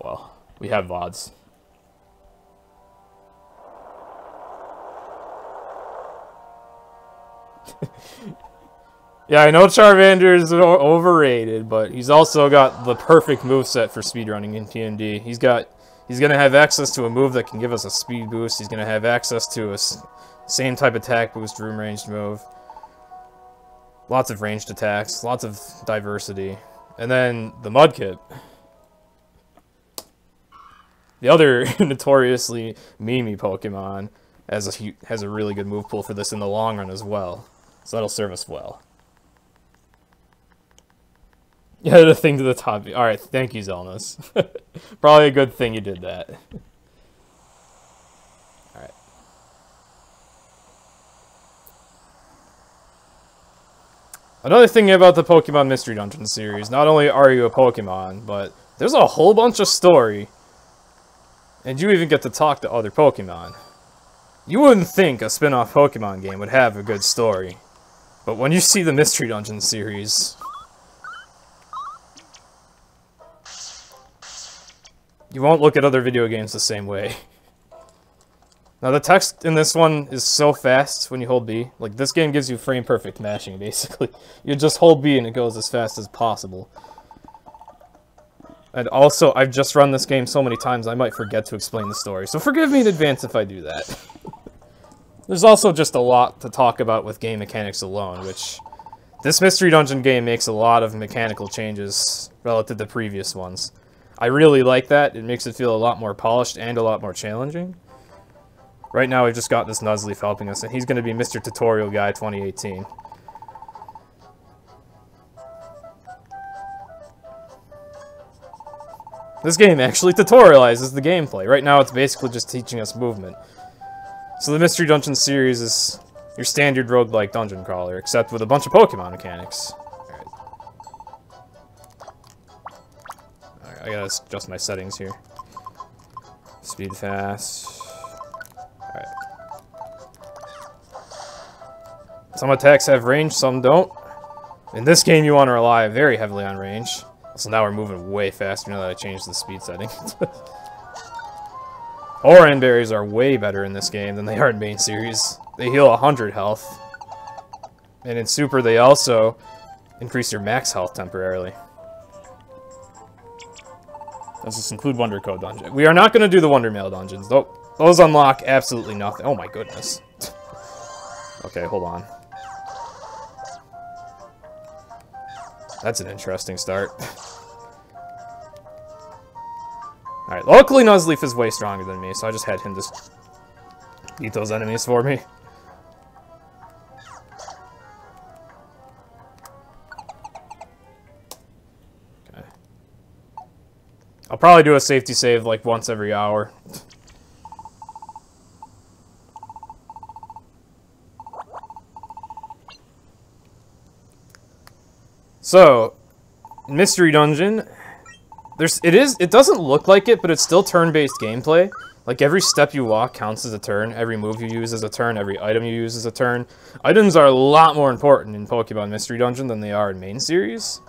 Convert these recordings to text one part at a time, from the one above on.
Oh well. We have VODs. Yeah, I know Charmander is overrated, but he's also got the perfect moveset for speedrunning in TND. He's gonna have access to a move that can give us a speed boost. He's gonna have access to a same type attack boost, room ranged move. Lots of ranged attacks, lots of diversity. And then the Mudkip. The other notoriously memey Pokemon has a really good move pool for this in the long run as well. So that'll serve us well. Yeah, the thing to the top. Alright, thank you, Zelnas. Probably a good thing you did that. Alright. Another thing about the Pokemon Mystery Dungeon series, not only are you a Pokemon, but there's a whole bunch of story. And you even get to talk to other Pokemon. You wouldn't think a spin-off Pokemon game would have a good story. But when you see the Mystery Dungeon series, you won't look at other video games the same way. Now, the text in this one is so fast when you hold B. Like, this game gives you frame-perfect mashing, basically. You just hold B and it goes as fast as possible. And also, I've just run this game so many times, I might forget to explain the story. So forgive me in advance if I do that. There's also just a lot to talk about with game mechanics alone, which... This Mystery Dungeon game makes a lot of mechanical changes relative to previous ones. I really like that. It makes it feel a lot more polished and a lot more challenging. Right now, we've just got this Nuzleaf helping us, and he's going to be Mr. Tutorial Guy 2018. This game actually tutorializes the gameplay. Right now, it's basically just teaching us movement. So the Mystery Dungeon series is your standard roguelike dungeon crawler, except with a bunch of Pokemon mechanics. I gotta adjust my settings here. Speed fast. Alright. Some attacks have range, some don't. In this game, you want to rely very heavily on range. So now we're moving way faster now that I changed the speed setting. Oran berries are way better in this game than they are in main series. They heal 100 health. And in Super, they also increase your max health temporarily. Does this include Wonder Code Dungeon? We are not going to do the Wonder Mail dungeons. Those unlock absolutely nothing. Oh my goodness. Okay, hold on. That's an interesting start. Alright, luckily Nuzleaf is way stronger than me, so I just had him just beat those enemies for me. Okay. I'll probably do a safety save like once every hour. So, Mystery Dungeon, it doesn't look like it, but it's still turn-based gameplay. Like, every step you walk counts as a turn, every move you use is a turn, every item you use is a turn. Items are a lot more important in Pokemon Mystery Dungeon than they are in main series.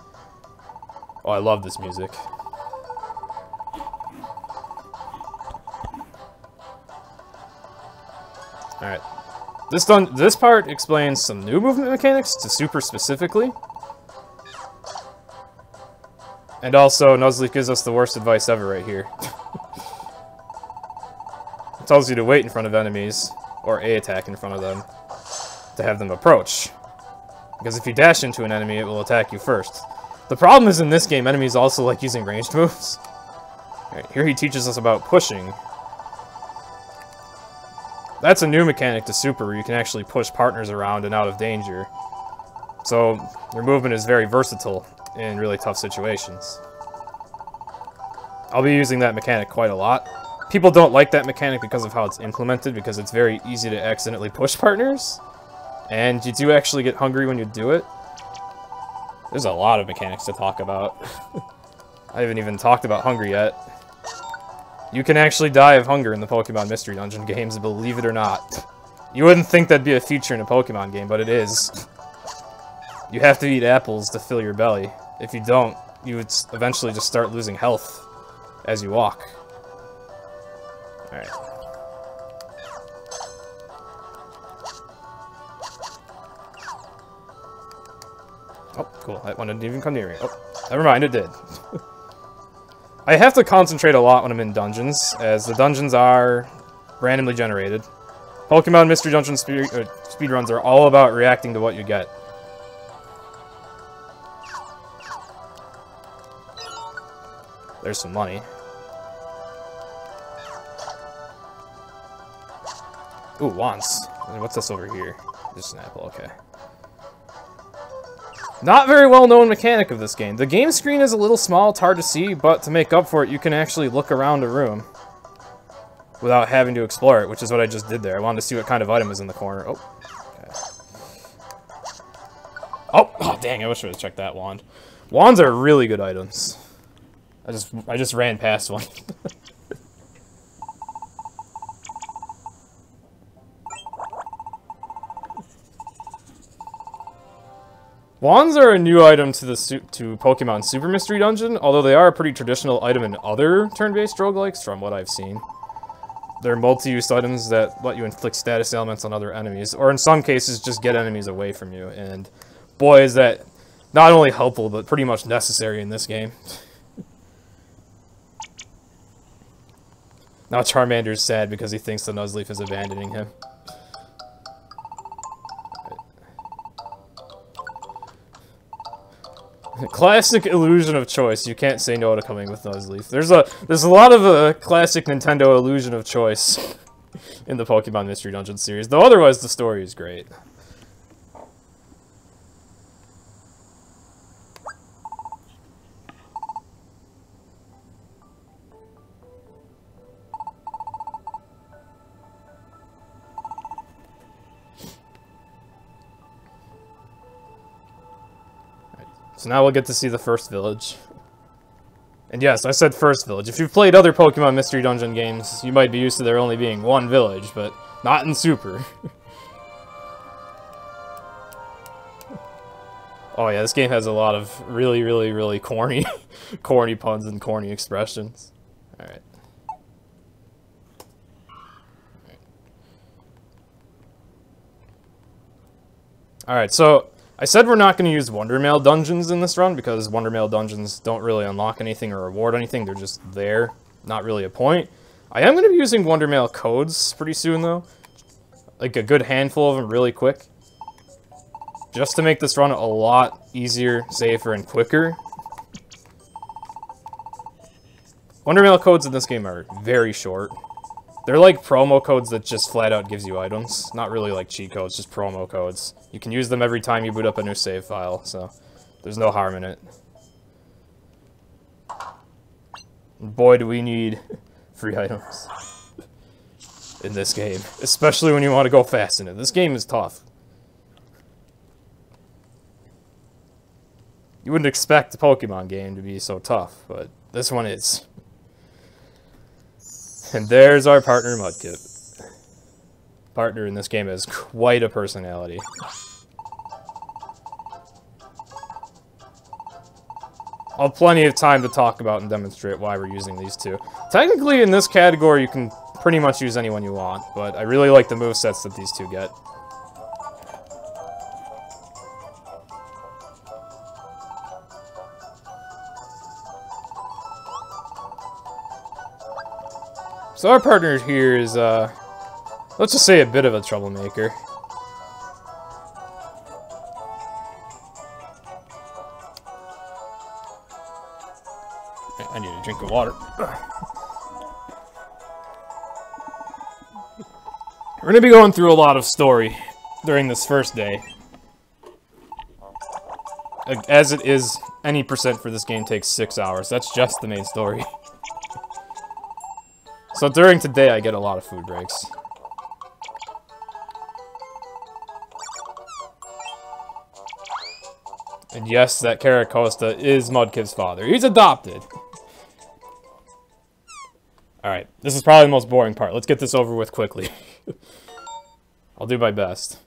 Oh, I love this music. Alright. This part explains some new movement mechanics to Super specifically. And also, Nuzleaf gives us the worst advice ever right here. It tells you to wait in front of enemies, or A-attack in front of them, to have them approach. Because if you dash into an enemy, it will attack you first. The problem is in this game, enemies also like using ranged moves. Right, here he teaches us about pushing. That's a new mechanic to Super, where you can actually push partners around and out of danger. So, your movement is very versatile in really tough situations. I'll be using that mechanic quite a lot. People don't like that mechanic because of how it's implemented, because it's very easy to accidentally push partners. And you do actually get hungry when you do it. There's a lot of mechanics to talk about. I haven't even talked about hunger yet. You can actually die of hunger in the Pokemon Mystery Dungeon games, believe it or not. You wouldn't think that'd be a feature in a Pokemon game, but it is. You have to eat apples to fill your belly. If you don't, you would eventually just start losing health. as you walk. Alright. Oh, cool. That one didn't even come near me. Oh, never mind, it did. I have to concentrate a lot when I'm in dungeons, as the dungeons are randomly generated. Pokemon Mystery Dungeon speedruns are all about reacting to what you get. There's some money. Ooh, wands. What's this over here? Just an apple, okay. Not very well-known mechanic of this game. The game screen is a little small, it's hard to see, but to make up for it, you can actually look around a room without having to explore it, which is what I just did there. I wanted to see what kind of item was in the corner. Oh, okay. Oh, dang, I wish I would have checked that wand. Wands are really good items. I just ran past one. Wands are a new item to Pokemon Super Mystery Dungeon, although they are a pretty traditional item in other turn-based roguelikes, from what I've seen. They're multi-use items that let you inflict status ailments on other enemies, or in some cases, just get enemies away from you, and boy, is that not only helpful, but pretty much necessary in this game. Now Charmander's sad because he thinks the Nuzleaf is abandoning him. Classic illusion of choice. You can't say no to coming with Nuzleaf. There's a lot of classic Nintendo illusion of choice in the Pokemon Mystery Dungeon series, though otherwise the story is great. So now we'll get to see the first village. And yes, I said first village. If you've played other Pokemon Mystery Dungeon games, you might be used to there only being one village, but not in Super. Oh yeah, this game has a lot of really corny, corny puns and corny expressions. Alright. Alright, so I said we're not going to use Wonder Mail dungeons in this run because Wonder Mail dungeons don't really unlock anything or reward anything. They're just there. Not really a point. I am going to be using Wonder Mail codes pretty soon, though. Like a good handful of them really quick. Just to make this run a lot easier, safer, and quicker. Wonder Mail codes in this game are very short. They're like promo codes that just flat out gives you items. Not really like cheat codes, just promo codes. You can use them every time you boot up a new save file, so there's no harm in it. Boy, do we need free items in this game. Especially when you want to go fast in it. This game is tough. You wouldn't expect a Pokemon game to be so tough, but this one is. And there's our partner, Mudkip. Partner in this game has quite a personality. I'll have plenty of time to talk about and demonstrate why we're using these two. Technically, in this category, you can pretty much use anyone you want, but I really like the movesets that these two get. So our partner here is, let's just say a bit of a troublemaker. I need a drink of water. We're going to be going through a lot of story during this first day. As it is, any percent for this game takes 6 hours. That's just the main story. So during today, I get a lot of food breaks. And yes, that Caracosta is Mudkip's father. He's adopted. Alright, this is probably the most boring part. Let's get this over with quickly. I'll do my best.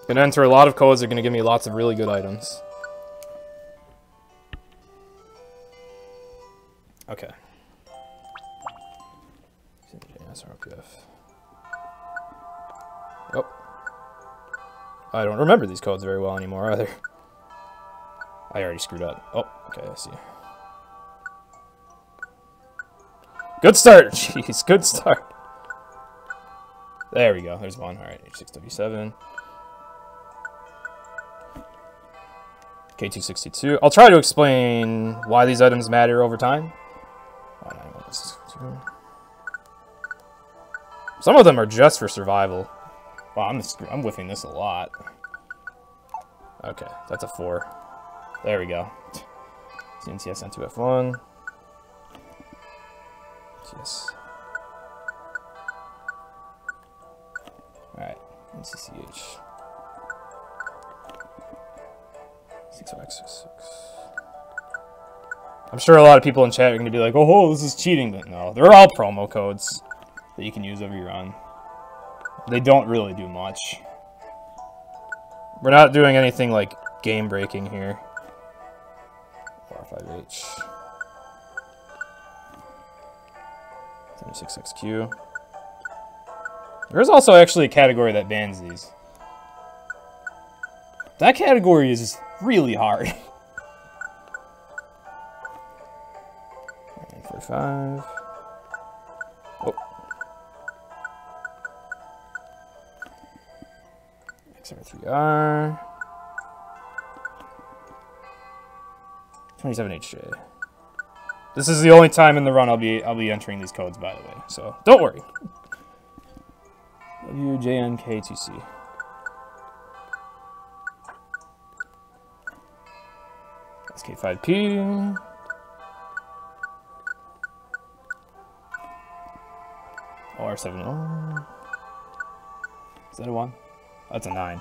Gonna enter a lot of codes that are gonna give me lots of really good items. Okay. SRPF. Oh. I don't remember these codes very well anymore either. I already screwed up. Oh, okay, I see. Good start! Jeez, good start. There we go, there's one. Alright, H6W7. K262. I'll try to explain why these items matter over time. Some of them are just for survival. Wow, I'm whiffing this a lot. Okay, that's a 4. There we go. CNTS N2F1. Yes. Alright, NCCH. 6x6. I'm sure a lot of people in chat are going to be like, oh, this is cheating. But no, they're all promo codes that you can use every run. They don't really do much. We're not doing anything like game breaking here. R5H. 76XQ. There's also actually a category that bans these. That category is really hard. 45. Oh. XR3R. 27HJ. This is the only time in the run I'll be entering these codes, by the way. So don't worry. WJNK2C. SK5P. OR70. Is that a 1? That's a 9.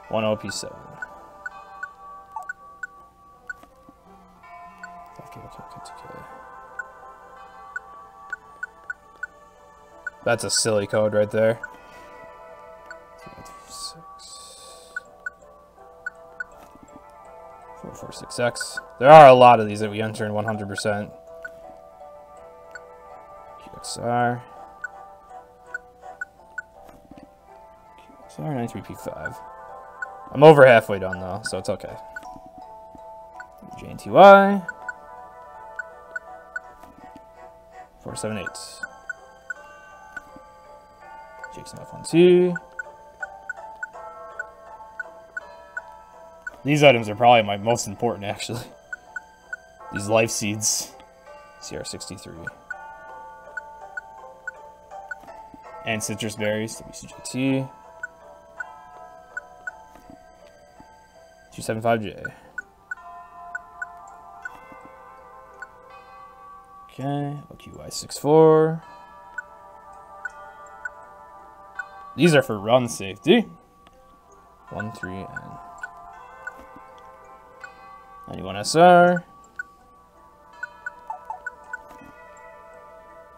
10P7. Okay. That's a silly code right there. 446X. There are a lot of these that we enter in 100%. QXR. QXR 93P5. I'm over halfway done though, so it's okay. JNTY. 478. Jason F1T. These items are probably my most important, actually. These life seeds. CR63. And citrus berries. WCJT. 275J. Okay, OQY64. These are for run safety. 13N. 91SR.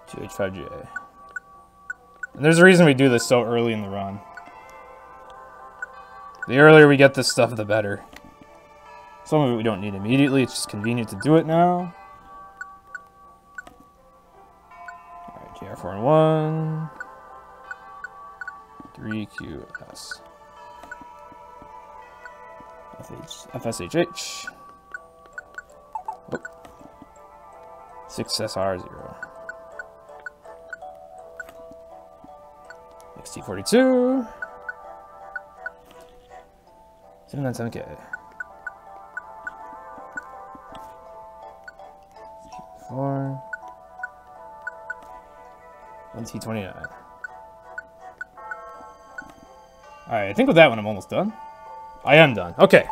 2H5J. And there's a reason we do this so early in the run. The earlier we get this stuff, the better. Some of it we don't need immediately, it's just convenient to do it now. Alright, JR4-1. 3QS. FSHH. Oh. 6SR0. XT42. 797K. 4. 1T29. Alright, I think with that one I'm almost done. I am done. Okay.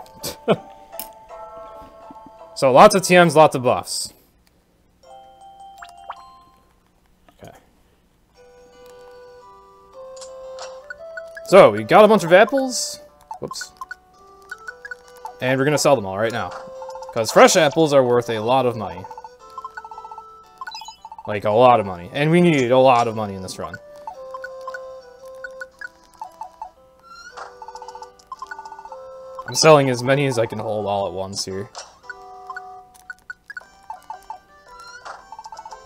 So lots of TMs, lots of buffs. Okay. So we got a bunch of apples. Whoops. And we're gonna sell them all right now. Because fresh apples are worth a lot of money. Like, a lot of money. And we need a lot of money in this run. I'm selling as many as I can hold all at once here.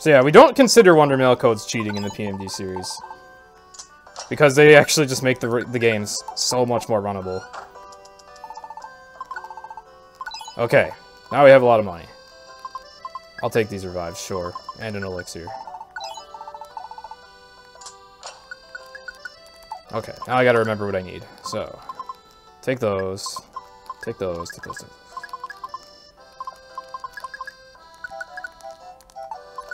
So yeah, we don't consider Wonder Mail codes cheating in the PMD series. Because they actually just make the games so much more runnable. Okay, now we have a lot of money. I'll take these revives, sure. And an elixir. Okay, now I gotta remember what I need. So, take those. Take those, take those, take those.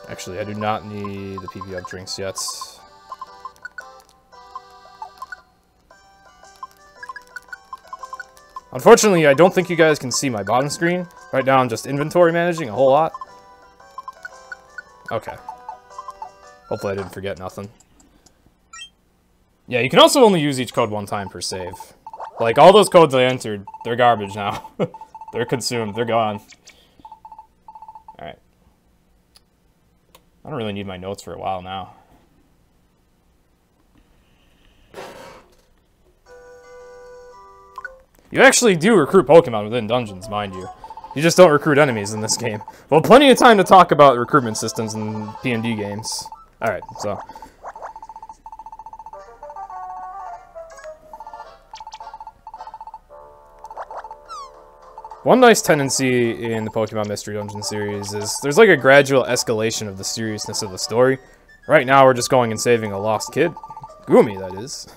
Actually, I do not need the PP up drinks yet. Unfortunately, I don't think you guys can see my bottom screen. Right now, I'm just inventory managing a whole lot. Okay. Hopefully I didn't forget nothing. Yeah, you can also only use each code one time per save. Like, all those codes I entered, they're garbage now. They're consumed. They're gone. Alright. I don't really need my notes for a while now. You actually do recruit Pokemon within dungeons, mind you. You just don't recruit enemies in this game. Well, plenty of time to talk about recruitment systems in PMD games. Alright, so... one nice tendency in the Pokemon Mystery Dungeon series is there's like a gradual escalation of the seriousness of the story. Right now, we're just going and saving a lost kid. Gumi, that is.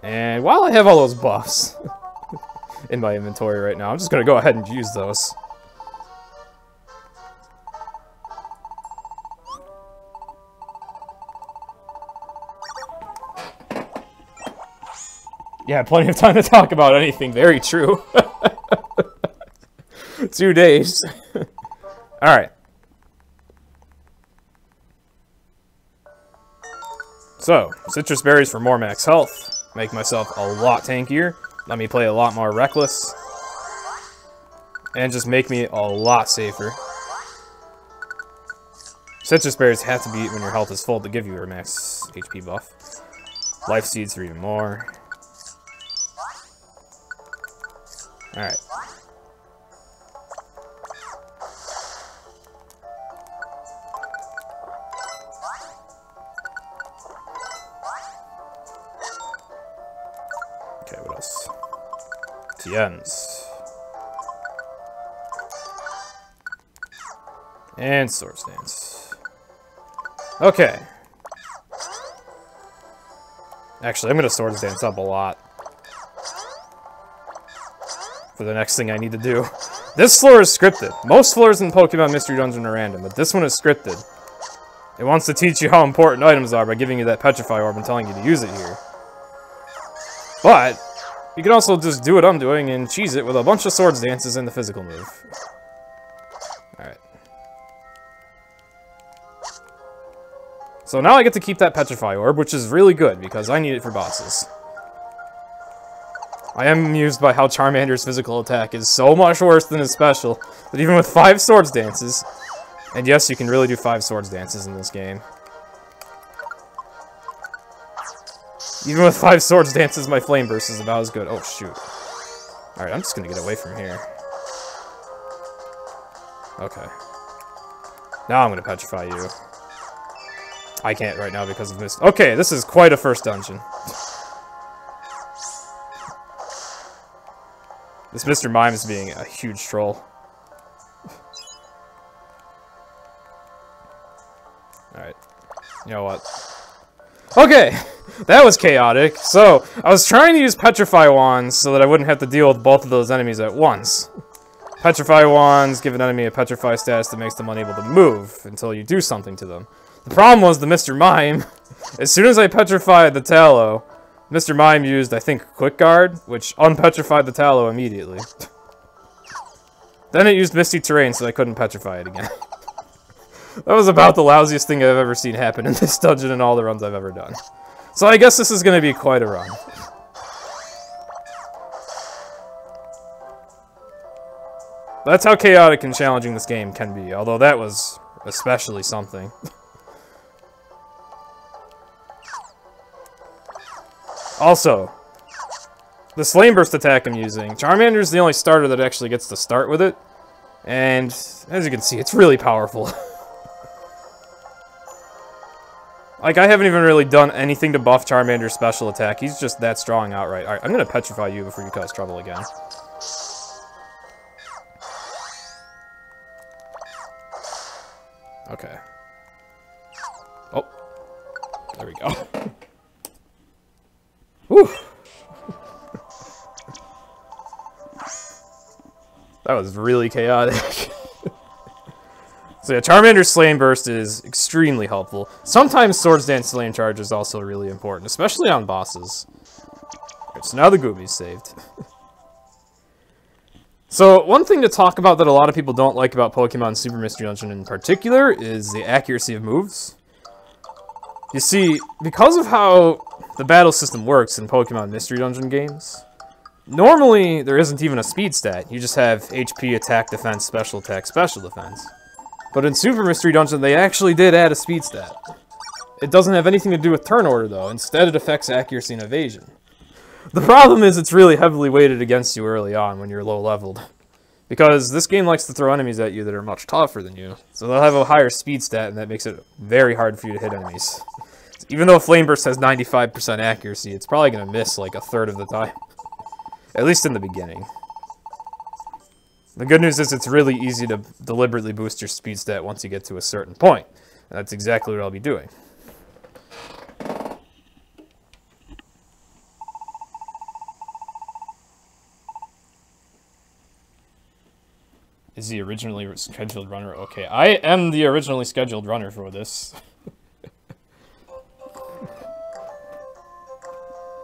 And while I have all those buffs in my inventory right now, I'm just going to go ahead and use those. Yeah, plenty of time to talk about anything. Very true. 2 days. Alright. So, citrus berries for more max health. Make myself a lot tankier. Let me play a lot more reckless. And just make me a lot safer. Citrus berries have to be eaten when your health is full to give you a max HP buff. Life seeds for even more. Alright. Okay, what else? Tiens. And Swords Dance. Okay. Actually, I'm gonna Swords Dance up a lot. For the next thing I need to do. This floor is scripted. Most floors in Pokemon Mystery Dungeon are random, but this one is scripted. It wants to teach you how important items are by giving you that Petrify Orb and telling you to use it here. But, you can also just do what I'm doing and cheese it with a bunch of Swords Dances and the physical move. Alright. So now I get to keep that Petrify Orb, which is really good, because I need it for bosses. I am amused by how Charmander's physical attack is so much worse than his special, that even with 5 Swords Dances, and yes, you can really do 5 Swords Dances in this game. Even with 5 Swords Dances, my Flame Burst is about as good. Oh, shoot. Alright, I'm just gonna get away from here. Okay. Now I'm gonna Petrify you. I can't right now because of this. Okay, this is quite a first dungeon. This Mr. Mime is being a huge troll. Alright. You know what? Okay! That was chaotic. So, I was trying to use Petrify Wands so that I wouldn't have to deal with both of those enemies at once. Petrify Wands give an enemy a Petrify status that makes them unable to move until you do something to them. The problem was the Mr. Mime. As soon as I petrified the Tallow, Mr. Mime used, I think, Quick Guard, which unpetrified the Tallow immediately. Then it used Misty Terrain, so I couldn't petrify it again. That was about the lousiest thing I've ever seen happen in this dungeon in all the runs I've ever done. So I guess this is going to be quite a run. That's how chaotic and challenging this game can be, although that was especially something. Also, the Flame Burst attack I'm using, Charmander's the only starter that actually gets to start with it. And as you can see, it's really powerful. Like, I haven't even really done anything to buff Charmander's special attack. He's just that strong outright. Alright, I'm gonna petrify you before you cause trouble again. Okay. Oh. There we go. Whew. That was really chaotic. So yeah, Charmander's Slaying Burst is extremely helpful. Sometimes Swords Dance Slaying Charge is also really important, especially on bosses. Right, so now the Goobie's saved. So one thing to talk about that a lot of people don't like about Pokemon Super Mystery Dungeon in particular is the accuracy of moves. You see, because of how the battle system works in Pokemon Mystery Dungeon games, normally there isn't even a speed stat. You just have HP, attack, defense, special attack, special defense. But in Super Mystery Dungeon, they actually did add a speed stat. It doesn't have anything to do with turn order, though. Instead, it affects accuracy and evasion. The problem is it's really heavily weighted against you early on when you're low-leveled. Because this game likes to throw enemies at you that are much tougher than you. So they'll have a higher speed stat, and that makes it very hard for you to hit enemies. Even though Flame Burst has 95% accuracy, it's probably going to miss like a third of the time. At least in the beginning. The good news is it's really easy to deliberately boost your speed stat once you get to a certain point. And that's exactly what I'll be doing. Is the originally scheduled runner? Okay, I am the originally scheduled runner for this.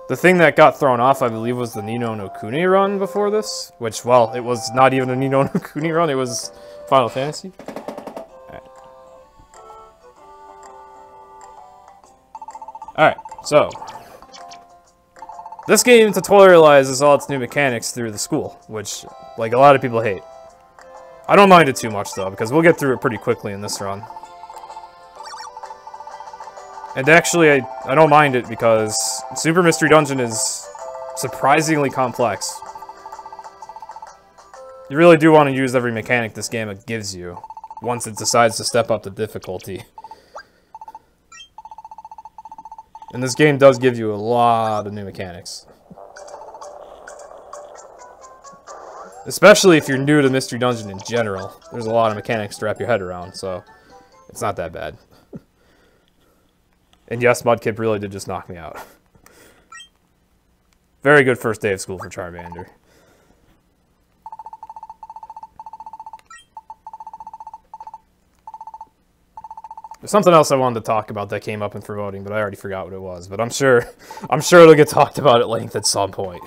The thing that got thrown off, I believe, was the Nino no Kuni run before this. Which, well, it was not even a Nino no Kuni run, it was Final Fantasy. Alright, so. This game tutorializes all its new mechanics through the school, which, like, a lot of people hate. I don't mind it too much, though, because we'll get through it pretty quickly in this run. And actually, I don't mind it because Super Mystery Dungeon is surprisingly complex. You really do want to use every mechanic this game gives you, once it decides to step up the difficulty. And this game does give you a lot of new mechanics. Especially if you're new to Mystery Dungeon in general. There's a lot of mechanics to wrap your head around, so it's not that bad. And yes, Mudkip really did just knock me out. Very good first day of school for Charmander. There's something else I wanted to talk about that came up in for voting, but I already forgot what it was. But I'm sure it'll get talked about at length at some point.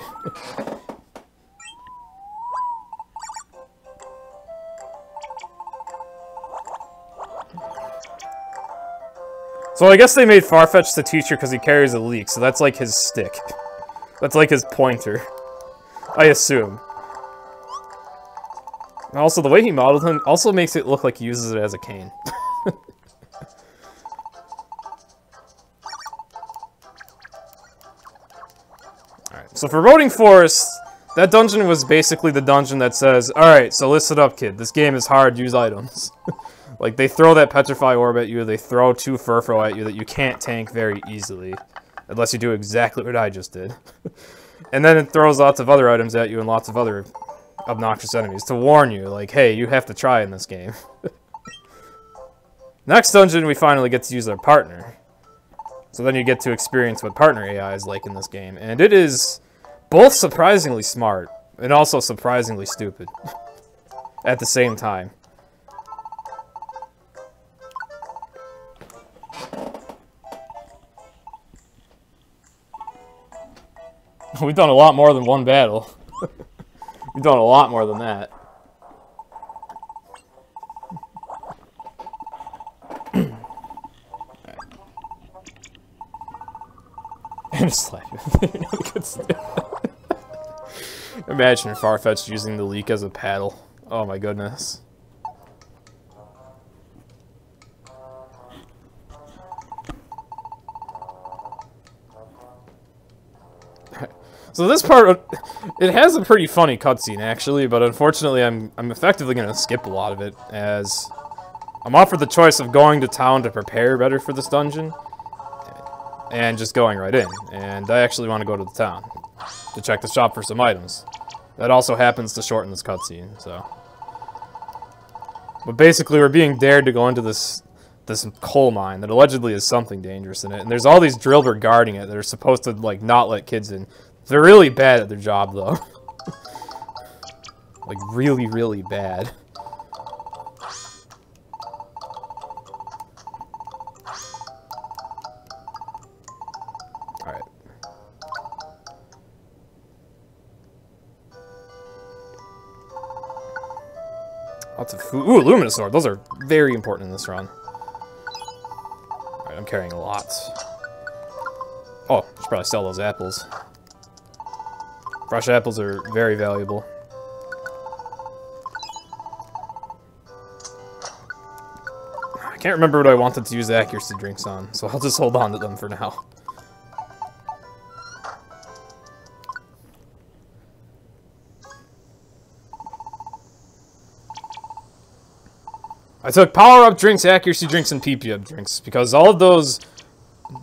So I guess they made Farfetch'd the teacher because he carries a leek, so that's like his stick. That's like his pointer. I assume. And also, the way he modeled him also makes it look like he uses it as a cane. Alright, so for Voting Forest, that dungeon was basically the dungeon that says, alright, so listen up, kid. This game is hard, use items. Like, they throw that Petrify Orb at you, they throw 2 Furfrou at you that you can't tank very easily. Unless you do exactly what I just did. And then it throws lots of other items at you and lots of other obnoxious enemies to warn you, like, hey, you have to try in this game. Next dungeon, we finally get to use our partner. So then you get to experience what partner AI is like in this game. And it is both surprisingly smart and also surprisingly stupid. At the same time. We've done a lot more than one battle. We've done a lot more than that. And just like, imagine Farfetch'd using the leek as a paddle. Oh my goodness. So this part, it has a pretty funny cutscene actually, but unfortunately I'm effectively going to skip a lot of it, as I'm offered the choice of going to town to prepare better for this dungeon, and just going right in. And I actually want to go to the town to check the shop for some items. That also happens to shorten this cutscene, so. But basically we're being dared to go into this coal mine that allegedly has something dangerous in it, and there's all these drillbird guarding it that are supposed to, like, not let kids in. They're really bad at their job, though. Like, really, really bad. Alright. Lots of food. Ooh, Luminous Sword. Those are very important in this run. Alright, I'm carrying a lot. Oh, I should probably sell those apples. Fresh apples are very valuable. I can't remember what I wanted to use accuracy drinks on, so I'll just hold on to them for now. I took power-up drinks, accuracy drinks, and PP-up drinks, because all of those,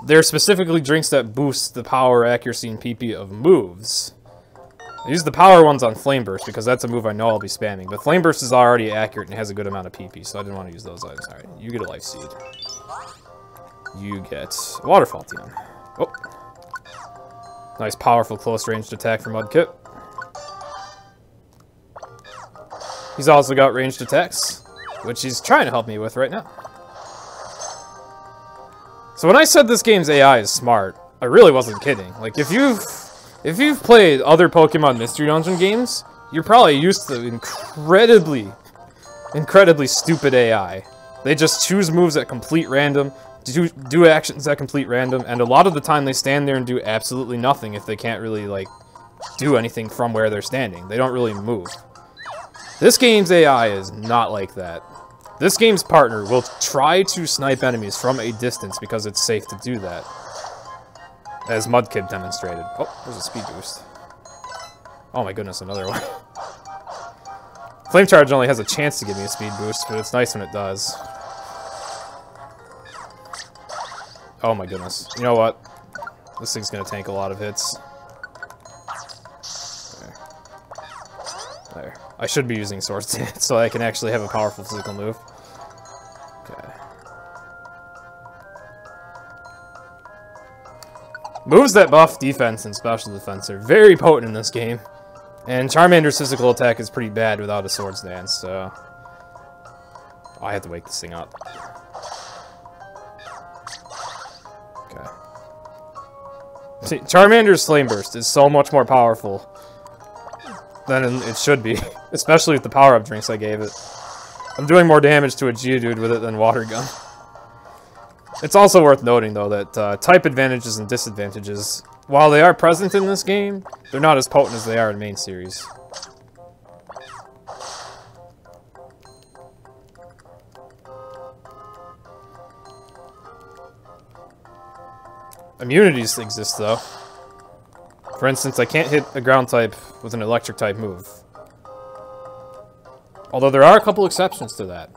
they're specifically drinks that boost the power, accuracy, and PP of moves. I used the power ones on Flame Burst because that's a move I know I'll be spamming. But Flame Burst is already accurate and has a good amount of PP, so I didn't want to use those items. Alright, you get a Life Seed. You get a Waterfall Team. Oh. Nice, powerful, close-ranged attack from Mudkip. He's also got ranged attacks, which he's trying to help me with right now. So when I said this game's AI is smart, I really wasn't kidding. Like, if you've played other Pokemon Mystery Dungeon games, you're probably used to incredibly stupid AI. They just choose moves at complete random, do actions at complete random, and a lot of the time they stand there and do absolutely nothing if they can't really, like, do anything from where they're standing. They don't really move. This game's AI is not like that. This game's partner will try to snipe enemies from a distance because it's safe to do that, as Mudkip demonstrated. Oh, there's a speed boost. Oh my goodness, another one. Flame Charge only has a chance to give me a speed boost, but it's nice when it does. Oh my goodness. You know what? This thing's gonna tank a lot of hits. There. I should be using Swords Dance so I can actually have a powerful physical move. Okay. Moves that buff defense and special defense are very potent in this game. And Charmander's physical attack is pretty bad without a Swords Dance, so I have to wake this thing up. Okay. See, Charmander's Flame Burst is so much more powerful than it should be, especially with the power-up drinks I gave it. I'm doing more damage to a Geodude with it than Water Gun. It's also worth noting, though, that type advantages and disadvantages, while they are present in this game, they're not as potent as they are in main series. Immunities exist, though. For instance, I can't hit a ground type with an electric type move. Although there are a couple exceptions to that.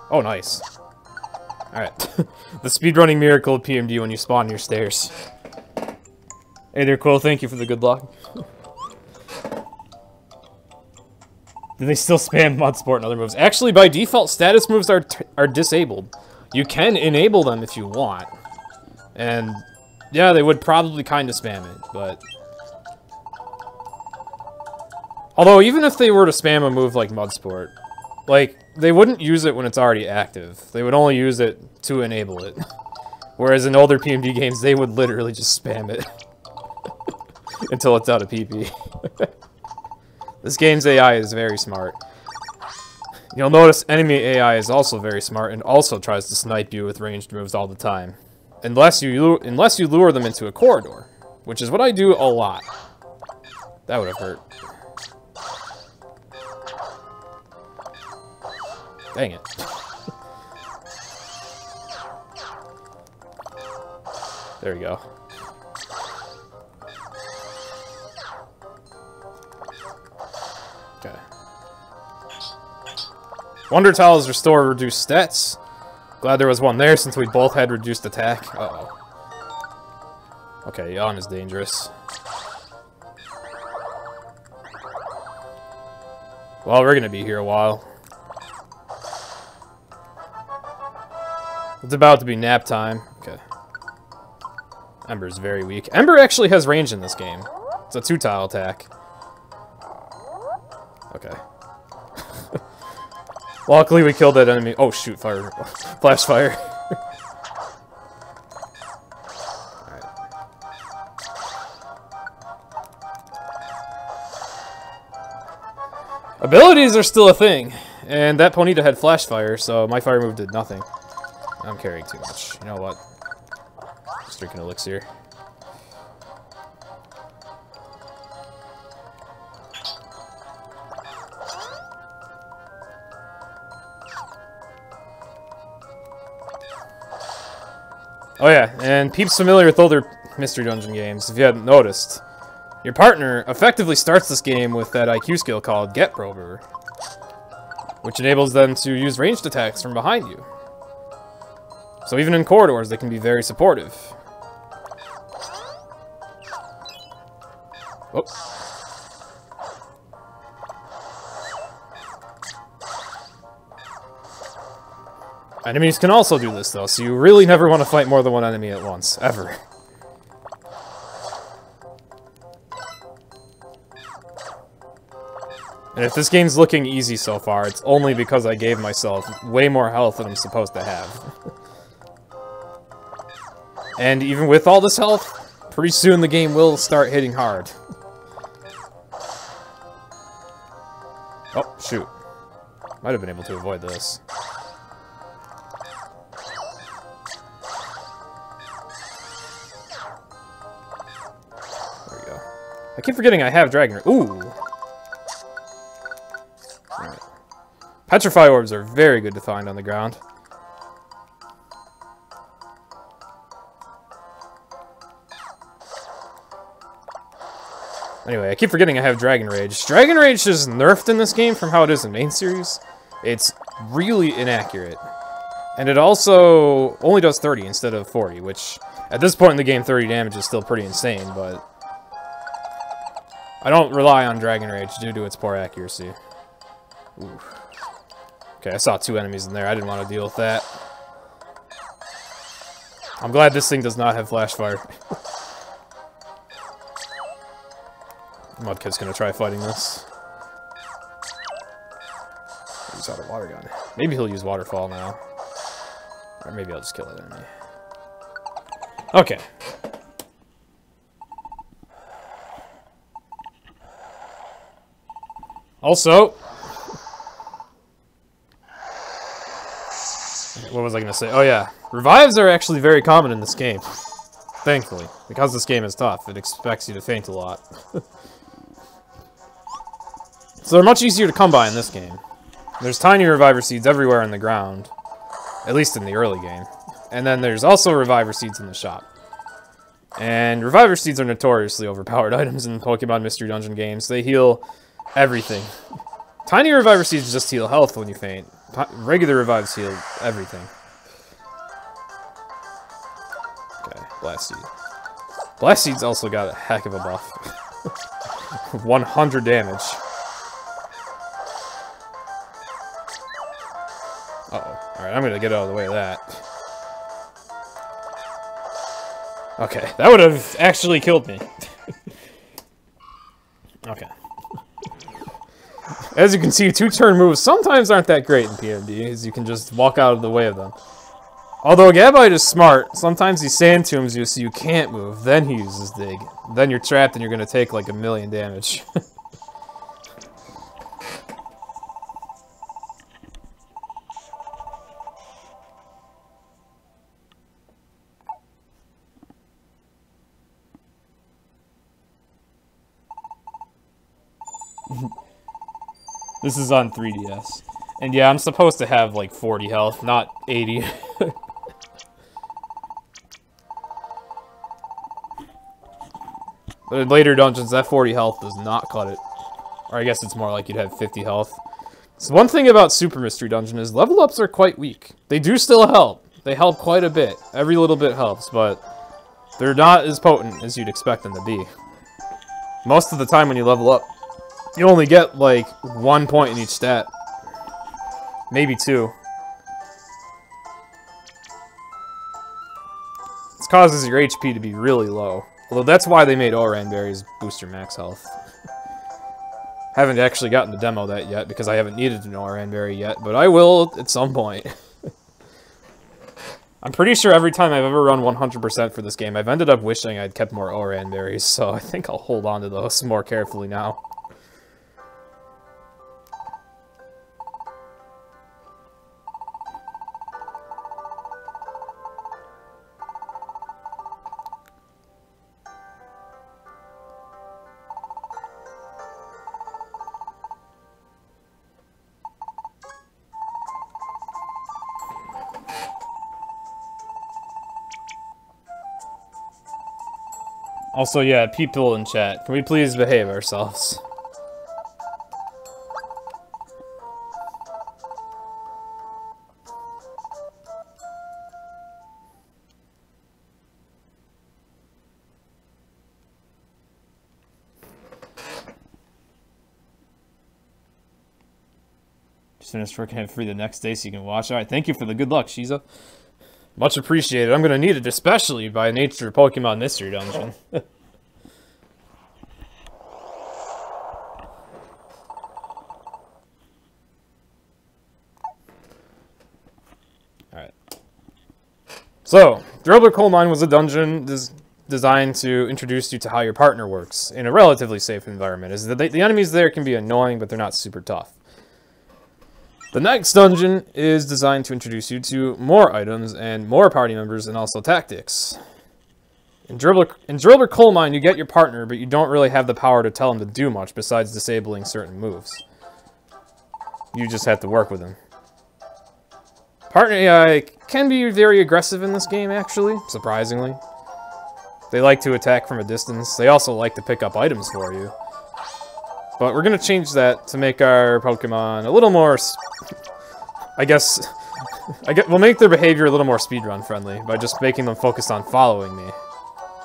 Oh, nice. Alright. The speedrunning miracle of PMD when you spawn your stairs. Hey there, Quill. Thank you for the good luck. Do they still spam Mud Sport and other moves? Actually, by default, status moves are disabled. You can enable them if you want. And yeah, they would probably kind of spam it, but although, even if they were to spam a move like Mud Sport, like, they wouldn't use it when it's already active. They would only use it to enable it. Whereas in older PMD games, they would literally just spam it until it's out of PP. This game's AI is very smart. You'll notice enemy AI is also very smart and also tries to snipe you with ranged moves all the time. Unless you lure them into a corridor, which is what I do a lot. That would have hurt. Dang it. There we go. Okay. Wonder Tiles restore reduced stats. Glad there was one there since we both had reduced attack. Uh-oh. Okay, yawn is dangerous. Well, we're gonna be here a while. It's about to be nap time. Okay. Ember's very weak. Ember actually has range in this game. It's a 2-tile attack. Okay. Luckily, we killed that enemy. Oh, shoot, fire. Flash fire. Alright. Abilities are still a thing. And that Ponyta had flash fire, so my fire move did nothing. I'm carrying too much. You know what? Just drinking elixir. Oh yeah, and peeps familiar with older Mystery Dungeon games, if you hadn't noticed. Your partner effectively starts this game with that IQ skill called Get Prober, which enables them to use ranged attacks from behind you. So even in corridors, they can be very supportive. Oh. Enemies can also do this, though, so you really never want to fight more than one enemy at once, ever. And if this game's looking easy so far, it's only because I gave myself way more health than I'm supposed to have. And even with all this health, pretty soon the game will start hitting hard. Oh, shoot. Might have been able to avoid this. There we go. I keep forgetting I have Dragon Rage. Ooh! Right. Petrify orbs are very good to find on the ground. Anyway, I keep forgetting I have Dragon Rage. Dragon Rage is nerfed in this game from how it is in main series. It's really inaccurate. And it also only does 30 instead of 40, which at this point in the game 30 damage is still pretty insane, but I don't rely on Dragon Rage due to its poor accuracy. Ooh. Okay, I saw 2 enemies in there. I didn't want to deal with that. I'm glad this thing does not have flash fire. Mudkip's gonna try fighting this. He's out of water gun. Maybe he'll use waterfall now. Or maybe I'll just kill that enemy. Okay. Also, what was I gonna say? Oh yeah, revives are actually very common in this game. Thankfully, because this game is tough, it expects you to faint a lot. So they're much easier to come by in this game. There's tiny reviver seeds everywhere on the ground, at least in the early game. And then there's also reviver seeds in the shop. And reviver seeds are notoriously overpowered items in Pokemon Mystery Dungeon games. They heal everything. Tiny reviver seeds just heal health when you faint. Regular revives heal everything. Okay, Blast Seed. Blast Seed's also got a heck of a buff. 100 damage. Uh-oh. Alright, I'm gonna get out of the way of that. Okay, that would have actually killed me. Okay. As you can see, 2-turn moves sometimes aren't that great in PMD, as you can just walk out of the way of them. Although Gabite is smart, sometimes he sand tombs you so you can't move, then he uses Dig. Then you're trapped and you're gonna take like 1,000,000 damage. This is on 3DS. And yeah, I'm supposed to have like 40 health, not 80. But in later dungeons, that 40 health does not cut it. Or I guess it's more like you'd have 50 health. So one thing about Super Mystery Dungeon is level ups are quite weak. They do still help. They help quite a bit. Every little bit helps, but they're not as potent as you'd expect them to be. Most of the time when you level up, you only get like 1 point in each stat. Maybe 2. This causes your HP to be really low. Although that's why they made Oran Berries boost your max health. Haven't actually gotten to demo that yet because I haven't needed an Oran Berry yet, but I will at some point. I'm pretty sure every time I've ever run 100% for this game, I've ended up wishing I'd kept more Oran Berries, so I think I'll hold on to those more carefully now. Also, yeah, people in chat, can we please behave ourselves? Just finished working at free the next day so you can watch. Alright, thank you for the good luck, Shiza. Much appreciated. I'm gonna need it, especially by nature of Pokemon Mystery Dungeon. Alright. So, Drillbler Coal Mine was a dungeon designed to introduce you to how your partner works in a relatively safe environment. The enemies there can be annoying, but they're not super tough. The next dungeon is designed to introduce you to more items and more party members and also tactics. In Drillbler Coal Mine, you get your partner, but you don't really have the power to tell him to do much besides disabling certain moves. You just have to work with him. Partner AI can be very aggressive in this game, actually, surprisingly. They like to attack from a distance. They also like to pick up items for you. But we're going to change that to make our Pokemon a little more... I guess we'll make their behavior a little more speedrun friendly by just making them focus on following me.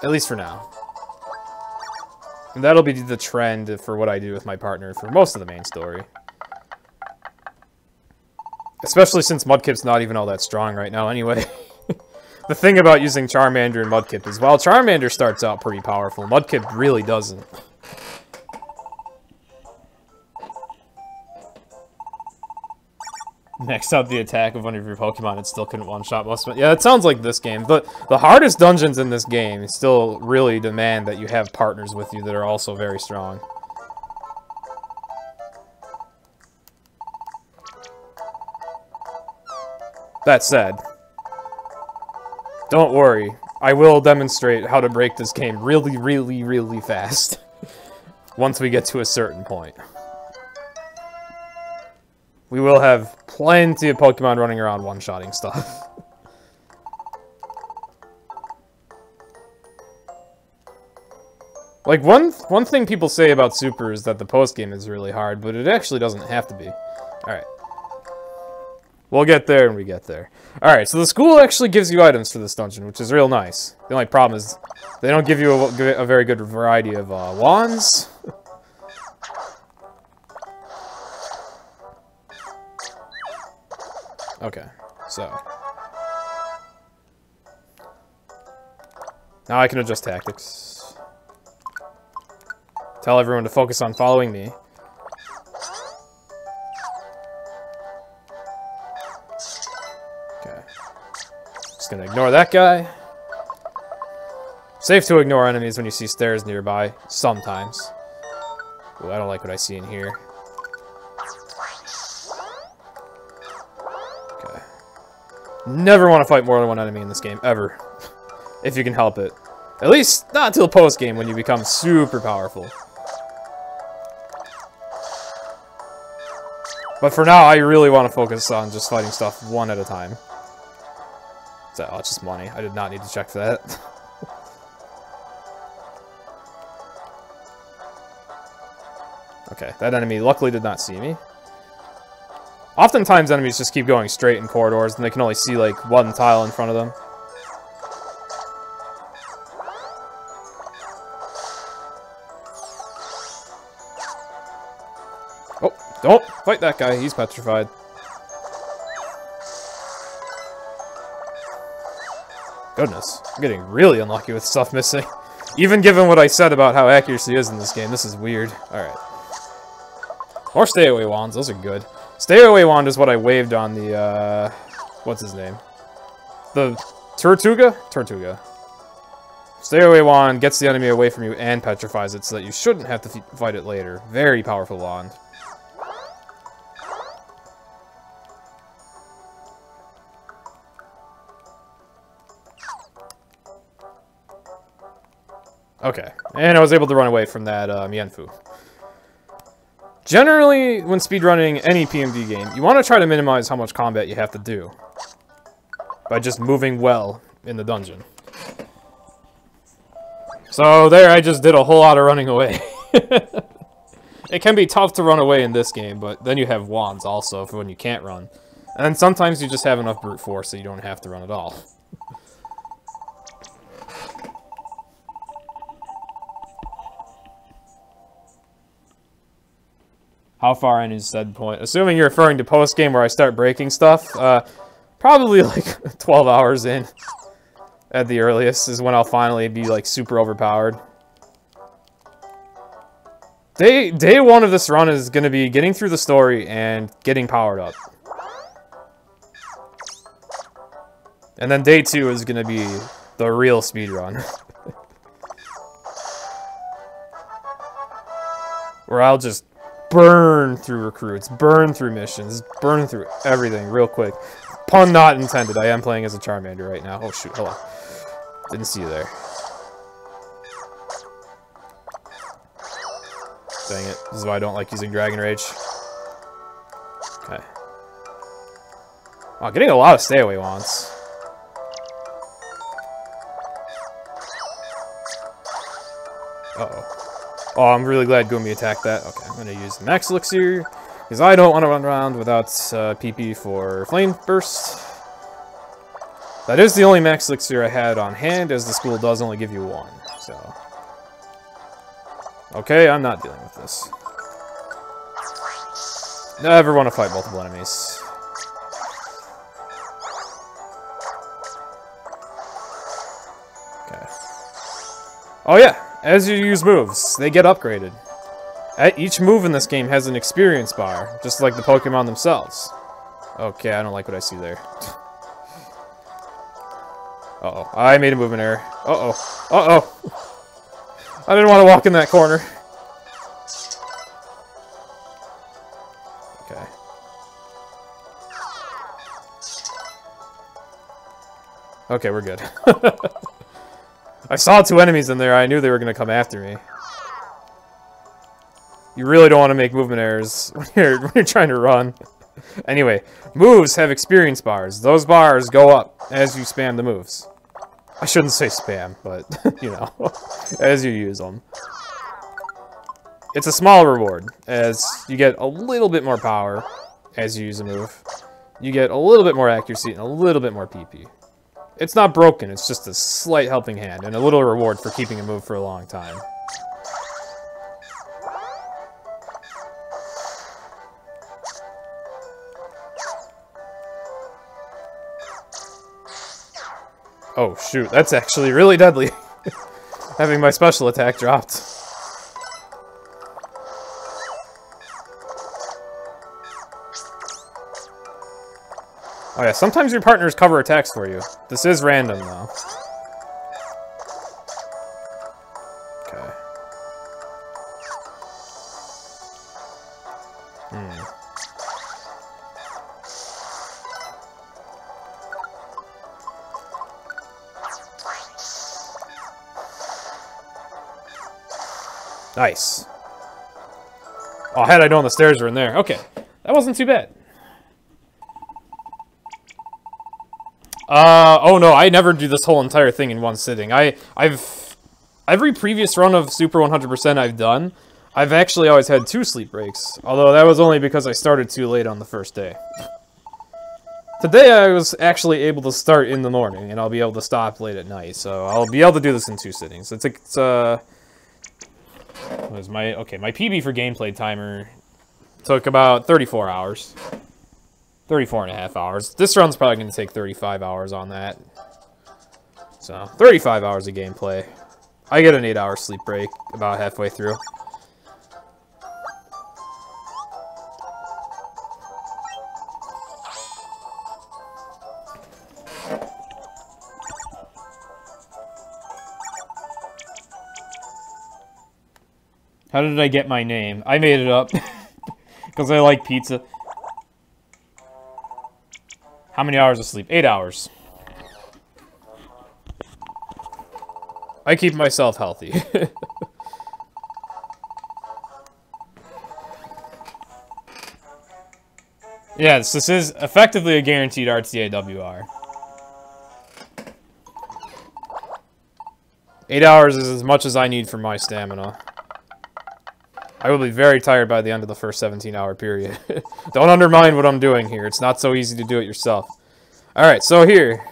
At least for now. And that'll be the trend for what I do with my partner for most of the main story. Especially since Mudkip's not even all that strong right now anyway. The thing about using Charmander and Mudkip is while Charmander starts out pretty powerful, Mudkip really doesn't. Next out the attack of one of your Pokemon, it still couldn't one-shot most of it. Yeah, it sounds like this game. But the hardest dungeons in this game still really demand that you have partners with you that are also very strong. That said, don't worry. I will demonstrate how to break this game really, really, really fast. Once we get to a certain point. We will have plenty of Pokemon running around one-shotting stuff. Like, one thing people say about Super is that the post-game is really hard, but it actually doesn't have to be. Alright. We'll get there when we get there. Alright, so the school actually gives you items for this dungeon, which is real nice. The only problem is they don't give you a very good variety of wands. Okay, so. Now I can adjust tactics. Tell everyone to focus on following me. Okay. Just gonna ignore that guy. Safe to ignore enemies when you see stairs nearby, sometimes. Ooh, I don't like what I see in here. Never want to fight more than one enemy in this game, ever. If you can help it. At least, not until post-game when you become super powerful. But for now, I really want to focus on just fighting stuff one at a time. So, oh, it's just money. I did not need to check for that. Okay, that enemy luckily did not see me. Oftentimes enemies just keep going straight in corridors and they can only see like one tile in front of them. Oh, don't fight that guy, he's petrified. Goodness, I'm getting really unlucky with stuff missing. Even given what I said about how accuracy is in this game, this is weird. Alright. More stay away wands, those are good. Stay away wand is what I waved on the, what's his name? The Tortuga? Tortuga. Stay away wand gets the enemy away from you and petrifies it so that you shouldn't have to fight it later. Very powerful wand. Okay, and I was able to run away from that Mienfu. Generally, when speedrunning any PMD game, you want to try to minimize how much combat you have to do by just moving well in the dungeon. So there, I just did a whole lot of running away. It can be tough to run away in this game, but then you have wands also for when you can't run. And then sometimes you just have enough brute force so you don't have to run at all. How far in is said point? Assuming you're referring to post-game where I start breaking stuff, probably like 12 hours in at the earliest is when I'll finally be like super overpowered. Day one of this run is going to be getting through the story and getting powered up. And then day 2 is going to be the real speedrun. Where I'll just burn through recruits, burn through missions, burn through everything real quick. Pun not intended. I am playing as a Charmander right now. Oh shoot, hello. Didn't see you there. Dang it. This is why I don't like using Dragon Rage. Okay. Wow, getting a lot of stay away wands. Uh-oh. Oh, I'm really glad Gumi attacked that. Okay, I'm going to use the Max Elixir, because I don't want to run around without PP for Flame Burst. That is the only Max Elixir I had on hand, as the school does only give you one, so... Okay, I'm not dealing with this. Never want to fight multiple enemies. Okay. Oh yeah! As you use moves, they get upgraded. Each move in this game has an experience bar, just like the Pokemon themselves. Okay, I don't like what I see there. Uh-oh, I made a movement error. Uh-oh, uh-oh. I didn't want to walk in that corner. Okay. Okay, we're good. I saw 2 enemies in there. I knew they were going to come after me. You really don't want to make movement errors when you're trying to run. Anyway, moves have experience bars. Those bars go up as you spam the moves. I shouldn't say spam, but, you know, as you use them. It's a small reward, as you get a little bit more power as you use a move. You get a little bit more accuracy and a little bit more PP. It's not broken, it's just a slight helping hand, and a little reward for keeping a move for a long time. Oh shoot, that's actually really deadly. Having my special attack dropped. Oh yeah, sometimes your partners cover attacks for you. This is random, though. Okay. Nice. Oh, had I known the stairs were in there. Okay, that wasn't too bad. Oh no, I never do this whole entire thing in one sitting. Every previous run of Super 100% I've done, I've actually always had 2 sleep breaks, although that was only because I started too late on the first day. Today I was actually able to start in the morning, and I'll be able to stop late at night, so I'll be able to do this in 2 sittings. What is my PB for gameplay timer took about 34 hours. 34 and a half hours. This run's probably going to take 35 hours on that. So, 35 hours of gameplay. I get an 8-hour sleep break about halfway through. How did I get my name? I made it up. Because I like pizza. How many hours of sleep? 8 hours. I keep myself healthy. Yes, this is effectively a guaranteed RTA WR. 8 hours is as much as I need for my stamina. I will be very tired by the end of the first 17-hour period. Don't undermine what I'm doing here. It's not so easy to do it yourself. Alright, so here.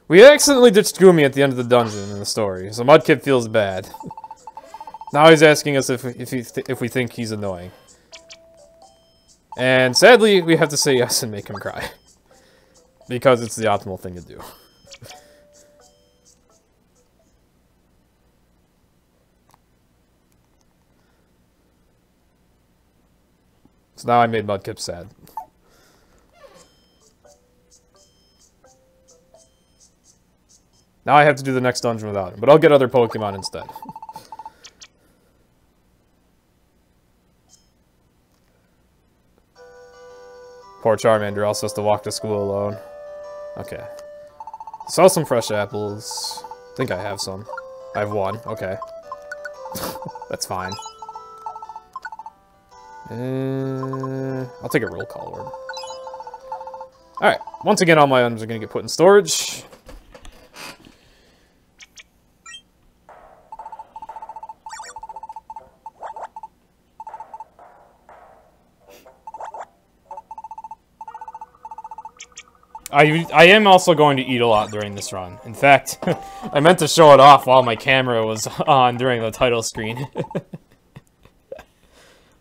We accidentally ditched Gumi at the end of the dungeon in the story, so Mudkip feels bad. Now he's asking us if we think he's annoying. And sadly, we have to say yes and make him cry. Because it's the optimal thing to do. So now I made Mudkip sad. Now I have to do the next dungeon without him, but I'll get other Pokemon instead. Poor Charmander also has to walk to school alone. Okay. Saw some fresh apples. I think I have some. I have 1. Okay. That's fine. I'll take a roll call orb. Alright, once again all my items are going to get put in storage. I am also going to eat a lot during this run. In fact, I meant to show it off while my camera was on during the title screen.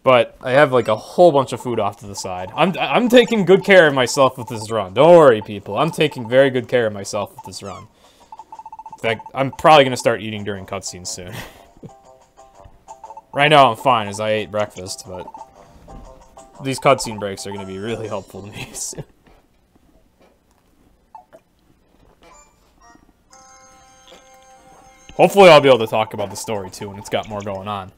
But I have like a whole bunch of food off to the side. I'm taking good care of myself with this run. Don't worry, people. I'm taking very good care of myself with this run. In fact, I'm probably going to start eating during cutscenes soon. Right now I'm fine as I ate breakfast, but these cutscene breaks are going to be really helpful to me soon. Hopefully I'll be able to talk about the story too when it's got more going on.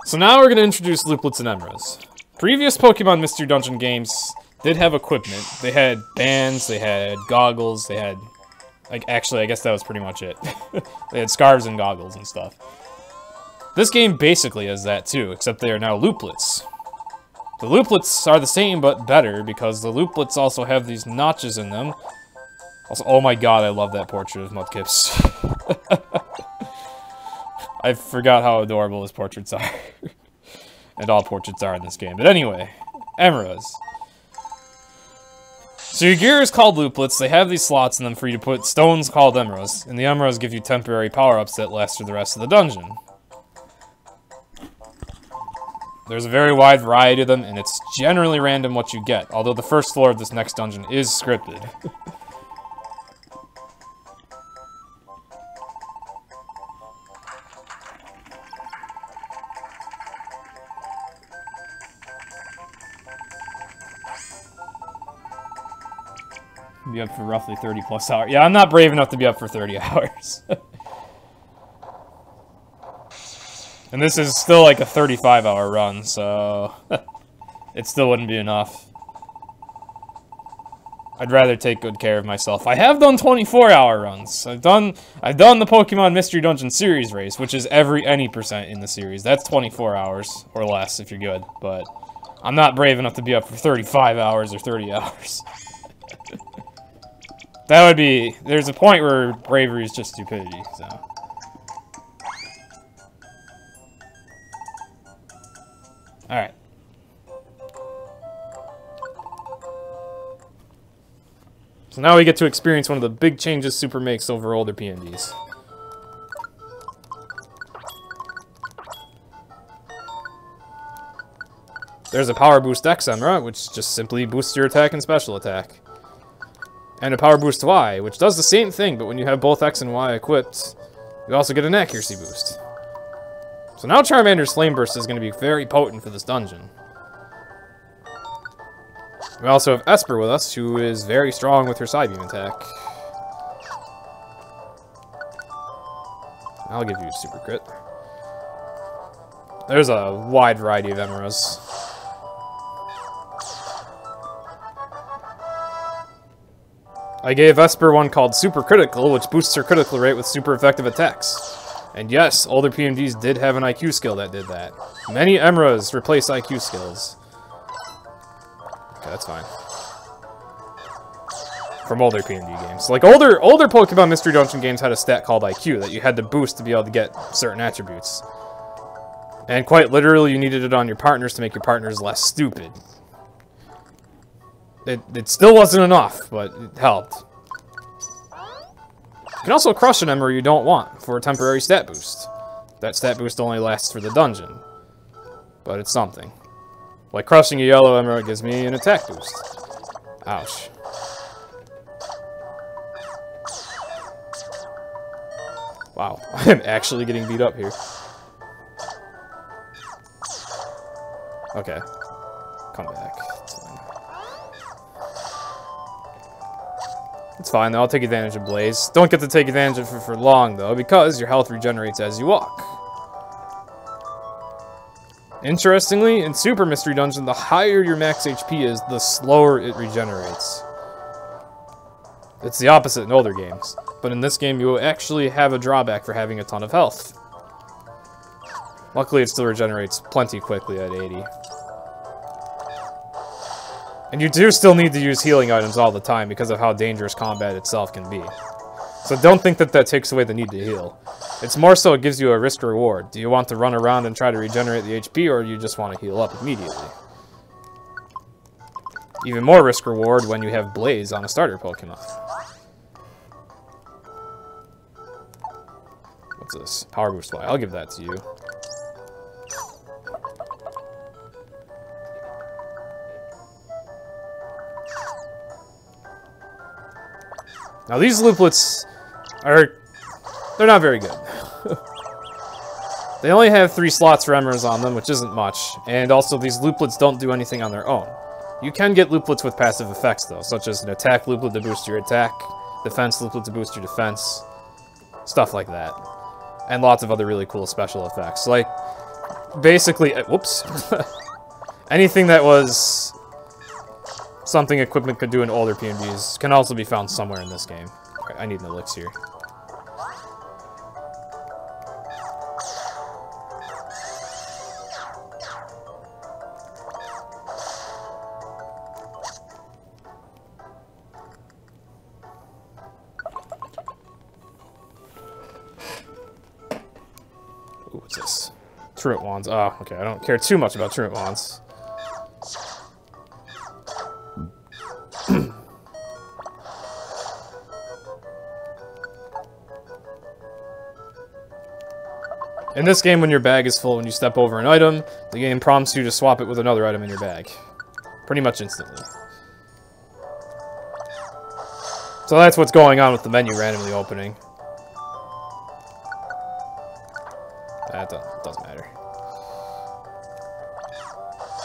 So now we're going to introduce Looplets and Emeras. Previous Pokemon Mystery Dungeon games did have equipment. They had bands, they had goggles, they had... Actually, I guess that was pretty much it. They had scarves and goggles and stuff. This game basically has that too, except they are now Looplets. The Looplets are the same but better because the Looplets also have these notches in them. Also, oh my god, I love that portrait of Mudkips. I forgot how adorable his portraits are. And all portraits are in this game. But anyway, Emeras. So your gear is called Looplets. They have these slots in them for you to put stones called Emeras. And the Emeras give you temporary power-ups that last through the rest of the dungeon. There's a very wide variety of them, and it's generally random what you get. Although the first floor of this next dungeon is scripted. Be up for roughly 30 plus hours. Yeah, I'm not brave enough to be up for 30 hours. And this is still like a 35-hour run, so it still wouldn't be enough. I'd rather take good care of myself. I have done 24-hour runs. I've done the Pokemon Mystery Dungeon series race, which is any percent in the series. That's 24 hours or less if you're good, but I'm not brave enough to be up for 35 hours or 30 hours. That would be... There's a point where bravery is just stupidity, so... Alright. So now we get to experience one of the big changes Super makes over older PNDs. There's a Power Boost X Emerald, which just simply boosts your attack and special attack. And a Power Boost Y, which does the same thing, but when you have both X and Y equipped, you also get an accuracy boost. So now Charmander's Flame Burst is going to be very potent for this dungeon. We also have Esper with us, who is very strong with her Side Beam attack. I'll give you a Super Crit. There's a wide variety of emeralds. I gave Esper one called Super Critical, which boosts her critical rate with super effective attacks. And yes, older PMGs did have an IQ skill that did that. Many emeralds replace IQ skills. Okay, that's fine. From older PMG games. Like, older Pokemon Mystery Dungeon games had a stat called IQ that you had to boost to be able to get certain attributes. And quite literally, you needed it on your partners to make your partners less stupid. It still wasn't enough, but it helped. You can also crush an emerald you don't want for a temporary stat boost. That stat boost only lasts for the dungeon. But it's something. Like crushing a yellow emerald gives me an attack boost. Ouch. Wow, I'm actually getting beat up here. Okay. Come back. It's fine, though. I'll take advantage of Blaze. Don't get to take advantage of it for long, though, because your health regenerates as you walk. Interestingly, in Super Mystery Dungeon, the higher your max HP is, the slower it regenerates. It's the opposite in older games. But in this game, you will actually have a drawback for having a ton of health. Luckily, it still regenerates plenty quickly at 80. And you do still need to use healing items all the time because of how dangerous combat itself can be. So don't think that that takes away the need to heal. It's more so it gives you a risk reward. Do you want to run around and try to regenerate the HP, or do you just want to heal up immediately? Even more risk reward when you have Blaze on a starter Pokemon. What's this? Power Boost Y. I'll give that to you. Now these Looplets they're not very good. They only have 3 slots for emeralds on them, which isn't much, and also these Looplets don't do anything on their own. You can get Looplets with passive effects though, such as an attack Looplet to boost your attack, defense Looplet to boost your defense, stuff like that. And lots of other really cool special effects. Like, basically, whoops. Anything that was something equipment could do in older PMGs can also be found somewhere in this game. Right, I need an elixir. Ooh, what's this? Truant Wands. Oh, okay, I don't care too much about Truant Wands. In this game, when your bag is full, when you step over an item, the game prompts you to swap it with another item in your bag. Pretty much instantly. So that's what's going on with the menu randomly opening. That doesn't matter.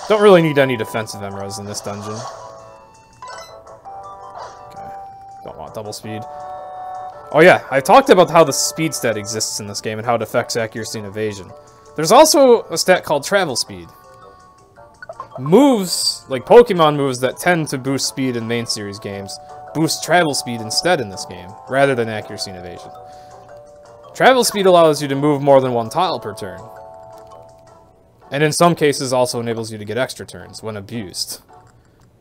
Don't really need any defensive emeralds in this dungeon. Okay. Don't want double speed. Oh yeah, I talked about how the speed stat exists in this game and how it affects accuracy and evasion. There's also a stat called travel speed. Moves, like Pokemon moves that tend to boost speed in main series games, boost travel speed instead in this game, rather than accuracy and evasion. Travel speed allows you to move more than 1 tile per turn. And in some cases also enables you to get extra turns when abused.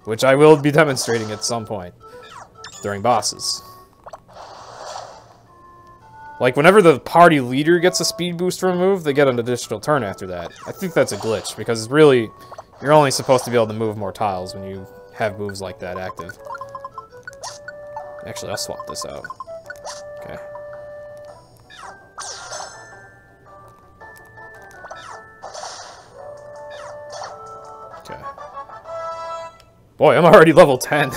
Which I will be demonstrating at some point during bosses. Like, whenever the party leader gets a speed boost from a move, they get an additional turn after that. I think that's a glitch, because it's really... You're only supposed to be able to move more tiles when you have moves like that active. Actually, I'll swap this out. Okay. Okay. Boy, I'm already level 10.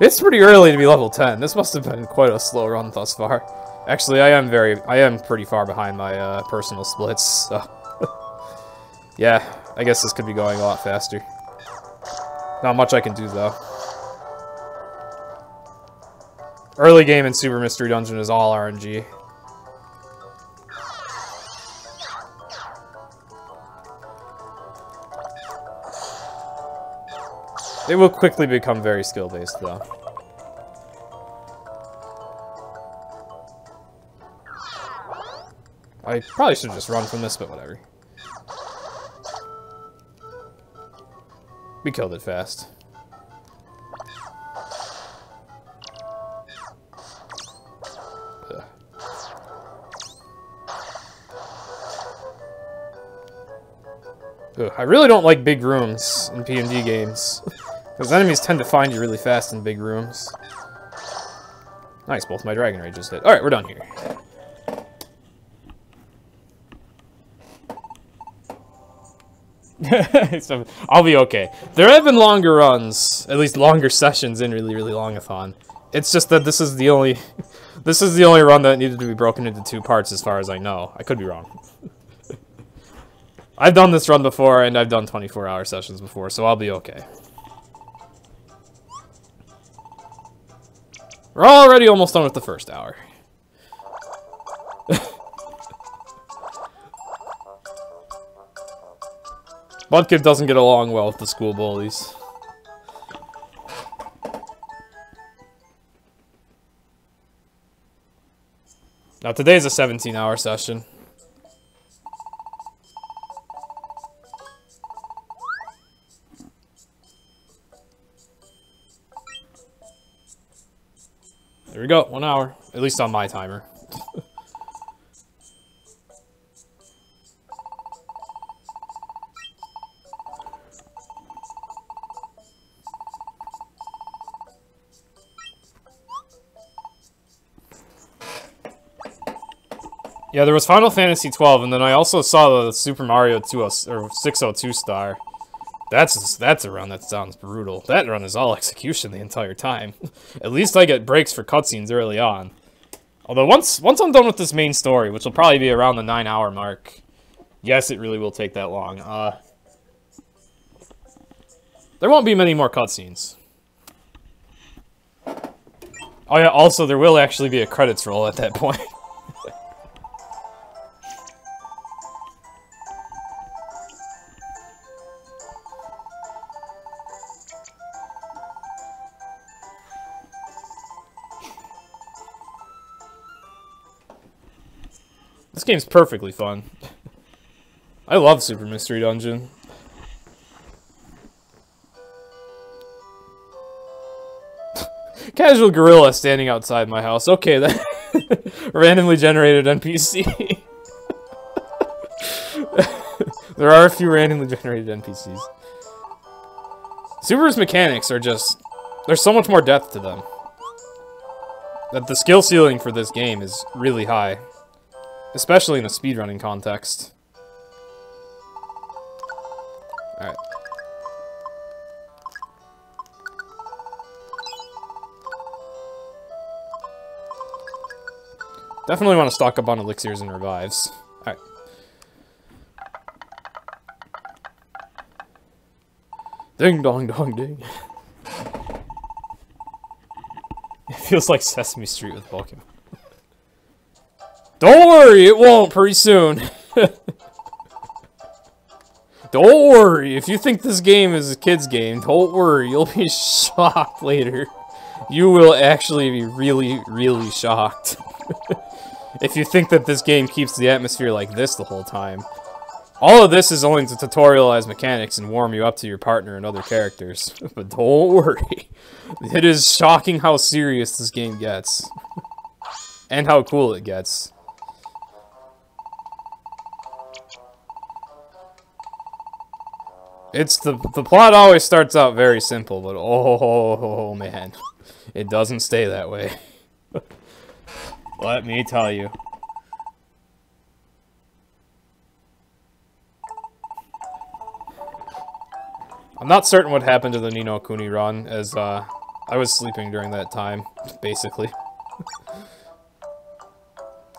It's pretty early to be level 10. This must have been quite a slow run thus far. Actually, I am pretty far behind my personal splits, so... Yeah, I guess this could be going a lot faster. Not much I can do, though. Early game in Super Mystery Dungeon is all RNG. They will quickly become very skill-based, though. I probably should just run from this, but whatever. We killed it fast. Ugh. Ugh, I really don't like big rooms in PMD games. Because enemies tend to find you really fast in big rooms. Nice, both my Dragon Rages hit. Alright, we're done here. So, I'll be okay. There have been longer runs, at least longer sessions in really, really longathon. It's just that this is the only run that needed to be broken into 2 parts as far as I know. I could be wrong. I've done this run before, and I've done 24-hour sessions before, so I'll be okay. We're already almost done with the first hour. Mudkip doesn't get along well with the school bullies. Now today's a 17-hour session. There we go, 1 hour. At least on my timer. Yeah, there was Final Fantasy 12, and then I also saw the Super Mario 602 star. That's a run that sounds brutal. That run is all execution the entire time. At least I get breaks for cutscenes early on. Although once I'm done with this main story, which will probably be around the 9-hour mark, yes, it really will take that long. There won't be many more cutscenes. Oh yeah, also there will actually be a credits roll at that point. This game's perfectly fun. I love Super Mystery Dungeon. Casual gorilla standing outside my house. Okay, then. Randomly generated NPC. There are a few randomly generated NPCs. Super's mechanics are just... There's so much more depth to them. That the skill ceiling for this game is really high. Especially in a speedrunning context. Alright. Definitely want to stock up on elixirs and revives. Alright. Ding dong dong ding. It feels like Sesame Street with Pokemon. Don't worry, it won't pretty soon. Don't worry, if you think this game is a kid's game, don't worry, you'll be shocked later. You will actually be really, really shocked. If you think that this game keeps the atmosphere like this the whole time. All of this is only to tutorialize mechanics and warm you up to your partner and other characters. But don't worry. It is shocking how serious this game gets. And how cool it gets. It's the plot always starts out very simple, but oh man, it doesn't stay that way. Let me tell you. I'm not certain what happened to the Ni no Kuni run, as I was sleeping during that time, basically.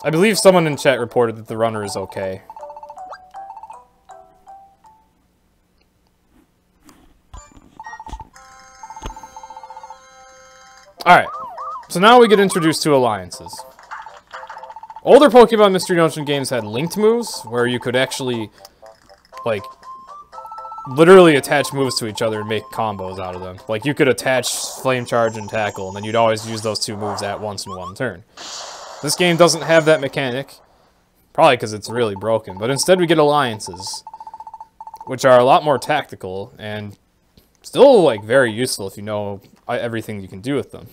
I believe someone in chat reported that the runner is okay. Alright, so now we get introduced to alliances. Older Pokemon Mystery Dungeon games had linked moves, where you could actually, like, literally attach moves to each other and make combos out of them. Like, you could attach Flame Charge and Tackle, and then you'd always use those two moves at once in one turn. This game doesn't have that mechanic, probably because it's really broken, but instead we get alliances, which are a lot more tactical, and still, like, very useful if you know everything you can do with them.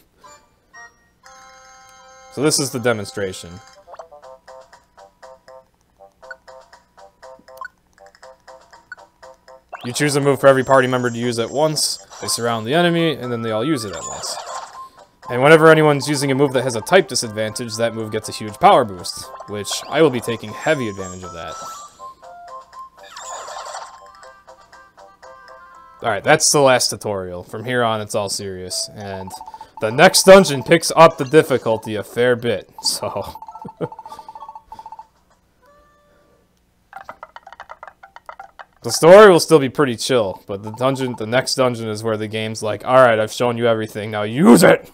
So this is the demonstration. You choose a move for every party member to use at once, they surround the enemy, and then they all use it at once. And whenever anyone's using a move that has a type disadvantage, that move gets a huge power boost, which I will be taking heavy advantage of that. Alright, that's the last tutorial. From here on, it's all serious. And the next dungeon picks up the difficulty a fair bit, so... The story will still be pretty chill, but the next dungeon is where the game's like, alright, I've shown you everything, now use it!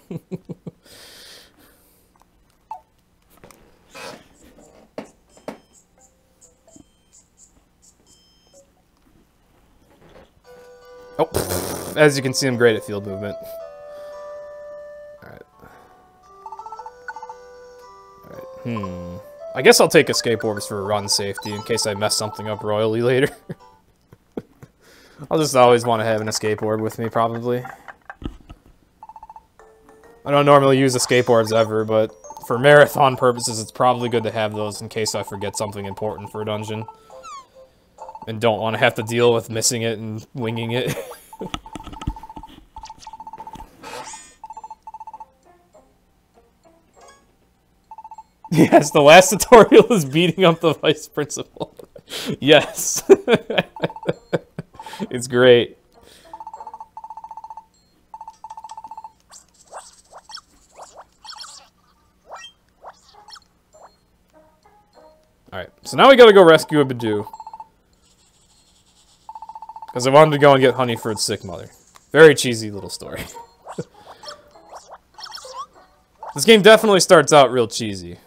Oh, as you can see, I'm great at field movement. Alright. I guess I'll take escape orbs for run safety in case I mess something up royally later. I'll just always want to have an escape orb with me, probably. I don't normally use escape orbs ever, but for marathon purposes, it's probably good to have those in case I forget something important for a dungeon. And don't want to have to deal with missing it and winging it. Yes, the last tutorial is beating up the vice principal. Yes. It's great. Alright, so now we gotta go rescue a Bidoof. Because I wanted to go and get honey for its sick mother. Very cheesy little story. This game definitely starts out real cheesy.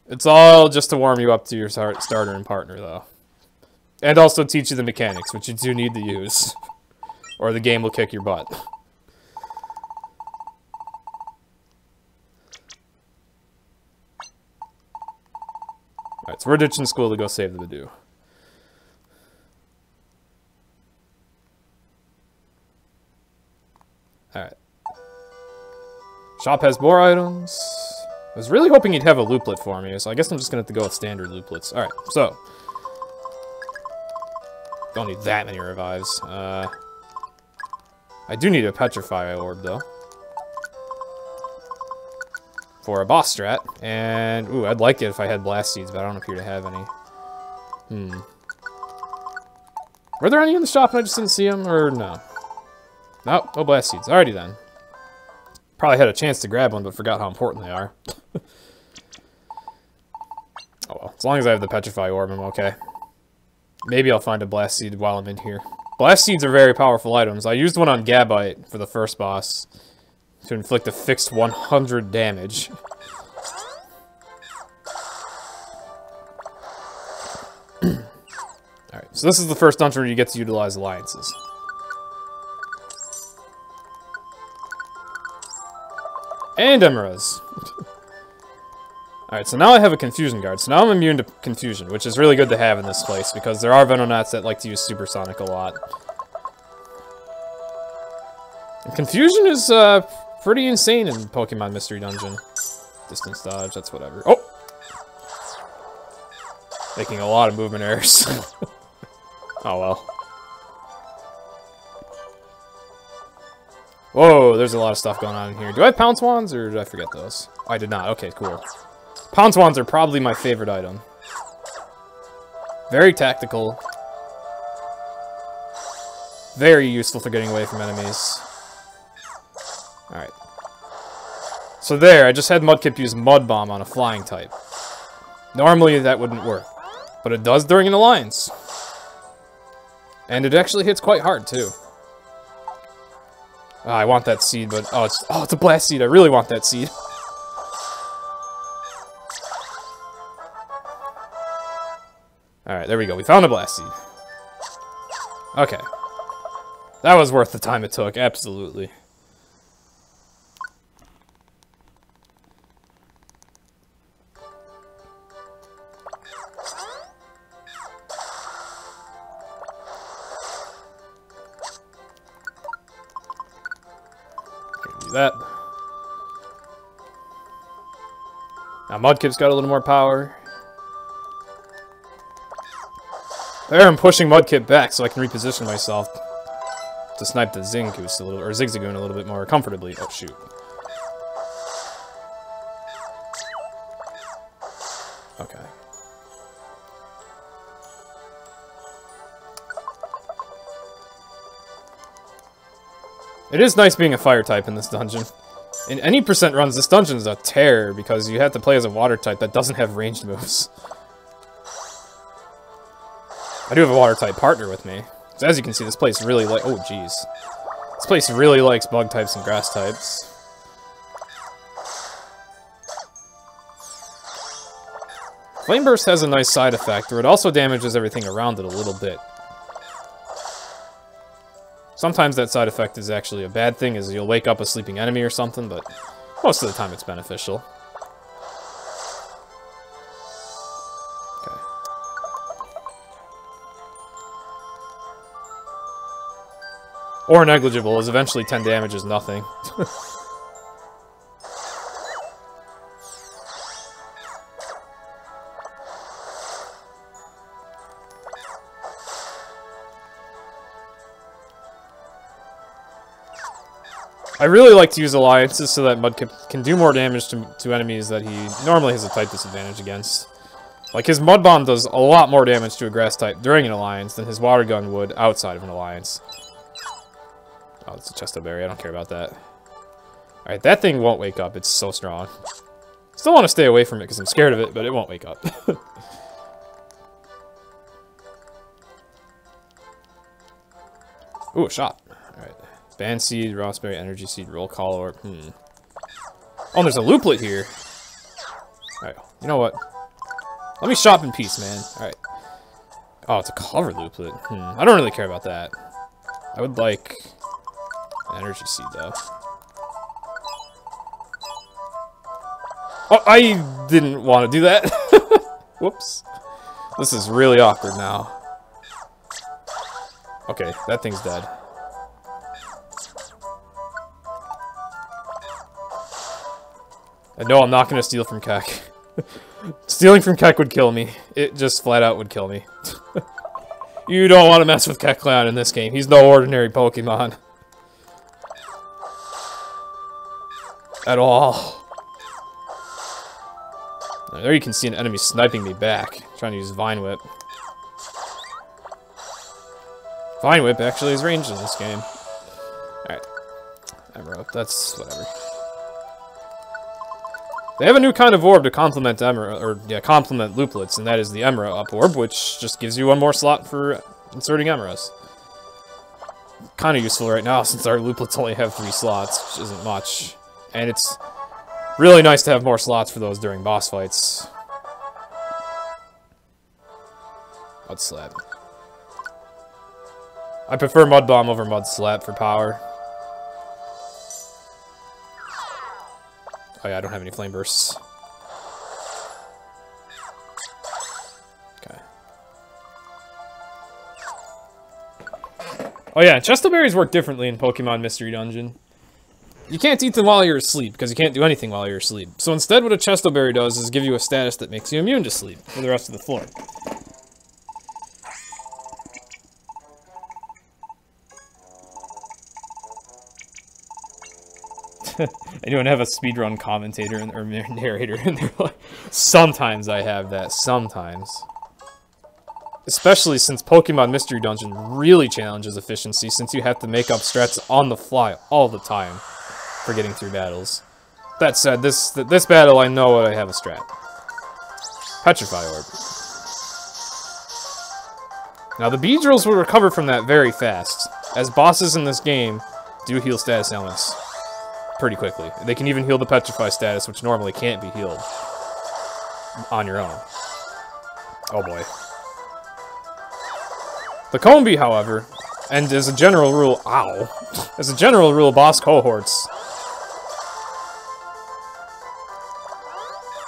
It's all just to warm you up to your starter and partner, though. And also teach you the mechanics, which you do need to use. Or the game will kick your butt. Alright, so we're ditching school to go save the Bidoof. Alright. Shop has more items. I was really hoping he'd have a looplet for me, so I guess I'm just gonna have to go with standard looplets. Alright, so. Don't need that many revives. I do need a Petrify orb, though. For a boss strat. And, ooh, I'd like it if I had Blast Seeds, but I don't appear to have any. Were there any in the shop and I just didn't see them, or no? Nope, no Blast Seeds. Alrighty then. Probably had a chance to grab one, but forgot how important they are. Oh well, as long as I have the Petrify orb, I'm okay. Maybe I'll find a Blast Seed while I'm in here. Blast Seeds are very powerful items. I used one on Gabite for the first boss to inflict a fixed 100 damage. Alright, so this is the first dungeon where you get to utilize alliances. And Emeralds. Alright, so now I have a Confusion Guard. So now I'm immune to Confusion, which is really good to have in this place, because there are Venonats that like to use Supersonic a lot. And Confusion is pretty insane in Pokemon Mystery Dungeon. Distance dodge, that's whatever. Oh! Making a lot of movement errors. Oh well. Whoa, there's a lot of stuff going on in here. Do I have Pounce Wands, or did I forget those? Oh, I did not. Okay, cool. Pounce Wands are probably my favorite item. Very tactical. Very useful for getting away from enemies. Alright. So there, I just had Mudkip use Mud Bomb on a flying type. Normally that wouldn't work. But it does during an alliance. And it actually hits quite hard, too. Oh, I want that seed, but... Oh, it's a blast seed. I really want that seed. Alright, there we go. We found a blast seed. Okay. That was worth the time it took, absolutely. Do that. Now Mudkip's got a little more power. There, I'm pushing Mudkip back so I can reposition myself to snipe the Zingoose a little, or Zigzagoon a little bit more comfortably. Oh shoot. Okay. It is nice being a fire type in this dungeon. In any percent runs, this dungeon is a terror because you have to play as a water type that doesn't have ranged moves. I do have a water type partner with me. So as you can see, this place really oh jeez. This place really likes bug types and grass types. Flame Burst has a nice side effect, where it also damages everything around it a little bit. Sometimes that side effect is actually a bad thing, as you'll wake up a sleeping enemy or something, but most of the time it's beneficial. Okay. Or negligible, as eventually 10 damage is nothing. I really like to use alliances so that Mudkip can do more damage to enemies that he normally has a type disadvantage against. Like, his Mud Bomb does a lot more damage to a grass type during an alliance than his Water Gun would outside of an alliance. Oh, it's a Chesto Berry. I don't care about that. Alright, that thing won't wake up. It's so strong. Still want to stay away from it because I'm scared of it, but it won't wake up. Ooh, a shot. Alright. Band Seed, Raspberry, Energy Seed, Roll Call, or... Oh, and there's a Looplet here. Alright, you know what? Let me shop in peace, man. Alright. Oh, it's a cover Looplet. I don't really care about that. I would like... Energy Seed, though. Oh, I didn't want to do that. Whoops. This is really awkward now. Okay, that thing's dead. And no, I'm not going to steal from Keck. Stealing from Keck would kill me. It just flat out would kill me. You don't want to mess with Kecleon in this game. He's no ordinary Pokemon. At all. Now, there you can see an enemy sniping me back. Trying to use Vine Whip. Vine Whip actually is ranged in this game. Alright. Emerald, that's whatever. They have a new kind of orb to complement complement Looplets, and that is the Emera Up Orb, which just gives you one more slot for inserting Emeras. Kind of useful right now, since our Looplets only have 3 slots, which isn't much. And it's really nice to have more slots for those during boss fights. Mud Slap. I prefer Mud Bomb over Mud Slap for power. Oh yeah, I don't have any Flame Bursts. Okay. Oh yeah, Chesto Berries work differently in Pokemon Mystery Dungeon. You can't eat them while you're asleep, because you can't do anything while you're asleep. So instead what a Chesto Berry does is give you a status that makes you immune to sleep for the rest of the floor. Anyone have a speedrun commentator or narrator in their life? Sometimes I have that, sometimes. Especially since Pokemon Mystery Dungeon really challenges efficiency, since you have to make up strats on the fly all the time for getting through battles. That said, this battle I know I have a strat. Petrify Orb. Now the Beedrills will recover from that very fast, as bosses in this game do heal status ailments pretty quickly. They can even heal the Petrify status, which normally can't be healed on your own. Oh boy. The Combi, however, and as a general rule, as a general rule, boss cohorts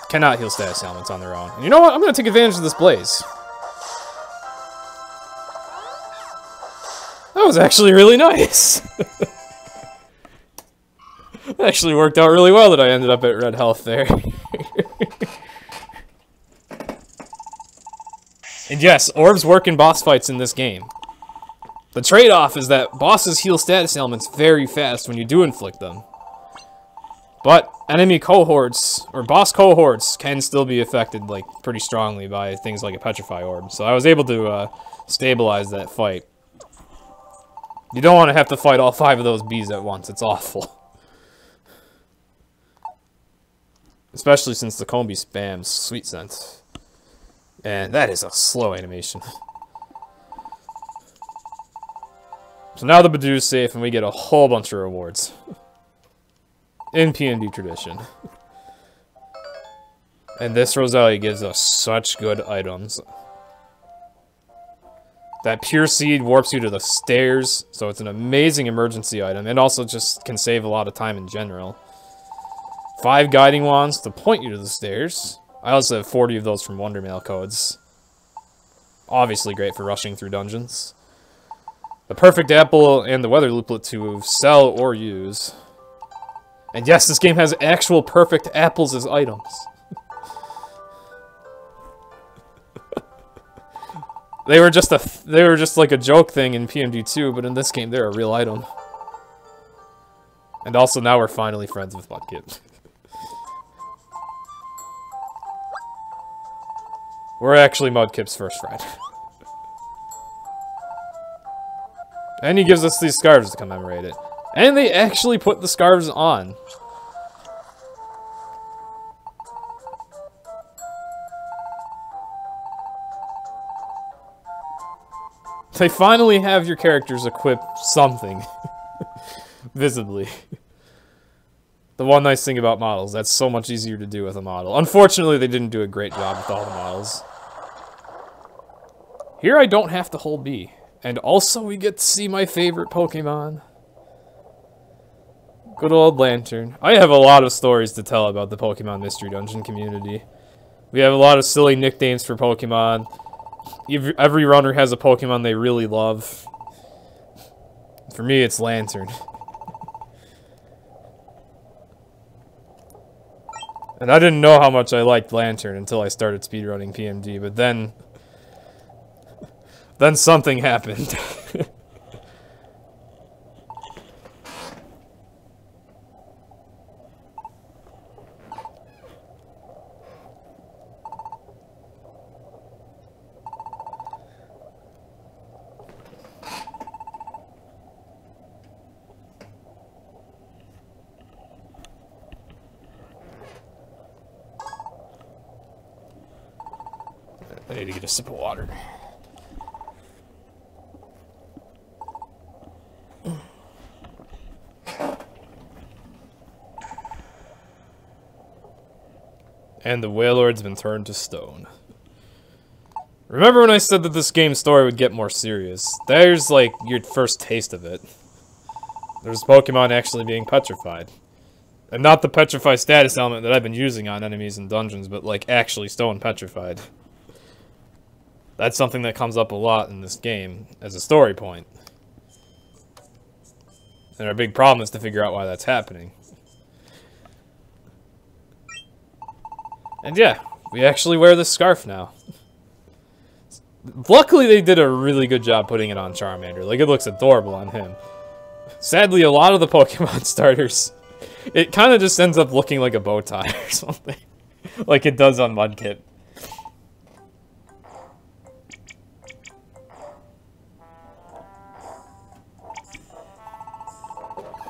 cannot heal status ailments on their own. And you know what? I'm going to take advantage of this Blaze. That was actually really nice. That actually worked out really well that I ended up at red health there. And yes, orbs work in boss fights in this game. The trade-off is that bosses heal status ailments very fast when you do inflict them. But enemy cohorts, or boss cohorts, can still be affected like pretty strongly by things like a Petrify Orb. So I was able to stabilize that fight. You don't want to have to fight all 5 of those bees at once, it's awful. Especially since the Combi spams Sweet Scent. And that is a slow animation. So now the Badoo's safe and we get a whole bunch of rewards. In PND tradition. And this Roselia gives us such good items. That Pure Seed warps you to the stairs, so it's an amazing emergency item, and also just can save a lot of time in general. 5 Guiding Wands to point you to the stairs. I also have 40 of those from Wondermail codes. Obviously great for rushing through dungeons. The Perfect Apple and the Weather Looplet to sell or use. And yes, this game has actual perfect apples as items. They were just like a joke thing in PMD2, but in this game they're a real item. And also now we're finally friends with Mudkip. We're actually Mudkip's first friend. And he gives us these scarves to commemorate it. And they actually put the scarves on. They finally have your characters equip something. Visibly. The one nice thing about models, that's so much easier to do with a model. Unfortunately, they didn't do a great job with all the models. Here I don't have to hold B. And also we get to see my favorite Pokemon. Good old Lantern. I have a lot of stories to tell about the Pokemon Mystery Dungeon community. We have a lot of silly nicknames for Pokemon. Every runner has a Pokemon they really love. For me, it's Lantern. And I didn't know how much I liked Lantern until I started speedrunning PMD, but then something happened. I need to get a sip of water. And the Wailord's been turned to stone. Remember when I said that this game's story would get more serious? There's, like, your first taste of it. There's Pokemon actually being petrified. And not the petrify status element that I've been using on enemies in dungeons, but, like, actually stone petrified. That's something that comes up a lot in this game as a story point. And our big problem is to figure out why that's happening. And yeah, we actually wear this scarf now. Luckily, they did a really good job putting it on Charmander. Like, it looks adorable on him. Sadly, a lot of the Pokemon starters It kind of just ends up looking like a bow tie or something. Like it does on Mudkip.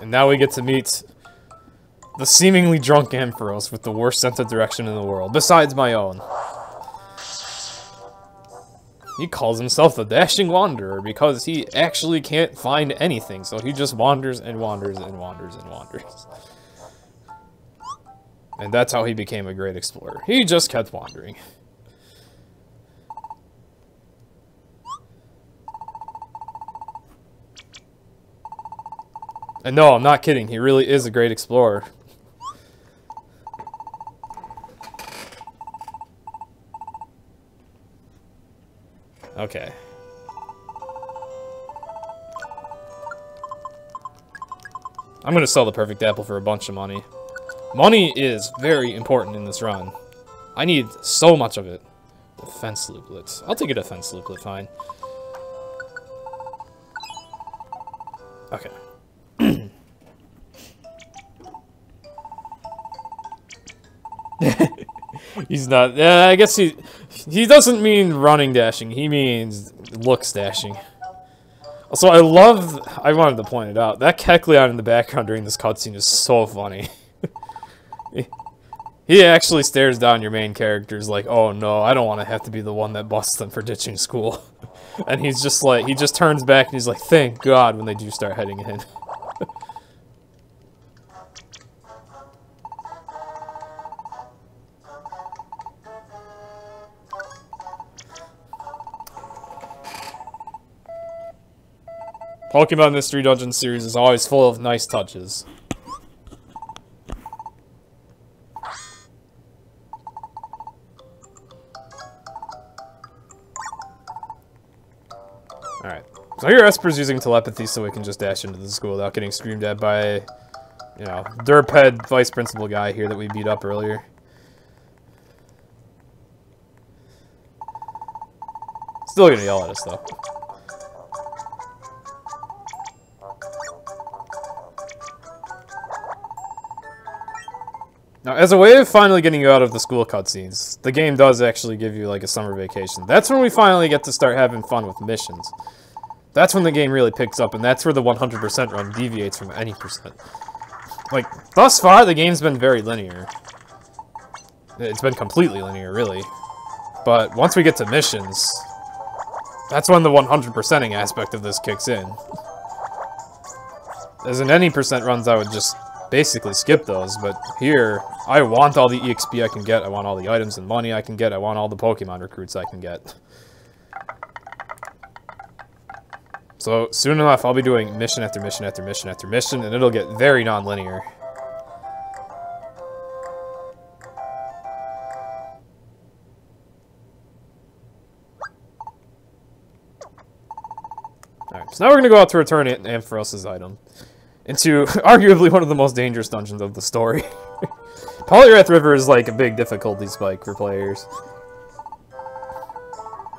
And now we get to meet the seemingly drunk Ampharos with the worst sense of direction in the world, besides my own. He calls himself the Dashing Wanderer because he actually can't find anything, so he just wanders and wanders and wanders and wanders. And that's how he became a great explorer. He just kept wandering. And no, I'm not kidding. He really is a great explorer. Okay. I'm gonna sell the perfect apple for a bunch of money. Money is very important in this run. I need so much of it. Defense looplet. I'll take a defense looplet, fine. Okay. He's not. I guess he doesn't mean running dashing. He means looks dashing. Also, I wanted to point it out. That Kecleon in the background during this cutscene is so funny. He actually stares down your main characters like, oh no, I don't want to have to be the one that busts them for ditching school. And he's just like, he just turns back and he's like, thank God when they do start heading in. Pokemon Mystery Dungeon series is always full of nice touches. Alright. So here Esper's using telepathy so we can just dash into the school without getting screamed at by, you know, derphead vice principal guy here that we beat up earlier. Still gonna yell at us though. Now, as a way of finally getting you out of the school cutscenes, the game does actually give you, like, a summer vacation. That's when we finally get to start having fun with missions. That's when the game really picks up, and that's where the 100% run deviates from any percent. Like, thus far, the game's been very linear. It's been completely linear, really. But once we get to missions, that's when the 100%ing aspect of this kicks in. As in any percent runs, I would just basically skip those, but here, I want all the EXP I can get, I want all the items and money I can get, I want all the Pokemon recruits I can get. So, soon enough, I'll be doing mission after mission after mission after mission, and it'll get very non-linear. Alright, so now we're gonna go out to return Ampharos' item. Into arguably one of the most dangerous dungeons of the story. Polyrath River is like a big difficulty spike for players.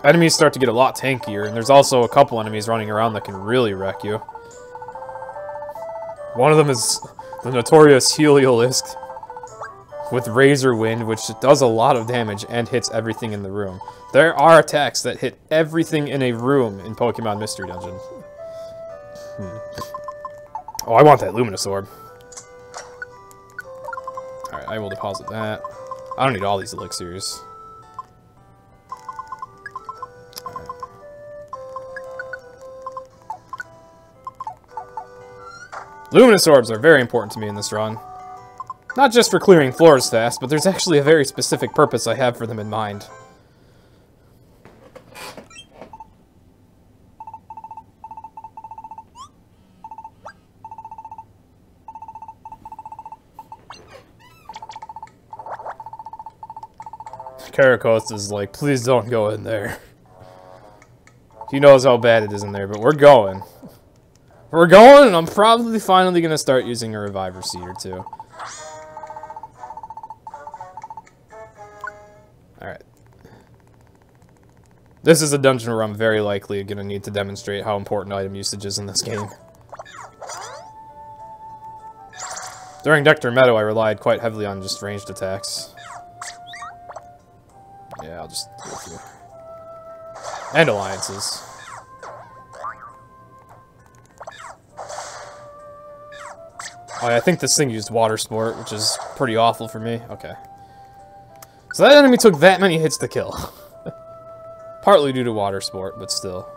Enemies start to get a lot tankier, and there's also a couple enemies running around that can really wreck you. One of them is the notorious Heliolisk with Razor Wind, which does a lot of damage and hits everything in the room. There are attacks that hit everything in a room in Pokemon Mystery Dungeon. Oh, I want that Luminous Orb. Alright, I will deposit that. I don't need all these elixirs. Alright. Luminous Orbs are very important to me in this run. Not just for clearing floors fast, but there's actually a very specific purpose I have for them in mind. Karakos is like, please don't go in there. He knows how bad it is in there, but we're going. We're going, and I'm probably finally going to start using a Reviver Seed or two. Alright. This is a dungeon where I'm very likely going to need to demonstrate how important item usage is in this game. During Nectar Meadow, I relied quite heavily on just ranged attacks. Yeah, I'll just deal with you. And alliances. Oh, yeah, I think this thing used Water Sport, which is pretty awful for me. Okay. So that enemy took that many hits to kill. Partly due to Water Sport, but still.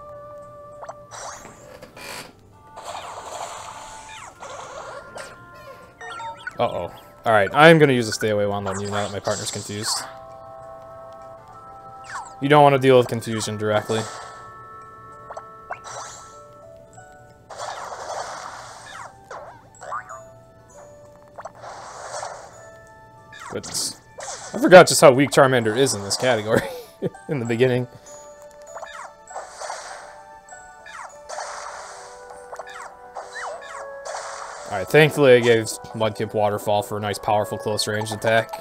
Uh-oh. Alright, I'm gonna use a stay away wand on you now that my partner's confused. You don't want to deal with confusion directly. Goodness. I forgot just how weak Charmander is in this category in the beginning. Alright, thankfully I gave Mudkip Waterfall for a nice, powerful, close-range attack.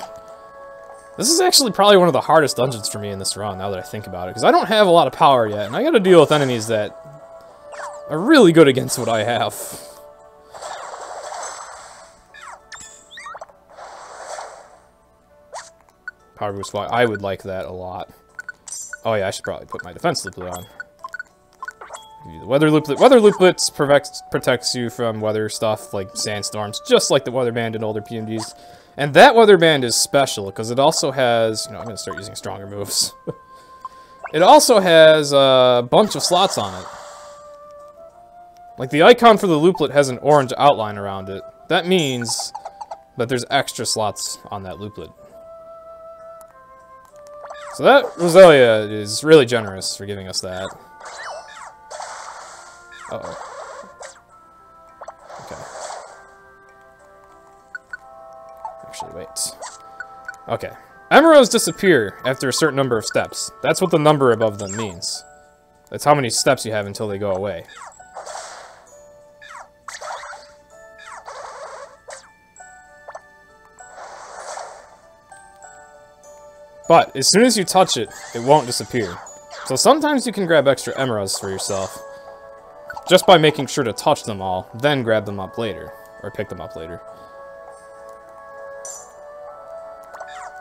This is actually probably one of the hardest dungeons for me in this run, now that I think about it, because I don't have a lot of power yet, and I gotta deal with enemies that are really good against what I have. Power Boost Fly, I would like that a lot. Oh yeah, I should probably put my defense looplet on. The weather looplet. Weather looplets protects you from weather stuff like sandstorms, just like the weather band in older PMGs. And that weather band is special because it also has. You know, I'm gonna start using stronger moves. It also has a bunch of slots on it. Like the icon for the looplet has an orange outline around it. That means that there's extra slots on that looplet. So that Roselia is really generous for giving us that. Uh-oh. Okay. Actually, wait. Okay. Emeralds disappear after a certain number of steps. That's what the number above them means. That's how many steps you have until they go away. But, as soon as you touch it, it won't disappear. So sometimes you can grab extra emeralds for yourself. Just by making sure to touch them all, then grab them up later. Or pick them up later.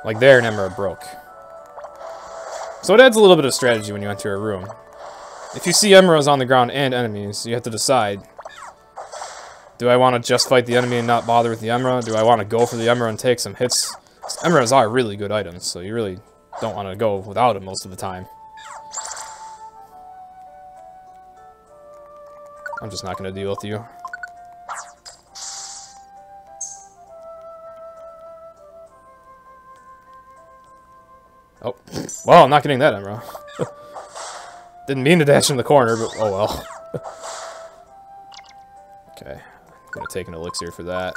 Like there, an emerald broke. So it adds a little bit of strategy when you enter a room. If you see emeralds on the ground and enemies, you have to decide. Do I want to just fight the enemy and not bother with the emerald? Do I want to go for the emerald and take some hits? Emeralds are really good items, so you really don't want to go without them most of the time. I'm just not going to deal with you. Oh. Well, I'm not getting that emerald. Didn't mean to dash in the corner, but oh well. Okay. I'm going to take an elixir for that.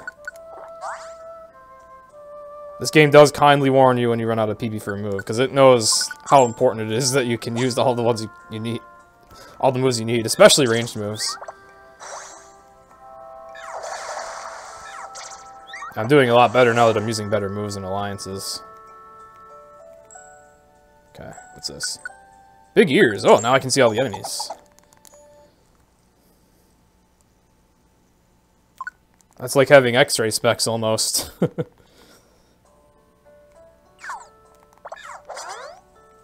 This game does kindly warn you when you run out of PP for a move, because it knows how important it is that you can use all the ones you need. All the moves you need, especially ranged moves. I'm doing a lot better now that I'm using better moves and alliances. Okay, what's this? Big ears! Oh, now I can see all the enemies. That's like having X-ray specs, almost.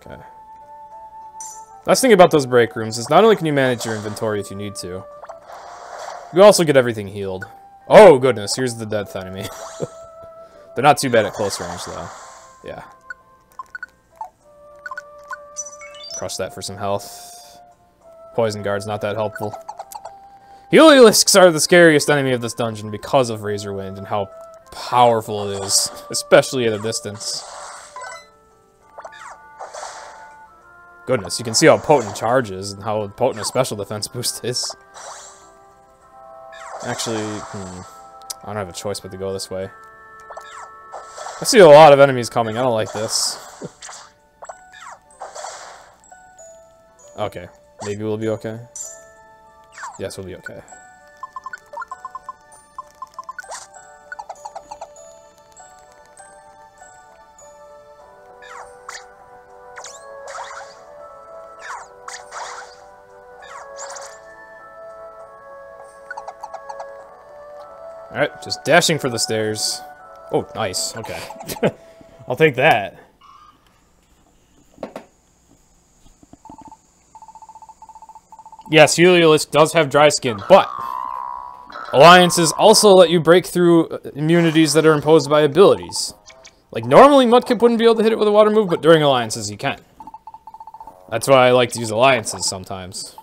Okay. Last thing about those break rooms is not only can you manage your inventory if you need to, you also get everything healed. Oh, goodness, here's the death enemy. They're not too bad at close range, though. Yeah. Crush that for some health. Poison Guard's not that helpful. Heliosks are the scariest enemy of this dungeon because of Razor Wind and how powerful it is, especially at a distance. Goodness, you can see how potent charge is and how potent a special defense boost is. Actually, I don't have a choice but to go this way. I see a lot of enemies coming. I don't like this. Okay. Maybe we'll be okay. Yes, we'll be okay. Alright, just dashing for the stairs. Oh, nice. Okay. I'll take that. Yes, Heliolisk does have dry skin, but alliances also let you break through immunities that are imposed by abilities. Like, normally Mudkip wouldn't be able to hit it with a water move, but during alliances you can. That's why I like to use alliances sometimes.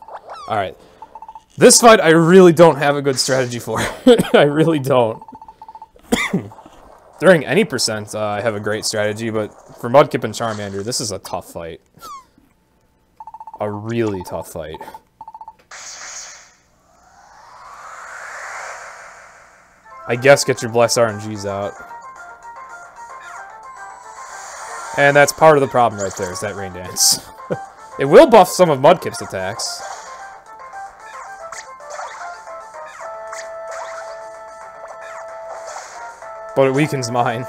Alright. This fight I really don't have a good strategy for. I really don't. During any percent, I have a great strategy, but for Mudkip and Charmander, this is a tough fight. A really tough fight. I guess get your Bless RNGs out. And that's part of the problem right there, is that Rain Dance. It will buff some of Mudkip's attacks. But it weakens mine.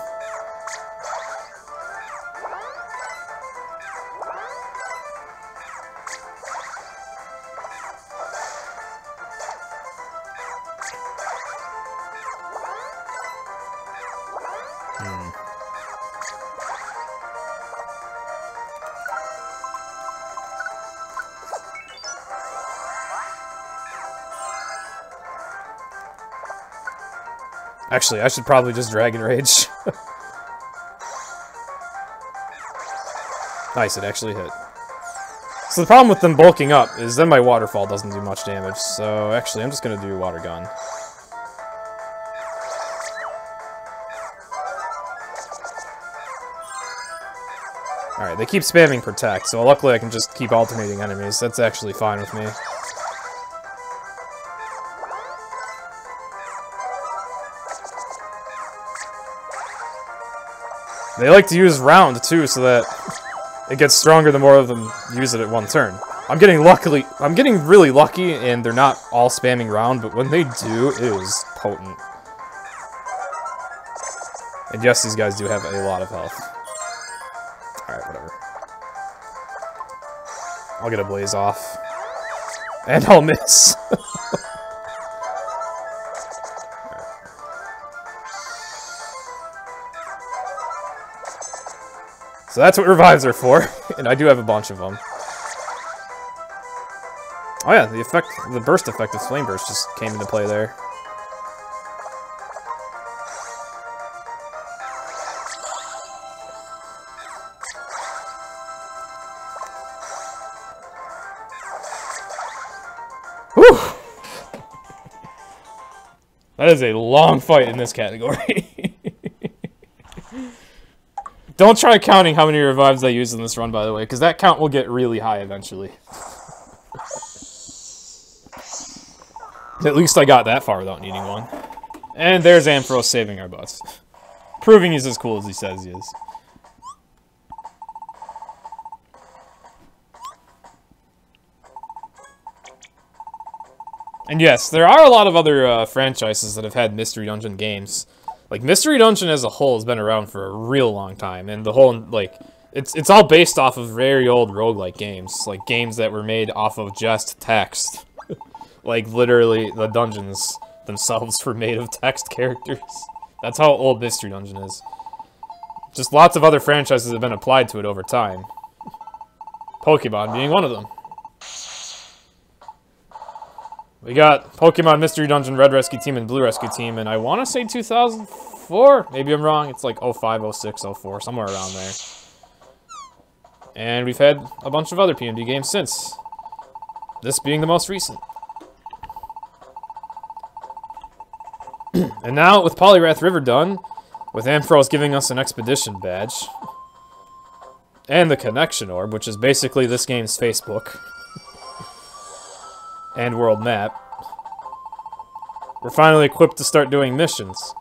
Actually, I should probably just Dragon Rage. Nice, it actually hit. So the problem with them bulking up is then my Waterfall doesn't do much damage. So actually, I'm just going to do Water Gun. Alright, they keep spamming Protect, so luckily I can just keep alternating enemies. That's actually fine with me. They like to use Round, too, so that it gets stronger the more of them use it at one turn. I'm getting really lucky, and they're not all spamming Round, but when they do, it is potent. And yes, these guys do have a lot of health. Alright, whatever. I'll get a Blaze off. And I'll miss. So that's what revives are for, and I do have a bunch of them. Oh yeah, the burst effect of Flame Burst just came into play there. Whew! That is a long fight in this category. Don't try counting how many revives I use in this run, by the way, because that count will get really high eventually. At least I got that far without needing one. And there's Ampharos saving our butts. Proving he's as cool as he says he is. And yes, there are a lot of other franchises that have had Mystery Dungeon games. Like, Mystery Dungeon as a whole has been around for a real long time, and the whole, like, it's all based off of very old roguelike games. Like, games that were made off of just text. Like, literally, the dungeons themselves were made of text characters. That's how old Mystery Dungeon is. Just lots of other franchises have been applied to it over time. Pokemon being one of them. We got Pokemon Mystery Dungeon Red Rescue Team and Blue Rescue Team, and I want to say 2004? Maybe I'm wrong. It's like 05, 06, 04, somewhere around there. And we've had a bunch of other PMD games since. This being the most recent. And now, with Poliwrath River done, with Ampharos giving us an Expedition badge, and the Connection Orb, which is basically this game's Facebook, and world map, we're finally equipped to start doing missions.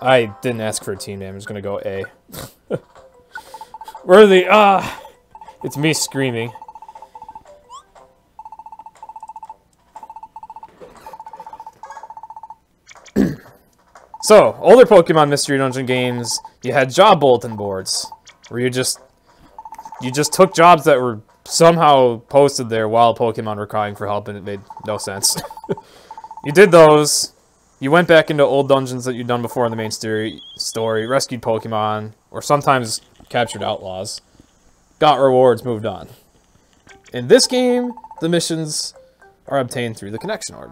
I didn't ask for a team name, I'm just gonna go A. Where are the, it's me screaming. So, older Pokemon Mystery Dungeon games, you had job bulletin boards, where you just took jobs that were somehow posted there while Pokemon were crying for help, and it made no sense. You did those. You went back into old dungeons that you'd done before in the main story, rescued Pokemon, or sometimes captured outlaws, got rewards, moved on. In this game, the missions are obtained through the connection orb.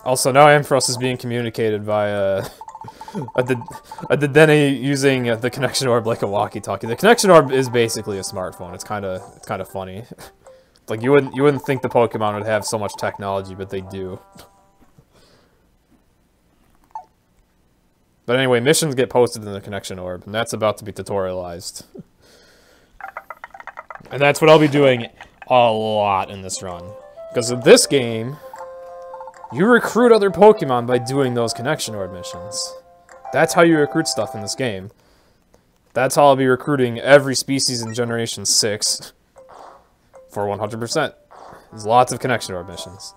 Also, now Ampharos is being communicated by a Dedenne using the connection orb like a walkie-talkie. The connection orb is basically a smartphone. It's kind of funny. Like you wouldn't think the Pokemon would have so much technology, but they do. But anyway, missions get posted in the connection orb, and that's about to be tutorialized. And that's what I'll be doing a lot in this run. Because in this game, you recruit other Pokemon by doing those connection orb missions. That's how you recruit stuff in this game. That's how I'll be recruiting every species in Generation 6 for 100%. There's lots of connection orb missions.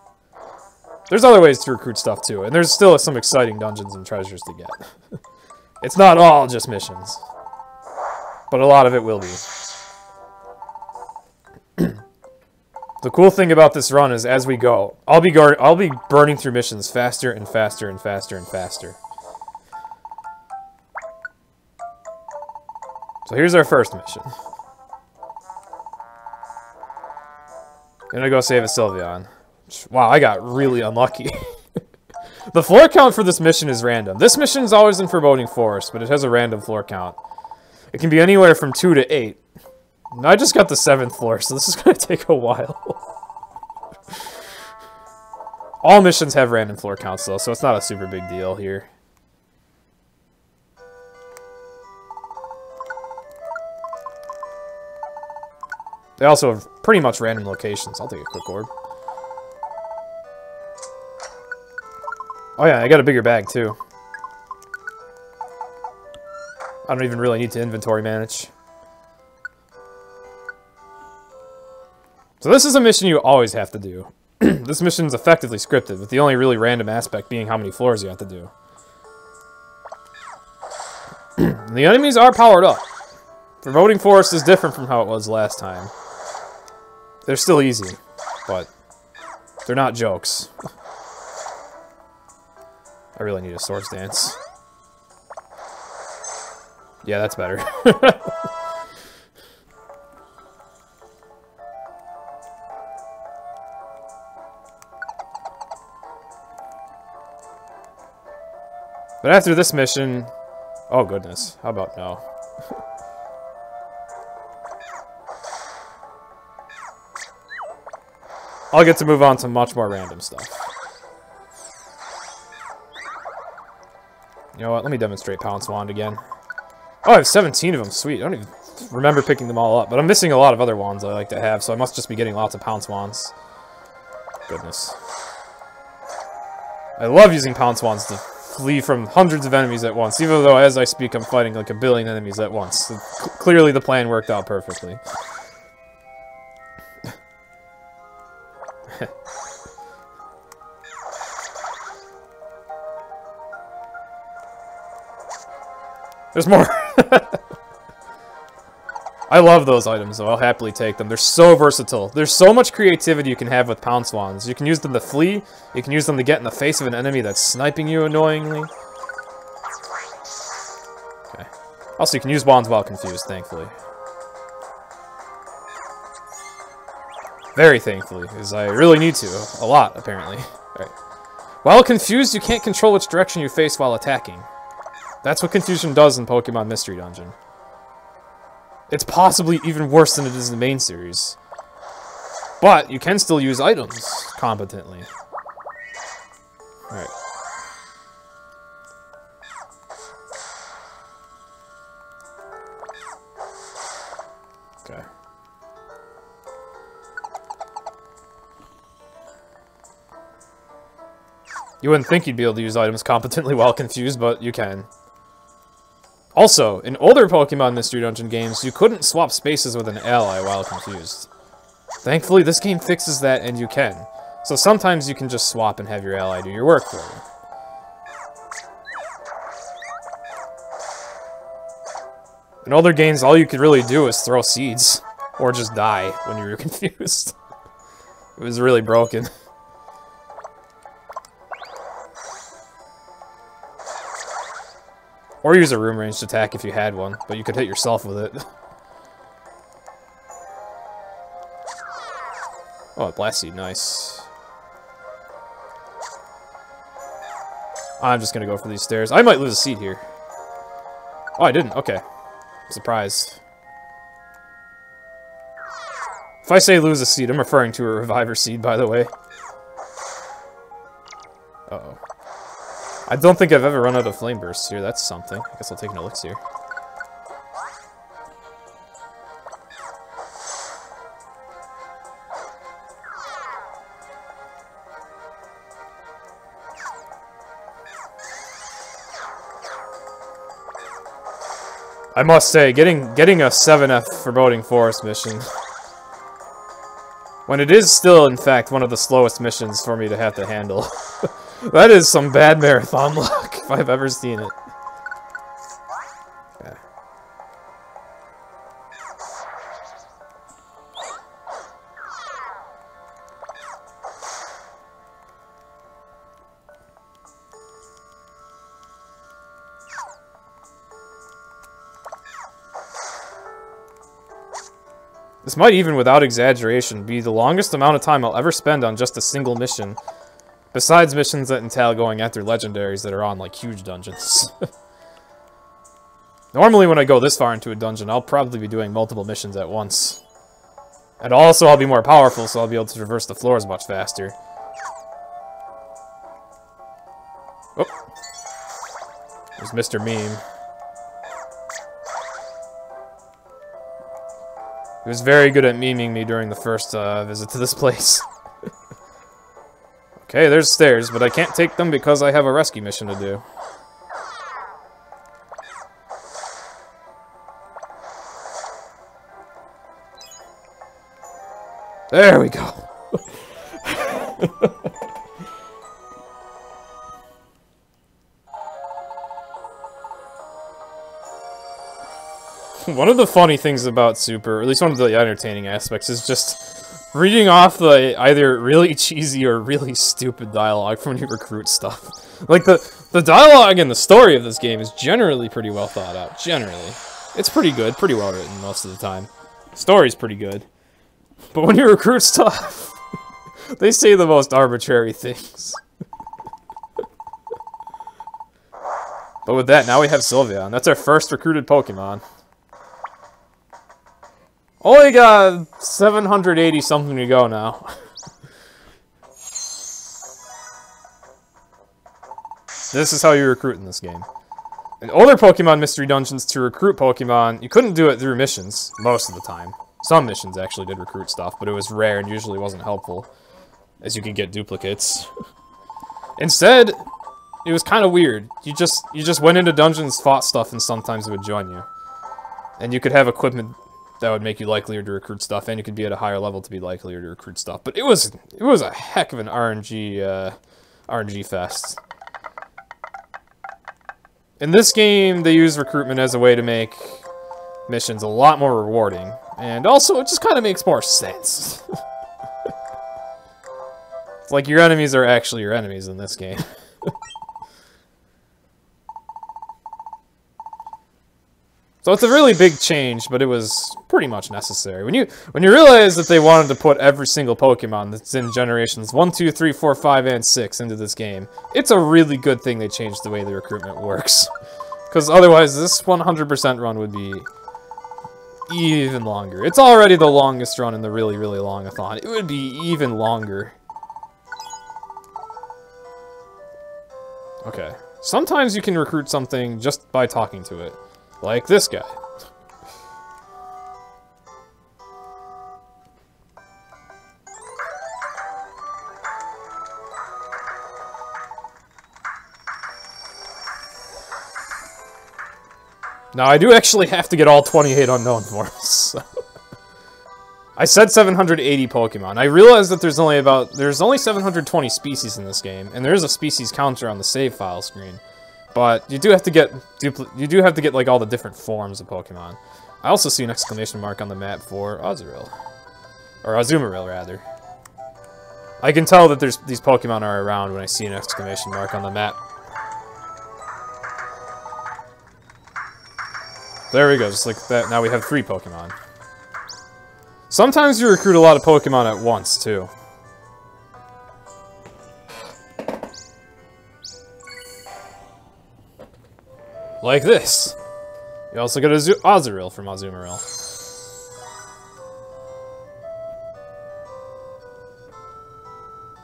There's other ways to recruit stuff too, and there's still some exciting dungeons and treasures to get. It's not all just missions, but a lot of it will be. The cool thing about this run is as we go, I'll be burning through missions faster and faster and faster and faster. So here's our first mission. I'm gonna go save a Sylveon. Wow, I got really unlucky. The floor count for this mission is random. This mission is always in Foreboding Forest, but it has a random floor count. It can be anywhere from 2 to 8. And I just got the 7th floor, so this is gonna take a while. All missions have random floor counts, though, so it's not a super big deal here. They also have pretty much random locations. I'll take a quick orb. Oh yeah, I got a bigger bag, too. I don't even really need to inventory manage. So this is a mission you always have to do. This mission is effectively scripted, with the only really random aspect being how many floors you have to do. The enemies are powered up. Foreboding Forest is different from how it was last time. They're still easy, but they're not jokes. I really need a Swords Dance. Yeah, that's better. But after this mission... Oh, goodness. How about no? I'll get to move on to much more random stuff. You know what? Let me demonstrate Pounce Wand again. Oh, I have 17 of them. Sweet. I don't even remember picking them all up. But I'm missing a lot of other wands I like to have, so I must just be getting lots of Pounce Wands. Goodness. I love using Pounce Wands to flee from hundreds of enemies at once, even though as I speak I'm fighting like a billion enemies at once. So clearly the plan worked out perfectly. There's more. I love those items, though. I'll happily take them. They're so versatile. There's so much creativity you can have with Pounce Wands. You can use them to flee. You can use them to get in the face of an enemy that's sniping you annoyingly. Okay. Also, you can use wands while confused, thankfully. Very thankfully, because I really need to. A lot, apparently. Alright. While confused, you can't control which direction you face while attacking. That's what confusion does in Pokemon Mystery Dungeon. It's possibly even worse than it is in the main series. But you can still use items competently. Alright. Okay. You wouldn't think you'd be able to use items competently while confused, but you can. Also, in older Pokemon Mystery Dungeon games, you couldn't swap spaces with an ally while confused. Thankfully, this game fixes that, and you can. So sometimes you can just swap and have your ally do your work for you. In other games, all you could really do is throw seeds. Or just die when you were confused. It was really broken. Or use a room-ranged attack if you had one, but you could hit yourself with it. Oh, a blast seed, nice. I'm just gonna go for these stairs. I might lose a seed here. Oh, I didn't. Okay. Surprised. If I say lose a seed, I'm referring to a reviver seed, by the way. Uh-oh. I don't think I've ever run out of flame bursts here. That's something. I guess I'll take an elixir. I must say, getting a 7F Foreboding Forest mission, when it is still, in fact, one of the slowest missions for me to have to handle, that is some bad marathon luck, if I've ever seen it. Okay. This might even, without exaggeration, be the longest amount of time I'll ever spend on just a single mission. Besides missions that entail going after legendaries that are on, like, huge dungeons. Normally when I go this far into a dungeon, I'll probably be doing multiple missions at once. And also I'll be more powerful, so I'll be able to traverse the floors much faster. Oh. There's Mr. Meme. He was very good at memeing me during the first visit to this place. Okay, there's stairs, but I can't take them because I have a rescue mission to do. There we go. One of the funny things about Super, or at least one of the entertaining aspects, is just reading off the either really cheesy or really stupid dialogue from when you recruit stuff. Like, the dialogue and the story of this game is generally pretty well thought out. Generally. It's pretty good, pretty well written most of the time. The story's pretty good. But when you recruit stuff, they say the most arbitrary things. But with that, now we have Sylveon. That's our first recruited Pokemon. Only got 780 something to go now. This is how you recruit in this game. In older Pokemon Mystery Dungeons, to recruit Pokemon, you couldn't do it through missions, most of the time. Some missions actually did recruit stuff, but it was rare and usually wasn't helpful, as you could get duplicates. Instead, it was kind of weird. You just went into dungeons, fought stuff, and sometimes it would join you. And you could have equipment that would make you likelier to recruit stuff, and you could be at a higher level to be likelier to recruit stuff. But it was a heck of an RNG fest. In this game, they use recruitment as a way to make missions a lot more rewarding, and also it just kind of makes more sense. It's like your enemies are actually your enemies in this game. So it's a really big change, but it was pretty much necessary. When you realize that they wanted to put every single Pokemon that's in generations 1, 2, 3, 4, 5, and 6 into this game, it's a really good thing they changed the way the recruitment works. Because otherwise, this 100% run would be even longer. It's already the longest run in the really, really long-a-thon. It would be even longer. Okay. Sometimes you can recruit something just by talking to it. Like this guy. Now, I do actually have to get all 28 unknown forms. So. I said 780 Pokemon. I realized that there's only 720 species in this game, and there is a species counter on the save file screen. But you do have to get like all the different forms of Pokemon. I also see an exclamation mark on the map for Azumarill. Or Azumarill, rather. I can tell that these Pokemon are around when I see an exclamation mark on the map. There we go, just like that. Now we have 3 Pokemon. Sometimes you recruit a lot of Pokemon at once, too. Like this. You also get a Azurill from Azumarill.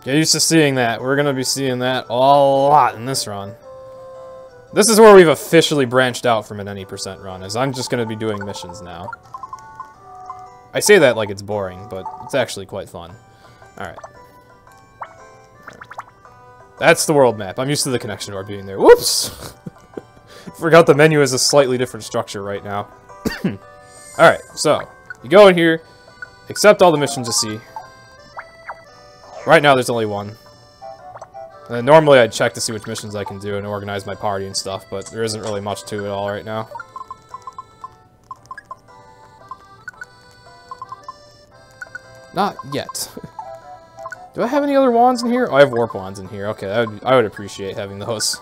Get used to seeing that. We're gonna be seeing that a lot in this run. This is where we've officially branched out from an any % run, as I'm just gonna be doing missions now. I say that like it's boring, but it's actually quite fun. Alright. That's the world map. I'm used to the connection door being there. Whoops! Forgot the menu is a slightly different structure right now. Alright, so, you go in here, accept all the missions you see. Right now there's only one. And normally I'd check to see which missions I can do and organize my party and stuff, but there isn't really much to it all right now. Not yet. Do I have any other wands in here? Oh, I have warp wands in here. Okay, I would appreciate having those.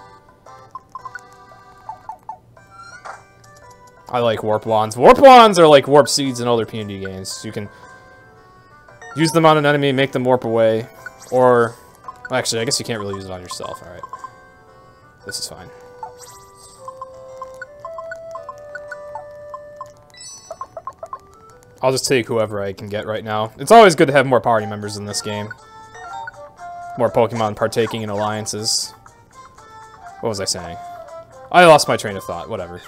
I like warp wands. Warp wands are like warp seeds in other P&D games. You can use them on an enemy, make them warp away, or... Actually, I guess you can't really use it on yourself. Alright. This is fine. I'll just take whoever I can get right now. It's always good to have more party members in this game. More Pokemon partaking in alliances. What was I saying? I lost my train of thought. Whatever.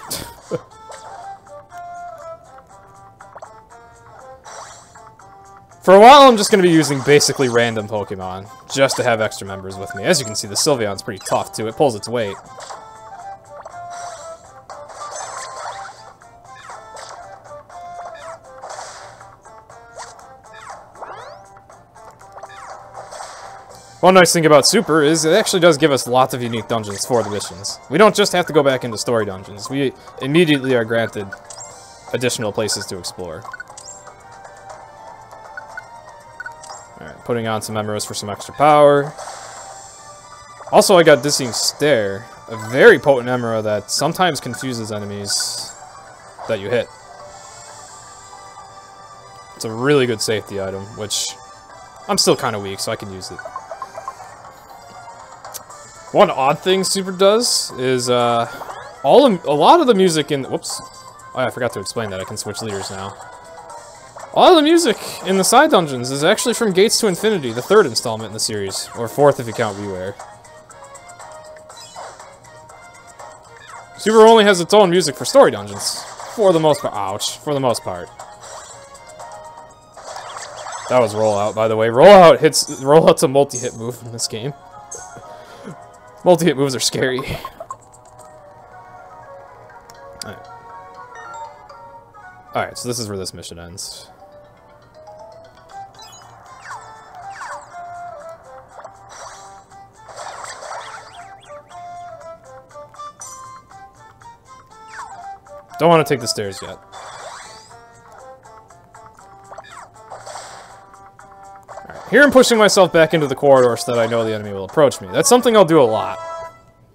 For a while, I'm just going to be using basically random Pokemon, just to have extra members with me. As you can see, the Sylveon's pretty tough, too. It pulls its weight. One nice thing about Super is it actually does give us lots of unique dungeons for the missions. We don't just have to go back into story dungeons. We immediately are granted additional places to explore. Alright, putting on some emeralds for some extra power. Also, I got Dizzying Stare, a very potent emerald that sometimes confuses enemies that you hit. It's a really good safety item, which I'm still kind of weak, so I can use it. One odd thing Super does is a lot of the music in... Whoops. Oh, I forgot to explain that. I can switch leaders now. A lot of the music in the side dungeons is actually from Gates to Infinity, the 3rd installment in the series. Or 4th if you count Beware. Super only has its own music for story dungeons. For the most part. Ouch. For the most part. That was Rollout, by the way. Rollout's a multi-hit move in this game. Multi-hit moves are scary. Alright, so this is where this mission ends. Don't want to take the stairs yet. Here I'm pushing myself back into the corridor so that I know the enemy will approach me. That's something I'll do a lot.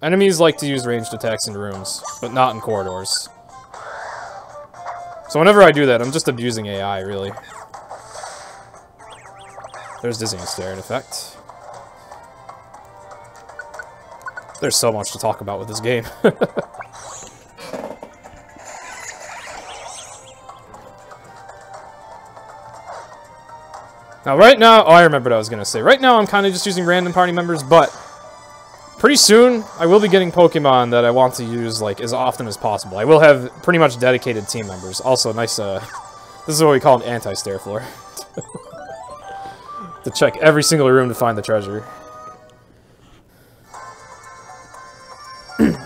Enemies like to use ranged attacks in rooms, but not in corridors. So whenever I do that, I'm just abusing AI, really. There's Dizzying Stare, in effect. There's so much to talk about with this game. Now, right now... Oh, I remember what I was going to say. Right now, I'm kind of just using random party members, but... Pretty soon, I will be getting Pokemon that I want to use, like, as often as possible. I will have pretty much dedicated team members. Also, nice, this is what we call an anti-stair floor. To check every single room to find the treasure.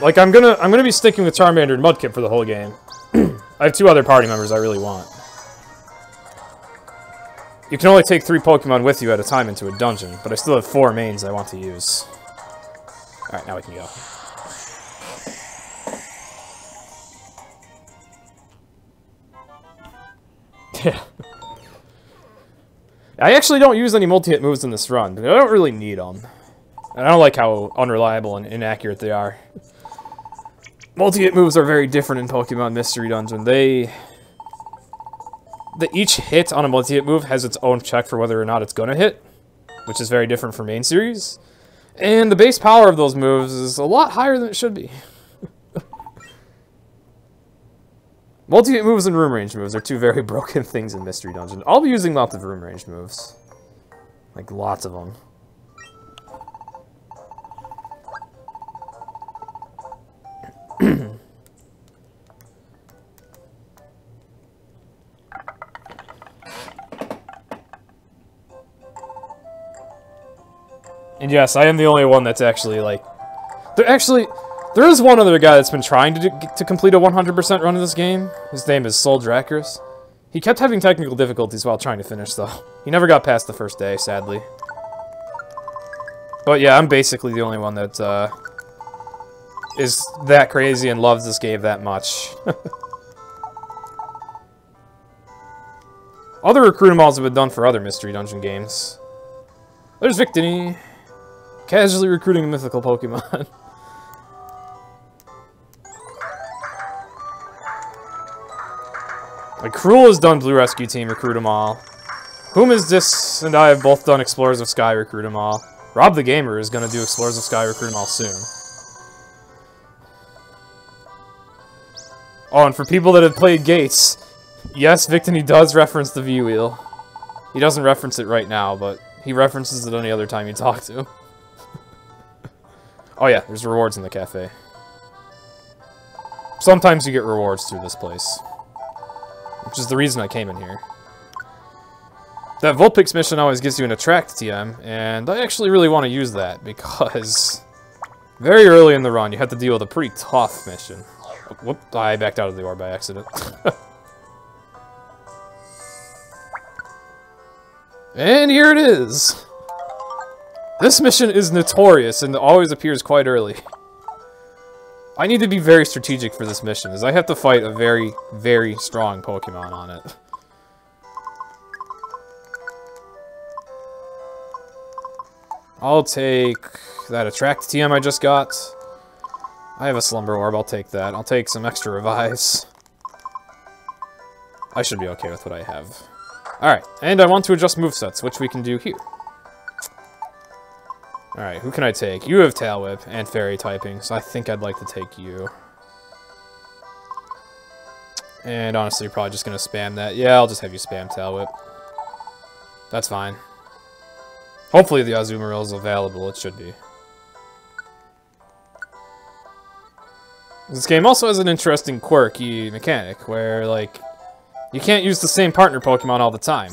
Like, I'm gonna be sticking with Charmander and Mudkip for the whole game. I have 2 other party members I really want. You can only take 3 Pokemon with you at a time into a dungeon, but I still have 4 mains I want to use. Alright, now we can go. Yeah. I actually don't use any multi-hit moves in this run, but I don't really need them. And I don't like how unreliable and inaccurate they are. Multi-hit moves are very different in Pokemon Mystery Dungeon. Each hit on a multi-hit move has its own check for whether or not it's gonna hit, which is very different from main series. And the base power of those moves is a lot higher than it should be. Multi-hit moves and room range moves are two very broken things in Mystery Dungeon. I'll be using lots of room range moves. Like, lots of them. And yes, I am the only one that's actually, like... There is one other guy that's been trying to complete a 100% run of this game. His name is Soldrakris. He kept having technical difficulties while trying to finish, though. He never got past the first day, sadly. But yeah, I'm basically the only one that, is that crazy and loves this game that much. Other recruitamalls have been done for other Mystery Dungeon games. There's Victini. Casually recruiting a mythical Pokemon. Like, Cruel has done Blue Rescue Team, recruit 'em all. Whom is this and I have both done Explorers of Sky, recruit 'em all. Rob the Gamer is gonna do Explorers of Sky, recruit 'em all soon. Oh, and for people that have played Gates, yes, Victini does reference the V-Wheel. He doesn't reference it right now, but he references it any other time you talk to. Oh yeah, there's rewards in the cafe. Sometimes you get rewards through this place. Which is the reason I came in here. That Vulpix mission always gives you an Attract TM, and I actually really want to use that, because very early in the run, you have to deal with a pretty tough mission. Whoop, I backed out of the orb by accident. And here it is! This mission is notorious and always appears quite early. I need to be very strategic for this mission, as I have to fight a very, very strong Pokemon on it. I'll take that Attract TM I just got. I have a Slumber Orb, I'll take that. I'll take some extra revives. I should be okay with what I have. Alright, and I want to adjust movesets, which we can do here. Alright, who can I take? You have Tail Whip and Fairy typing, so I think I'd like to take you. And honestly, you're probably just going to spam that. Yeah, I'll just have you spam Tail Whip. That's fine. Hopefully the Azumarill is available, it should be. This game also has an interesting quirky mechanic, where, like, you can't use the same partner Pokemon all the time.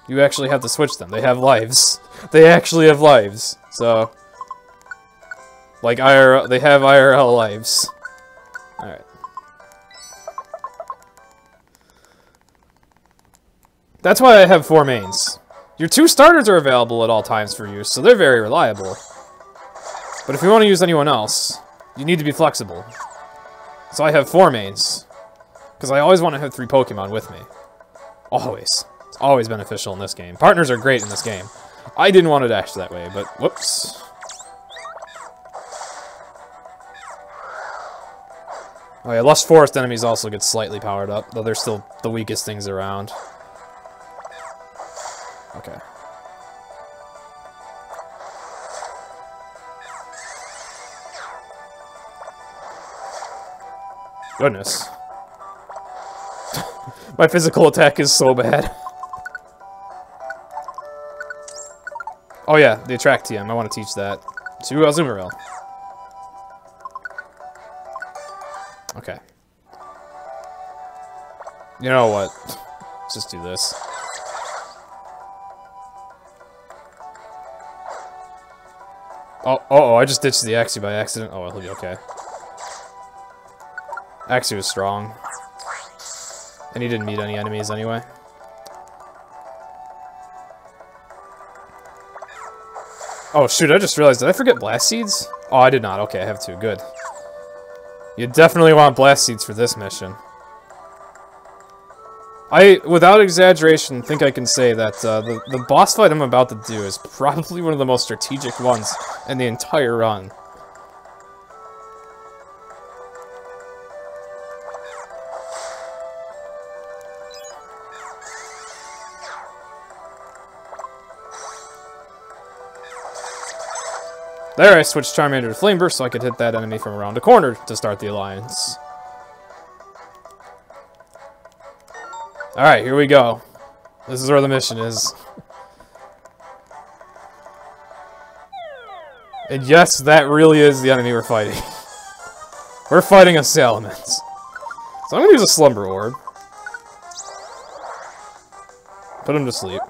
You actually have to switch them. They have lives. They actually have lives. So, like IRL, they have IRL lives. Alright. That's why I have 4 mains. Your 2 starters are available at all times for use, so they're very reliable. But if you want to use anyone else, you need to be flexible. So I have 4 mains. Because I always want to have 3 Pokemon with me. Always. It's always beneficial in this game. Partners are great in this game. I didn't want to dash that way, but whoops. Oh yeah, Lush Forest enemies also get slightly powered up, though they're still the weakest things around. Okay. Goodness. My physical attack is so bad. Oh yeah, the Attract TM. I want to teach that to Azumarill. Okay. You know what? Let's just do this. Oh, I just ditched the Axew by accident. Oh, well, he'll be okay. Axew is strong. And he didn't meet any enemies anyway. Oh shoot, I just realized, did I forget Blast Seeds? Oh, I did not. Okay, I have 2. Good. You definitely want Blast Seeds for this mission. I, without exaggeration, think I can say that the boss fight I'm about to do is probably one of the most strategic ones in the entire run. There, I switched Charmander to Flame Burst so I could hit that enemy from around the corner to start the alliance. Alright, here we go. This is where the mission is. And yes, that really is the enemy we're fighting. We're fighting a Salamence. So I'm gonna use a Slumber Orb. Put him to sleep.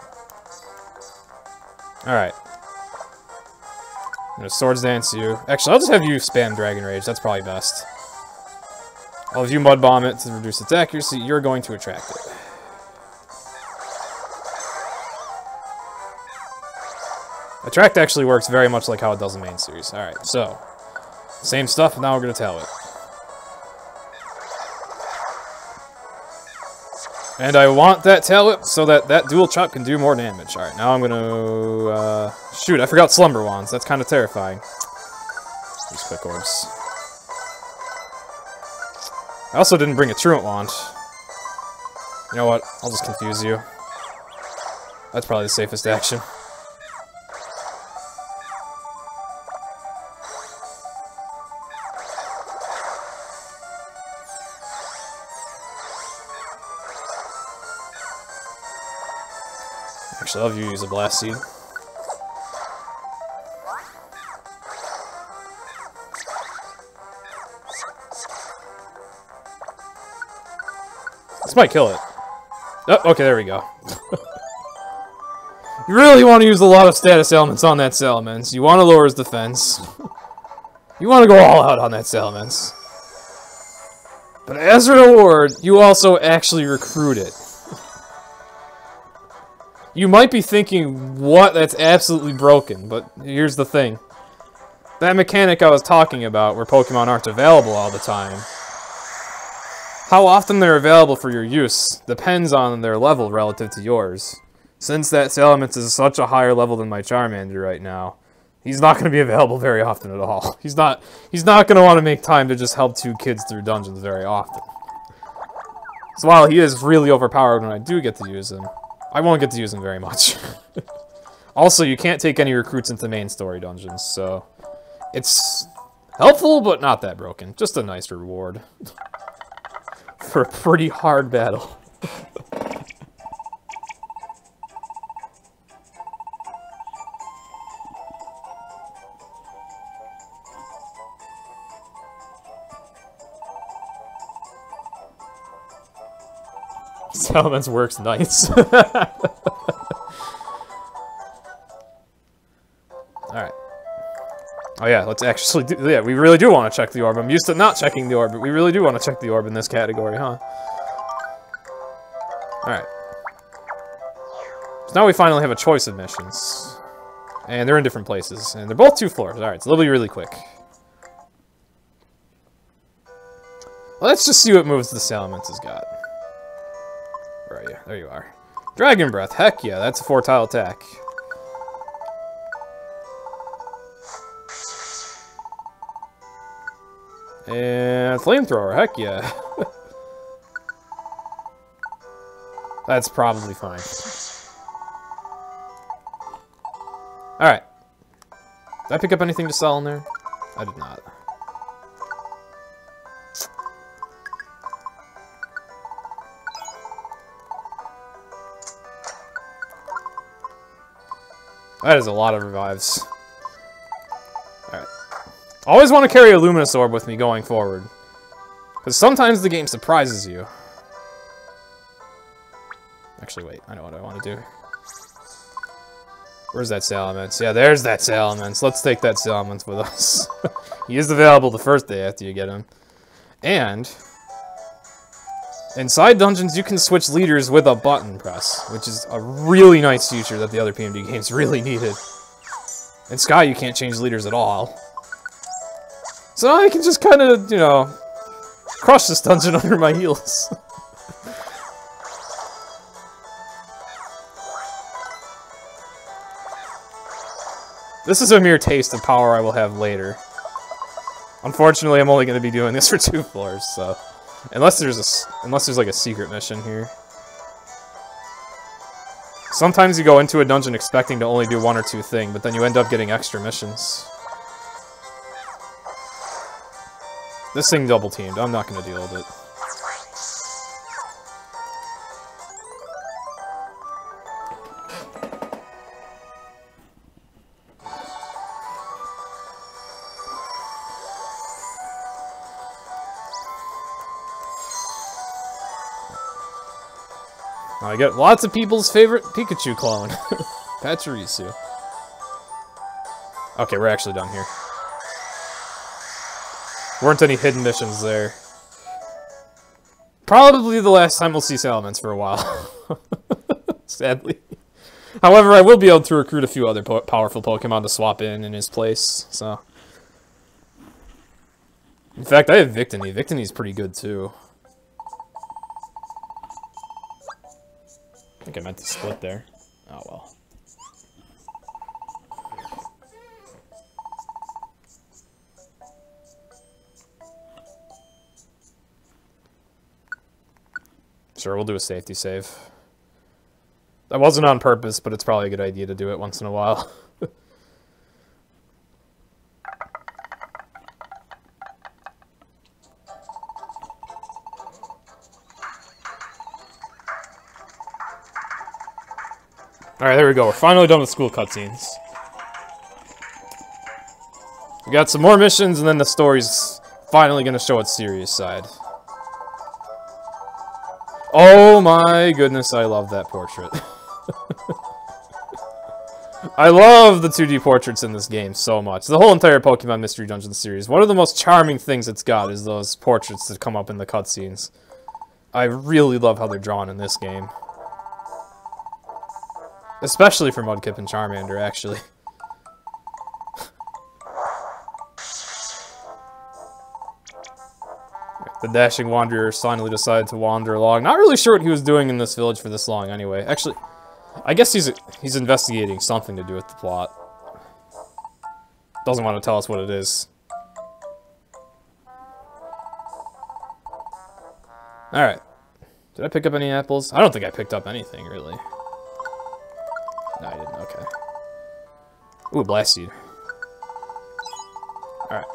Alright. I'm gonna Swords Dance you. Actually, I'll just have you spam Dragon Rage. That's probably best. I'll have you Mud Bomb it to reduce its accuracy. You're going to attract it. Attract actually works very much like how it does in main series. Alright, so. Same stuff, now we're gonna tail it. And I want that tail whip so that that dual chop can do more damage. Alright, now I'm gonna, shoot, I forgot Slumber Wands. That's kind of terrifying. Use Quick Orbs. I also didn't bring a Truant Wand. You know what? I'll just confuse you. That's probably the safest action. Actually, I'll have you use a Blast Seed. This might kill it. Oh, okay, there we go. You really want to use a lot of status elements on that Salamence. You want to lower his defense. You want to go all out on that Salamence. But as a reward, you also actually recruit it. You might be thinking, what? That's absolutely broken. But here's the thing. That mechanic I was talking about, where Pokemon aren't available all the time, how often they're available for your use depends on their level relative to yours. Since that Salamence is such a higher level than my Charmander right now, he's not going to be available very often at all. He's not going to want to make time to just help two kids through dungeons very often. So while he is really overpowered when I do get to use him, I won't get to use him very much. Also, you can't take any recruits into main story dungeons, so it's helpful, but not that broken. Just a nice reward for a pretty hard battle. Salamence works nice. Alright. Oh yeah, let's actually do, yeah, we really do want to check the orb. I'm used to not checking the orb, but we really do want to check the orb in this category, huh? Alright. So now we finally have a choice of missions. And they're in different places, and they're both 2 floors. Alright, so they'll be really quick. Let's just see what moves the Salamence has got. Where are you? There you are. Dragon Breath. Heck yeah, that's a 4-tile attack. And Flamethrower. Heck yeah. That's probably fine. Alright. Did I pick up anything to sell in there? I did not. That is a lot of revives. Alright. Always want to carry a Luminous Orb with me going forward. Because sometimes the game surprises you. Actually, wait. I know what I want to do. Where's that Salamence? Yeah, there's that Salamence. Let's take that Salamence with us. He is available the first day after you get him. And inside dungeons, you can switch leaders with a button press, which is a really nice feature that the other PMD games really needed. In Sky, you can't change leaders at all. So I can just kind of, you know, crush this dungeon under my heels. This is a mere taste of power I will have later. Unfortunately, I'm only going to be doing this for 2 floors, so... Unless there's like a secret mission here. Sometimes you go into a dungeon expecting to only do 1 or 2 things, but then you end up getting extra missions. This thing double teamed. I'm not going to deal with it. I get lots of people's favorite Pikachu clone. Pachirisu. Okay, we're actually done here. Weren't any hidden missions there. Probably the last time we'll see Salamence for a while. Sadly. However, I will be able to recruit a few other powerful Pokemon to swap in his place, so... In fact, I have Victini. Victini's pretty good, too. I think I meant to split there. Oh, well. Sure, we'll do a safety save. That wasn't on purpose, but it's probably a good idea to do it once in a while. Alright, there we go. We're finally done with school cutscenes. We got some more missions, and then the story's finally going to show its serious side. Oh my goodness, I love that portrait. I love the 2D portraits in this game so much. The whole entire Pokemon Mystery Dungeon series. One of the most charming things it's got is those portraits that come up in the cutscenes. I really love how they're drawn in this game. Especially for Mudkip and Charmander, actually. The dashing wanderer finally decided to wander along. Not really sure what he was doing in this village for this long, anyway. Actually, I guess he's investigating something to do with the plot. Doesn't want to tell us what it is. Alright. Did I pick up any apples? I don't think I picked up anything, really. No, I didn't. Okay. Ooh, Blast Seed. Alright.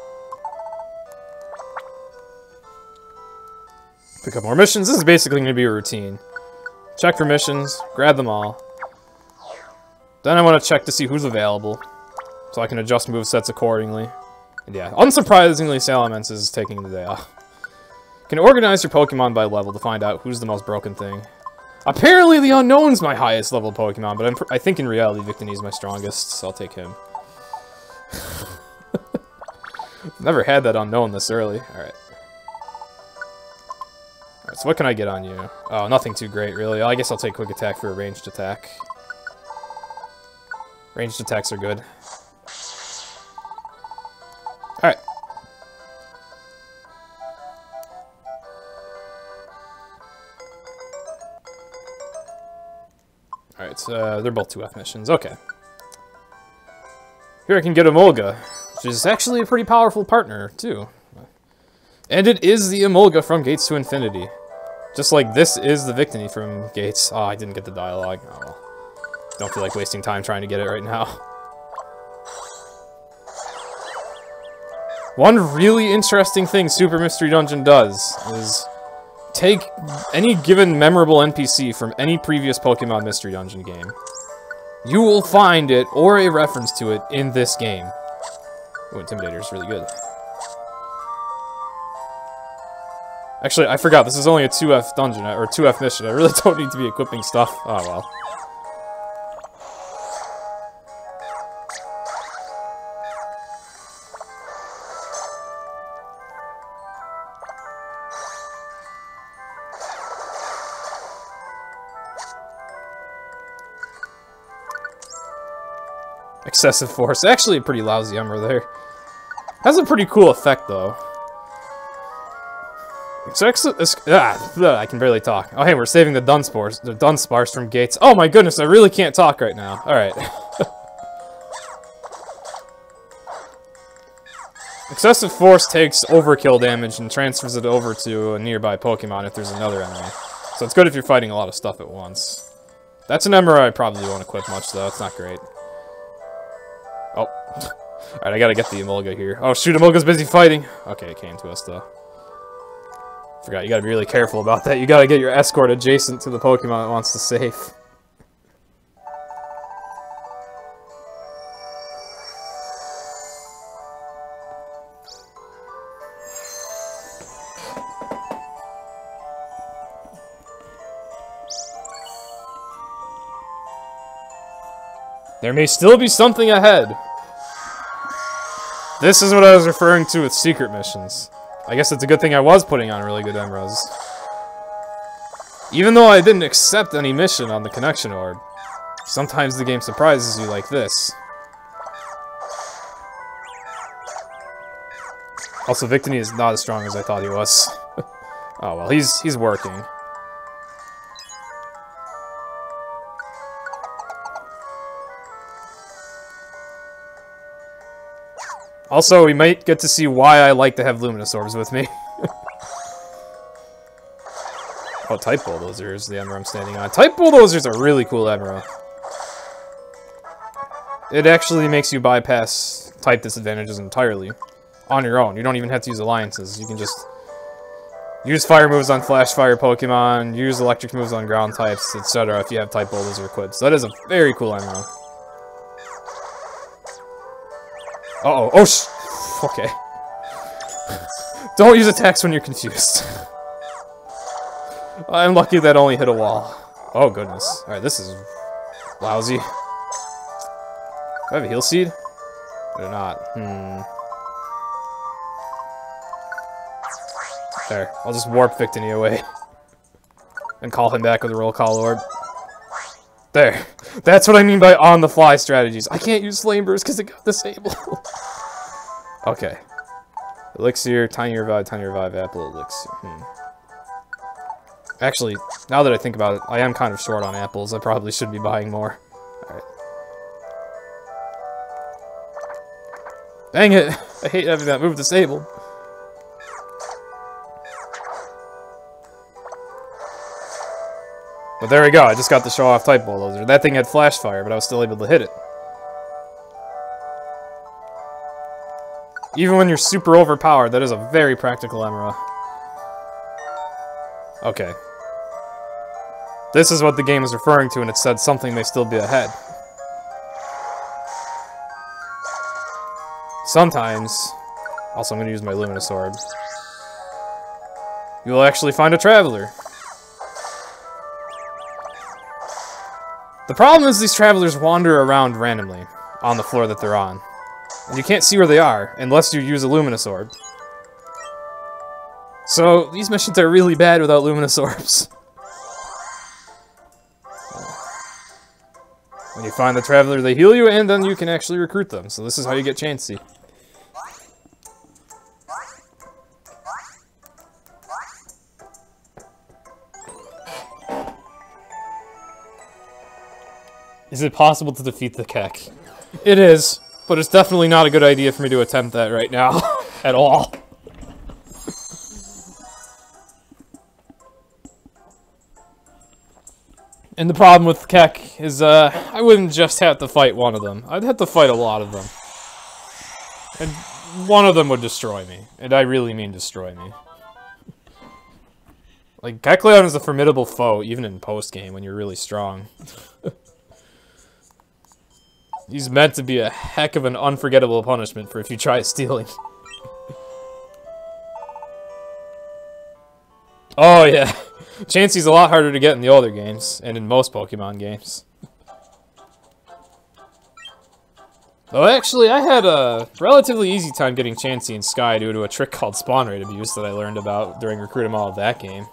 Pick up more missions. This is basically going to be a routine. Check for missions, grab them all. Then I want to check to see who's available, so I can adjust movesets accordingly. And yeah, unsurprisingly, Salamence is taking the day off. You can organize your Pokemon by level to find out who's the most broken thing. Apparently, the Unknown's my highest level Pokemon, but I think in reality, Victini's my strongest, so I'll take him. Never had that Unknown this early. Alright. Alright, so what can I get on you? Oh, nothing too great, really. I guess I'll take Quick Attack for a ranged attack. Ranged attacks are good. Alright. Alright, so they're both 2F missions. Okay. Here I can get Emolga, which is actually a pretty powerful partner, too. And it is the Emolga from Gates to Infinity. Just like this is the Victini from Gates. Oh, I didn't get the dialogue. Oh, well. Don't feel like wasting time trying to get it right now. One really interesting thing Super Mystery Dungeon does is take any given memorable NPC from any previous Pokemon Mystery Dungeon game. You will find it, or a reference to it, in this game. Ooh, Intimidator is really good. Actually, I forgot, this is only a 2F dungeon, or 2F mission. I really don't need to be equipping stuff. Oh, well. Excessive Force. Actually a pretty lousy Ember there. Has a pretty cool effect, though. I can barely talk. Oh, hey, we're saving the Dunsparce from Gates. Oh my goodness, I really can't talk right now. Alright. Excessive Force takes overkill damage and transfers it over to a nearby Pokemon if there's another enemy. So it's good if you're fighting a lot of stuff at once. That's an Emerald I probably won't equip much, though. It's not great. Oh. Alright, I gotta get the Emolga here. Oh, shoot, Emolga's busy fighting. Okay, it came to us, though. Forgot, you gotta be really careful about that. You gotta get your escort adjacent to the Pokemon that wants to save. There may still be something ahead. This is what I was referring to with secret missions. I guess it's a good thing I was putting on really good Emras. Even though I didn't accept any mission on the connection orb, sometimes the game surprises you like this. Also, Victini is not as strong as I thought he was. Oh well, he's working. Also, we might get to see why I like to have Luminous Orbs with me. Oh, Type Bulldozer is the Emerald I'm standing on. Type Bulldozer's a really cool Emerald. It actually makes you bypass type disadvantages entirely. On your own. You don't even have to use alliances. You can just use fire moves on Flash Fire Pokemon, use electric moves on ground types, etc. if you have Type Bulldozer equipped. So that is a very cool Emerald. Uh-oh. Oh, okay. Don't use attacks when you're confused. I'm lucky that only hit a wall. Oh, goodness. Alright, this is lousy. Do I have a Heal Seed? I do not. There. I'll just warp Victini away. And call him back with a Roll Call Orb. There. That's what I mean by on-the-fly strategies. I can't use Flame Burst because it got disabled. Okay. Elixir, Tiny Revive, Apple Elixir. Actually, now that I think about it, I am kind of short on apples. I probably should be buying more. Alright. Dang it! I hate having that move disabled. But there we go, I just got to show off Type Bulldozer. That thing had Flash Fire, but I was still able to hit it. Even when you're super overpowered, that is a very practical Emerald. Okay. This is what the game is referring to, and it said something may still be ahead. Sometimes, also I'm going to use my Luminous Orb, you will actually find a Traveler. The problem is these Travelers wander around randomly on the floor that they're on. And you can't see where they are unless you use a Luminous Orb. So, these missions are really bad without Luminous Orbs. When you find the Traveler, they heal you, and then you can actually recruit them. So this is how you get Chansey. Is it possible to defeat the Keck? It is, but it's definitely not a good idea for me to attempt that right now. At all. And the problem with Keck is, I wouldn't just have to fight one of them. I'd have to fight a lot of them. And one of them would destroy me. And I really mean destroy me. Like, Kecleon is a formidable foe, even in post-game, when you're really strong. He's meant to be a heck of an unforgettable punishment for if you try stealing. Oh, yeah. Chansey's a lot harder to get in the older games, and in most Pokemon games. Though actually, I had a relatively easy time getting Chansey in Sky due to a trick called spawn rate abuse that I learned about during Recruit 'em All of that game.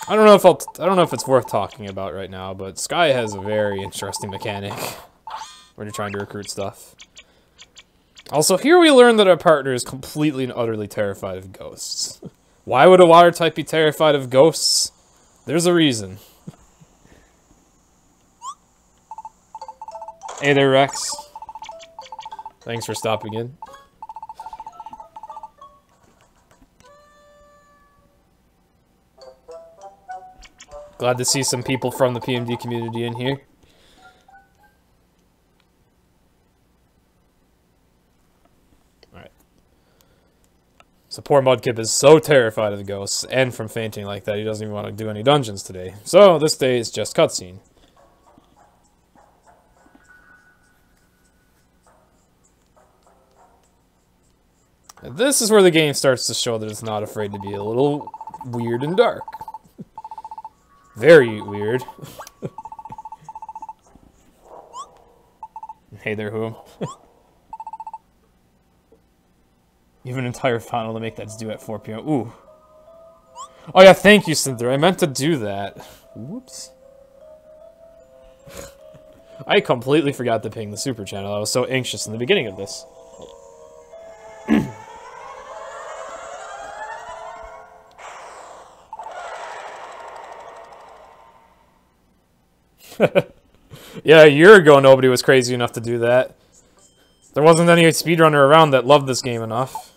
I don't know if it's worth talking about right now, but Sky has a very interesting mechanic when you're trying to recruit stuff. Also, here we learn that our partner is completely and utterly terrified of ghosts. Why would a water type be terrified of ghosts? There's a reason. Hey there, Rex. Thanks for stopping in. Glad to see some people from the PMD community in here. Alright. So poor Mudkip is so terrified of the ghosts and from fainting like that he doesn't even want to do any dungeons today. So this day is just cutscene. And this is where the game starts to show that it's not afraid to be a little weird and dark. Very weird. Hey there, who? You have an entire final to make that's due at 4 p.m. Ooh. Oh yeah, thank you, Cynthia. I meant to do that. Whoops. I completely forgot to ping the super channel. I was so anxious in the beginning of this. Yeah, a year ago nobody was crazy enough to do that. There wasn't any speedrunner around that loved this game enough.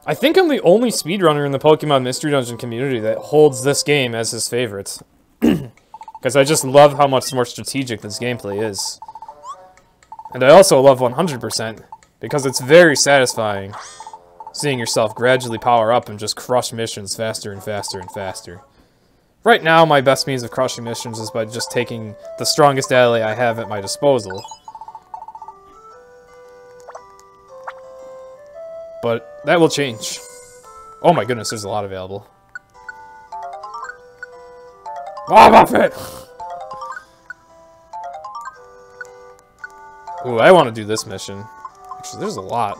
I think I'm the only speedrunner in the Pokemon Mystery Dungeon community that holds this game as his favorite. Because I just love how much more strategic this gameplay is. And I also love 100% because it's very satisfying seeing yourself gradually power up and just crush missions faster and faster and faster. Right now, my best means of crushing missions is by just taking the strongest ally I have at my disposal. But that will change. Oh my goodness, there's a lot available. Oh, Buffett! Ooh, I want to do this mission. Actually, there's a lot.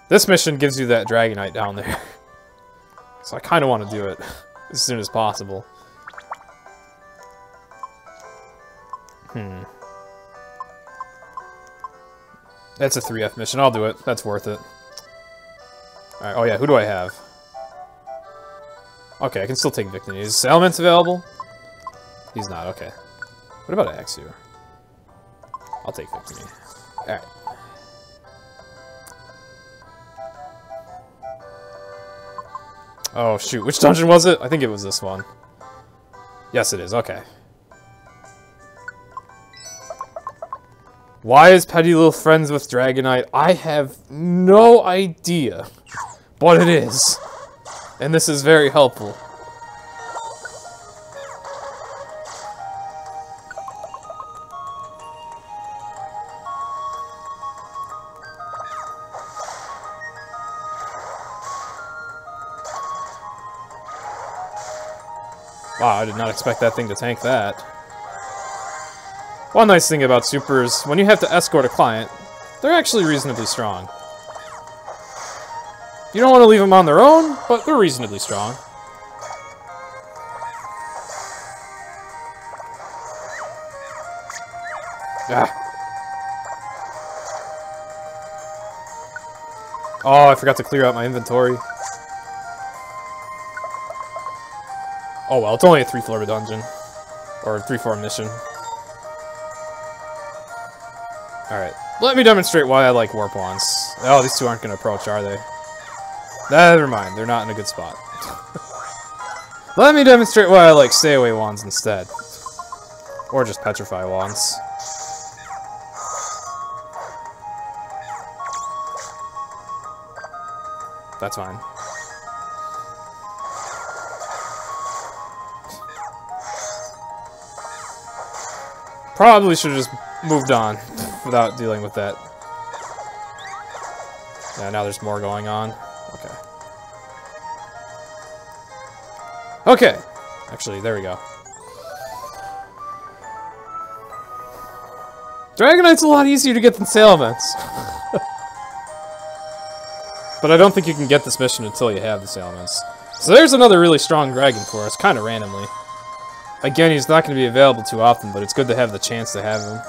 This mission gives you that Dragonite down there. So I kind of want to do it as soon as possible. That's a 3F mission. I'll do it. That's worth it. Alright, oh yeah, who do I have? Okay, I can still take Victini. Is Salamence available? He's not, okay. What about Axew? I'll take Victini. Alright. Oh shoot, which dungeon was it? I think it was this one. Yes, it is, okay. Why is Petty Little friends with Dragonite? I have no idea. But it is. And this is very helpful. Wow, I did not expect that thing to tank that. One nice thing about Super is, when you have to escort a client, they're actually reasonably strong. You don't want to leave them on their own, but they're reasonably strong. Ah. Oh, I forgot to clear out my inventory. Oh well, it's only a 3-floor dungeon. Or a 3-floor mission. Alright, let me demonstrate why I like Warp Wands. Oh, these two aren't going to approach, are they? Never mind, they're not in a good spot. Let me demonstrate why I like Stay Away Wands instead. Or just Petrify Wands. That's fine. Probably should have just moved on without dealing with that. Yeah, now there's more going on. Okay. Okay. Actually, there we go. Dragonite's a lot easier to get than Salamence. But I don't think you can get this mission until you have the Salamence. So there's another really strong dragon for us, kind of randomly. Again, he's not going to be available too often, but it's good to have the chance to have him.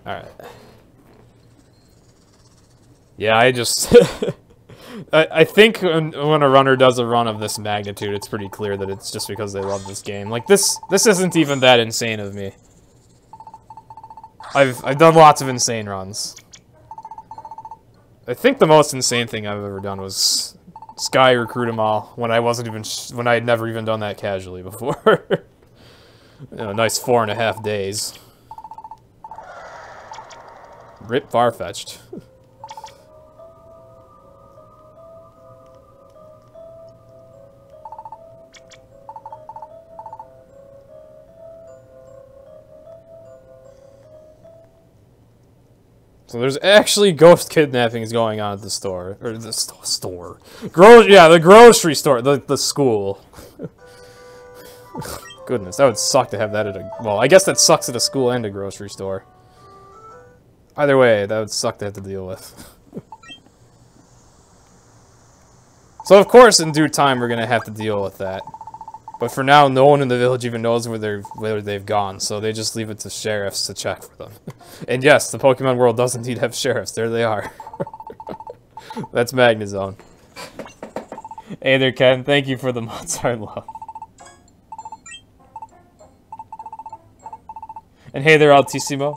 Alright. Yeah, I just... I think when a runner does a run of this magnitude, it's pretty clear that it's just because they love this game. Like, this isn't even that insane of me. I've done lots of insane runs. I think the most insane thing I've ever done was Sky Recruit 'em all, when I wasn't even when I had never even done that casually before. You know, nice 4.5 days. Rip Farfetched. So there's actually ghost kidnappings going on at the store. Or the store. Yeah, the grocery store. The school. Goodness, that would suck to have that at a... Well, I guess that sucks at a school and a grocery store. Either way, that would suck to have to deal with. So of course, in due time, we're gonna have to deal with that. But for now, no one in the village even knows where they've gone, so they just leave it to sheriffs to check for them. And yes, the Pokemon world does indeed have sheriffs. There they are. That's Magnezone. Hey there, Ken. Thank you for the Mozart love. And hey there, Altissimo.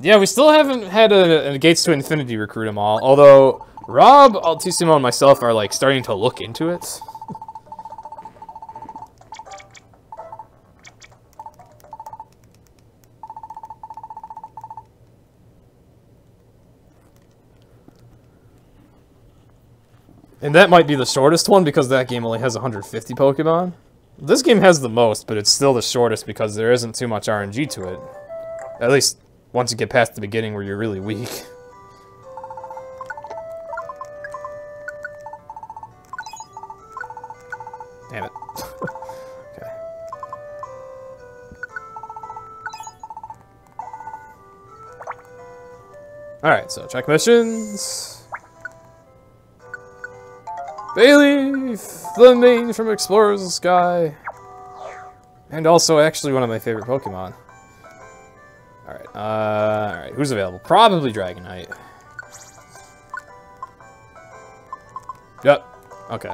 Yeah, we still haven't had a Gates to Infinity recruit them all, although Rob, Altissimo, and myself are like starting to look into it. And that might be the shortest one because that game only has 150 Pokemon. This game has the most, but it's still the shortest because there isn't too much RNG to it. At least once you get past the beginning where you're really weak. Damn it. Okay. Alright, so check missions. Bailey, the main from Explorers of Sky. And also actually one of my favorite Pokemon. Alright, who's available? Probably Dragonite. Yep, okay.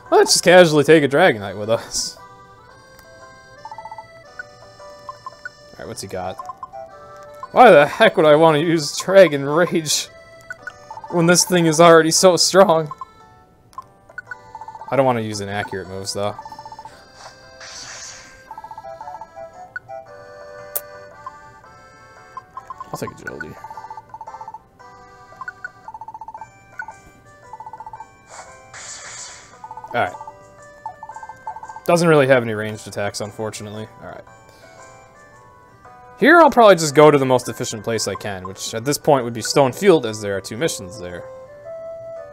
Well, let's just casually take a Dragonite with us. Alright, what's he got? Why the heck would I want to use Dragon Rage when this thing is already so strong? I don't want to use inaccurate moves, though. I'll take Agility. Alright. Doesn't really have any ranged attacks, unfortunately. Alright. Here, I'll probably just go to the most efficient place I can, which at this point would be Stone Field, as there are 2 missions there.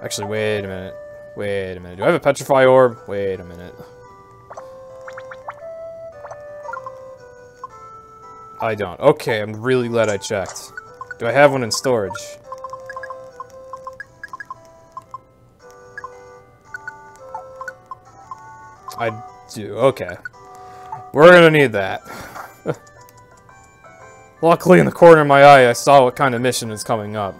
Actually, wait a minute. Wait a minute. Do I have a Petrify Orb? Wait a minute. I don't. Okay, I'm really glad I checked. Do I have one in storage? I do. Okay. We're gonna need that. Luckily, in the corner of my eye, I saw what kind of mission is coming up.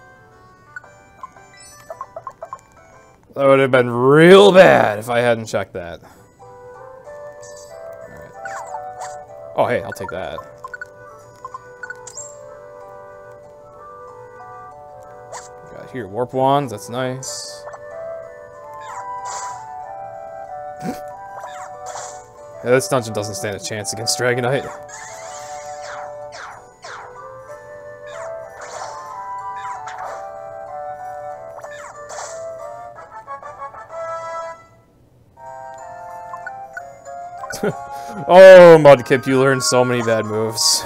That would have been real bad if I hadn't checked that. Alright. Oh, hey, I'll take that. Got here, Warp Wands, that's nice. Yeah, this dungeon doesn't stand a chance against Dragonite. Oh, Mudkip, you learned so many bad moves.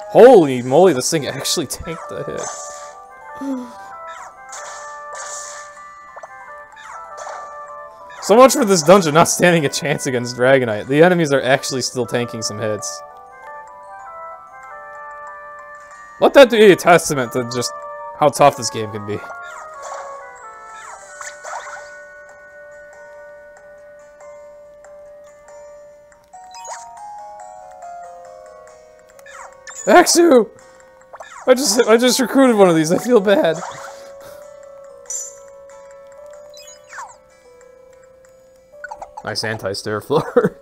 Holy moly, this thing actually tanked the hit. So much for this dungeon not standing a chance against Dragonite. The enemies are actually still tanking some hits. Let that be a testament to just how tough this game can be. Axu! I just recruited one of these. I feel bad. Nice anti-stair floor.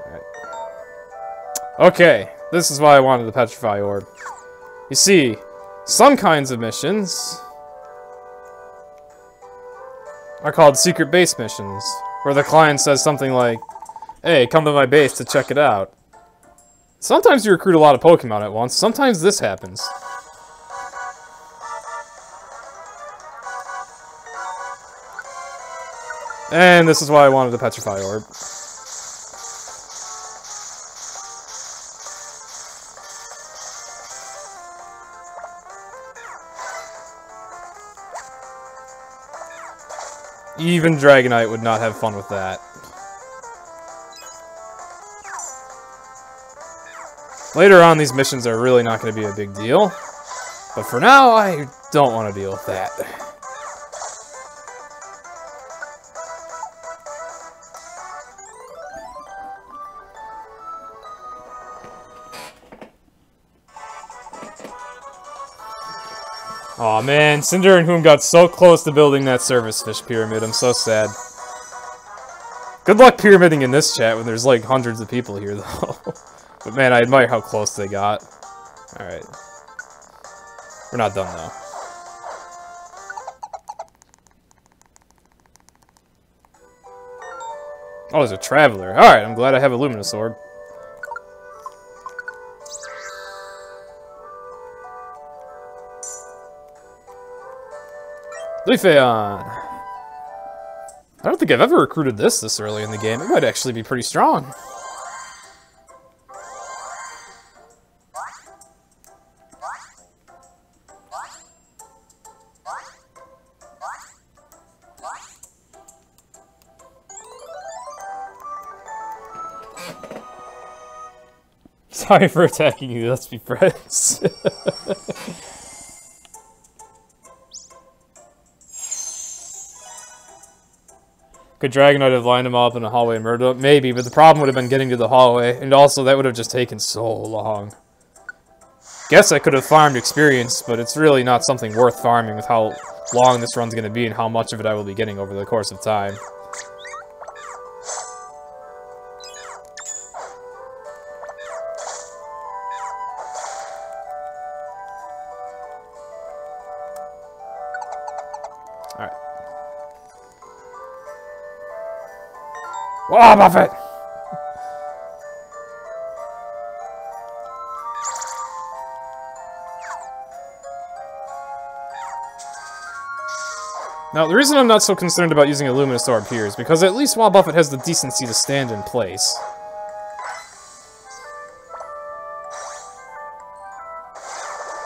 Alright. Okay, this is why I wanted the Petrify Orb. You see, some kinds of missions are called secret base missions, where the client says something like, hey, come to my base to check it out. Sometimes you recruit a lot of Pokemon at once, sometimes this happens. And this is why I wanted the Petrify Orb. Even Dragonite would not have fun with that. Later on, these missions are really not going to be a big deal. But for now, I don't want to deal with that. Aw, man, Cinder and Hoom got so close to building that service fish pyramid. I'm so sad. Good luck pyramiding in this chat when there's like hundreds of people here, though. But man, I admire how close they got. Alright. We're not done, though. Oh, there's a Traveler. Alright, I'm glad I have a Luminous Orb. Leafeon! I don't think I've ever recruited this early in the game. It might actually be pretty strong. Sorry for attacking you, let's be friends. Could Dragonite have lined him up in a hallway and murdered him? Maybe, but the problem would have been getting to the hallway, and also that would have just taken so long. Guess I could have farmed experience, but it's really not something worth farming with how long this run's going to be and how much of it I will be getting over the course of time. Alright. Whoa, Buffett! Now, the reason I'm not so concerned about using a Luminous Orb here is because at least Buffett has the decency to stand in place.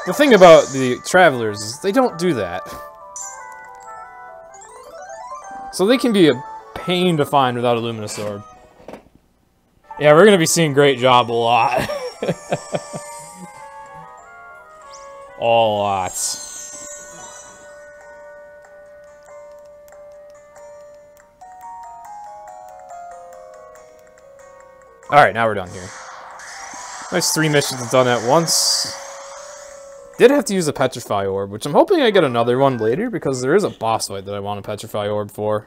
The thing about the Travelers is they don't do that. So they can be a pain to find without a Luminous Orb. Yeah, we're gonna be seeing Great Job a lot. A lot. Alright, now we're done here. Nice 3 missions done at once. Did have to use a Petrify Orb, which I'm hoping I get another one later, because there is a boss fight that I want a Petrify Orb for.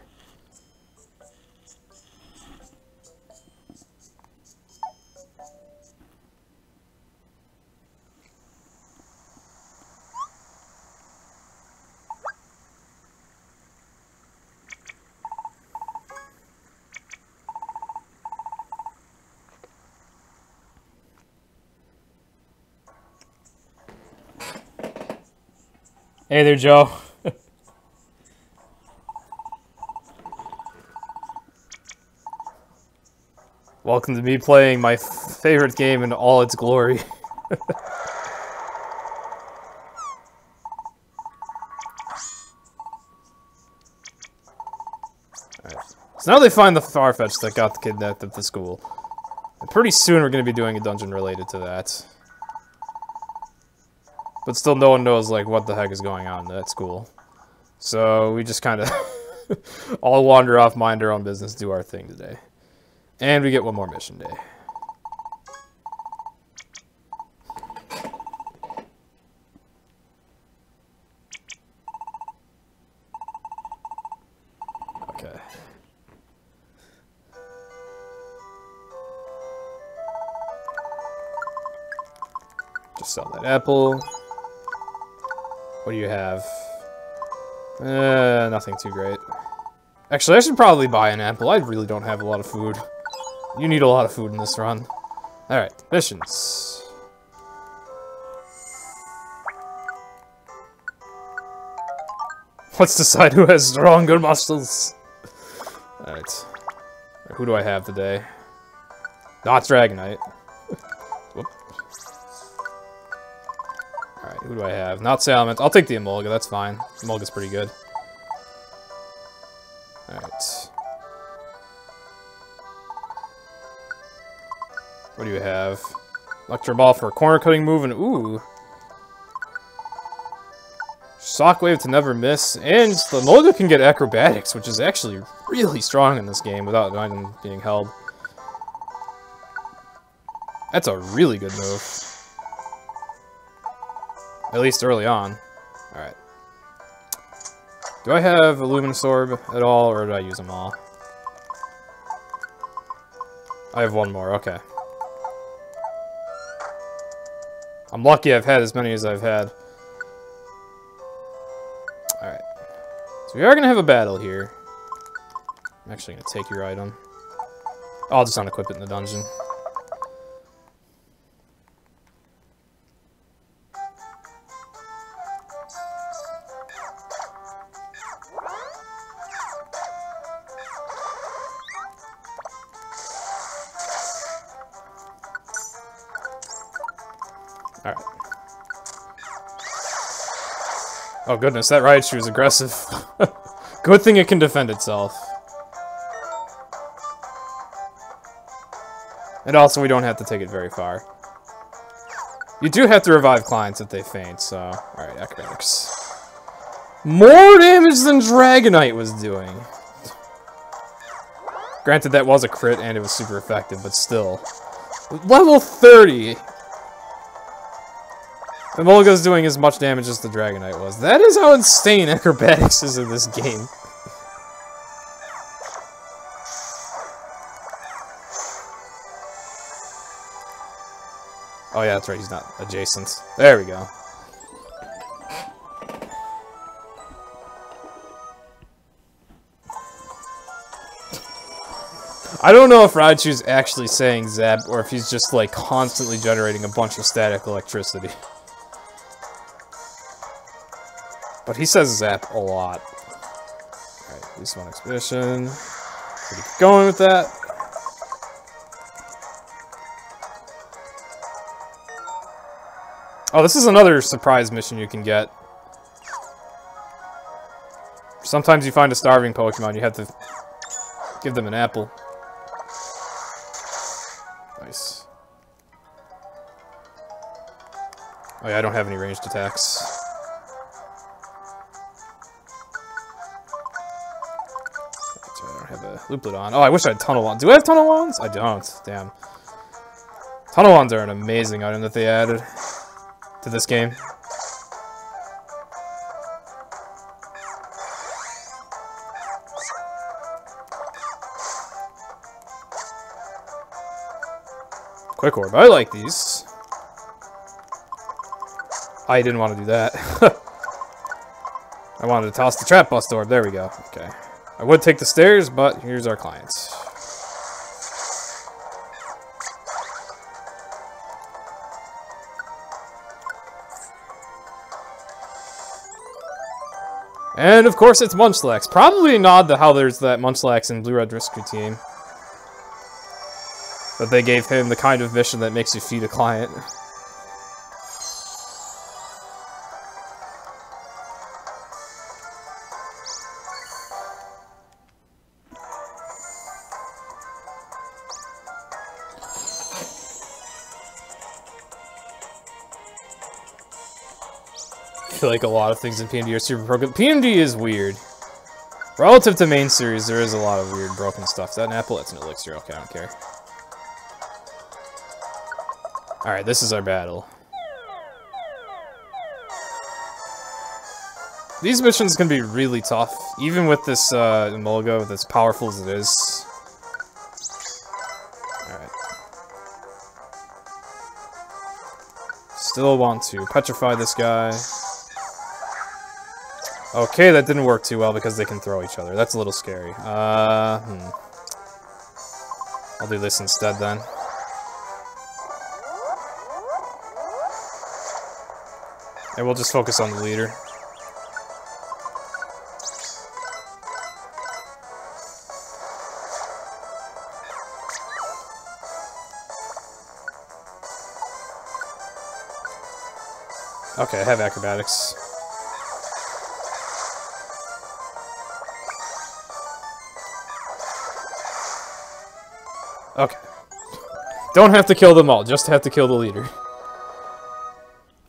Hey there, Joe. Welcome to me playing my favorite game in all its glory. Alright. So now they find the Farfetch'd that got kidnapped at the school. And pretty soon we're going to be doing a dungeon related to that. But still no one knows, like, what the heck is going on at school. So we just kind of all wander off, mind our own business, do our thing today. And we get one more mission day. Just sell that apple. What do you have? Nothing too great. Actually, I should probably buy an apple. I really don't have a lot of food. You need a lot of food in this run. Alright, missions. Let's decide who has stronger muscles. Alright. Who do I have today? Not Dragonite. Whoop. Alright, who do I have? Not Salamence. I'll take the Emolga, that's fine. Emolga's pretty good. Alright. What do you have? Electro Ball for a corner cutting move, and ooh. Shockwave to never miss, and the Emolga can get Acrobatics, which is actually really strong in this game without even being held. That's a really good move. At least early on. Alright. Do I have a Luminesorb at all, or did I use them all? I have one more, okay. I'm lucky I've had as many as I've had. Alright. So we are going to have a battle here. I'm actually going to take your item. I'll just unequip it in the dungeon. Alright. Oh goodness, that Raichu is aggressive. Good thing it can defend itself. And also, we don't have to take it very far. You do have to revive clients if they faint, so... Alright, acrobatics. More damage than Dragonite was doing! Granted, that was a crit and it was super effective, but still. Level 30! Emolga's doing as much damage as the Dragonite was. That is how insane acrobatics is in this game. Oh yeah, that's right, he's not adjacent. There we go. I don't know if Raichu's actually saying Zap, or if he's just, like, constantly generating a bunch of static electricity. But he says Zap a lot. Alright, at least one expedition. Keep going with that. Oh, this is another surprise mission you can get. Sometimes you find a starving Pokemon, you have to give them an apple. Nice. Oh yeah, I don't have any ranged attacks. I don't have a Loopledon. Oh, I wish I had Tunnel Wands. Do I have Tunnel Wands? I don't. Damn. Tunnel Wands are an amazing item that they added to this game. Quick Orb. I like these. I didn't want to do that. I wanted to toss the Trap Bust Orb. There we go. Okay. I would take the stairs, but here's our clients. And of course it's Munchlax. Probably a nod to how there's that Munchlax in Blue-Red Rescue Team. But they gave him the kind of mission that makes you feed a client. I feel like a lot of things in PMD are super broken. PMD is weird. Relative to main series, there is a lot of weird broken stuff. Is that an apple? That's an elixir. Okay, I don't care. Alright, this is our battle. These missions can be really tough, even with this Emolga, as powerful as it is. Alright. still want to petrify this guy. Okay, that didn't work too well because they can throw each other. That's a little scary. I'll do this instead then. And we'll just focus on the leader. Okay, I have acrobatics. Okay. Don't have to kill them all, just have to kill the leader.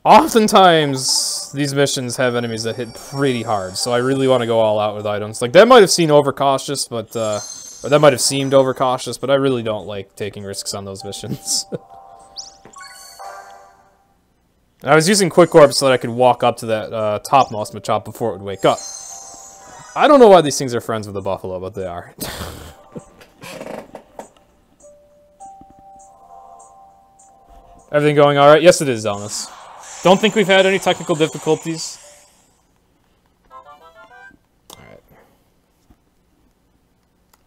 Oftentimes, these missions have enemies that hit pretty hard, so I really want to go all out with items. Like, that might have seemed overcautious, but, or that might have seemed overcautious, but I really don't like taking risks on those missions. I was using Quick Orb so that I could walk up to that topmost Machop before it would wake up. I don't know why these things are friends with the buffalo, but they are. Everything going alright? Yes, it is, Zelmus. Don't think we've had any technical difficulties. Alright.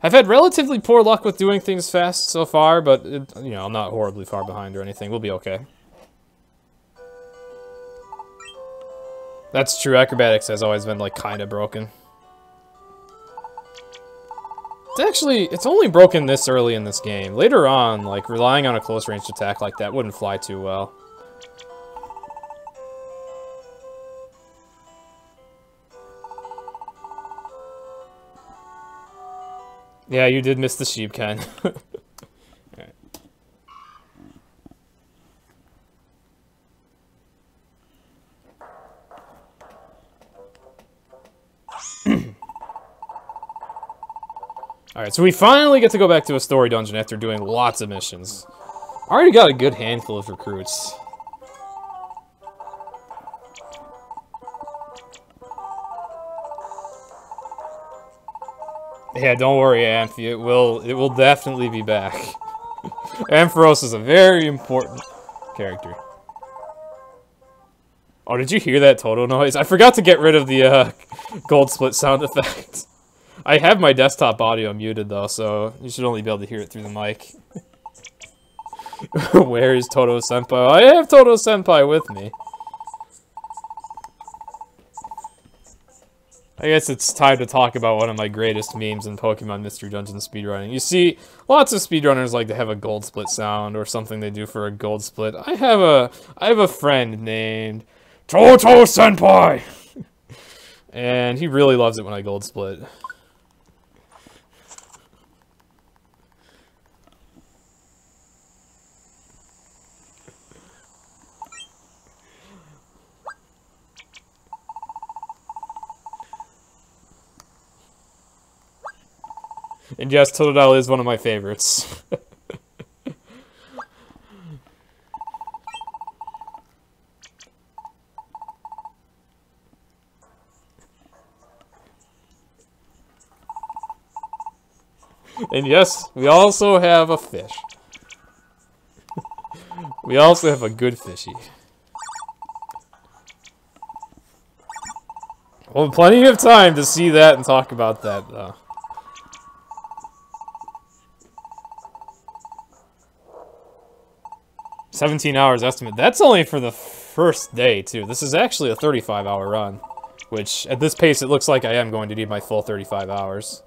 I've had relatively poor luck with doing things fast so far, but, you know, I'm not horribly far behind or anything. We'll be okay. That's true, acrobatics has always been, like, kinda broken. It's only broken this early in this game. Later on, like, relying on a close-range attack like that wouldn't fly too well. Yeah, you did miss the sheep, Ken. Alright. Alright, so we finally get to go back to a story dungeon after doing lots of missions. Already got a good handful of recruits. Yeah, don't worry, Amphi. It will definitely be back. Ampharos is a very important character. Oh, did you hear that Toto noise? I forgot to get rid of the gold split sound effect. I have my desktop audio muted though, so you should only be able to hear it through the mic. Where is Toto Senpai? I have Toto Senpai with me. I guess it's time to talk about one of my greatest memes in Pokemon Mystery Dungeon speedrunning. You see, lots of speedrunners like to have a gold split sound or something they do for a gold split. I have a friend named Toto Senpai! And he really loves it when I gold split. And yes, Totodile is one of my favorites. And yes, we also have a fish. We also have a good fishy. Well, plenty of time to see that and talk about that, though. $17 estimate. That's only for the first day, too. This is actually a 35-hour run, which, at this pace, it looks like I am going to need my full 35 hours.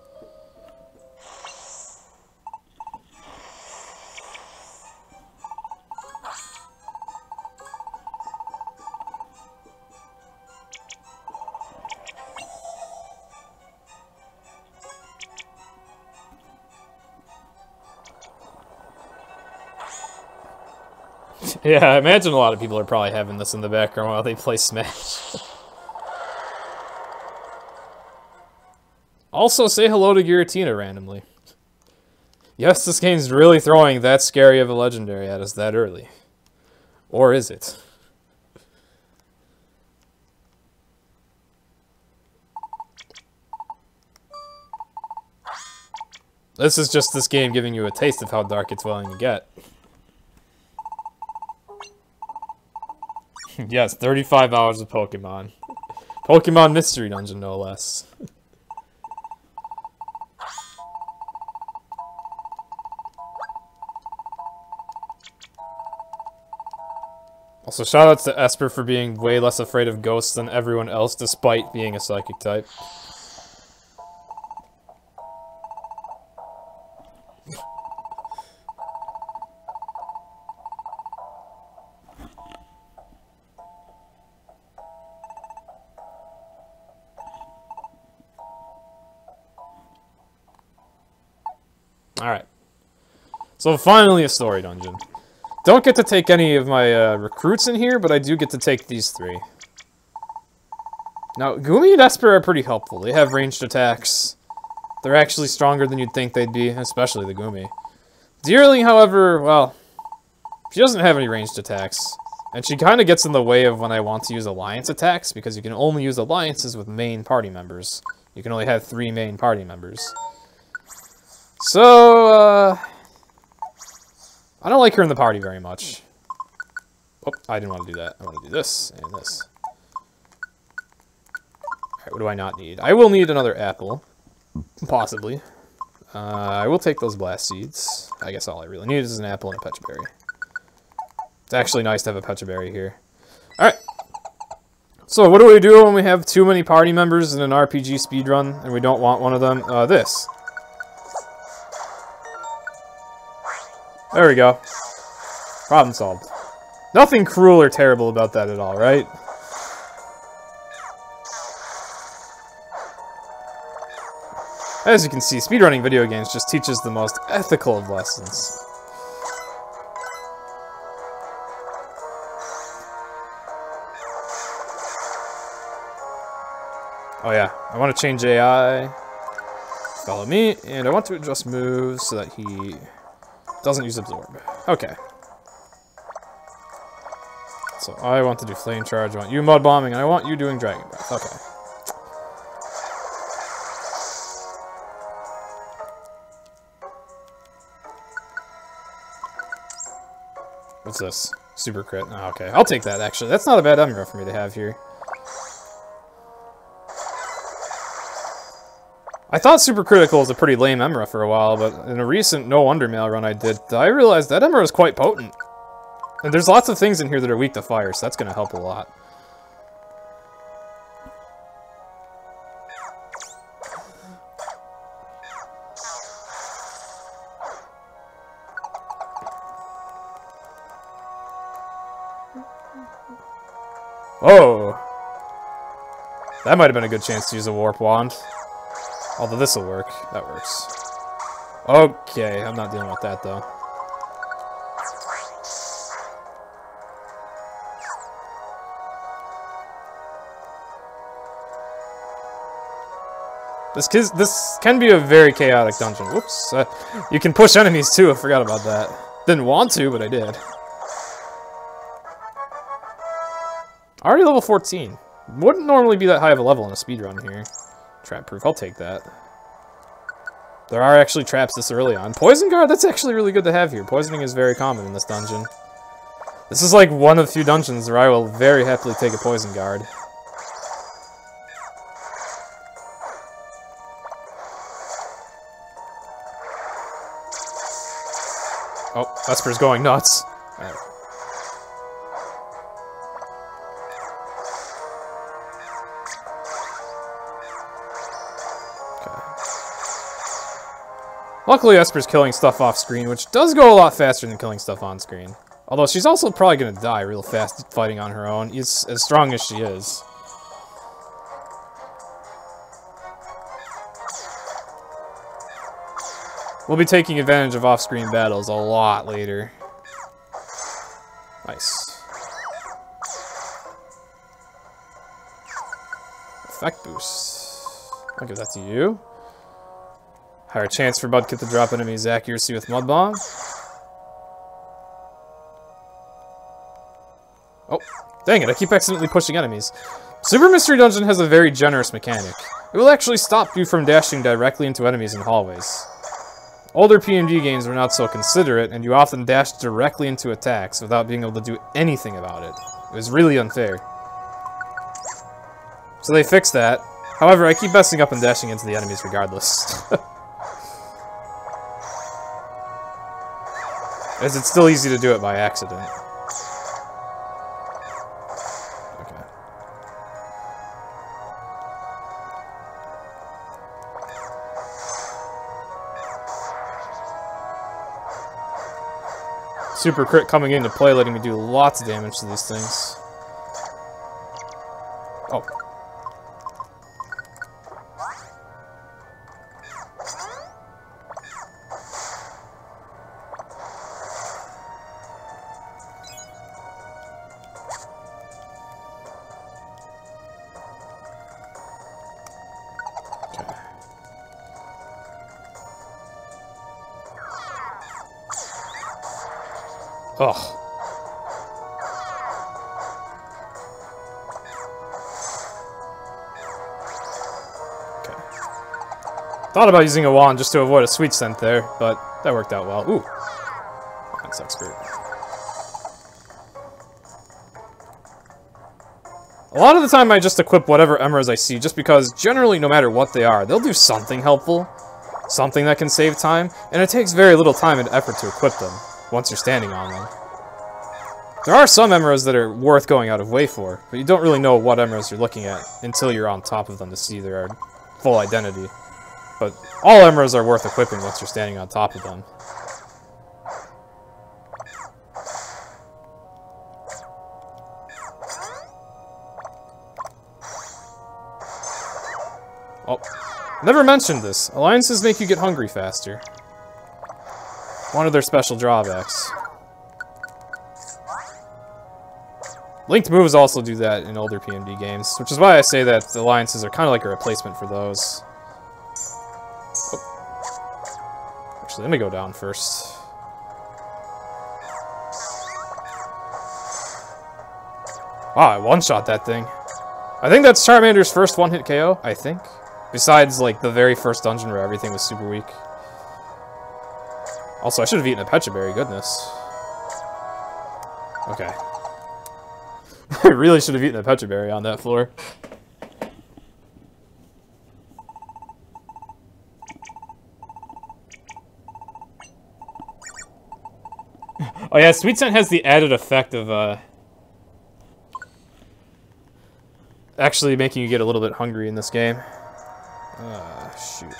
Yeah, I imagine a lot of people are probably having this in the background while they play Smash. Also, say hello to Giratina randomly. Yes, this game's really throwing that scary of a legendary at us that early. Or is it? This is just this game giving you a taste of how dark it's willing to get. Dungeon. Yes, 35 hours of Pokemon. Pokemon Mystery Dungeon, no less. Also, shoutouts to Esper for being way less afraid of ghosts than everyone else, despite being a psychic type. Alright. So finally a story dungeon. Don't get to take any of my recruits in here, but I do get to take these three. Now, Gumi and Esper are pretty helpful. They have ranged attacks. They're actually stronger than you'd think they'd be, especially the Gumi. Deerling, however, well, she doesn't have any ranged attacks. And she kind of gets in the way of when I want to use alliance attacks, because you can only use alliances with main party members. You can only have 3 main party members. So, I don't like her in the party very much. Oh, I didn't want to do that. I want to do this and this. Alright, what do I not need? I will need another apple. Possibly. I will take those blast seeds. I guess all I really need is an apple and a pecha berry. It's actually nice to have a pecha berry here. Alright. So, what do we do when we have too many party members in an RPG speedrun and we don't want one of them? This. There we go. Problem solved. Nothing cruel or terrible about that at all, right? As you can see, speedrunning video games just teaches the most ethical of lessons. Oh yeah, I want to change AI. Follow me, and I want to adjust moves so that he doesn't use absorb. Okay. So I want to do flame charge, I want you mud bombing, and I want you doing dragon breath. Okay. What's this? Super crit. Oh, okay. I'll take that, actually. That's not a bad Emra for me to have here. I thought Super Critical was a pretty lame Emra for a while, but in a recent No Undermail run I did, I realized that Emra is quite potent. And there's lots of things in here that are weak to fire, so that's going to help a lot. Oh! That might have been a good chance to use a Warp Wand. Although this'll work. That works. Okay, I'm not dealing with that though. This can be a very chaotic dungeon. Whoops. You can push enemies too, I forgot about that. Didn't want to, but I did. Already level 14. Wouldn't normally be that high of a level in a speedrun here. Trap proof, I'll take that. There are actually traps this early on. Poison guard, that's actually really good to have here. Poisoning is very common in this dungeon. This is like one of the few dungeons where I will very happily take a poison guard. Oh, Vesper's going nuts. Alright. Luckily, Esper's killing stuff off screen, which does go a lot faster than killing stuff on screen. Although she's also probably going to die real fast fighting on her own, as strong as she is. We'll be taking advantage of off-screen battles a lot later. Nice. Effect boost. I'll give that to you. Higher chance for Mudkip to drop enemies' accuracy with Mud Bomb. Oh, dang it, I keep accidentally pushing enemies. Super Mystery Dungeon has a very generous mechanic. It will actually stop you from dashing directly into enemies in hallways. Older PMG games were not so considerate, and you often dash directly into attacks without being able to do anything about it. It was really unfair. So they fixed that. However, I keep messing up and dashing into the enemies regardless. As it's still easy to do it by accident. Okay. Super crit coming into play, letting me do lots of damage to these things. Oh. Ugh. Okay. Thought about using a wand just to avoid a sweet scent there, but that worked out well. Ooh. That's expert. A lot of the time I just equip whatever emeralds I see, just because generally no matter what they are, they'll do something helpful. Something that can save time, and it takes very little time and effort to equip them. Once you're standing on them. There are some emeralds that are worth going out of way for, but you don't really know what emeralds you're looking at until you're on top of them to see their full identity. But all emeralds are worth equipping once you're standing on top of them. Oh, never mentioned this. Alliances make you get hungry faster. One of their special drawbacks. Linked moves also do that in older PMD games, which is why I say that the alliances are kind of like a replacement for those. Oh. Actually, let me go down first. Wow, I one-shot that thing. I think that's Charmander's first one-hit KO, I think. Besides, like, the very first dungeon where everything was super weak. Also, I should have eaten a Pecha Berry, goodness. Okay. I really should have eaten a Pecha Berry on that floor. Oh yeah, Sweet Scent has the added effect of, actually making you get a little bit hungry in this game. Shoot.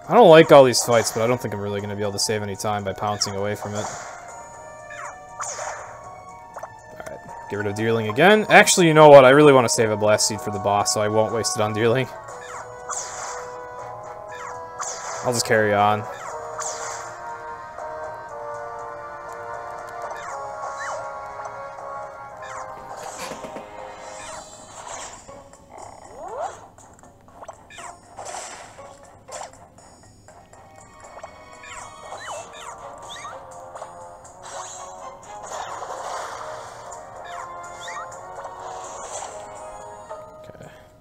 I don't like all these fights, but I don't think I'm really going to be able to save any time by pouncing away from it. Alright, get rid of Deerling again. Actually, you know what? I really want to save a Blast Seed for the boss, so I won't waste it on Deerling. I'll just carry on.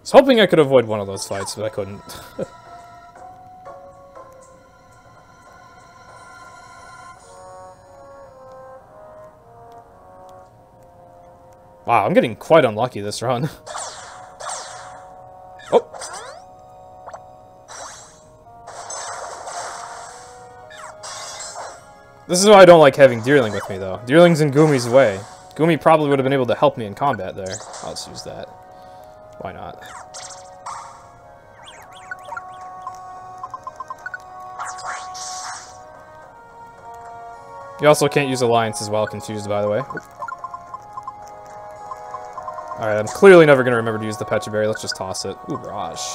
I was hoping I could avoid one of those fights, but I couldn't. Wow, I'm getting quite unlucky this run. Oh! This is why I don't like having Deerling with me, though. Deerling's in Gumi's way. Gumi probably would have been able to help me in combat there. I'll just use that. Why not? You also can't use alliances while confused, by the way. Alright, I'm clearly never going to remember to use the Pecha Berry. Let's just toss it. Ooh, Barrage.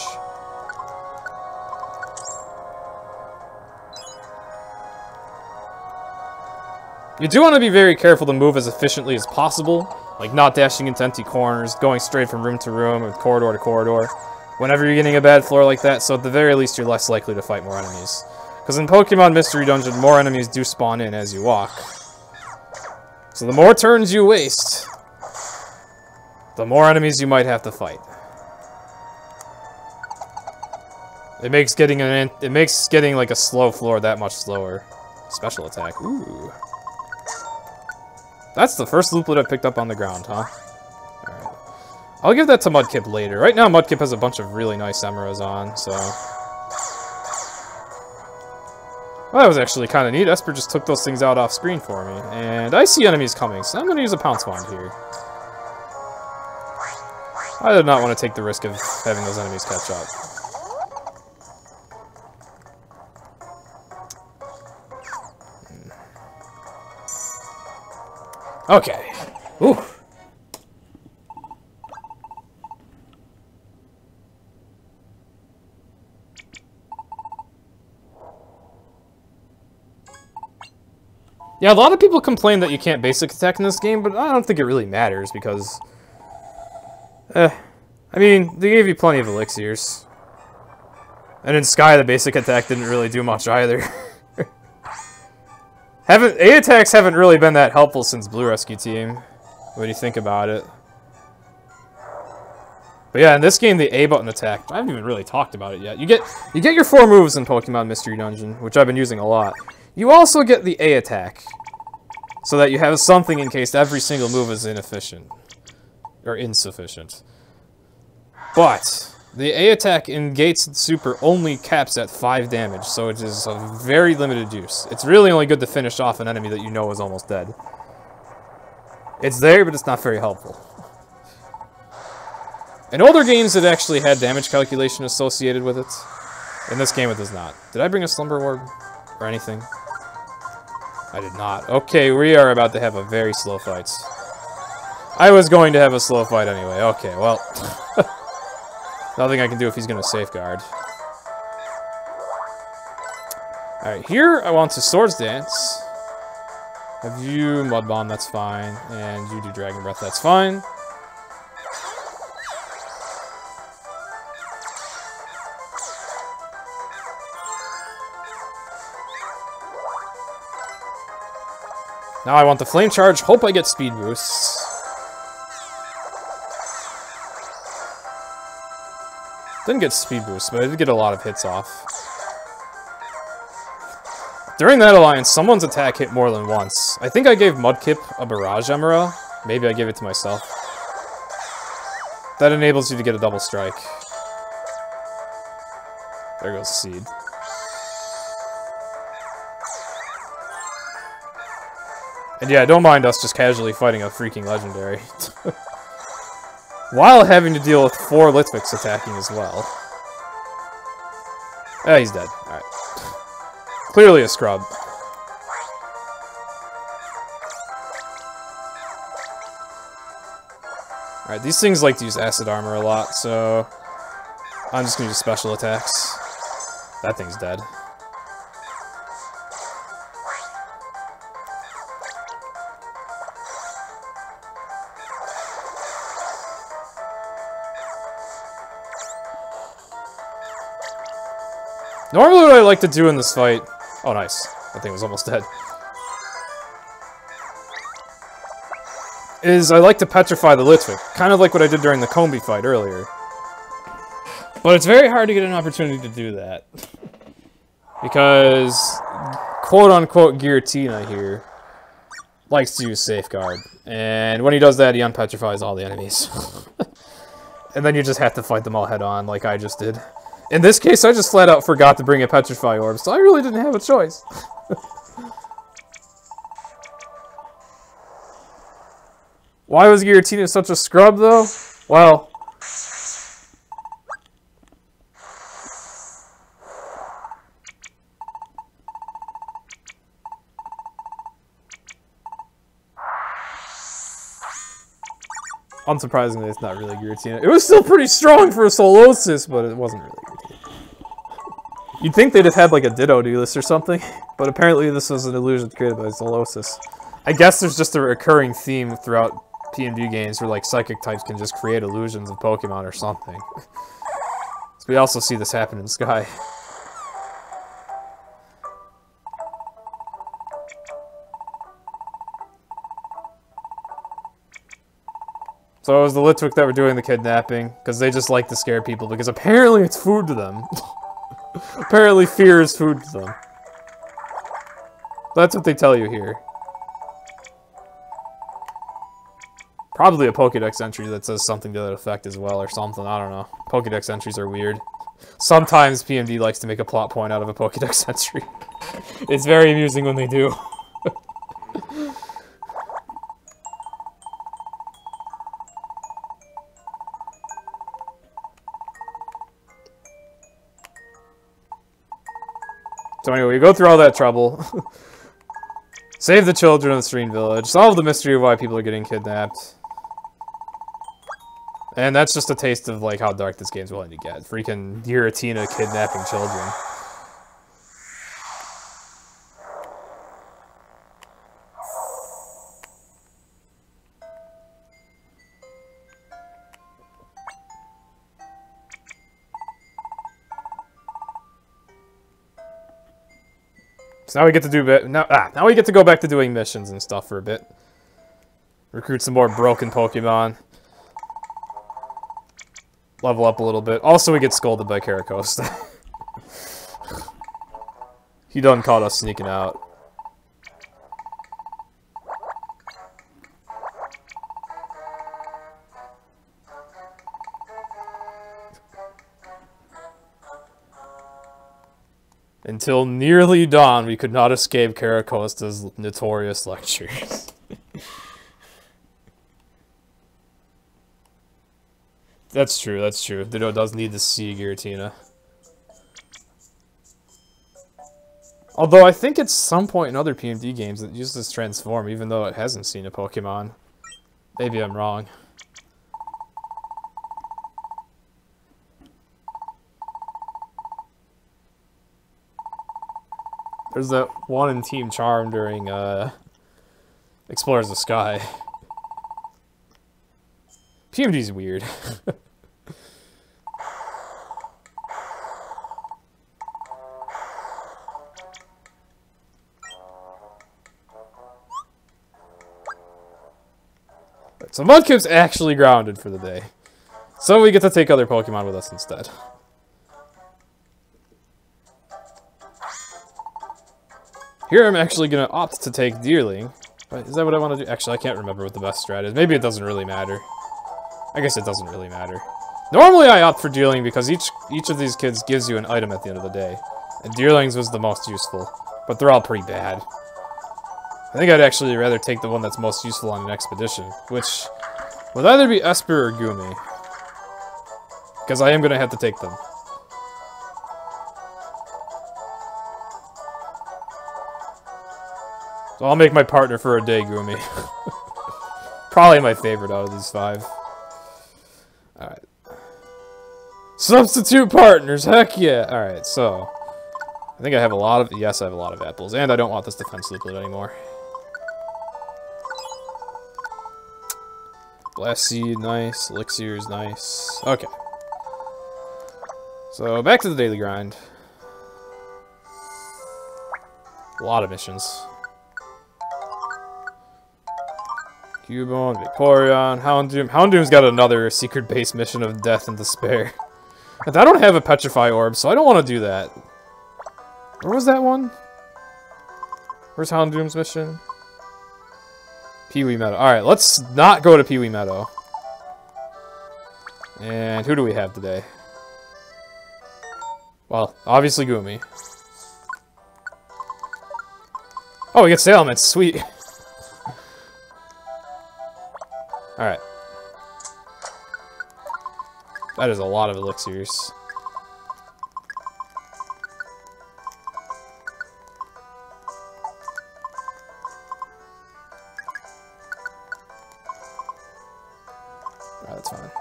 You do want to be very careful to move as efficiently as possible. Like, not dashing into empty corners, going straight from room to room, or corridor to corridor. Whenever you're getting a bad floor like that, so at the very least you're less likely to fight more enemies. Because in Pokemon Mystery Dungeon, more enemies do spawn in as you walk. So the more turns you waste, the more enemies you might have to fight. It makes getting like a slow floor that much slower. Special attack. Ooh. That's the first looplet I picked up on the ground, huh? Alright. I'll give that to Mudkip later. Right now, Mudkip has a bunch of really nice Emeras on, so... Well, that was actually kind of neat. Esper just took those things out off screen for me. And I see enemies coming, so I'm going to use a Pounce Wand here. I did not want to take the risk of having those enemies catch up. Okay. Ooh. Yeah, a lot of people complain that you can't basic attack in this game, but I don't think it really matters because... I mean, they gave you plenty of elixirs. And in Sky, the basic attack didn't really do much either. A-attacks haven't really been that helpful since Blue Rescue Team, when you think about it. But yeah, in this game, the A-button attack, I haven't even really talked about it yet. You get your 4 moves in Pokemon Mystery Dungeon, which I've been using a lot. You also get the A-attack, so that you have something in case every single move is inefficient. Or insufficient. But the A-attack in Gates and Super only caps at 5 damage, so it is a very limited use. It's really only good to finish off an enemy that you know is almost dead. It's there, but it's not very helpful. In older games, it actually had damage calculation associated with it. In this game, it does not. Did I bring a Slumber Orb? Or anything? I did not. Okay, we are about to have a very slow fight. I was going to have a slow fight anyway. Okay, well... Nothing I can do if he's going to safeguard. Alright, here I want to Swords Dance. Have you Mud Bomb, that's fine. And you do Dragon Breath, that's fine. Now I want the Flame Charge, hope I get speed boosts. Didn't get speed boosts, but I did get a lot of hits off. During that alliance, someone's attack hit more than once. I think I gave Mudkip a Barrage Emerald. Maybe I gave it to myself. That enables you to get a double strike. There goes Seed. And yeah, don't mind us just casually fighting a freaking legendary. While having to deal with 4 Litwiks attacking as well. Ah, he's dead. Alright. Clearly a scrub. Alright, these things like to use acid armor a lot, so... I'm just gonna use special attacks. That thing's dead. Normally what I like to do in this fight... Oh, nice. That thing was almost dead. Is I like to petrify the Litwik. Kind of like what I did during the Combi fight earlier. But it's very hard to get an opportunity to do that. Because... quote-unquote Giratina here likes to use Safeguard. And when he does that, he unpetrifies all the enemies. And then you just have to fight them all head-on, like I just did. In this case, I just flat out forgot to bring a Petrify Orb, so I really didn't have a choice. Why was Giratina such a scrub, though? Well... Unsurprisingly, it's not really Giratina. It was still pretty strong for a Solosis, but it wasn't really Giratina. You'd think they'd have had like a Ditto do this or something, but apparently this was an illusion created by Solosis. I guess there's just a recurring theme throughout PNB games where like psychic types can just create illusions of Pokemon or something. So we also see this happen in Sky. So it was the Litwick that were doing the kidnapping, because they just like to scare people, because apparently it's food to them. Apparently fear is food to them. That's what they tell you here. Probably a Pokédex entry that says something to that effect as well, or something. I don't know. Pokédex entries are weird. Sometimes PMD likes to make a plot point out of a Pokédex entry. It's very amusing when they do. So anyway, we go through all that trouble. Save the children of the Serene Village. Solve the mystery of why people are getting kidnapped. And that's just a taste of like how dark this game's willing to get. Freaking Giratina kidnapping children. So now we get to do now we get to go back to doing missions and stuff for a bit. Recruit some more broken Pokemon. Level up a little bit. Also, we get scolded by Caracosta. He done caught us sneaking out. Until nearly dawn, we could not escape Caracosta's notorious lectures. That's true, that's true. Ditto does need to see Giratina. Although I think at some point in other PMD games it uses Transform, even though it hasn't seen a Pokemon. Maybe I'm wrong. There's that one in Team Charm during Explorers of the Sky. PMD's weird. So Mudkip's actually grounded for the day. So we get to take other Pokemon with us instead. Here I'm actually going to opt to take Deerling. Is that what I want to do? Actually, I can't remember what the best strat is. Maybe it doesn't really matter. I guess it doesn't really matter. Normally I opt for Deerling because each of these kids gives you an item at the end of the day. And Deerling's was the most useful. But they're all pretty bad. I think I'd actually rather take the one that's most useful on an expedition, which would either be Esper or Gumi. Because I am going to have to take them. So I'll make my partner for a day, Gumi. Probably my favorite out of these 5. Alright. Substitute partners, heck yeah! Alright, so... I think I have a lot of... Yes, I have a lot of apples. And I don't want this defense leaflet anymore. Blast Seed, nice. Elixirs, nice. Okay. So, back to the daily grind. A lot of missions. Cubone, Vaporeon, Houndoom. Houndoom's got another secret base mission of death and despair. And I don't have a Petrify Orb, so I don't want to do that. Where was that one? Where's Houndoom's mission? Pewee Meadow. Alright, let's not go to Pewee Meadow. And who do we have today? Well, obviously Gumi. Oh, we get Salamence. Sweet. Alright. That is a lot of elixirs. Alright, that's fine.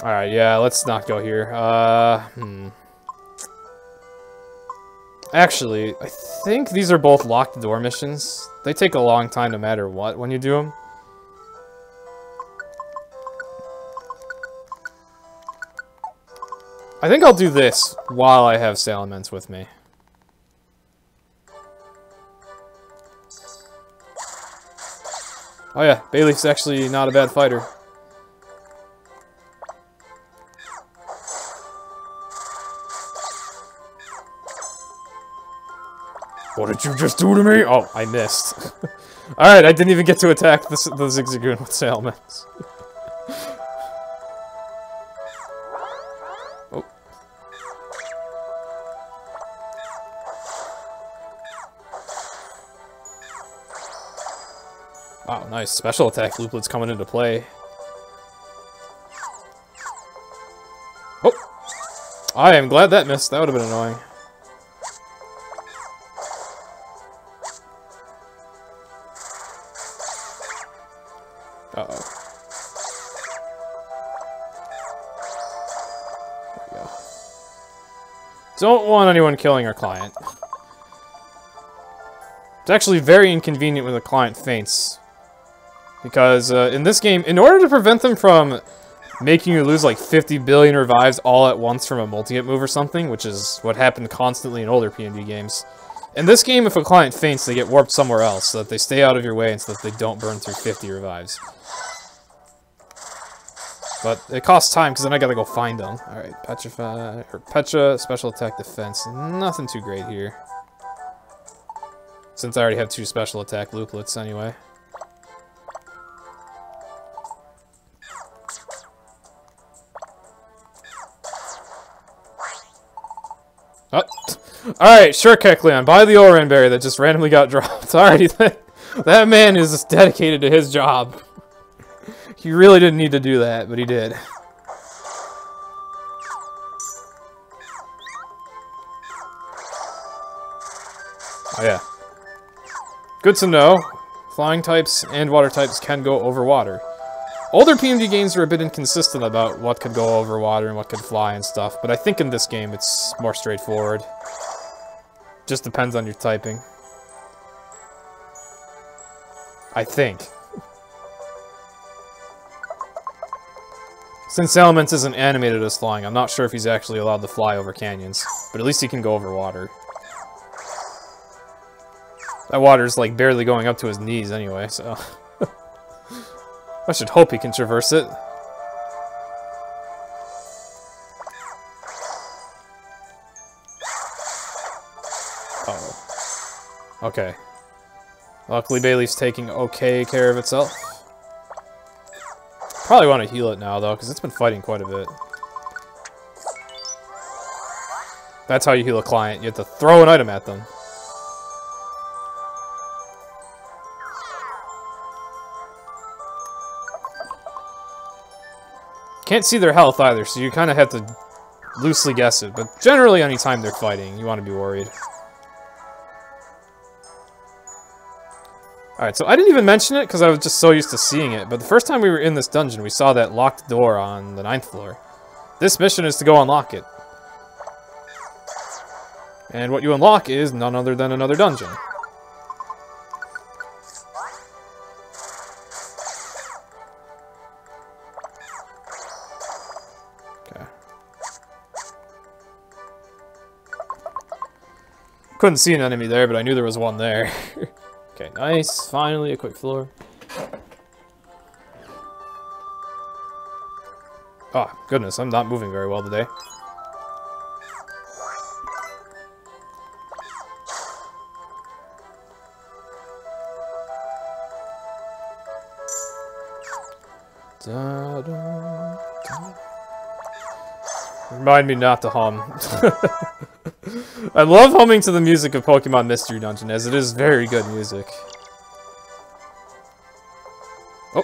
Alright, yeah, let's not go here. Actually, I think these are both locked door missions. They take a long time no matter what when you do them. I think I'll do this while I have Salamence with me. Oh yeah, Bayleef's actually not a bad fighter. did you just do to me? Oh, I missed. Alright, I didn't even get to attack the Zigzagoon with sailments. Oh. Wow, nice. Special attack looplets coming into play. Oh! I am glad that missed. That would have been annoying. Uh-oh. There we go. Don't want anyone killing our client. It's actually very inconvenient when the client faints. Because in this game, in order to prevent them from making you lose like 50 billion revives all at once from a multi-hit move or something, which is what happened constantly in older PNG games. In this game, if a client faints, they get warped somewhere else, so that they stay out of your way and so that they don't burn through 50 revives. But it costs time, because then I gotta go find them. Alright, Petrify, or Petra, Special Attack Defense. Nothing too great here. Since I already have 2 Special Attack looplets anyway. Oh. Alright, sure, Kekleon, buy the Oran Berry that just randomly got dropped. Alrighty, that man is just dedicated to his job. He really didn't need to do that, but he did. Oh yeah. Good to know. Flying types and water types can go over water. Older PMG games were a bit inconsistent about what could go over water and what could fly and stuff, but I think in this game it's more straightforward. Just depends on your typing. I think. Since Elements isn't animated as flying, I'm not sure if he's actually allowed to fly over canyons, but at least he can go over water. That water's like barely going up to his knees anyway, so... I should hope he can traverse it. Uh-oh. Okay. Luckily, Bailey's taking okay care of itself. Probably want to heal it now, though, because it's been fighting quite a bit. That's how you heal a client. You have to throw an item at them. Can't see their health either, so you kind of have to loosely guess it. But generally, anytime they're fighting, you want to be worried. Alright, so I didn't even mention it because I was just so used to seeing it. But the first time we were in this dungeon, we saw that locked door on the 9th floor. This mission is to go unlock it. And what you unlock is none other than another dungeon. Couldn't see an enemy there, but I knew there was one there. Okay, nice. Finally, a quick floor. Oh, goodness, I'm not moving very well today. Da, da, da. Remind me not to hum. I love humming to the music of Pokemon Mystery Dungeon, as it is very good music. Oh.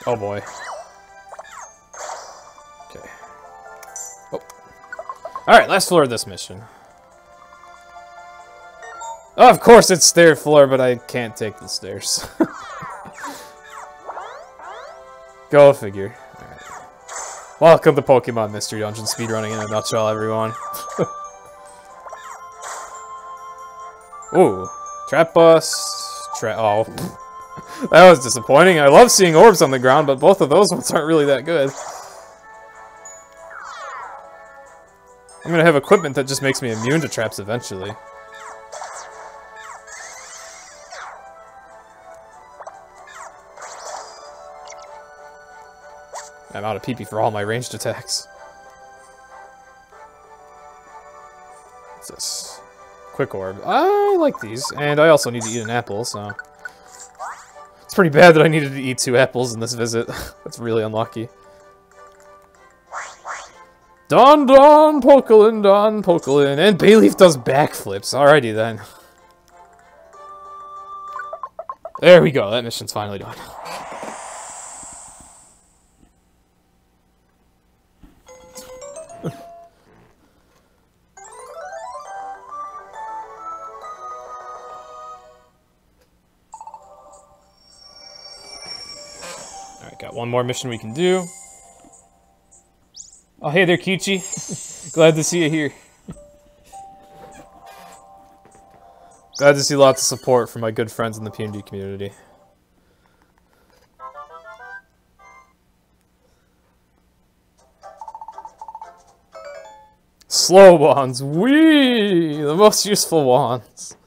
Oh boy. Okay. Oh. Alright, last floor of this mission. Oh, of course it's stair floor, but I can't take the stairs. Go figure. Alright. Welcome to Pokemon Mystery Dungeon speedrunning in a nutshell, everyone. Ooh. Trap bus. Oh. That was disappointing. I love seeing orbs on the ground, but both of those ones aren't really that good. I'm gonna have equipment that just makes me immune to traps eventually. I'm out of PP for all my ranged attacks. What's this? Quick orb. I like these, and I also need to eat an apple, so... It's pretty bad that I needed to eat 2 apples in this visit. That's really unlucky. Don Pokelin, and Bayleaf does backflips. Alrighty then. There we go, that mission's finally done. Alright, got one more mission we can do. Oh, hey there, Kichi. Glad to see you here. Glad to see lots of support from my good friends in the PNG community. Slow wands, wee! The most useful wands.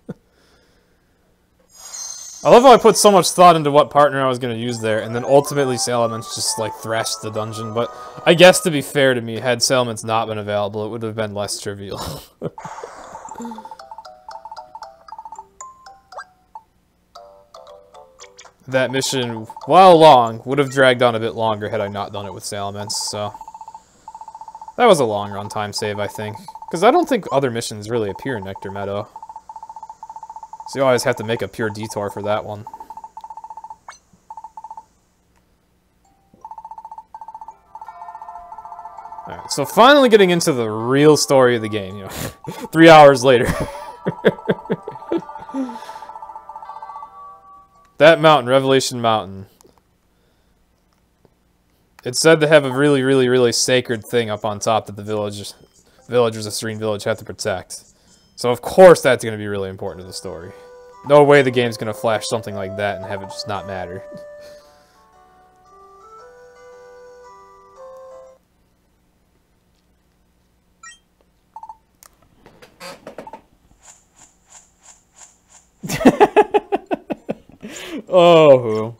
I love how I put so much thought into what partner I was going to use there, and then ultimately Salamence just, like, thrashed the dungeon, but I guess to be fair to me, had Salamence not been available, it would have been less trivial. That mission, while long, would have dragged on a bit longer had I not done it with Salamence, so... That was a long run time save, I think. Because I don't think other missions really appear in Nectar Meadow. So you always have to make a pure detour for that one. Alright, so finally getting into the real story of the game, you know, 3 hours later. That mountain, Revelation Mountain. It's said to have a really, really, really sacred thing up on top that the villagers of Serene Village have to protect. So of course that's going to be really important to the story. No way the game's going to flash something like that and have it just not matter. Oh.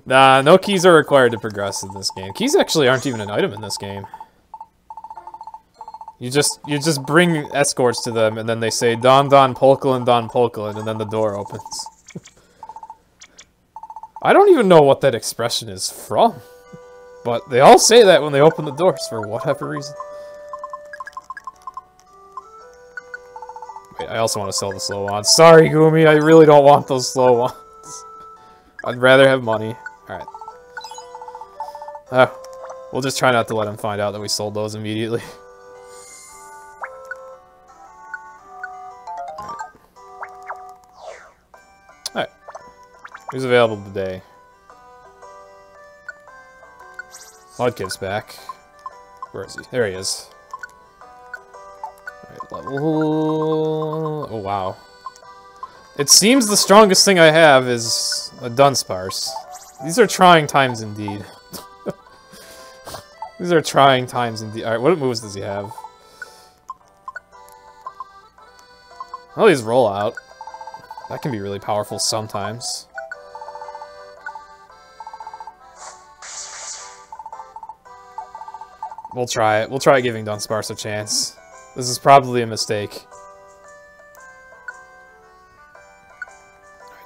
Nah, no keys are required to progress in this game. Keys actually aren't even an item in this game. You just bring escorts to them, and then they say, Don Polkalin, and then the door opens. I don't even know what that expression is from. But they all say that when they open the doors, for whatever reason. Wait, I also want to sell the slow wands. Sorry, Gumi, I really don't want those slow wands. I'd rather have money. Alright. We'll just try not to let him find out that we sold those immediately. Alright. Who's available today? Mudkip's back. Where is he? There he is. Alright, level... Oh, wow. It seems the strongest thing I have is a Dunsparce. These are trying times indeed. These are trying times indeed. Alright, what moves does he have? Oh, he's roll out. That can be really powerful sometimes. We'll try it. We'll try giving Dunsparce a chance. This is probably a mistake.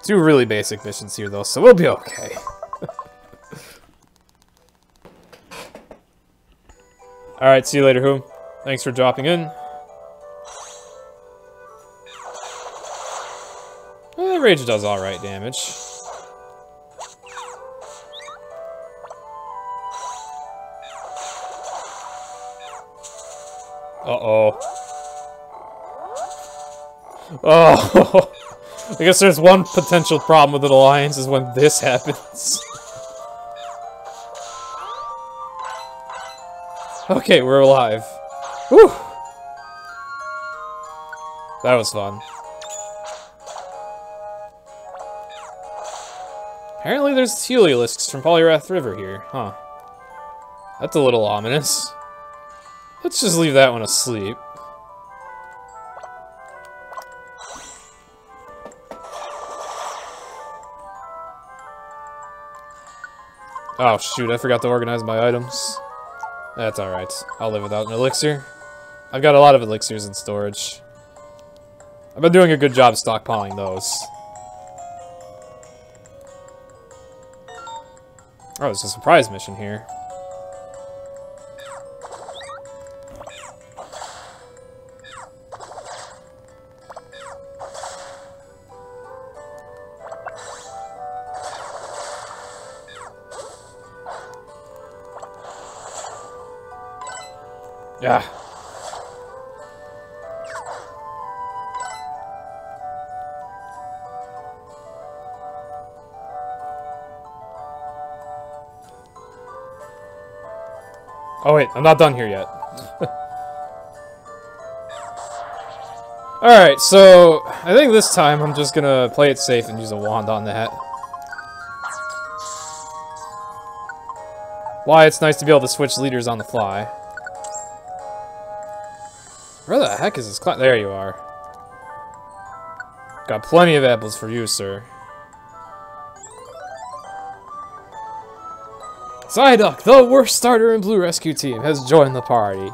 2 really basic missions here, though, so we'll be okay. Alright, see you later, Whom. Thanks for dropping in. Rage does alright damage. Uh-oh. Oh! I guess there's one potential problem with an alliance is when this happens. Okay, we're alive. Whew! That was fun. Apparently there's Helialisks from Polyrath River here, huh? That's a little ominous. Let's just leave that one asleep. Oh shoot, I forgot to organize my items. That's alright. I'll live without an elixir. I've got a lot of elixirs in storage. I've been doing a good job stockpiling those. Oh, there's a surprise mission here. Yeah. Oh wait, I'm not done here yet. Alright, so I think this time I'm just gonna play it safe and use a wand on that. Why it's nice to be able to switch leaders on the fly. Where the heck is this class? There you are. Got plenty of apples for you, sir. Psyduck, the worst starter in Blue Rescue Team, has joined the party.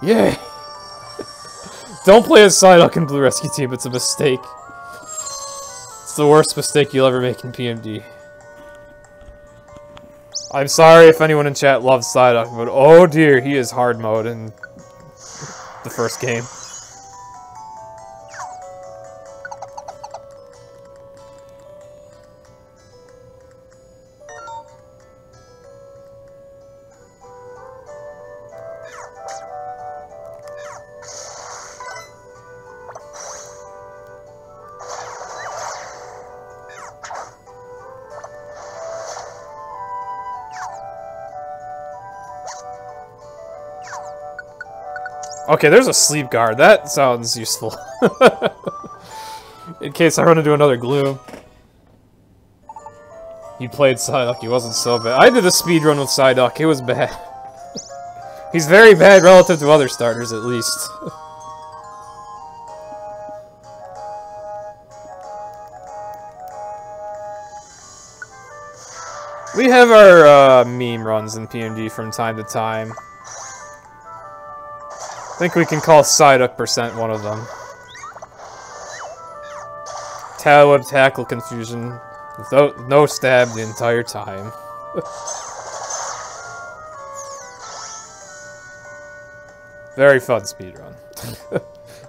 Yay! Don't play as Psyduck in Blue Rescue Team, it's a mistake. It's the worst mistake you'll ever make in PMD. I'm sorry if anyone in chat loves Psyduck, but oh dear, he is hard mode in the first game. Okay, there's a sleep guard. That sounds useful. In case I run into another gloom. He played Psyduck, he wasn't so bad. I did a speedrun with Psyduck, it was bad. He's very bad relative to other starters, at least. We have our meme runs in PMD from time to time. I think we can call Psyduck % one of them. Talweb tackle confusion without no stab the entire time. Very fun speedrun.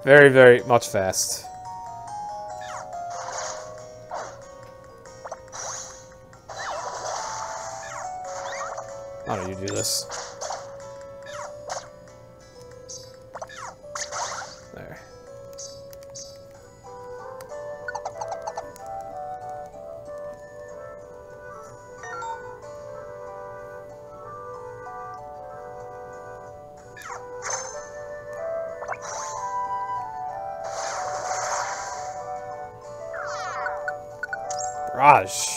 Very, very much fast. How do you do this? There. Gosh.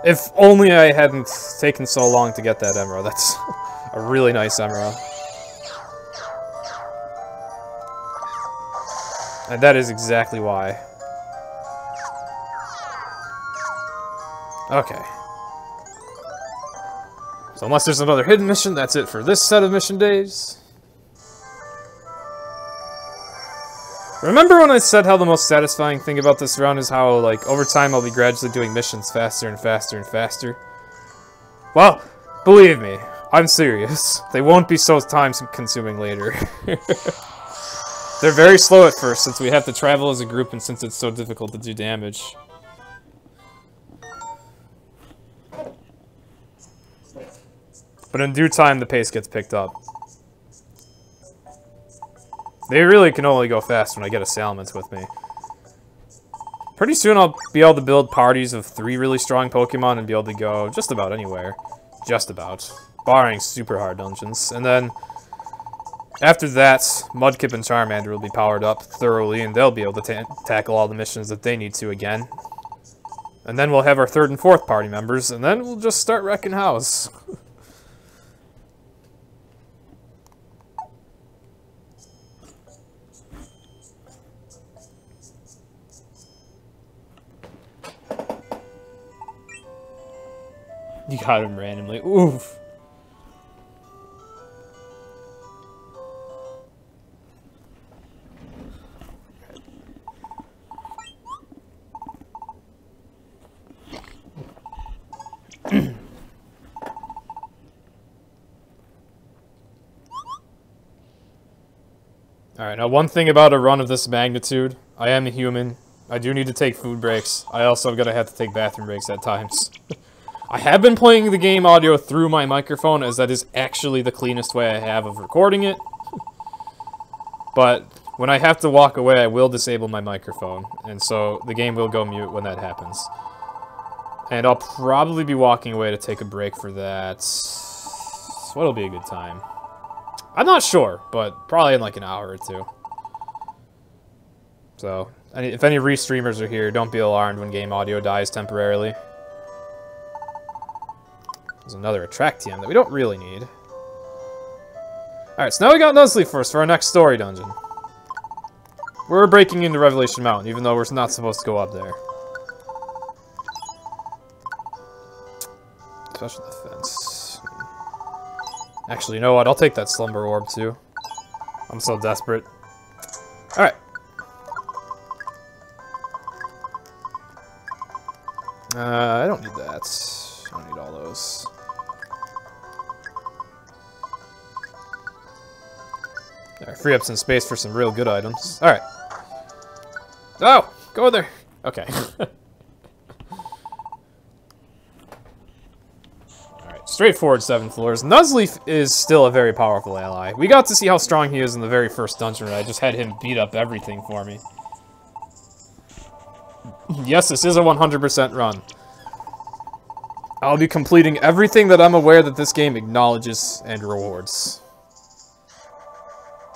If only I hadn't taken so long to get that emerald. That's a really nice emerald. And that is exactly why. Okay. So unless there's another hidden mission, that's it for this set of mission days. Remember when I said how the most satisfying thing about this run is how, like, over time I'll be gradually doing missions faster and faster and faster? Well, believe me, I'm serious. They won't be so time-consuming later. They're very slow at first, since we have to travel as a group and since it's so difficult to do damage. But in due time, the pace gets picked up. They really can only go fast when I get assailants with me. Pretty soon I'll be able to build parties of 3 really strong Pokemon and be able to go just about anywhere. Just about. Barring super hard dungeons. And then, after that, Mudkip and Charmander will be powered up thoroughly and they'll be able to tackle all the missions that they need to again. And then we'll have our 3rd and 4th party members, and then we'll just start wrecking house. You got him randomly. Oof. Alright, now one thing about a run of this magnitude, I am a human. I do need to take food breaks. I also gonna have to take bathroom breaks at times. I have been playing the game audio through my microphone, as that is actually the cleanest way I have of recording it. But when I have to walk away, I will disable my microphone, and so the game will go mute when that happens. And I'll probably be walking away to take a break for that. What'll be a good time? I'm not sure, but probably in like an hour or two. So, if any restreamers are here, don't be alarmed when game audio dies temporarily. There's another attract TM that we don't really need. Alright, so now we got Nuzleaf first for our next story dungeon. We're breaking into Revelation Mountain, even though we're not supposed to go up there. Special defense. Actually, you know what? I'll take that Slumber Orb, too. I'm so desperate. Alright. I don't need that. I don't need all those. Alright, free up some space for some real good items. Alright. Oh! Go in there! Okay. Straightforward 7 floors. Nuzleaf is still a very powerful ally. We got to see how strong he is in the very first dungeon, and I just had him beat up everything for me. Yes, this is a 100% run. I'll be completing everything that I'm aware that this game acknowledges and rewards.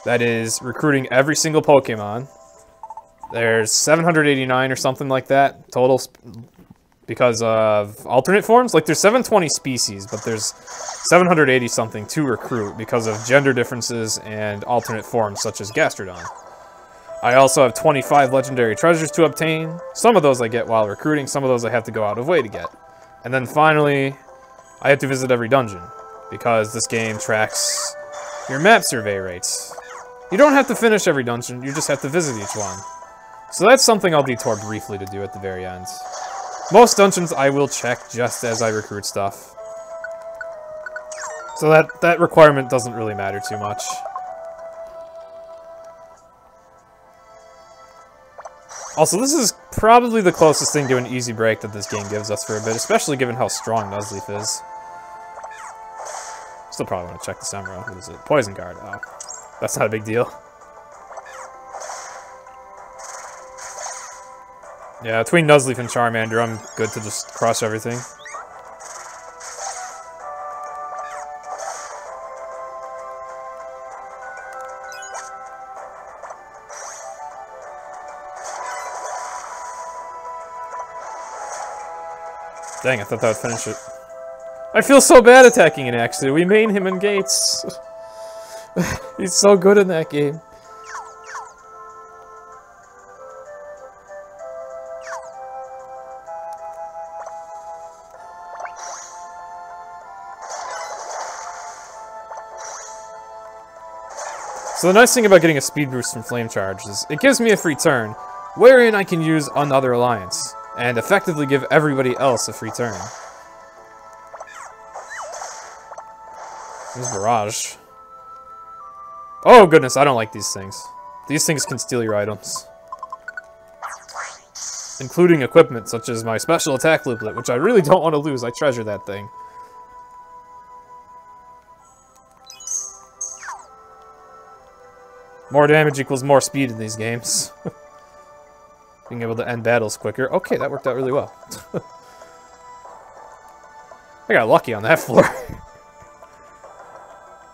That is, recruiting every single Pokemon. There's 789 or something like that, total, because of alternate forms. Like, there's 720 species, but there's 780 something to recruit because of gender differences and alternate forms such as Gastrodon. I also have 25 legendary treasures to obtain. Some of those I get while recruiting, some of those I have to go out of way to get. And then finally, I have to visit every dungeon, because this game tracks your map survey rates. You don't have to finish every dungeon, you just have to visit each one. So that's something I'll detour briefly to do at the very end. Most dungeons I will check just as I recruit stuff. So that requirement doesn't really matter too much. Also, this is probably the closest thing to an easy break that this game gives us for a bit, especially given how strong Nuzleaf is. Still probably want to check the Samurai. What is it? Poison Guard. Oh, that's not a big deal. Yeah, between Nuzleaf and Charmander, I'm good to just crush everything. Dang, I thought that would finish it. I feel so bad attacking it, actually. We main him in Gates. He's so good in that game. So the nice thing about getting a speed boost from Flame Charge is it gives me a free turn, wherein I can use another alliance, and effectively give everybody else a free turn. There's Barrage. Oh goodness, I don't like these things. These things can steal your items. Including equipment such as my special attack looplet, which I really don't want to lose. I treasure that thing. More damage equals more speed in these games. Being able to end battles quicker. Okay, that worked out really well. I got lucky on that floor.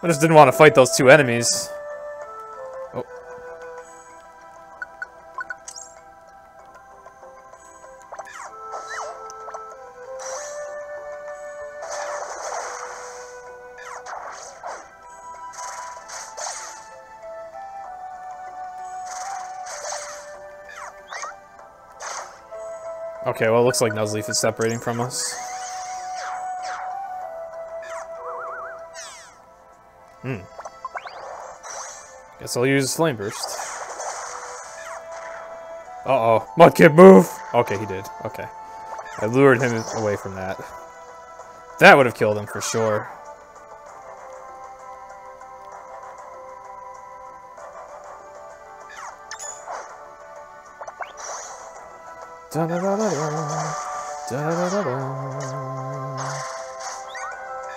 I just didn't want to fight those two enemies. Oh. Okay, well, it looks like Nuzleaf is separating from us. Guess I'll use Flame Burst. Uh-oh. Mudkip, move! Okay, he did. Okay. I lured him away from that. That would have killed him for sure.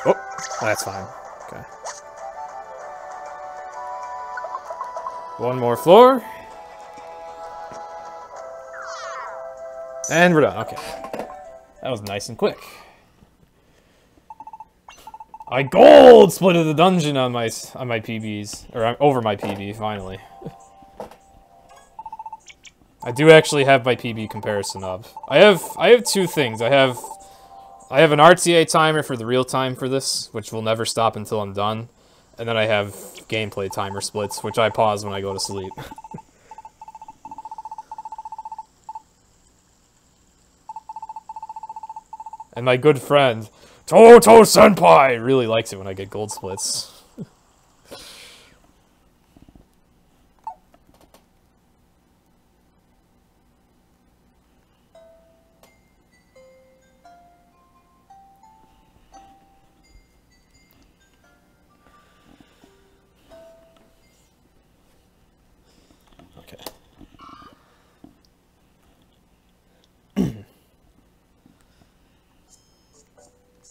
Oh, that's fine. Okay. One more floor. And we're done. Okay. That was nice and quick. I gold splitted the dungeon on my PBs, or over my PB finally. I do actually have my PB comparison up. I have two things. I have an RTA timer for the real time for this, which will never stop until I'm done. And then I have gameplay timer splits, which I pause when I go to sleep. And my good friend, Toto Senpai, really likes it when I get gold splits.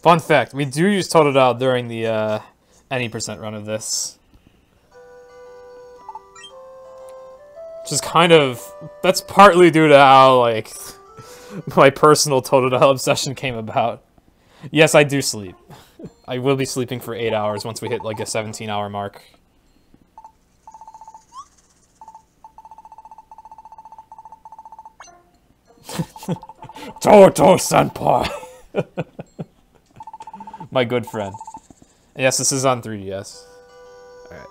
Fun fact, we do use Totodile during the any percent run of this. Which is kind of, that's partly due to how, like, my personal Totodile obsession came about. Yes, I do sleep. I will be sleeping for 8 hours once we hit, like, a 17-hour mark. Toto Senpai! My good friend. Yes, this is on 3DS. Alright.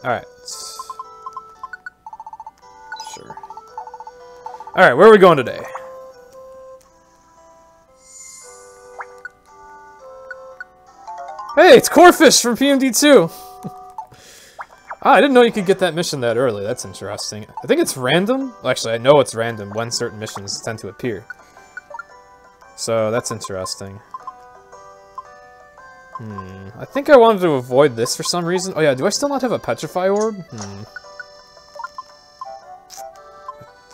Alright. Sure. Alright, where are we going today? Hey, it's Corefish from PMD2! Ah, I didn't know you could get that mission that early. That's interesting. I think it's random. Well, actually, I know it's random when certain missions tend to appear. So, that's interesting. I think I wanted to avoid this for some reason. Oh yeah, do I still not have a Petrify Orb? I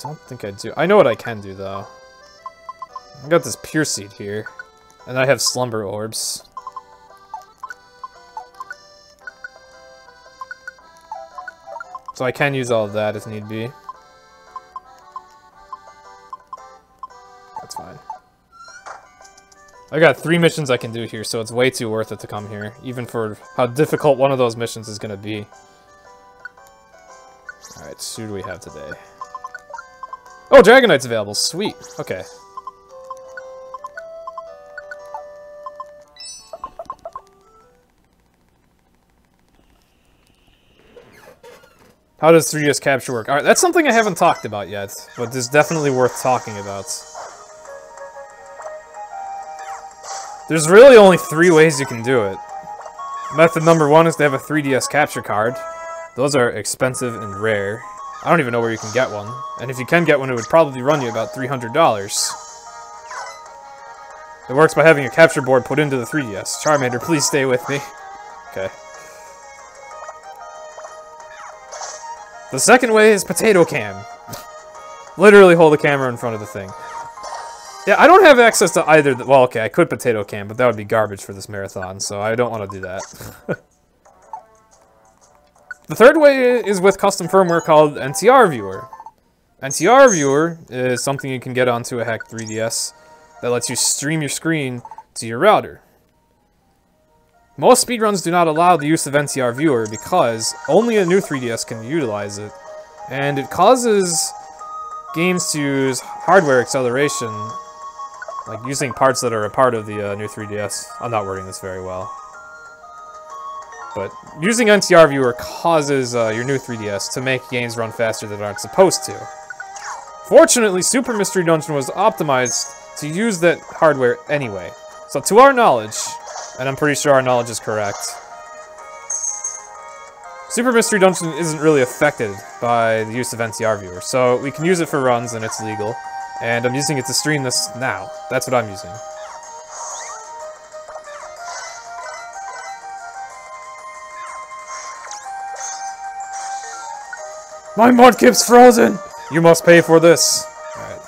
don't think I do. I know what I can do, though. I got this Pure Seed here. And I have Slumber Orbs. So I can use all of that if need be. That's fine. I got 3 missions I can do here, so it's way too worth it to come here, even for how difficult one of those missions is going to be. Alright, so who do we have today? Oh, Dragonite's available. Sweet. Okay. How does 3DS capture work? Alright, that's something I haven't talked about yet, but is definitely worth talking about. There's really only 3 ways you can do it. Method number 1 is to have a 3DS capture card. Those are expensive and rare. I don't even know where you can get one. And if you can get one, it would probably run you about $300. It works by having a capture board put into the 3DS. Charmander, please stay with me. Okay. The second way is Potato Cam. Literally hold the camera in front of the thing. Yeah, I don't have access to either. Well, okay, I could Potato Cam, but that would be garbage for this marathon, so I don't want to do that. The third way is with custom firmware called NTR Viewer. NTR Viewer is something you can get onto a hacked 3DS that lets you stream your screen to your router. Most speedruns do not allow the use of NTR Viewer because only a new 3DS can utilize it, and it causes games to use hardware acceleration, like using parts that are a part of the new 3DS. I'm not wording this very well. But using NTR Viewer causes your new 3DS to make games run faster that aren't supposed to. Fortunately, Super Mystery Dungeon was optimized to use that hardware anyway. So to our knowledge, and I'm pretty sure our knowledge is correct, Super Mystery Dungeon isn't really affected by the use of NTR Viewer, so we can use it for runs and it's legal. And I'm using it to stream this now. That's what I'm using. My mudkip's frozen! You must pay for this. Alright.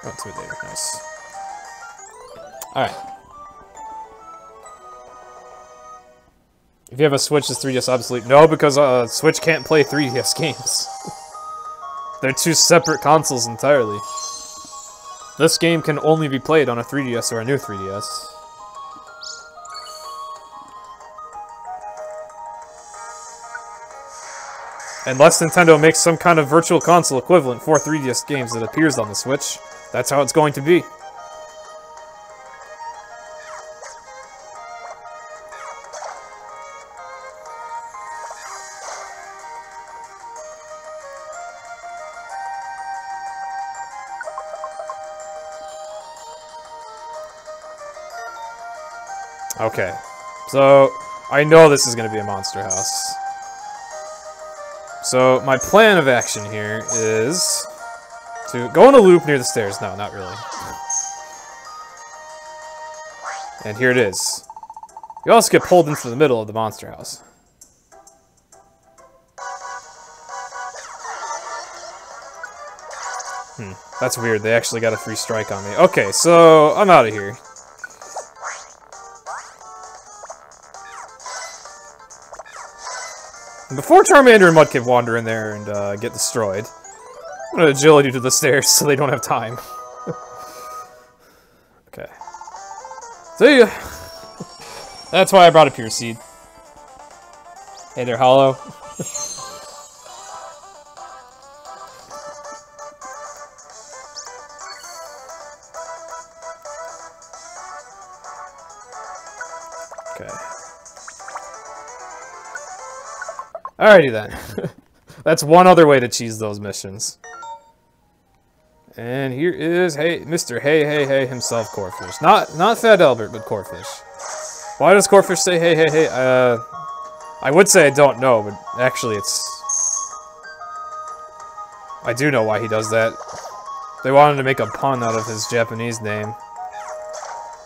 Oh, Intimidator, nice. Alright. If you have a Switch, is 3DS obsolete? No, because Switch can't play 3DS games. They're two separate consoles entirely. This game can only be played on a 3DS or a new 3DS. Unless Nintendo makes some kind of virtual console equivalent for 3DS games that appears on the Switch, that's how it's going to be. Okay, so I know this is going to be a monster house. So my plan of action here is to go in a loop near the stairs. No, not really. And here it is. You also get pulled into the middle of the monster house. That's weird. They actually got a free strike on me. Okay, so I'm out of here. Before Charmander and Mudkip wander in there and get destroyed, I'm gonna agility to the stairs so they don't have time. Okay. See ya! That's why I brought a Pure Seed. Hey there, Hollow. Okay. Alrighty then. That's one other way to cheese those missions. And here is Mr. Hey himself, Corfish. Not Fat Albert, but Corfish. Why does Corfish say hey? I would say I don't know, but actually I do know why he does that. They wanted to make a pun out of his Japanese name,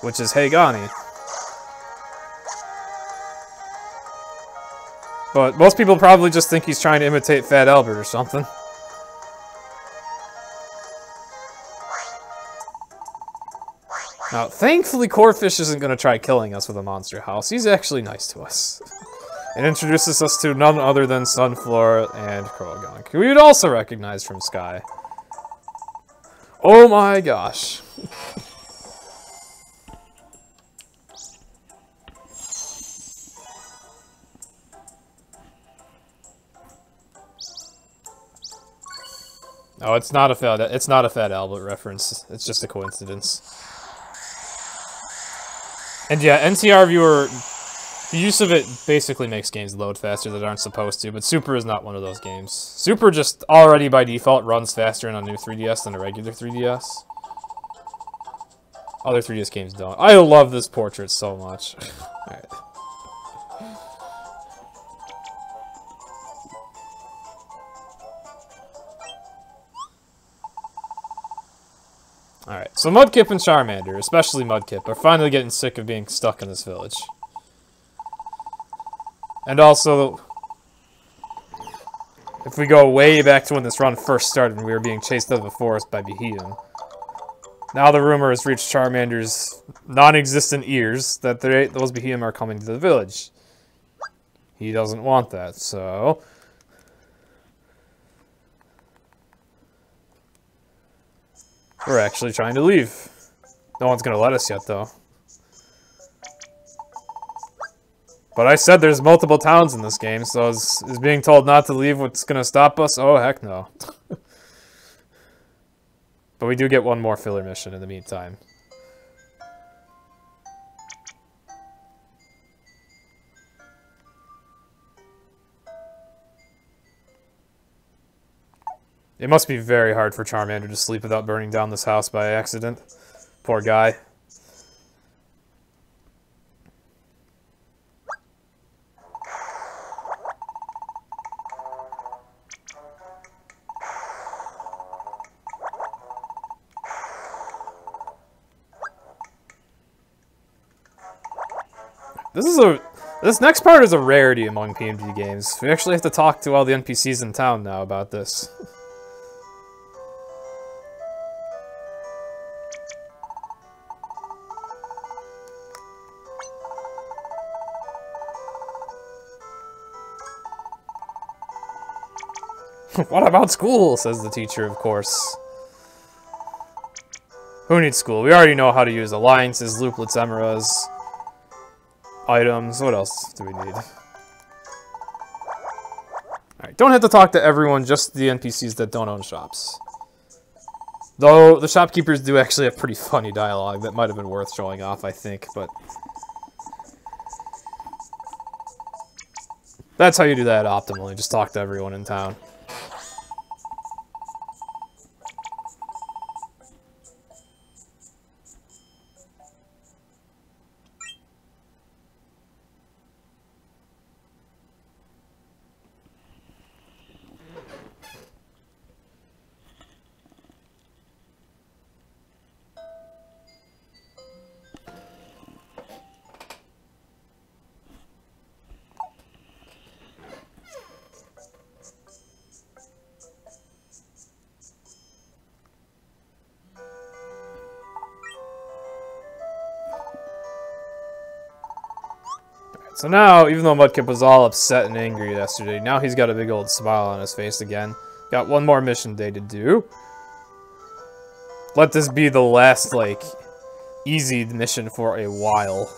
which is Heigani. But most people probably just think he's trying to imitate Fat Albert or something. Now, thankfully, Corfish isn't going to try killing us with a monster house. He's actually nice to us. And introduces us to none other than Sunflower and Croagunk, who we would also recognize from Sky. Oh my gosh. Oh, it's not a Fat Albert reference. It's just a coincidence. And yeah, NTR Viewer, the use of it basically makes games load faster that aren't supposed to, but Super is not one of those games. Super just already by default runs faster in a new 3DS than a regular 3DS. Other 3DS games don't. I love this portrait so much. Alright. Alright, so Mudkip and Charmander, especially Mudkip, are finally getting sick of being stuck in this village. And also, if we go way back to when this run first started and we were being chased out of the forest by Behemoth, now the rumor has reached Charmander's non-existent ears that those Behemoth are coming to the village. He doesn't want that, so we're actually trying to leave. No one's gonna let us yet, though. But I said there's multiple towns in this game, so is being told not to leave what's gonna stop us? Oh, heck no. But we do get one more filler mission in the meantime. It must be very hard for Charmander to sleep without burning down this house by accident. Poor guy. This next part is a rarity among PMG games. We actually have to talk to all the NPCs in town now about this. What about school? Says the teacher, of course. Who needs school? We already know how to use alliances, looplets, emeras, items. What else do we need? Alright, don't have to talk to everyone, just the NPCs that don't own shops. Though, the shopkeepers do actually have pretty funny dialogue that might have been worth showing off, I think, but... that's how you do that optimally, just talk to everyone in town. So now, even though Mudkip was all upset and angry yesterday, now he's got a big old smile on his face again. Got one more mission day to do. Let this be the last, like, easy mission for a while.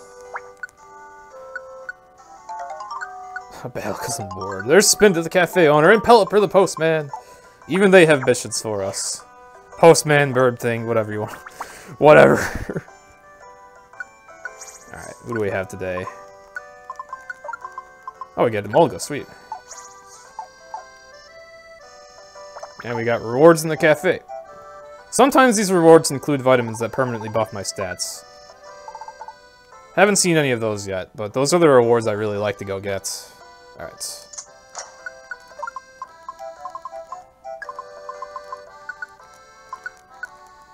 Bail because I'm bored. There's Spin to the cafe owner and Pelipper the postman. Even they have missions for us. Postman, bird thing, whatever you want. Whatever. Alright, what do we have today? Oh, we get a Mulga, sweet. And we got rewards in the cafe. Sometimes these rewards include vitamins that permanently buff my stats. Haven't seen any of those yet, but those are the rewards I really like to go get. Alright.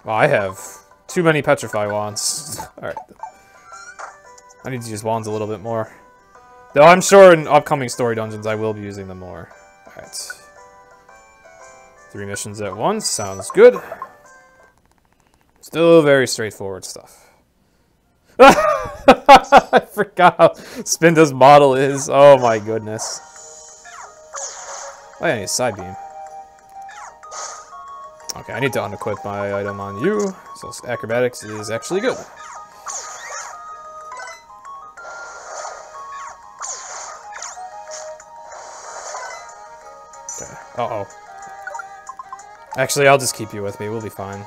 Well, I have too many Petrify wands. Alright. I need to use wands a little bit more. Though I'm sure in upcoming story dungeons I will be using them more. Alright. 3 missions at once, sounds good. Still very straightforward stuff. I forgot how Spinda's model is. Oh my goodness. Oh yeah, I need a side beam. Okay, I need to unequip my item on you. So acrobatics is actually good. Okay. Uh-oh. Actually, I'll just keep you with me. We'll be fine.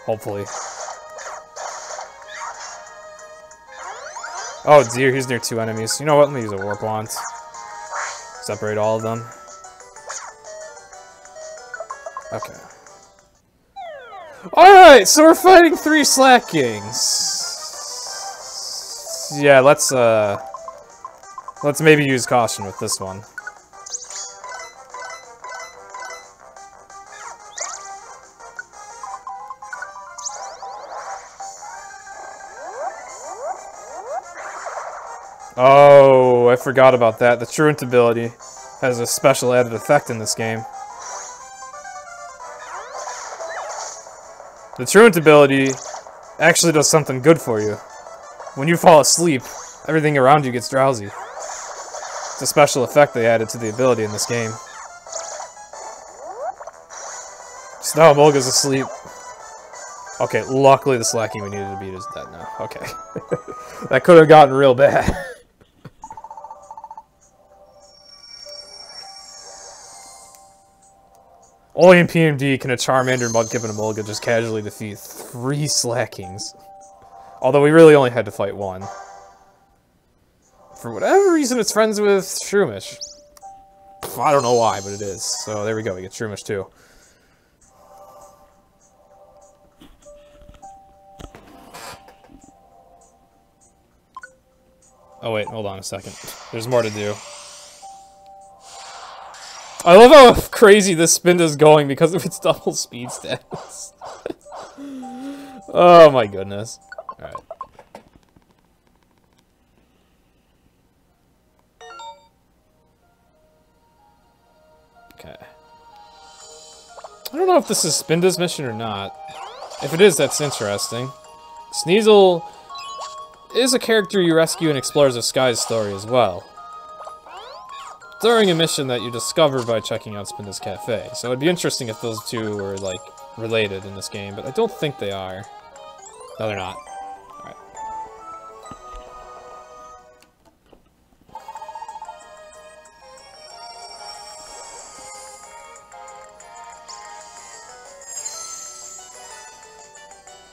Hopefully. Oh dear, he's near 2 enemies. You know what? Let me use a warp wand. Separate all of them. Okay. Alright, so we're fighting 3 Slackings. Yeah, let's maybe use caution with this one. Oh, I forgot about that. The Truant ability has a special added effect in this game. The Truant ability actually does something good for you. When you fall asleep, everything around you gets drowsy. It's a special effect they added to the ability in this game. So now Mulga's asleep. Okay, luckily the Slacking we needed to beat is dead now. Okay. That could have gotten real bad. Only in PMD can a Charmander, Mudkip, and a Mulga just casually defeat 3 Slackings. Although we really only had to fight 1. For whatever reason, it's friends with Shroomish. I don't know why, but it is. So there we go, we get Shroomish too. Oh wait, hold on a second. There's more to do. I love how crazy this Spinda's going because of its double speed status. Oh my goodness. Alright. Okay. I don't know if this is Spinda's mission or not. If it is, that's interesting. Sneasel is a character you rescue in Explorers of Sky's story as well, during a mission that you discover by checking out Spinda's Cafe. So it'd be interesting if those two were, like, related in this game, but I don't think they are. No, they're not. Alright.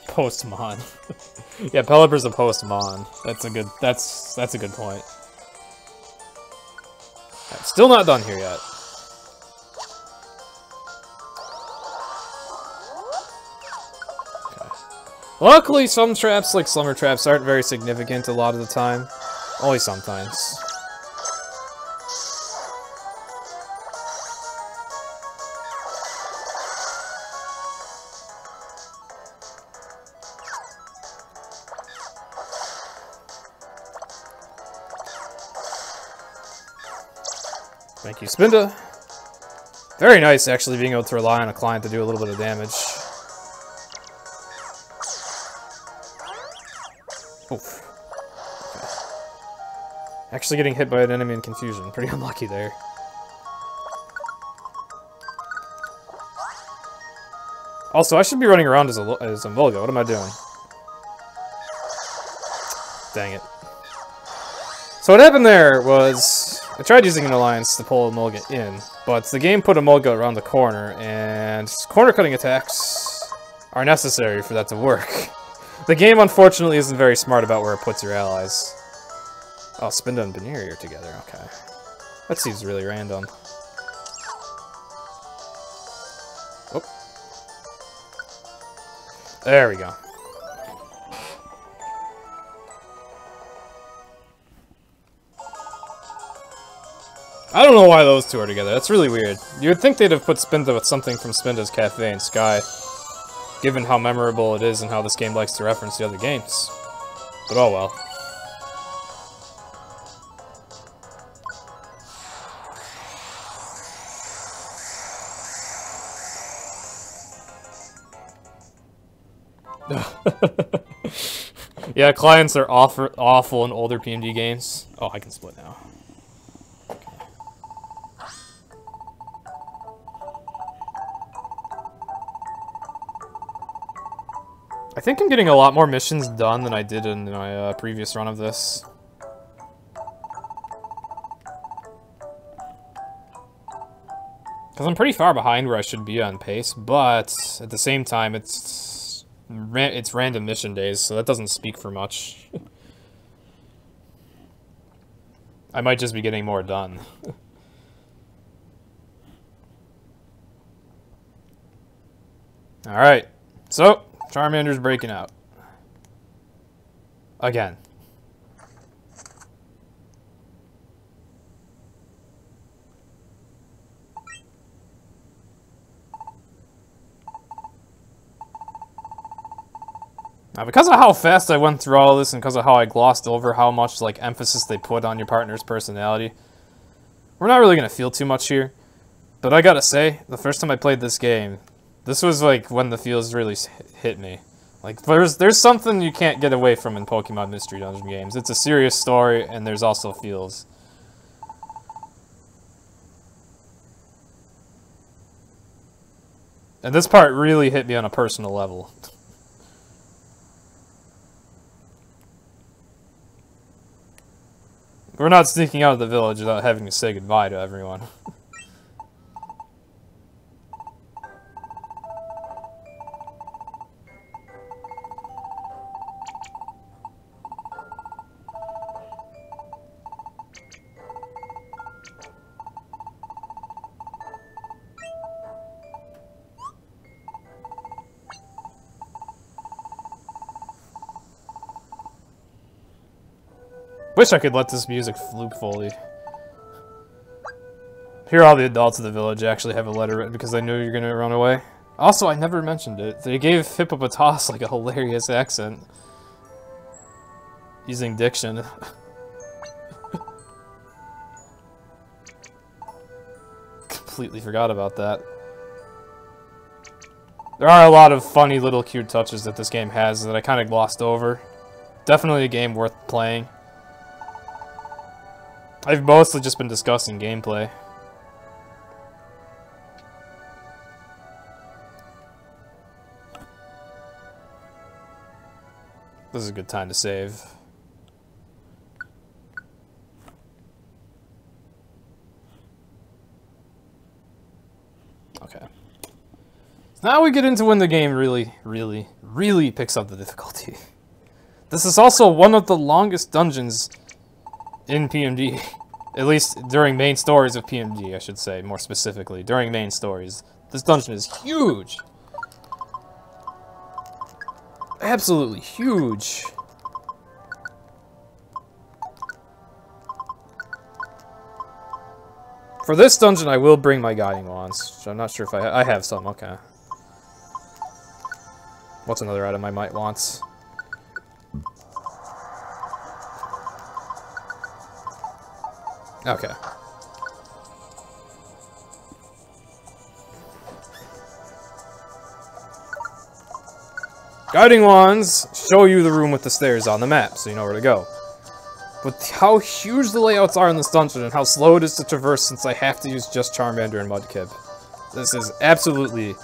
Postmon. Yeah, Pelipper's a Postmon. That's a good point. I'm still not done here yet. Okay. Luckily, some traps, like slumber traps, aren't very significant a lot of the time. Only sometimes. Thank you, Spinda. Very nice, actually, being able to rely on a client to do a little bit of damage. Oof. Okay. Actually getting hit by an enemy in confusion. Pretty unlucky there. Also, I should be running around as a Volga. What am I doing? Dang it. So what happened there was, I tried using an alliance to pull Emolga in, but the game put Emolga around the corner, and corner cutting attacks are necessary for that to work. The game, unfortunately, isn't very smart about where it puts your allies. Oh, Spinda and Baniri are together, okay. That seems really random. Oh. There we go. I don't know why those two are together. That's really weird. You would think they'd have put Spinda with something from Spinda's Cafe and Sky, given how memorable it is and how this game likes to reference the other games. But oh well. Yeah, clients are awful in older PMD games. Oh, I can split now. I think I'm getting a lot more missions done than I did in my previous run of this. Because I'm pretty far behind where I should be on pace, but at the same time, it's random mission days, so that doesn't speak for much. I might just be getting more done. Alright, so Charmander's breaking out. Again. Now, because of how fast I went through all this and because of how I glossed over how much like emphasis they put on your partner's personality, we're not really going to feel too much here. But I gotta say, the first time I played this game, this was like when the feels really hit me. Like there's something you can't get away from in Pokemon Mystery Dungeon games. It's a serious story and there's also feels. And this part really hit me on a personal level. We're not sneaking out of the village without having to say goodbye to everyone. Wish I could let this music loop fully. Here all the adults of the village actually have a letter written because they knew you're gonna run away. Also, I never mentioned it. They gave Hippopotas like a hilarious accent. Using diction. Completely forgot about that. There are a lot of funny little cute touches that this game has that I kind of glossed over. Definitely a game worth playing. I've mostly just been discussing gameplay. This is a good time to save. Okay. Now we get into when the game really picks up the difficulty. This is also one of the longest dungeons in PMD. At least during main stories of PMD, I should say, more specifically. During main stories. This dungeon is huge. Absolutely huge. For this dungeon, I will bring my guiding wands. Which I'm not sure if I have some. Okay. What's another item I might want? Okay. Guiding wands show you the room with the stairs on the map, so you know where to go. But how huge the layouts are in this dungeon and how slow it is to traverse since I have to use just Charmander and Mudkip. This is absolutely,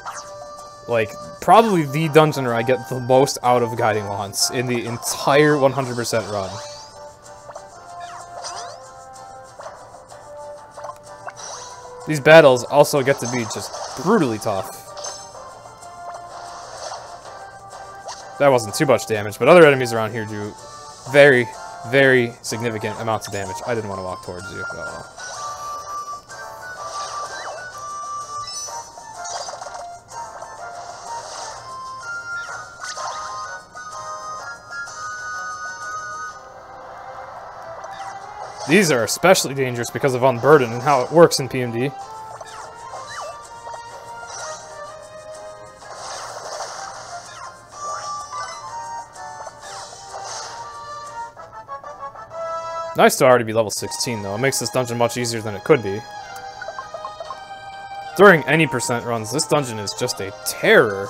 like, probably the dungeon where I get the most out of Guiding Wands in the entire 100% run. These battles also get to be just brutally tough. That wasn't too much damage, but other enemies around here do very, very significant amounts of damage. I didn't want to walk towards you. Uh-oh. These are especially dangerous because of Unburden and how it works in PMD. Nice to already be level 16 though, it makes this dungeon much easier than it could be. During any percent runs, this dungeon is just a terror.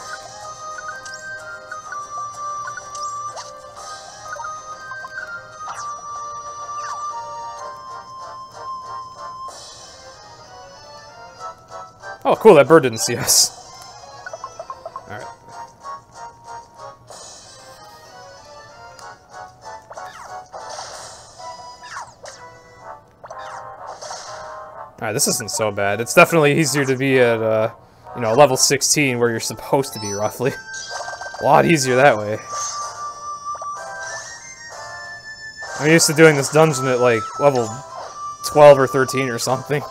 Oh cool, that bird didn't see us. Alright. Alright, this isn't so bad. It's definitely easier to be at, you know, level 16 where you're supposed to be, roughly. A lot easier that way. I'm used to doing this dungeon at, like, level 12 or 13 or something.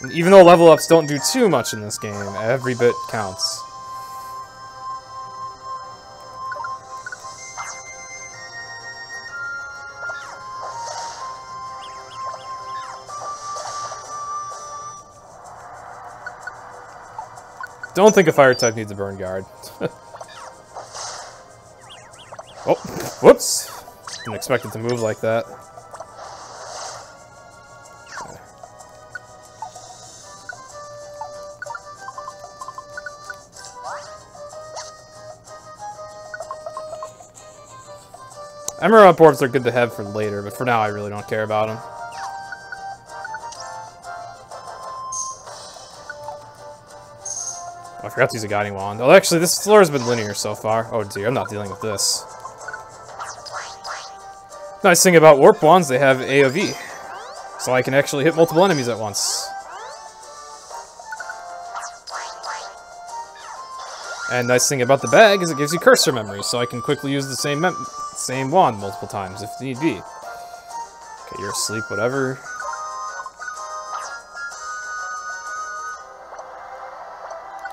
And even though level ups don't do too much in this game, every bit counts. Don't think a fire type needs a burn guard. Oh, whoops. Didn't expect it to move like that. Emerald orbs are good to have for later, but for now I really don't care about them. I forgot to use a guiding wand. Oh, actually, this floor has been linear so far. Oh dear, I'm not dealing with this. Nice thing about warp wands, they have AoE. So I can actually hit multiple enemies at once. And nice thing about the bag is it gives you cursor memory, so I can quickly use the same wand multiple times if need be. Okay, you're asleep, whatever.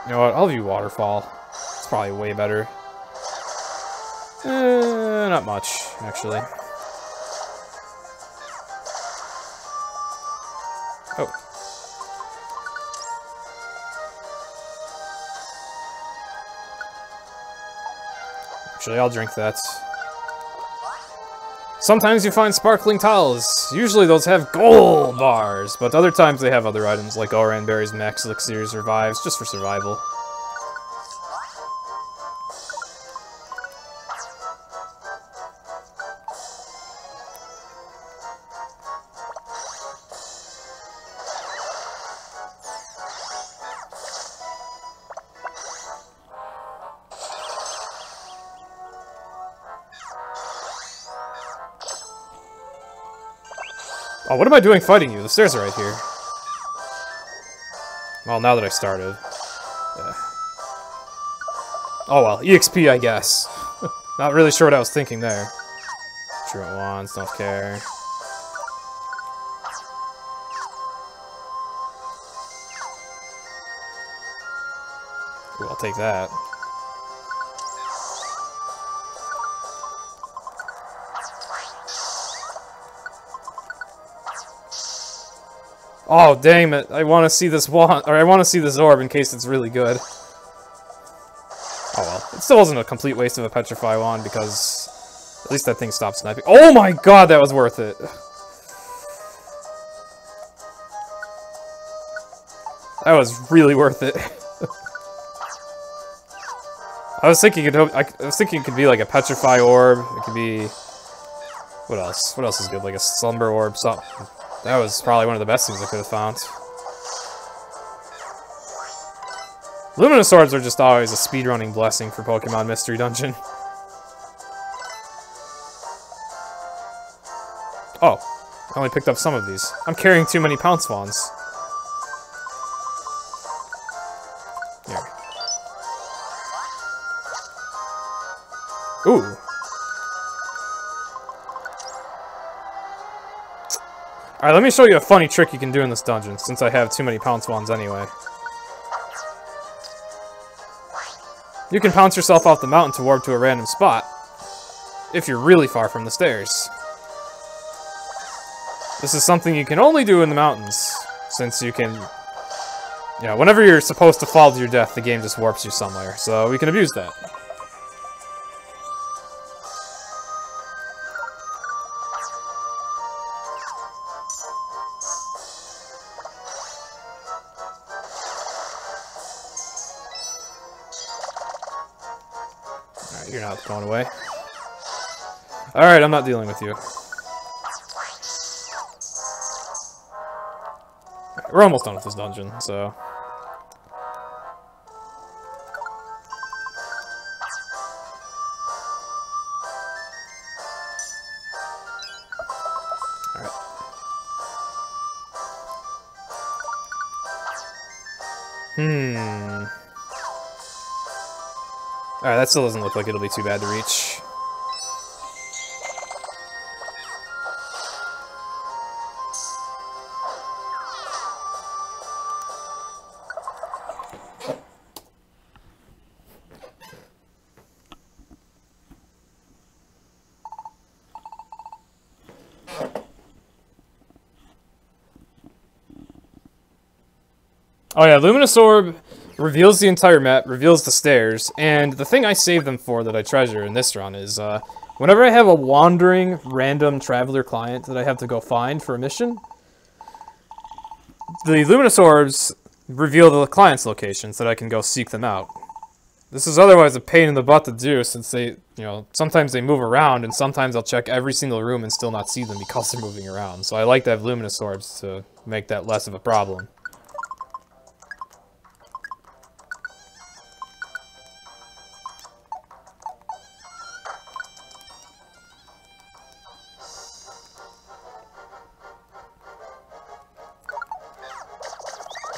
You know what, I'll view Waterfall. It's probably way better. Not much, actually. Oh. Actually, I'll drink that. Sometimes you find sparkling tiles. Usually those have gold bars, but other times they have other items like Oran berries, max elixirs, or revives, just for survival. Oh, what am I doing fighting you? The stairs are right here. Well, now that I started. Yeah. Oh well, EXP, I guess. Not really sure what I was thinking there. Truant wands, don't care. Ooh, I'll take that. Oh, damn it. I want to see this wand, or I want to see this orb in case it's really good. Oh well. It still wasn't a complete waste of a Petrify wand because at least that thing stopped sniping. Oh my god, that was worth it. That was really worth it. I was thinking it could be like a Petrify orb. It could be... What else? What else is good? Like a Slumber orb, something. That was probably one of the best things I could have found. Luminous orbs are just always a speedrunning blessing for Pokemon Mystery Dungeon. Oh, I only picked up some of these. I'm carrying too many Pounce Wands. Here. Ooh. Alright, let me show you a funny trick you can do in this dungeon, since I have too many Pounce Wands anyway. You can pounce yourself off the mountain to warp to a random spot, if you're really far from the stairs. This is something you can only do in the mountains, since you can... You know, whenever you're supposed to fall to your death, the game just warps you somewhere, so we can abuse that. Alright, you're not going away. Alright, I'm not dealing with you. We're almost done with this dungeon, so... Alright. Alright, that still doesn't look like it'll be too bad to reach. Oh yeah, Luminous Orb reveals the entire map, reveals the stairs, and the thing I save them for that I treasure in this run is, whenever I have a wandering, random traveler client that I have to go find for a mission, the Luminous Orbs reveal the client's location so that I can go seek them out. This is otherwise a pain in the butt to do since they, you know, sometimes they move around and sometimes I'll check every single room and still not see them because they're moving around. So I like to have Luminous Orbs to make that less of a problem.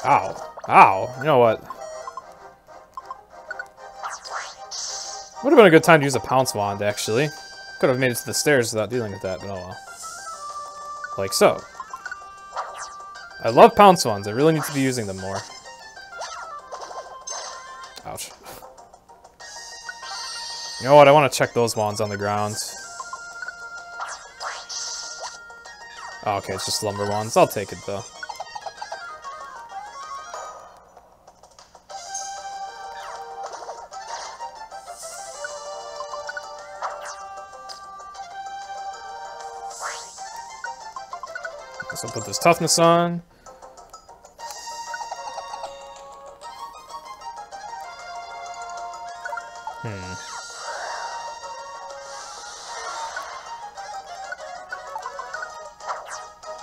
Ow. Ow. You know what? Would have been a good time to use a Pounce Wand, actually. Could have made it to the stairs without dealing with that, but oh well. Like so. I love Pounce Wands. I really need to be using them more. Ouch. You know what? I want to check those wands on the ground. Oh, okay, it's just Slumber Wands. I'll take it, though. So put this toughness on.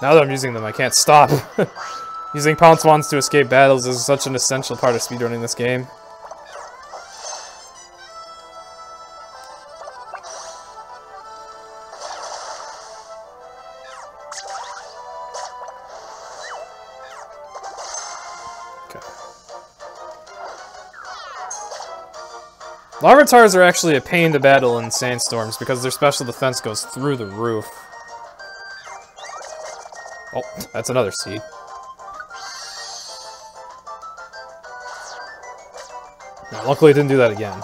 Now that I'm using them, I can't stop. Using Pounce Wands to escape battles is such an essential part of speedrunning this game. Larvatars are actually a pain to battle in sandstorms because their special defense goes through the roof. Oh, that's another seed. No, luckily it didn't do that again.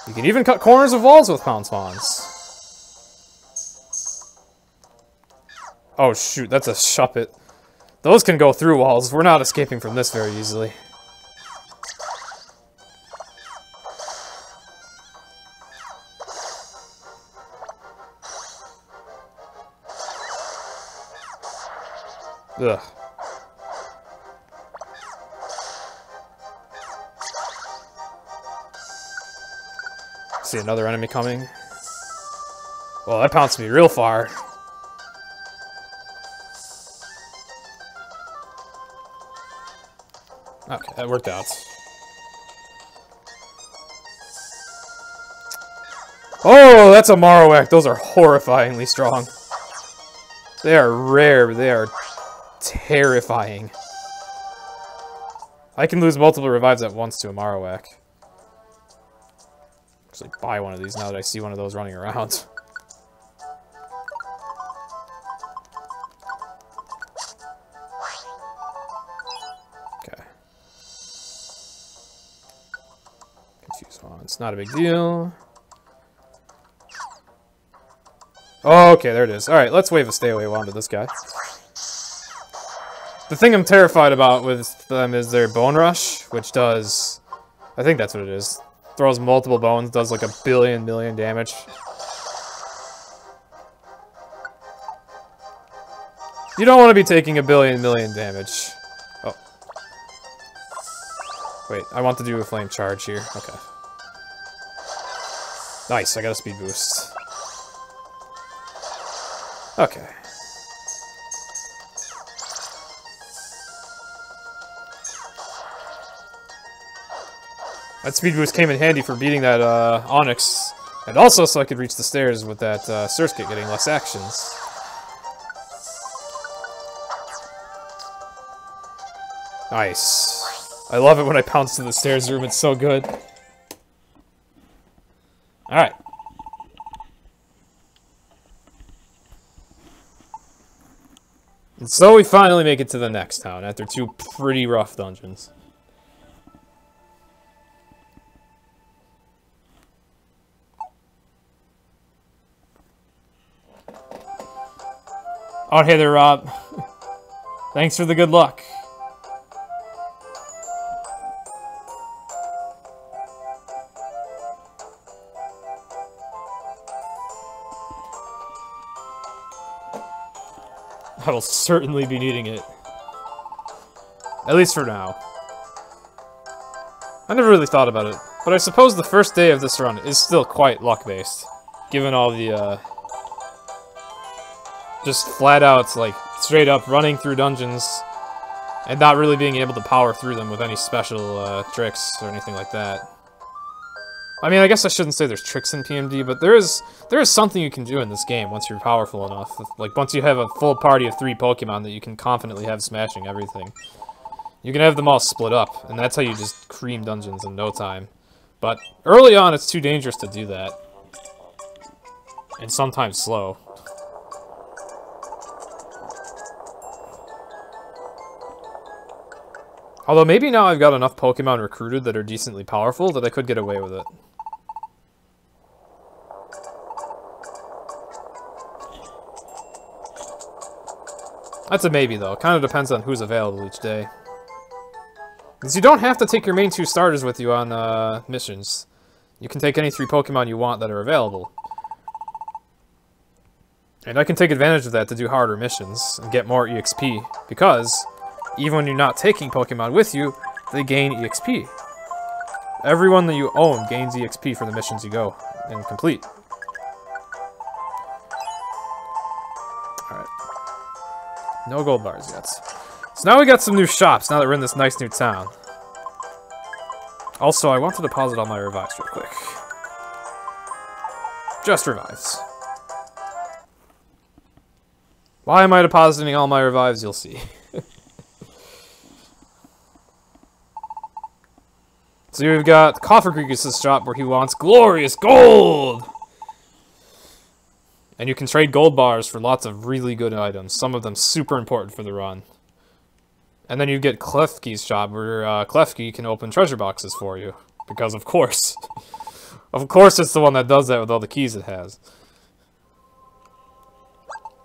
You can even cut corners of walls with Pounce Wands. Oh shoot, that's a shuppet. Those can go through walls. We're not escaping from this very easily. Ugh. See another enemy coming. Well, that pounced me real far. Okay, that worked out. Oh, that's a Marowak. Those are horrifyingly strong. They are rare, but they are terrifying. I can lose multiple revives at once to a Marowak. Actually, buy one of these now that I see one of those running around. Okay. Confuse one. It's not a big deal. Oh, okay, there it is. Alright, let's wave a stay away wand to this guy. The thing I'm terrified about with them is their Bone Rush, which does... I think that's what it is. Throws multiple bones, does like a million damage. You don't want to be taking a million damage. Oh. Wait, I want to do a flame charge here. Okay. Nice, I got a speed boost. Okay. That speed boost came in handy for beating that Onyx, and also so I could reach the stairs with that Surskit getting less actions. Nice. I love it when I pounce to the stairs room, it's so good. Alright. And so we finally make it to the next town after two pretty rough dungeons. Oh, hey there, Rob. Thanks for the good luck. I will certainly be needing it. At least for now. I never really thought about it, but I suppose the first day of this run is still quite luck-based, given all the, just flat out, like, straight up running through dungeons and not really being able to power through them with any special tricks or anything like that. I mean, I guess I shouldn't say there's tricks in PMD, but there is something you can do in this game once you're powerful enough. Like, once you have a full party of 3 Pokemon that you can confidently have smashing everything. You can have them all split up, and that's how you just cream dungeons in no time. But early on, it's too dangerous to do that. And sometimes slow. Although maybe now I've got enough Pokemon recruited that are decently powerful that I could get away with it. That's a maybe though. Kind of depends on who's available each day. Because you don't have to take your main 2 starters with you on missions. You can take any 3 Pokemon you want that are available. And I can take advantage of that to do harder missions and get more EXP. Because, even when you're not taking Pokemon with you, they gain EXP. Everyone that you own gains EXP for the missions you go and complete. Alright. No gold bars yet. So now we got some new shops, now that we're in this nice new town. Also, I want to deposit all my revives real quick. Just revives. Why am I depositing all my revives? You'll see. So we've got Coffer Creakus' shop where he wants glorious gold! And you can trade gold bars for lots of really good items, some of them super important for the run. And then you get Klefki's shop where Klefki can open treasure boxes for you. Because of course. Of course it's the one that does that with all the keys it has.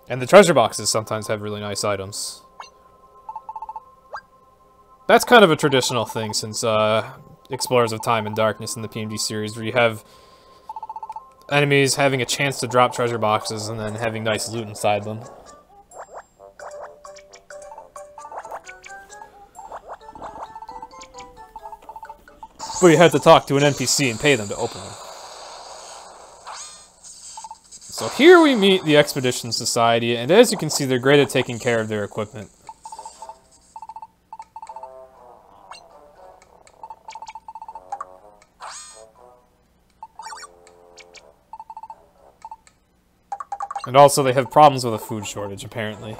And the treasure boxes sometimes have really nice items. That's kind of a traditional thing since Explorers of Time and Darkness in the PMD series, where you have enemies having a chance to drop treasure boxes and then having nice loot inside them. But you have to talk to an NPC and pay them to open them. So here we meet the Expedition Society, and as you can see, they're great at taking care of their equipment. And also, they have problems with a food shortage, apparently.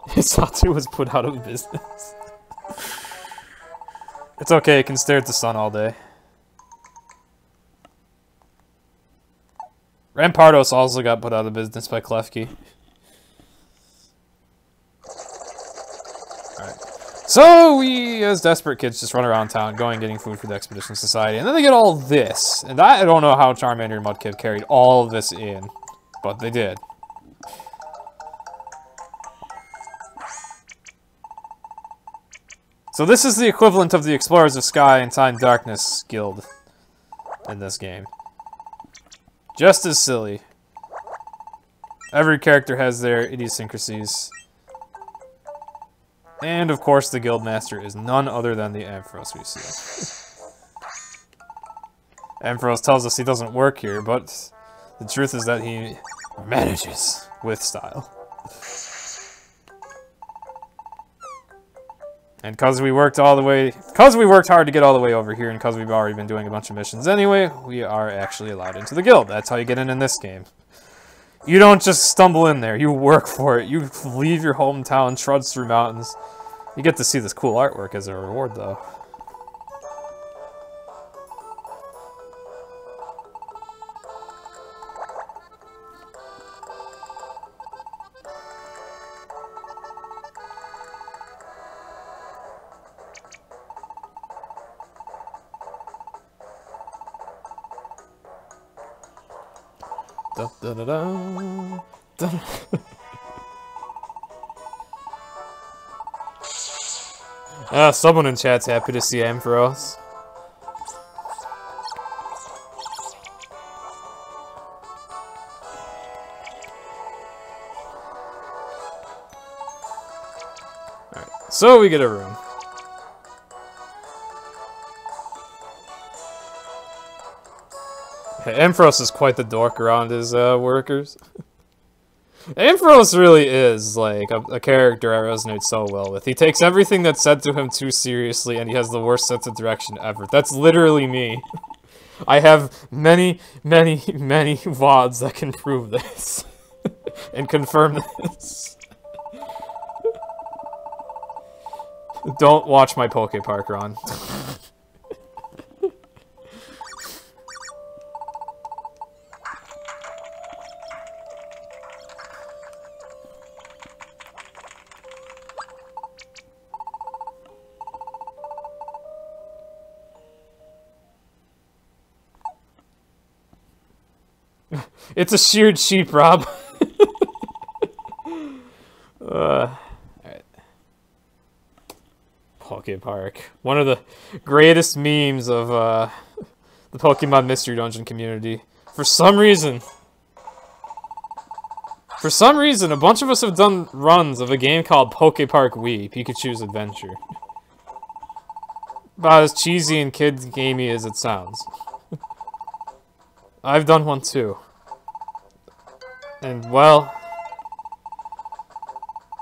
Satu was put out of business. It's okay, it can stare at the sun all day. Rampardos also got put out of business by Klefki. Alright. So we, as desperate kids, just run around town, going and getting food for the Expedition Society. And then they get all this. And I don't know how Charmander and Mudkip carried all of this in. But they did. So this is the equivalent of the Explorers of Sky and Time Darkness guild in this game. Just as silly. Every character has their idiosyncrasies. And of course the guildmaster is none other than the Ampharos we see. Ampharos tells us he doesn't work here, but the truth is that he manages with style. And because we worked hard to get all the way over here, and because we've already been doing a bunch of missions anyway, we are actually allowed into the guild. That's how you get in this game. You don't just stumble in there, you work for it. You leave your hometown, trudge through mountains. You get to see this cool artwork as a reward, though. Da, da, da, da, da. Someone in chat's happy to see Ampharos. Alright, so we get a room. Ampharos is quite the dork around his workers. Ampharos really is, like, a character I resonate so well with. He takes everything that's said to him too seriously, and he has the worst sense of direction ever. That's literally me. I have many, many, many VODs that can prove this. And confirm this. Don't watch my Poke Park run. It's a sheared sheep, Rob. Alright. Poke Park. One of the greatest memes of the Pokemon Mystery Dungeon community. For some reason, a bunch of us have done runs of a game called Poke Park Wii, Pikachu's Adventure. About as cheesy and kid-gamey as it sounds. I've done one too. And, well,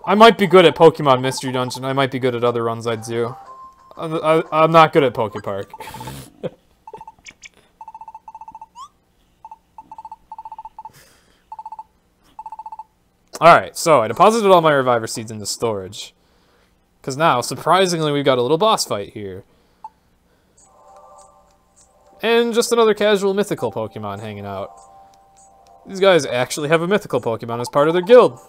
I might be good at Pokemon Mystery Dungeon, I might be good at other runs I do. I'm not good at Poke Park. Alright, so I deposited all my Reviver Seeds into storage. Because now, surprisingly, we've got a little boss fight here. And just another casual mythical Pokemon hanging out. These guys actually have a mythical Pokemon as part of their guild.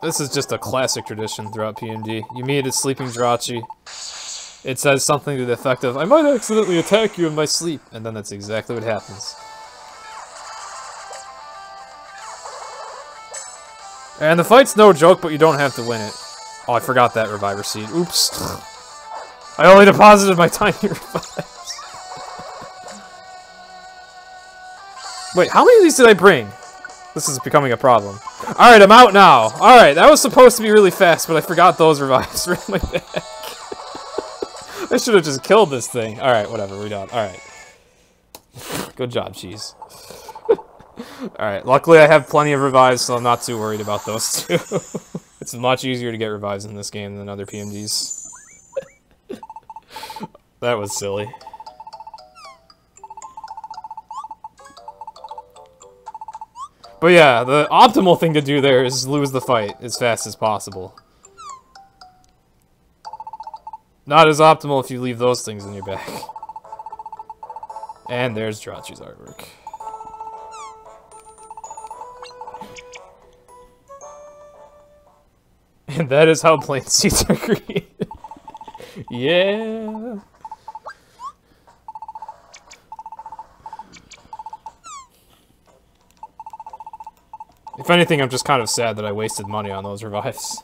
This is just a classic tradition throughout PMD. You meet a sleeping Jirachi. It says something to the effect of, "I might accidentally attack you in my sleep," and then that's exactly what happens. And the fight's no joke, but you don't have to win it. Oh, I forgot that Reviver Seed. Oops. I only deposited my tiny revives. Wait, how many of these did I bring? This is becoming a problem. Alright, I'm out now. Alright, that was supposed to be really fast, but I forgot those revives were in my bag. I should have just killed this thing. Alright, whatever, we're done. Alright. Good job, Cheese. Alright, luckily I have plenty of revives, so I'm not too worried about those two. It's much easier to get revives in this game than other PMDs. That was silly. But yeah, the optimal thing to do there is lose the fight as fast as possible. Not as optimal if you leave those things in your bag. And there's Jirachi's artwork. And that is how plant seeds are created. Yeah. If anything, I'm just kind of sad that I wasted money on those revives.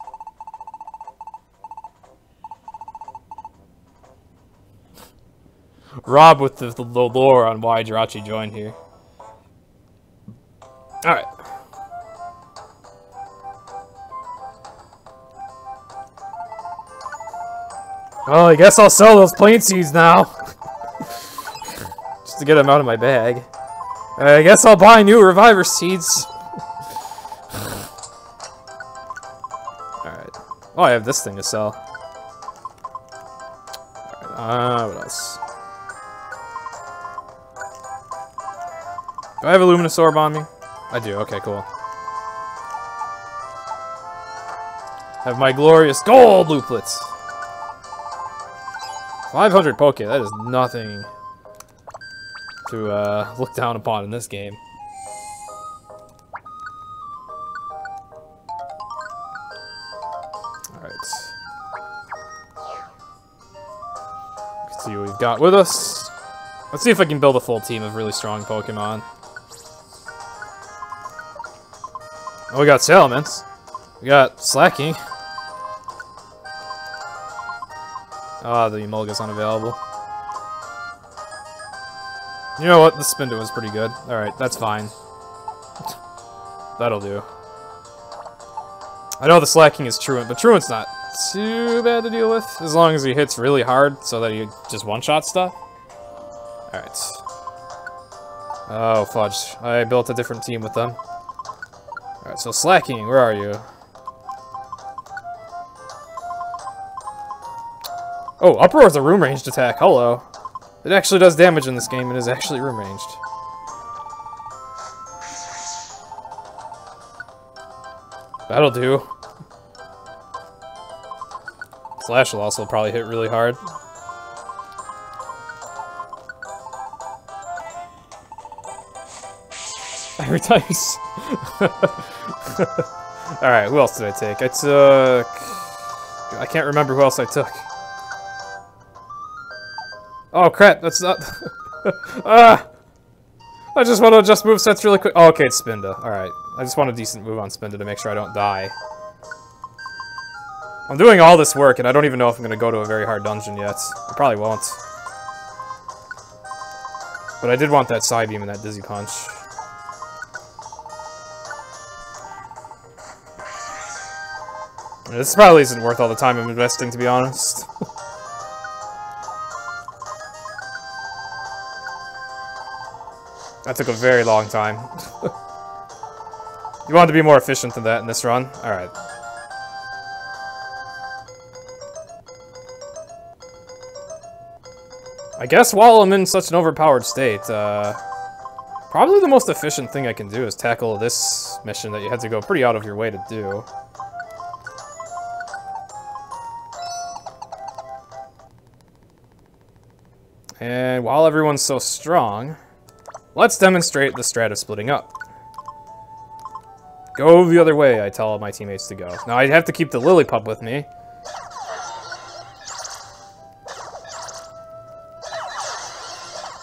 Rob with the lore on why Jirachi joined here. Alright. Well, I guess I'll sell those plain seeds now. Just to get them out of my bag. I guess I'll buy new Reviver Seeds. Alright. Oh, I have this thing to sell. What else? Do I have a Luminous Orb on me? I do, okay, cool. Have my glorious gold looplets. 500 Poke, that is nothing to look down upon in this game. Alright. Let's see what we've got with us. Let's see if I can build a full team of really strong Pokemon. Oh, we got Salamence. We got Slacking. Ah, the Emolga's unavailable. You know what? The Spinda was pretty good. Alright, that's fine. That'll do. I know the Slacking is Truant, but Truant's not too bad to deal with, as long as he hits really hard so that he just one-shot stuff. Alright. Oh, fudge. I built a different team with them. Alright, so Slacking, where are you? Oh, Uproar is a room ranged attack. Hello. It actually does damage in this game and is actually room ranged. That'll do. Slash will also probably hit really hard. Every time he's... Alright, who else did I take? I took... I can't remember who else I took. Oh crap, that's not... Ah! I just want to adjust movesets really quick. Oh, okay, it's Spinda. Alright. I just want a decent move on Spinda to make sure I don't die. I'm doing all this work, and I don't even know if I'm going to go to a very hard dungeon yet. I probably won't. But I did want that side beam and that dizzy punch. This probably isn't worth all the time I'm investing, to be honest. That took a very long time. You wanted to be more efficient than that in this run? Alright. I guess while I'm in such an overpowered state, probably the most efficient thing I can do is tackle this mission that you had to go pretty out of your way to do. And while everyone's so strong, let's demonstrate the strat of splitting up. Go the other way, I tell all my teammates to go. Now, I'd have to keep the lily pup with me.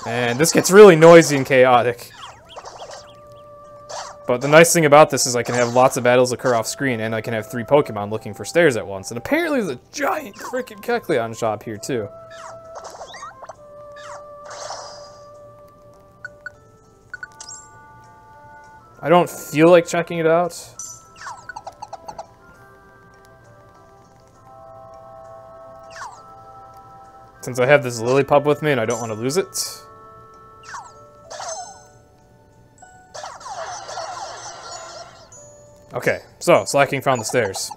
And this gets really noisy and chaotic. But the nice thing about this is I can have lots of battles occur off screen, and I can have 3 Pokemon looking for stairs at once. And apparently there's a giant freaking Kecleon shop here, too. I don't feel like checking it out. Since I have this lily pup with me and I don't want to lose it. Okay, so Slacking found the stairs.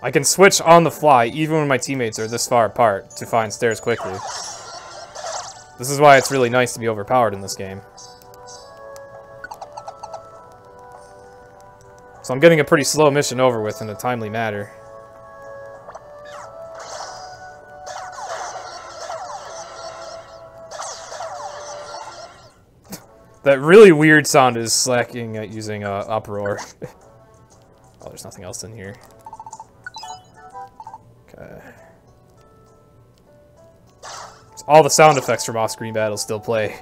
I can switch on the fly even when my teammates are this far apart to find stairs quickly. This is why it's really nice to be overpowered in this game. So I'm getting a pretty slow mission over with in a timely manner. That really weird sound is Slacking at using Uproar. Oh, there's nothing else in here. Okay. So all the sound effects from off-screen battles still play.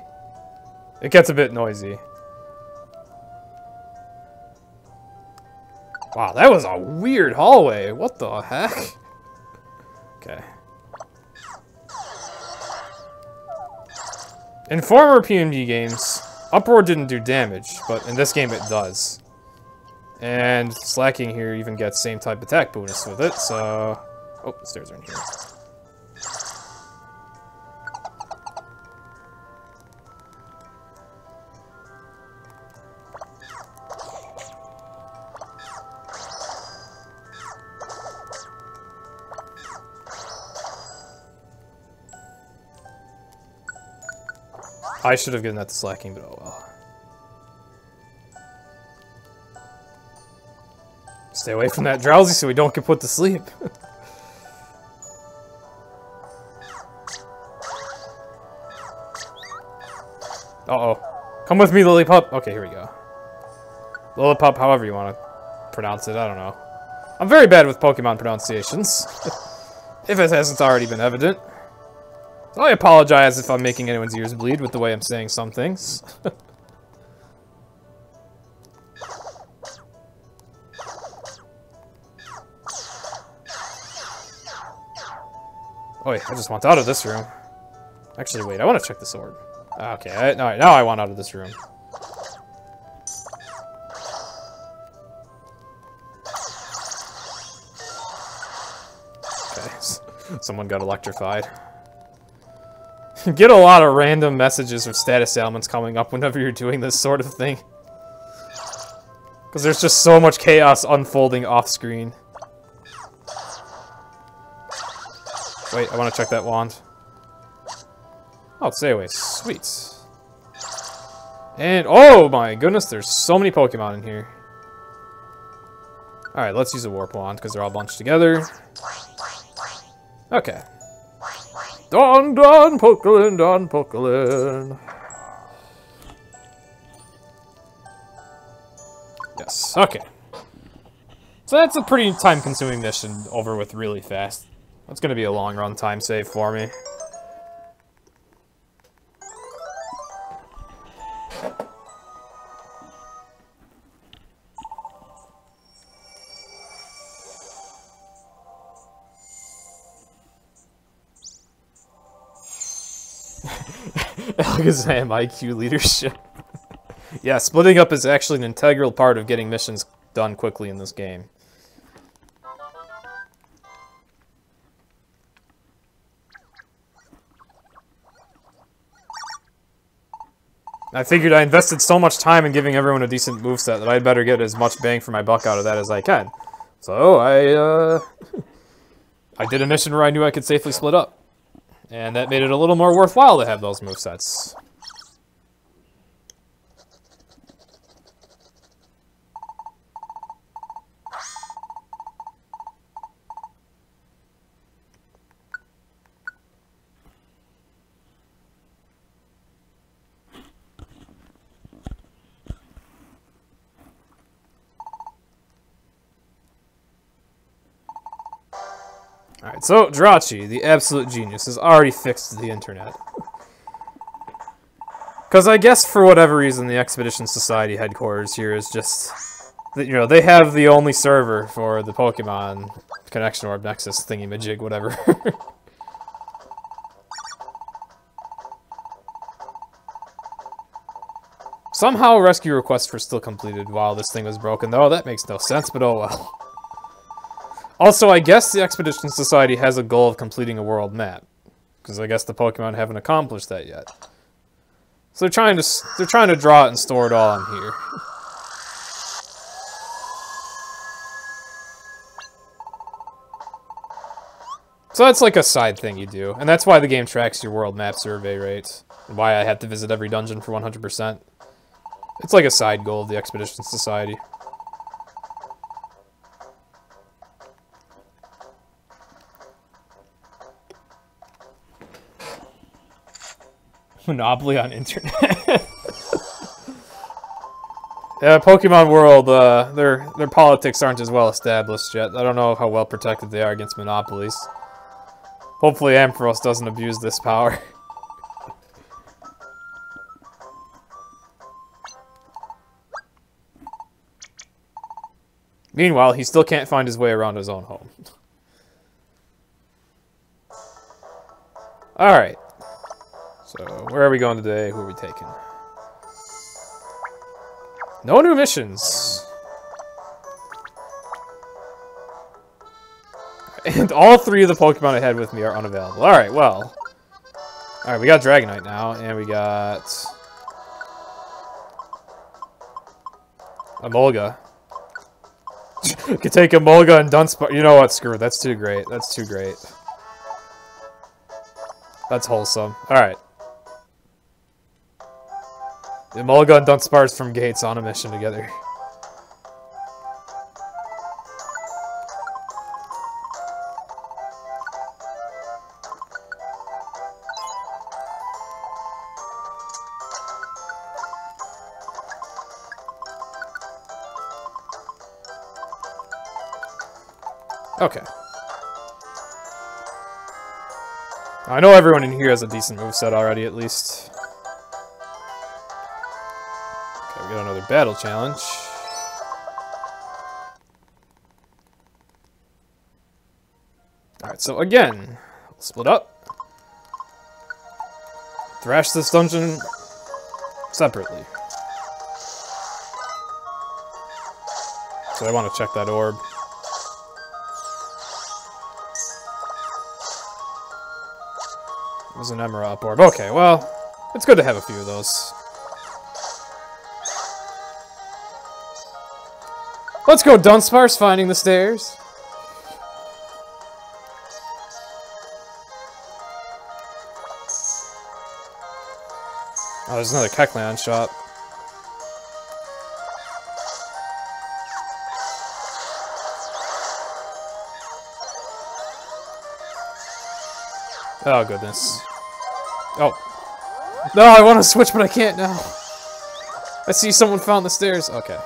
It gets a bit noisy. Wow, that was a weird hallway. What the heck? Okay. In former PMG games, Uproar didn't do damage, but in this game it does. And Slacking here even gets same type attack bonus with it, so... Oh, the stairs are in here. I should have given that to Slacking, but oh well. Stay away from that drowsy so we don't get put to sleep. Uh-oh. Come with me, Lillipup. Okay, here we go. Lillipup, however you want to pronounce it, I don't know. I'm very bad with Pokemon pronunciations. If it hasn't already been evident. So I apologize if I'm making anyone's ears bleed with the way I'm saying some things. Oh, wait, I just want out of this room. Actually, wait, I want to check the sword. Okay, now I want out of this room. Okay, someone got electrified. Get a lot of random messages with status ailments coming up whenever you're doing this sort of thing. Because there's just so much chaos unfolding off-screen. Wait, I want to check that wand. Oh, stay away. Sweet. And, oh my goodness, there's so many Pokemon in here. Alright, let's use a Warp Wand, because they're all bunched together. Okay. Don Pokelin, Don Pokelin. Yes, okay. So that's a pretty time-consuming mission over with really fast. That's gonna be a long run time save for me. Alakazam IQ leadership. Yeah, splitting up is actually an integral part of getting missions done quickly in this game. I figured I invested so much time in giving everyone a decent moveset that I'd better get as much bang for my buck out of that as I can. So I did a mission where I knew I could safely split up. And that made it a little more worthwhile to have those movesets. Alright, so Jirachi, the absolute genius, has already fixed the internet. Because I guess for whatever reason the Expedition Society headquarters here is just... You know, they have the only server for the Pokemon Connection Orb Nexus thingy-majig, whatever. Somehow rescue requests were still completed while this thing was broken, though. That makes no sense, but oh well. Also, I guess the Expedition Society has a goal of completing a world map, because I guess the Pokemon haven't accomplished that yet. So they're trying to draw it and store it all in here. So that's like a side thing you do, and that's why the game tracks your world map survey rate, and why I have to visit every dungeon for 100%. It's like a side goal of the Expedition Society. Monopoly on internet. Yeah, Pokemon World, their politics aren't as well established yet. I don't know how well protected they are against monopolies. Hopefully Ampharos doesn't abuse this power. Meanwhile, he still can't find his way around his own home. Alright. So, where are we going today? Who are we taking? No new missions! And all three of the Pokemon I had with me are unavailable. Alright, well. Alright, we got Dragonite now, and we got... Emolga. Could take Emolga and Dunsparce. You know what, screw it. That's too great. That's too great. That's wholesome. Alright. Emolga and Dunsparce from Gates on a mission together. Okay. I know everyone in here has a decent moveset already, at least. Okay, we got another battle challenge. Alright, so again, we'll split up. Thrash this dungeon separately. So I want to check that orb. There's an Emerald up orb. Okay, well, it's good to have a few of those. Let's go, Dunsparce, finding the stairs. Oh, there's another Kecleon shop. Oh, goodness. Oh. No, I want to switch, but I can't now. I see someone found the stairs. Okay.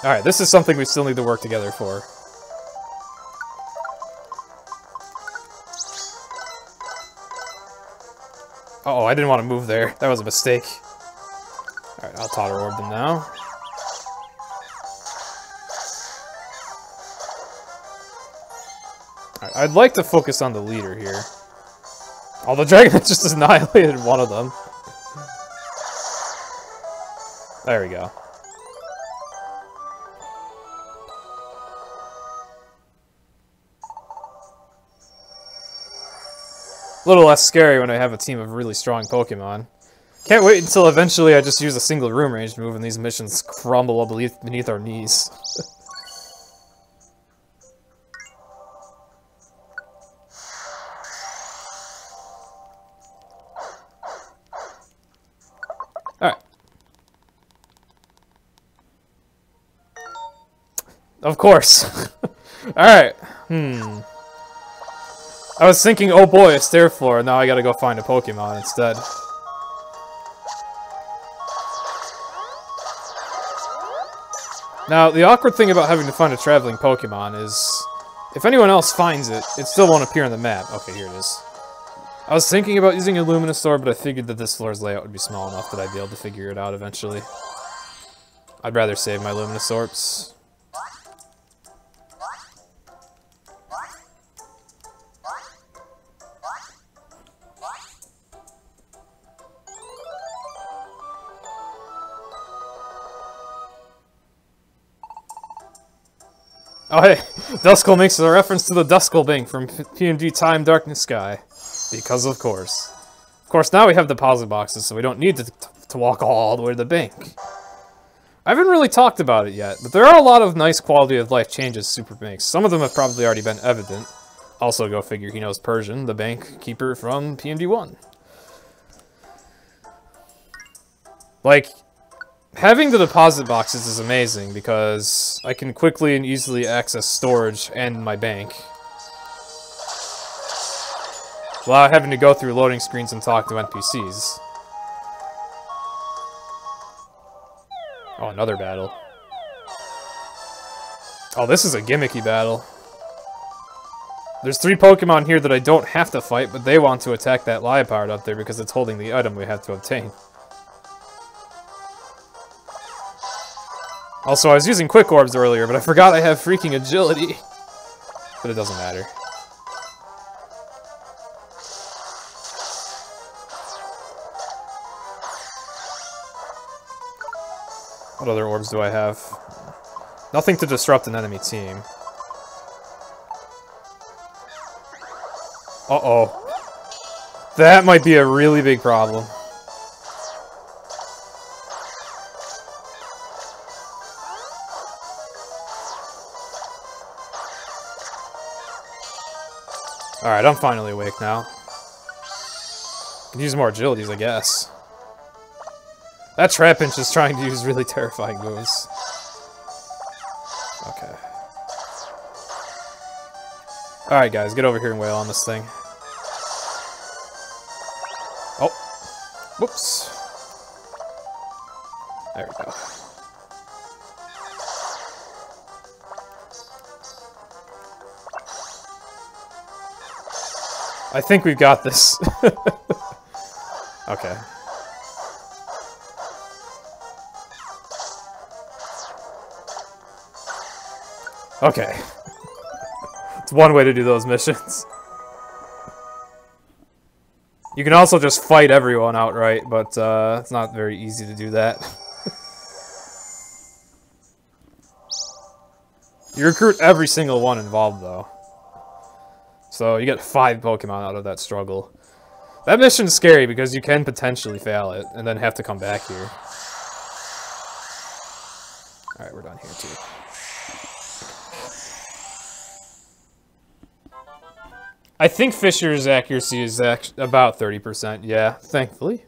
Alright, this is something we still need to work together for. Uh oh, I didn't want to move there. That was a mistake. Alright, I'll Totter Orb them now. I'd like to focus on the leader here. Oh, the dragon just annihilated one of them. There we go. A little less scary when I have a team of really strong Pokemon. Can't wait until eventually I just use a single room range move and these missions crumble beneath our knees. Alright. Of course. Alright. I was thinking, oh boy, a stair floor, now I gotta go find a Pokemon instead. Now, the awkward thing about having to find a traveling Pokemon is, if anyone else finds it, it still won't appear on the map. Okay, here it is. I was thinking about using a Luminosauр, but I figured that this floor's layout would be small enough that I'd be able to figure it out eventually. I'd rather save my Luminosaurs. Oh hey, Duskull makes a reference to the Duskull Bank from PMG Time Darkness Sky. Because of course. Of course, now we have deposit boxes, so we don't need to walk all the way to the bank. I haven't really talked about it yet, but there are a lot of nice quality of life changes Super makes. Some of them have probably already been evident. Also, go figure, he knows Persian, the bank keeper from PMD1. Like, having the deposit boxes is amazing because I can quickly and easily access storage and my bank without having to go through loading screens and talk to NPCs. Oh, another battle. Oh, this is a gimmicky battle. There's 3 Pokemon here that I don't have to fight, but they want to attack that Liepard up there because it's holding the item we have to obtain. Also, I was using Quick Orbs earlier, but I forgot I have freaking agility. But it doesn't matter. What other orbs do I have? Nothing to disrupt an enemy team. Uh-oh. That might be a really big problem. Alright, I'm finally awake now. Can use more agilities, I guess. That Trapinch is trying to use really terrifying moves. Okay. Alright guys, get over here and wail on this thing. Oh. Whoops. There we go. I think we've got this. Okay. Okay. It's one way to do those missions. You can also just fight everyone outright, but it's not very easy to do that. You recruit every single one involved, though. So you get 5 Pokemon out of that struggle. That mission's scary because you can potentially fail it, and then have to come back here. Alright, we're done here, too. I think Fisher's accuracy is about 30%, yeah, thankfully.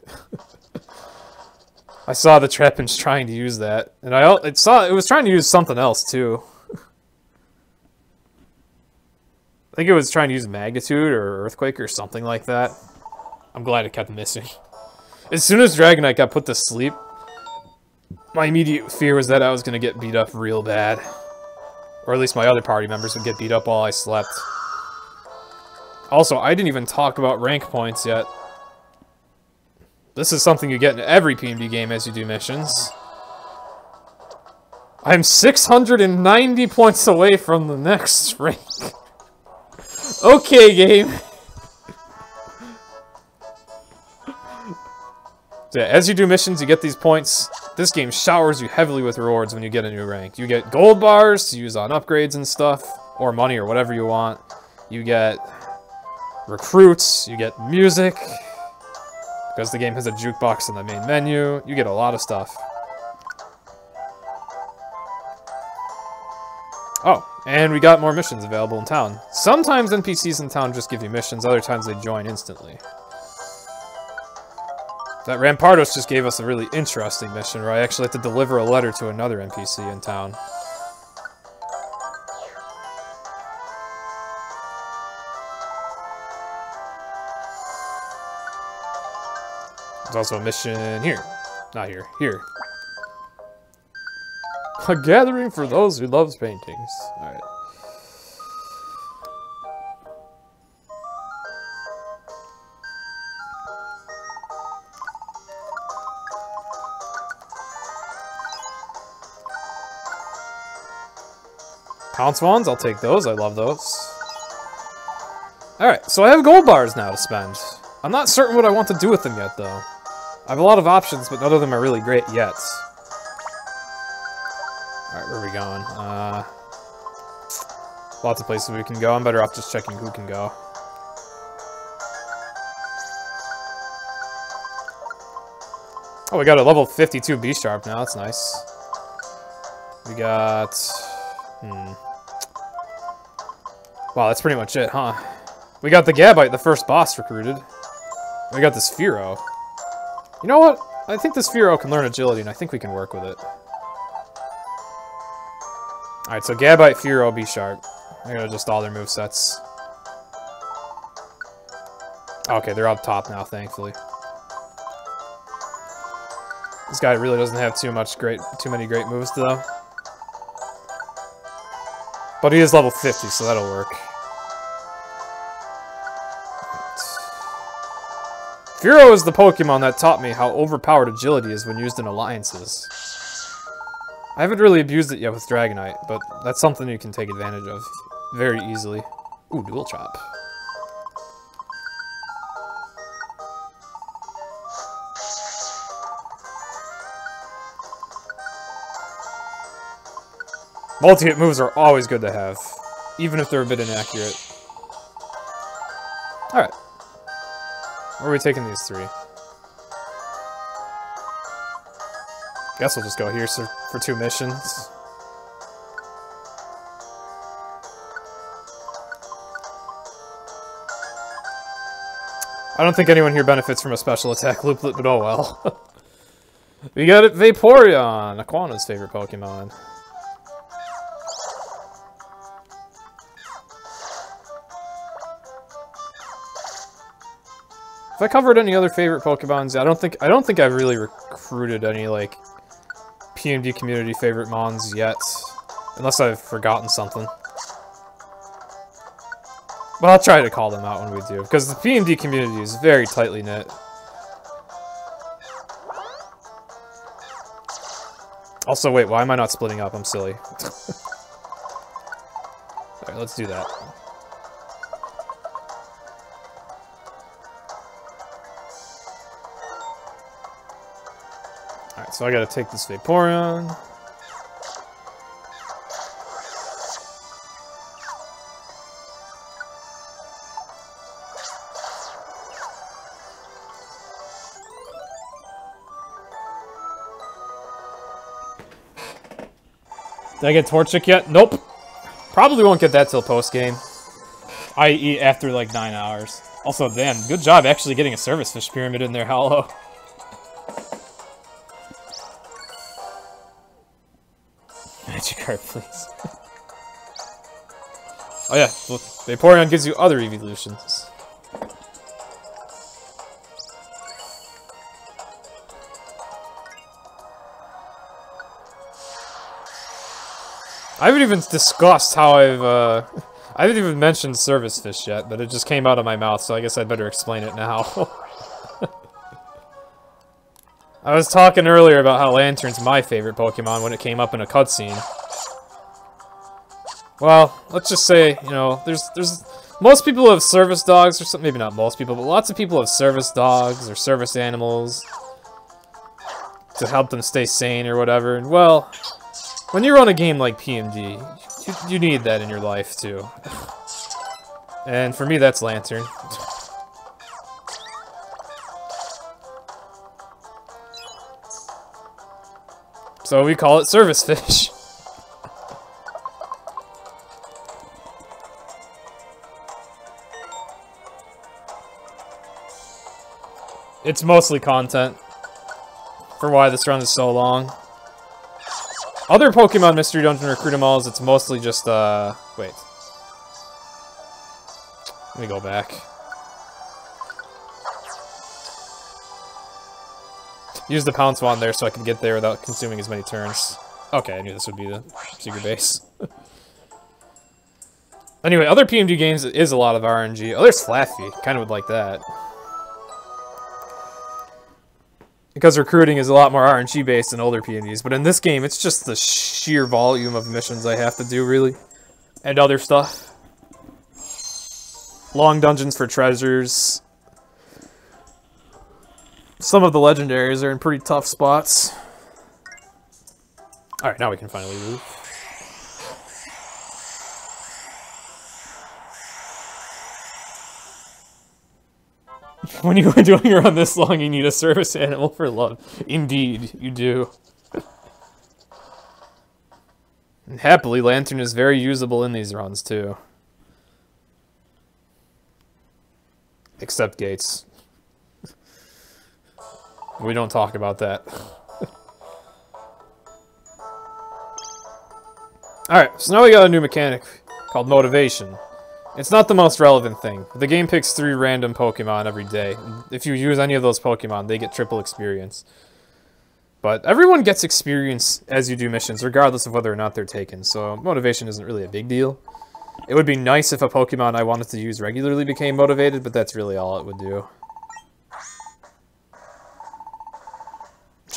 I saw the Trapinch trying to use that, and it was trying to use something else, too. I think it was trying to use Magnitude or Earthquake or something like that. I'm glad it kept missing. As soon as Dragonite got put to sleep, my immediate fear was that I was going to get beat up real bad. Or at least my other party members would get beat up while I slept. Also, I didn't even talk about rank points yet. This is something you get in every PMD game as you do missions. I'm 690 points away from the next rank. Okay, game. So yeah, as you do missions, you get these points. This game showers you heavily with rewards when you get a new rank. You get gold bars to use on upgrades and stuff, or money or whatever you want. You get recruits, you get music, because the game has a jukebox in the main menu. You get a lot of stuff. Oh, and we got more missions available in town. Sometimes NPCs in town just give you missions, other times they join instantly. That Rampardos just gave us a really interesting mission where I actually had to deliver a letter to another NPC in town. There's also a mission here. Not here. Here. A gathering for those who loves paintings. Alright. Pounce wands, I'll take those. I love those. Alright, so I have gold bars now to spend. I'm not certain what I want to do with them yet, though. I have a lot of options, but none of them are really great yet. Alright, where are we going? Lots of places we can go. I'm better off just checking who can go. Oh, we got a level 52 B sharp now. That's nice. We got... Wow, that's pretty much it, huh? We got the Gabite, the first boss recruited. We got this Firo. You know what? I think this Firo can learn agility, and I think we can work with it. Alright, so Gabite, Firo, B sharp. I gotta adjust all their movesets. Okay, they're up top now, thankfully. This guy really doesn't have too many great moves, though. But he is level 50, so that'll work. Firo is the Pokemon that taught me how overpowered agility is when used in alliances. I haven't really abused it yet with Dragonite, but that's something you can take advantage of very easily. Ooh, Dual Chop. Multi-hit moves are always good to have, even if they're a bit inaccurate. Alright. Where are we taking these three? Guess we'll just go here for 2 missions. I don't think anyone here benefits from a special attack looplet, but oh well. We got it, Vaporeon, Aquana's favorite Pokemon. Have I covered any other favorite Pokemons? I don't think I've really recruited any, like, PMD community favorite mons yet. Unless I've forgotten something. But I'll try to call them out when we do, because the PMD community is very tightly knit. Also, wait, why am I not splitting up? I'm silly. Alright, let's do that. Alright, so I gotta take this Vaporeon. Did I get Torchic yet? Nope. Probably won't get that till post-game. I.e. after like 9 hours. Also, damn, good job actually getting a Service Fish Pyramid in there, Hollow. Magikarp, please. Oh yeah, well, Vaporeon gives you other evolutions. I haven't even discussed how I haven't even mentioned Service Fish yet, but it just came out of my mouth, so I guess I'd better explain it now. I was talking earlier about how Lantern's my favorite Pokemon when it came up in a cutscene. Well, let's just say, you know, there's Most people have service dogs or something. Maybe not most people, but lots of people have service dogs or service animals to help them stay sane or whatever. And well, when you run a game like PMD, you need that in your life too. And for me, that's Lantern. So we call it service fish. It's mostly content for why this run is so long. Other Pokemon Mystery Dungeon Recruit 'em Alls, it's mostly just, wait. Let me go back. Use the Pounce Wand there so I can get there without consuming as many turns. Okay, I knew this would be the secret base. Anyway, other PMD games is a lot of RNG. Oh, there's Flaffy. Kind of would like that. Because recruiting is a lot more RNG based than older PMDs, but in this game, it's just the sheer volume of missions I have to do, really. And other stuff. Long dungeons for treasures. Some of the legendaries are in pretty tough spots. Alright, now we can finally move. When you are doing a run this long, you need a service animal for love. Indeed, you do. And happily, Lantern is very usable in these runs, too. Except Gates. We don't talk about that. Alright, so now we got a new mechanic called Motivation. It's not the most relevant thing. The game picks 3 random Pokemon every day. If you use any of those Pokemon, they get triple experience. But everyone gets experience as you do missions, regardless of whether or not they're taken, so motivation isn't really a big deal. It would be nice if a Pokemon I wanted to use regularly became motivated, but that's really all it would do.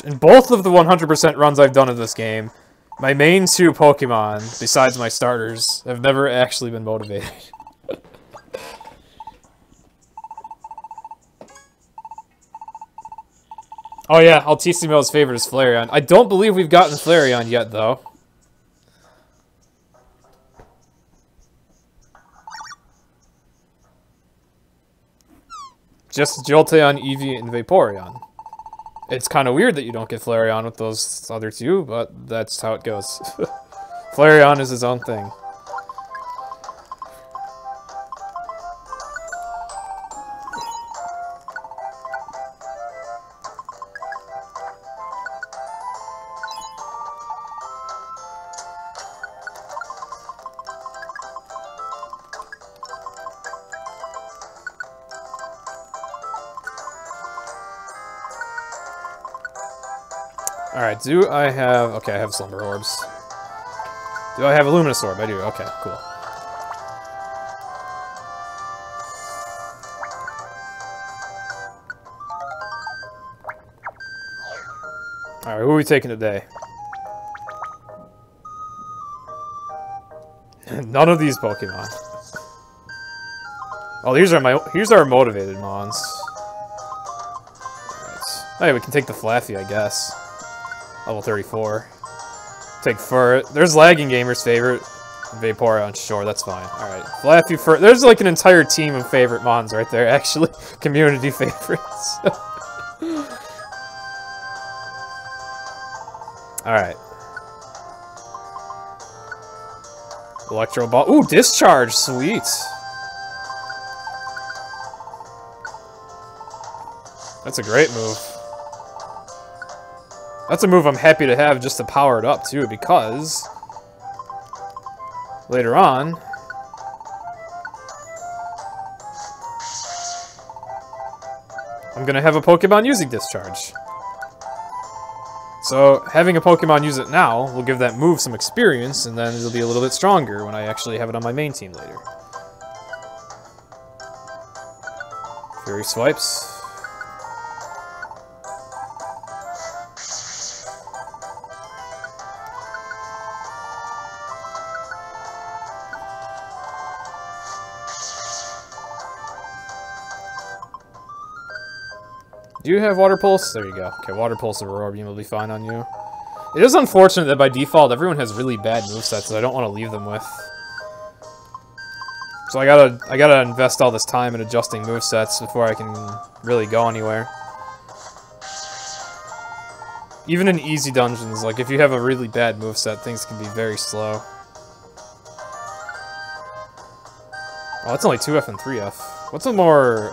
In both of the 100% runs I've done of this game, my main 2 Pokemon, besides my starters, have never actually been motivated. Oh yeah, Altissimo's favorite is Flareon. I don't believe we've gotten Flareon yet, though. Just Jolteon, Eevee, and Vaporeon. It's kind of weird that you don't get Flareon with those other 2, but that's how it goes. Flareon is his own thing. Alright, do I have... Okay, I have Slumber Orbs. Do I have a Luminous Orb? I do. Okay, cool. Alright, who are we taking today? None of these Pokemon. Oh, here's our motivated Mons. Alright. Oh yeah, we can take the Flaffy, I guess. Level 34. Take Fur. There's Lagging Gamer's favorite. Vaporeon, sure, that's fine. Alright. Flaffy, Fur. There's like an entire team of favorite Mons right there, actually. Community favorites. Alright. Electro Ball. Ooh, Discharge! Sweet! That's a great move. That's a move I'm happy to have just to power it up, too, because... later on... I'm gonna have a Pokemon using Discharge. So, having a Pokemon use it now will give that move some experience, and then it'll be a little bit stronger when I actually have it on my main team later. Fury Swipes. Do you have Water Pulse? There you go. Okay, Water Pulse and Aurora Beam will be fine on you. It is unfortunate that by default everyone has really bad movesets that I don't want to leave them with. So I gotta invest all this time in adjusting movesets before I can really go anywhere. Even in easy dungeons, like if you have a really bad moveset, things can be very slow. Oh, it's only 2F and 3F. What's a more...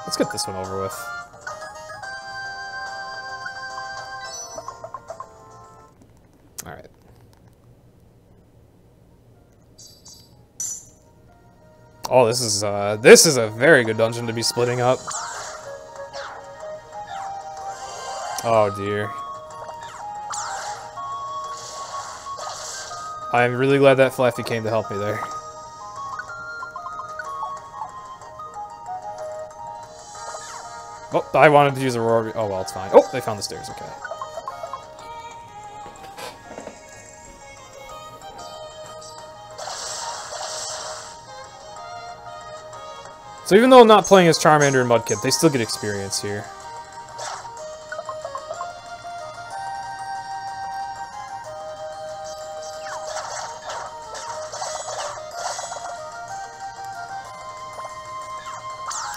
Let's get this one over with. Alright. Oh, this is a very good dungeon to be splitting up. Oh dear. I'm really glad that Flaffy came to help me there. Oh, I wanted to use Aurora. Oh well, it's fine. Oh, they found the stairs, okay. So even though I'm not playing as Charmander and Mudkip, they still get experience here.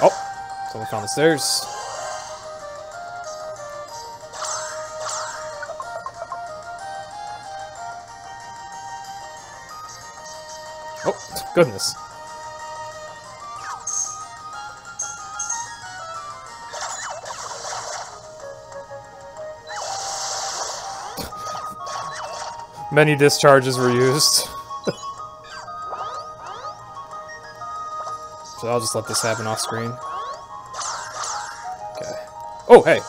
Oh, someone found the stairs. Oh, goodness. Many discharges were used. So I'll just let this happen off screen. Okay. Oh, hey!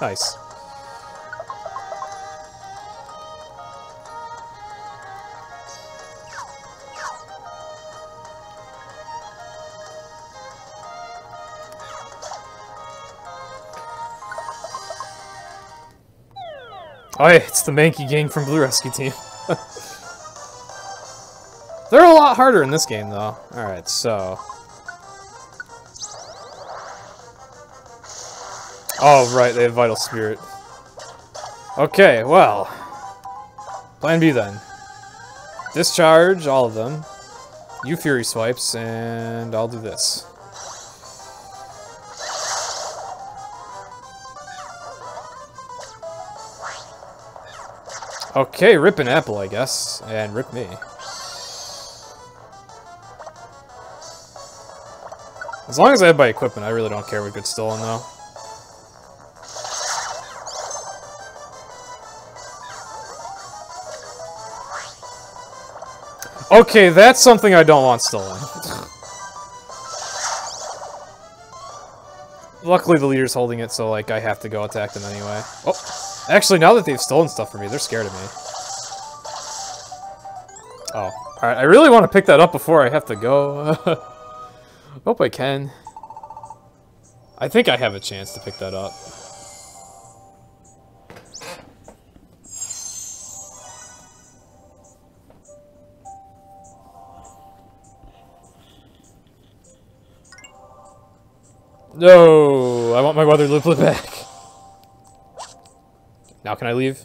Nice. Oh yeah, it's the Mankey gang from Blue Rescue Team. They're a lot harder in this game, though. Alright, so... Oh, right, they have Vital Spirit. Okay, well... Plan B, then. Discharge all of them. You Fury Swipes, and I'll do this. Okay, rip an apple, I guess. And rip me. As long as I have my equipment, I really don't care what gets stolen, though. Okay, that's something I don't want stolen. Luckily, the leader's holding it, so, like, I have to go attack them anyway. Oh! Actually, now that they've stolen stuff from me, they're scared of me. Oh. Alright, I really want to pick that up before I have to go. Hope I can. I think I have a chance to pick that up. No! I want my weather looplet back. Now can I leave?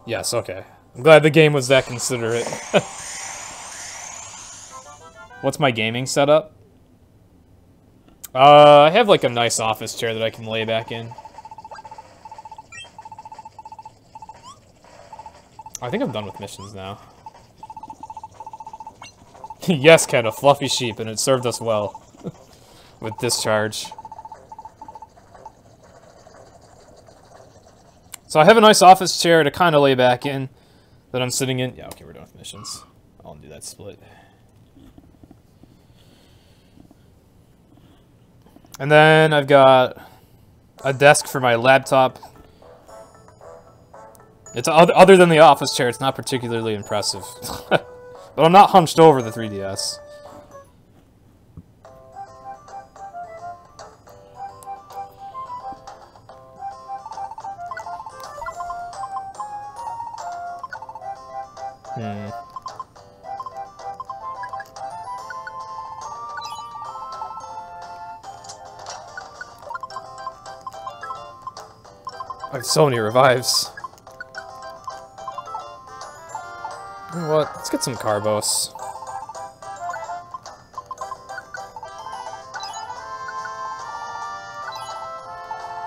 Yes, okay. I'm glad the game was that considerate. What's my gaming setup? I have like a nice office chair that I can lay back in. I think I'm done with missions now. Yes, Ken, a fluffy sheep, and it served us well. With discharge. So I have a nice office chair to kind of lay back in that I'm sitting in. Yeah, okay, we're done with missions. I'll undo that split. And then I've got a desk for my laptop. It's other than the office chair, it's not particularly impressive. But I'm not hunched over the 3DS. I have so many revives. You know what? Let's get some Carbos.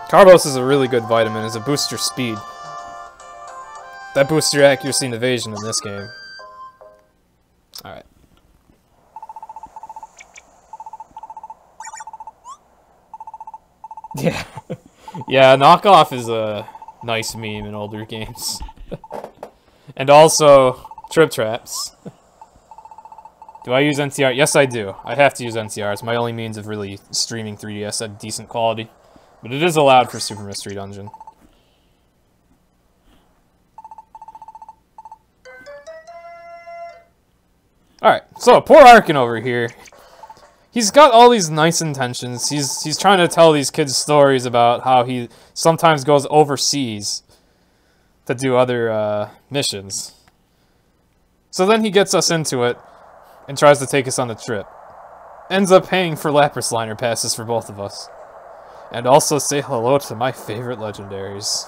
Carbos is a really good vitamin, as it boosts your speed. That boosts your accuracy and evasion in this game. Alright. Yeah. Yeah, knockoff is a nice meme in older games. And also, trip traps. Do I use NTR? Yes, I do. I have to use NTR. It's my only means of really streaming 3DS at decent quality. But it is allowed for Super Mystery Dungeon. Alright, so poor Arkin over here. He's got all these nice intentions. He's trying to tell these kids stories about how he sometimes goes overseas to do other missions. So then he gets us into it and tries to take us on the trip. Ends up paying for Lapras liner passes for both of us. And also say hello to my favorite legendaries.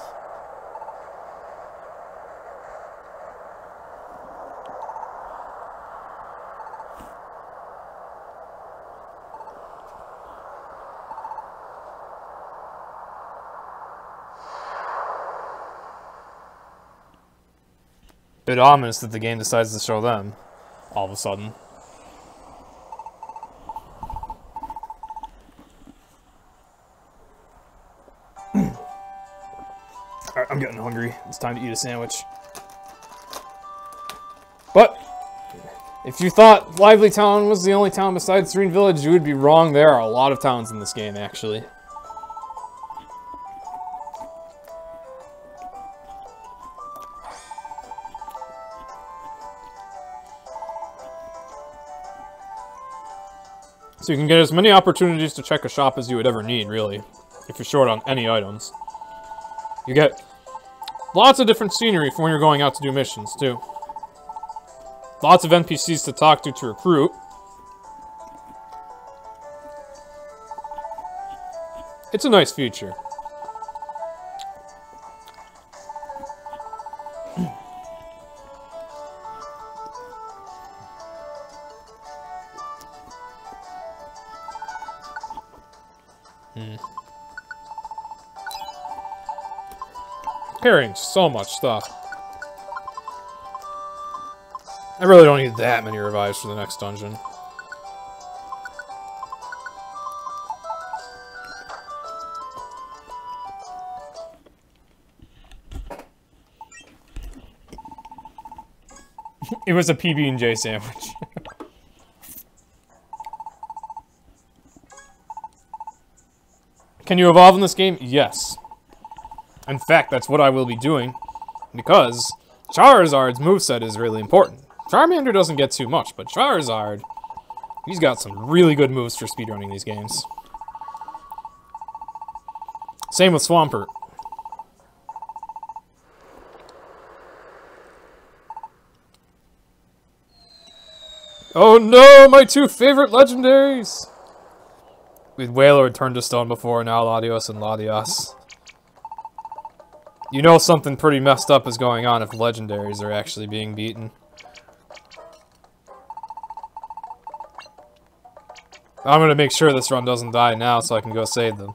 Bit ominous that the game decides to show them all of a sudden. Alright, I'm getting hungry. It's time to eat a sandwich. But if you thought Lively Town was the only town besides Serene Village, you would be wrong. There are a lot of towns in this game, actually. So you can get as many opportunities to check a shop as you would ever need, really, if you're short on any items. You get lots of different scenery for when you're going out to do missions, too. Lots of NPCs to talk to recruit. It's a nice feature. Carrying so much stuff. I really don't need that many revives for the next dungeon. It was a PB&J sandwich. Can you evolve in this game? Yes. In fact, that's what I will be doing, because Charizard's moveset is really important. Charmander doesn't get too much, but Charizard, he's got some really good moves for speedrunning these games. Same with Swampert. Oh no, my two favorite legendaries! With Wailord turned to stone before, now Latios and Latias. You know something pretty messed up is going on if legendaries are actually being beaten. I'm gonna make sure this run doesn't die now so I can go save them.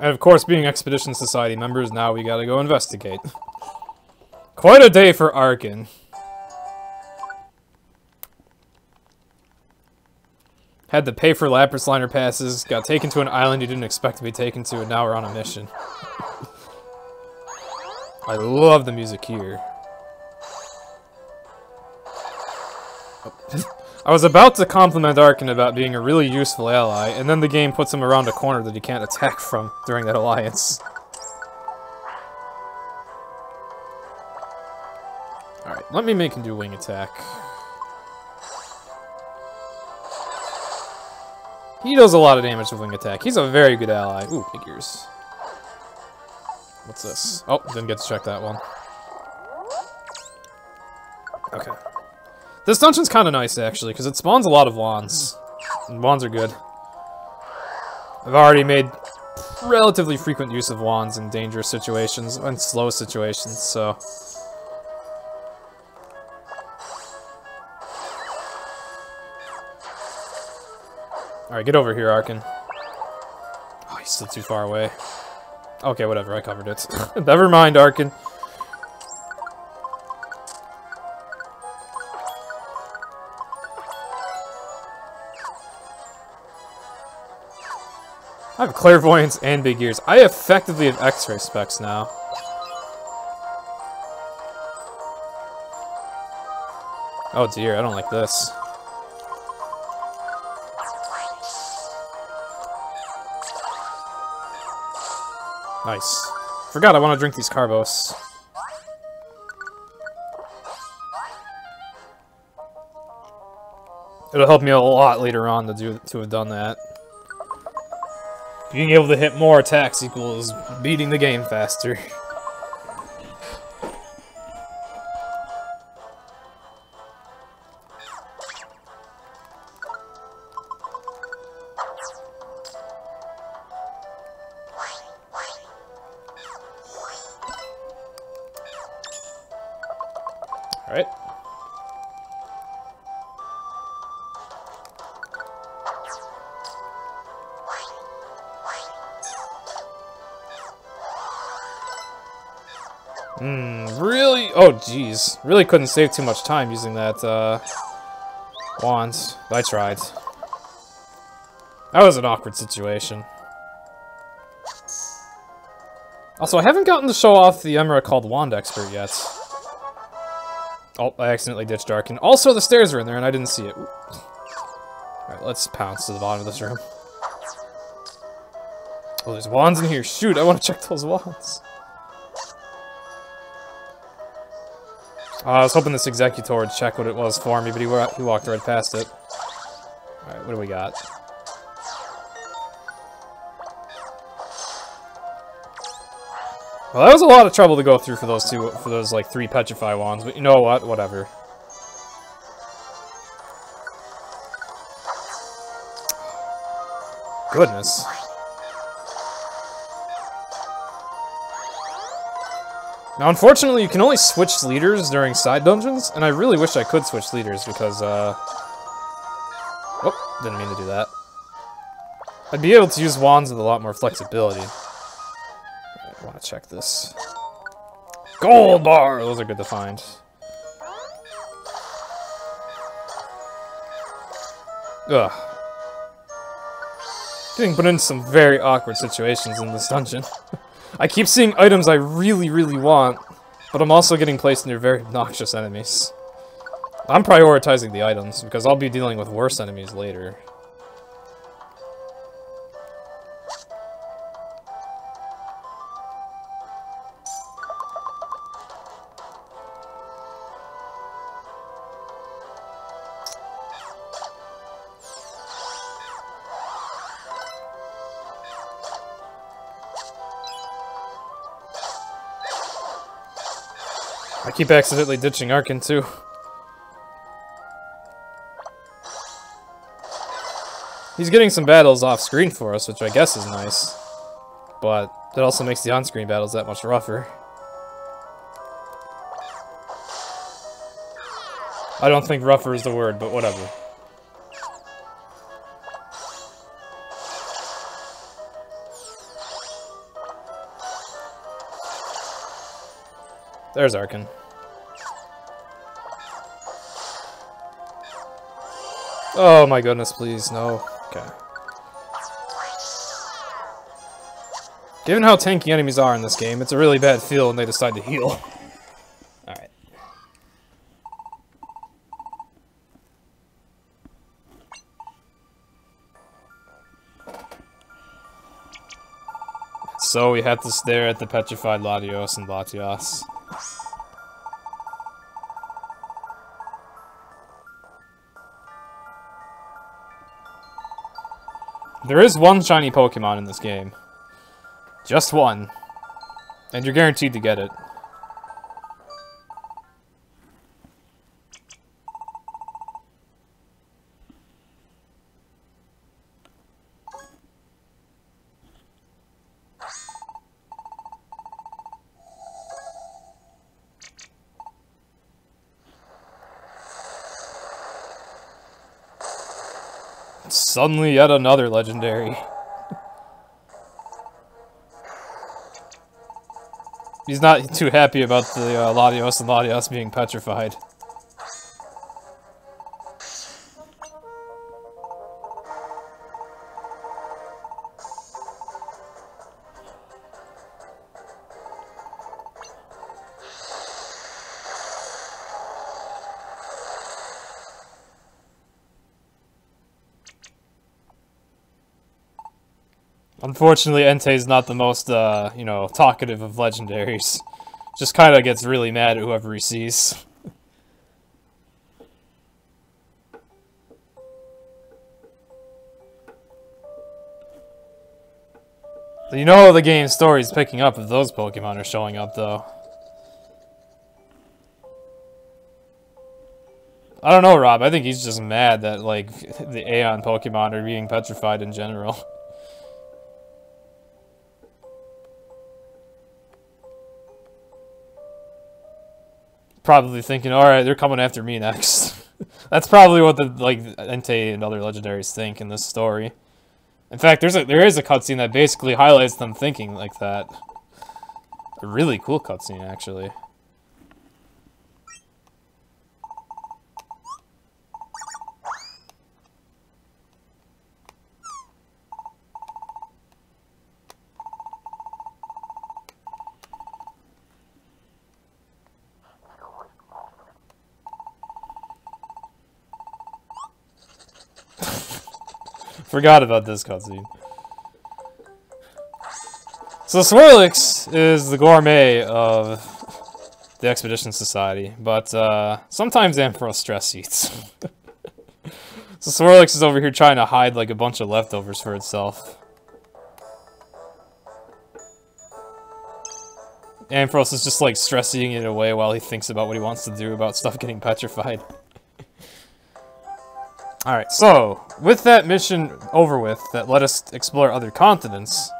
And of course, being Expedition Society members, now we gotta go investigate. Quite a day for Arkin. Had to pay for Lapras liner passes, got taken to an island you didn't expect to be taken to, and now we're on a mission. I love the music here. I was about to compliment Arkin about being a really useful ally, and then the game puts him around a corner that he can't attack from during that alliance. Alright, let me make him do wing attack. He does a lot of damage with wing attack. He's a very good ally. Ooh, figures. What's this? Oh, didn't get to check that one. Okay. This dungeon's kind of nice, actually, because it spawns a lot of wands. And wands are good. I've already made relatively frequent use of wands in dangerous situations and slow situations, so... Alright, get over here, Arkin. Oh, he's still too far away. Okay, whatever, I covered it. Never mind, Arkin. I have clairvoyance and big ears. I effectively have X-ray specs now. Oh dear, I don't like this. Nice. Forgot I want to drink these carbos. It'll help me a lot later on to have done that. Being able to hit more attacks equals beating the game faster. Alright. Really? Oh, jeez. Really couldn't save too much time using that, wand. I tried. That was an awkward situation. Also, I haven't gotten to show off the Emerald called Wand Expert yet. Oh, I accidentally ditched Arkin. Also, the stairs are in there, and I didn't see it. Alright, let's pounce to the bottom of this room. Oh, there's wands in here. Shoot, I want to check those wands. I was hoping this Executor would check what it was for me, but he walked right past it. Alright, what do we got? Well, that was a lot of trouble to go through for those like 3 Petrify wands, but you know what? Whatever. Goodness. Now, unfortunately, you can only switch leaders during side dungeons, and I really wish I could switch leaders because, oh, didn't mean to do that. I'd be able to use wands with a lot more flexibility. I want to check this. Gold bar! Those are good to find. Ugh. Getting put in some very awkward situations in this dungeon. I keep seeing items I really, really want, but I'm also getting placed near very obnoxious enemies. I'm prioritizing the items, because I'll be dealing with worse enemies later. I keep accidentally ditching Arkin, too. He's getting some battles off-screen for us, which I guess is nice. But that also makes the on-screen battles that much rougher. I don't think rougher is the word, but whatever. There's Arkin. Oh my goodness, please, no. Okay. Given how tanky enemies are in this game, it's a really bad feel when they decide to heal. Alright. So we have to stare at the petrified Latios and Latios. There is one shiny Pokemon in this game. Just one. And you're guaranteed to get it. Suddenly yet another legendary. He's not too happy about the Latios and Latios being petrified. Unfortunately, Entei's not the most, you know, talkative of legendaries. Just kind of gets really mad at whoever he sees. You know the game's story's picking up if those Pokemon are showing up, though. I don't know, Rob. I think he's just mad that, like, the Aeon Pokemon are being petrified in general. Probably thinking, alright, they're coming after me next. That's probably what the, like, Entei and other legendaries think in this story. In fact, there is a cutscene that basically highlights them thinking like that. A really cool cutscene, actually. Forgot about this cutscene. So Swirlix is the gourmet of the Expedition Society, but sometimes Ampharos stress eats. So Swirlix is over here trying to hide like a bunch of leftovers for itself. Ampharos is just like stressing it away while he thinks about what he wants to do about stuff getting petrified. Alright, so, with that mission over with that let us explore other continents,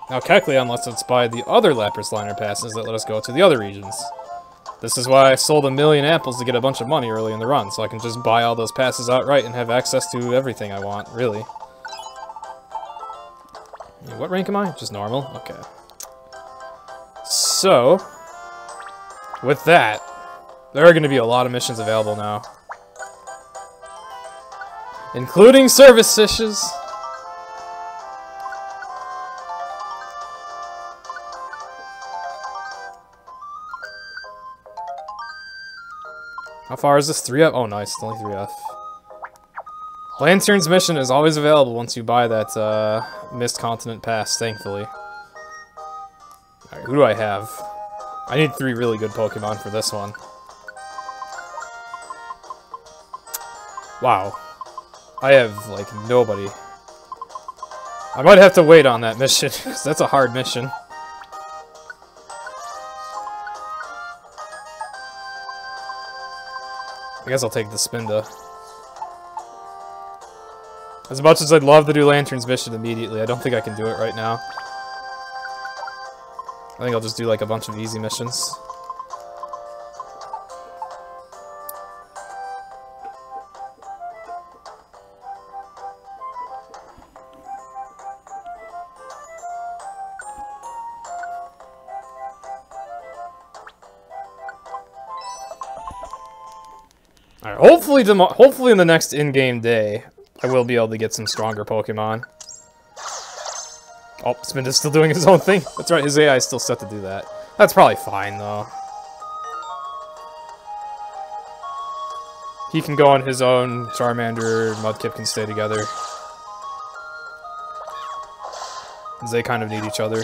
now Kecleon lets us buy the other Lapras Liner passes that let us go to the other regions. This is why I sold 1,000,000 apples to get a bunch of money early in the run, so I can just buy all those passes outright and have access to everything I want, really. What rank am I? Just normal? Okay. So, with that, there are going to be a lot of missions available now. Including service fishes. How far is this? 3F? Oh, nice. It's only 3F. Lantern's mission is always available once you buy that Mist Continent Pass, thankfully. Alright, who do I have? I need 3 really good Pokemon for this one. Wow. I have, like, nobody. I might have to wait on that mission, because that's a hard mission. I guess I'll take the Spinda. As much as I'd love to do Lantern's mission immediately, I don't think I can do it right now. I think I'll just do, like, a bunch of easy missions. Alright, hopefully in the next in-game day, I will be able to get some stronger Pokemon. Oh, Spinda's still doing his own thing. That's right, his AI is still set to do that. That's probably fine, though. He can go on his own, Charmander and Mudkip can stay together. They kind of need each other.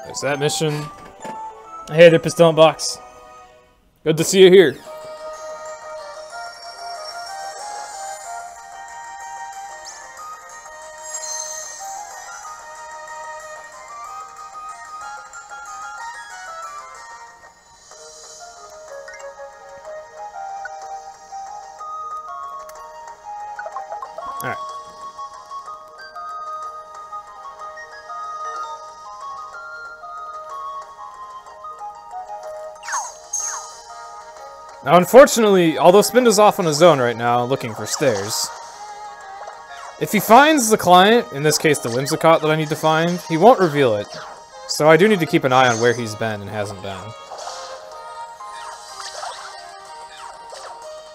There's that mission. Hey there, Piston Box. Good to see you here. Now, unfortunately, although Spinda's off on his own right now, looking for stairs, if he finds the client, in this case the Whimsicott that I need to find, he won't reveal it. So I do need to keep an eye on where he's been and hasn't been.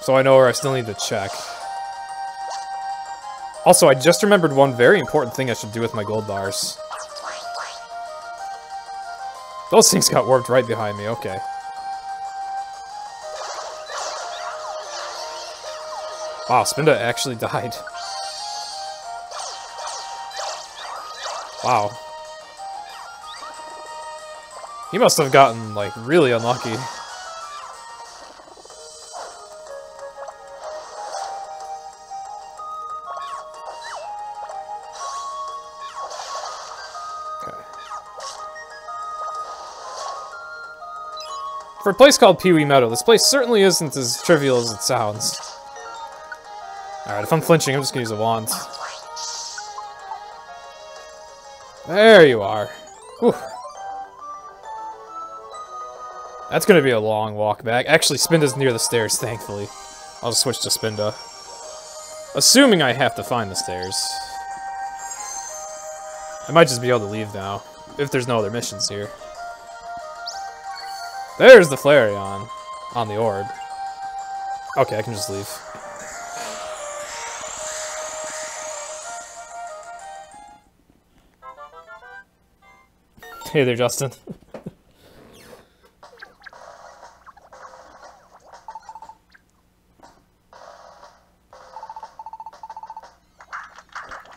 So I know where I still need to check. Also, I just remembered one very important thing I should do with my gold bars. Those things got warped right behind me, okay. Wow, Spinda actually died. Wow. He must have gotten, like, really unlucky. Okay. For a place called Pee Wee Meadow, this place certainly isn't as trivial as it sounds. Alright, if I'm flinching, I'm just gonna use a wand. There you are. Whew. That's gonna be a long walk back. Actually, Spinda's near the stairs, thankfully. I'll just switch to Spinda. Assuming I have to find the stairs. I might just be able to leave now, if there's no other missions here. There's the Flareon on the orb. Okay, I can just leave. Hey there, Justin.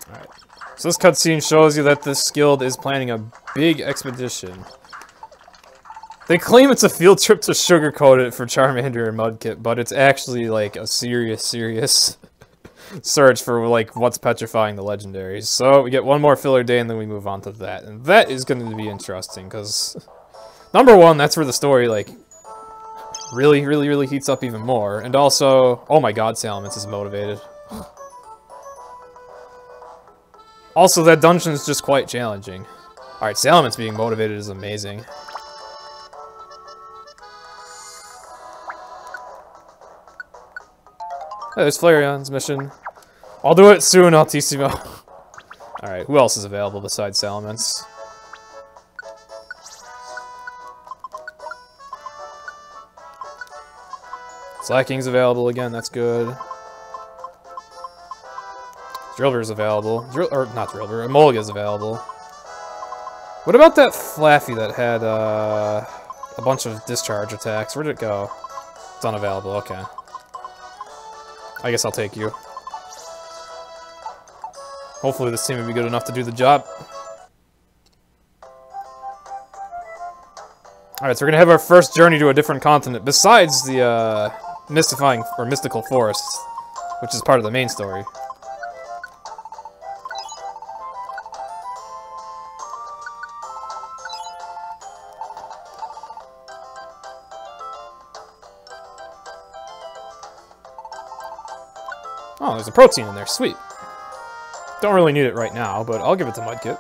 Alright. So this cutscene shows you that this guild is planning a big expedition. They claim it's a field trip to sugarcoat it for Charmander and Mudkip, but it's actually like a serious search for like what's petrifying the legendaries. So we get one more filler day and then we move on to that. And that is going to be interesting because number one, that's where the story like really heats up even more. And also, oh my god, Salamence is motivated. Also, that dungeon is just quite challenging. Alright, Salamence being motivated is amazing. Oh, there's Flareon's mission. I'll do it soon, Altissimo. Alright, who else is available besides Salamence? Slacking's available again, that's good. Drillbur's available. Not Drillbur, Emolga's available. What about that Flaffy that had a bunch of discharge attacks? Where did it go? It's unavailable, okay. I guess I'll take you. Hopefully this team will be good enough to do the job. Alright, so we're gonna have our first journey to a different continent, besides the mystifying or mystical forests, which is part of the main story. Oh, there's a protein in there. Sweet. Don't really need it right now, but I'll give it to Mudkip.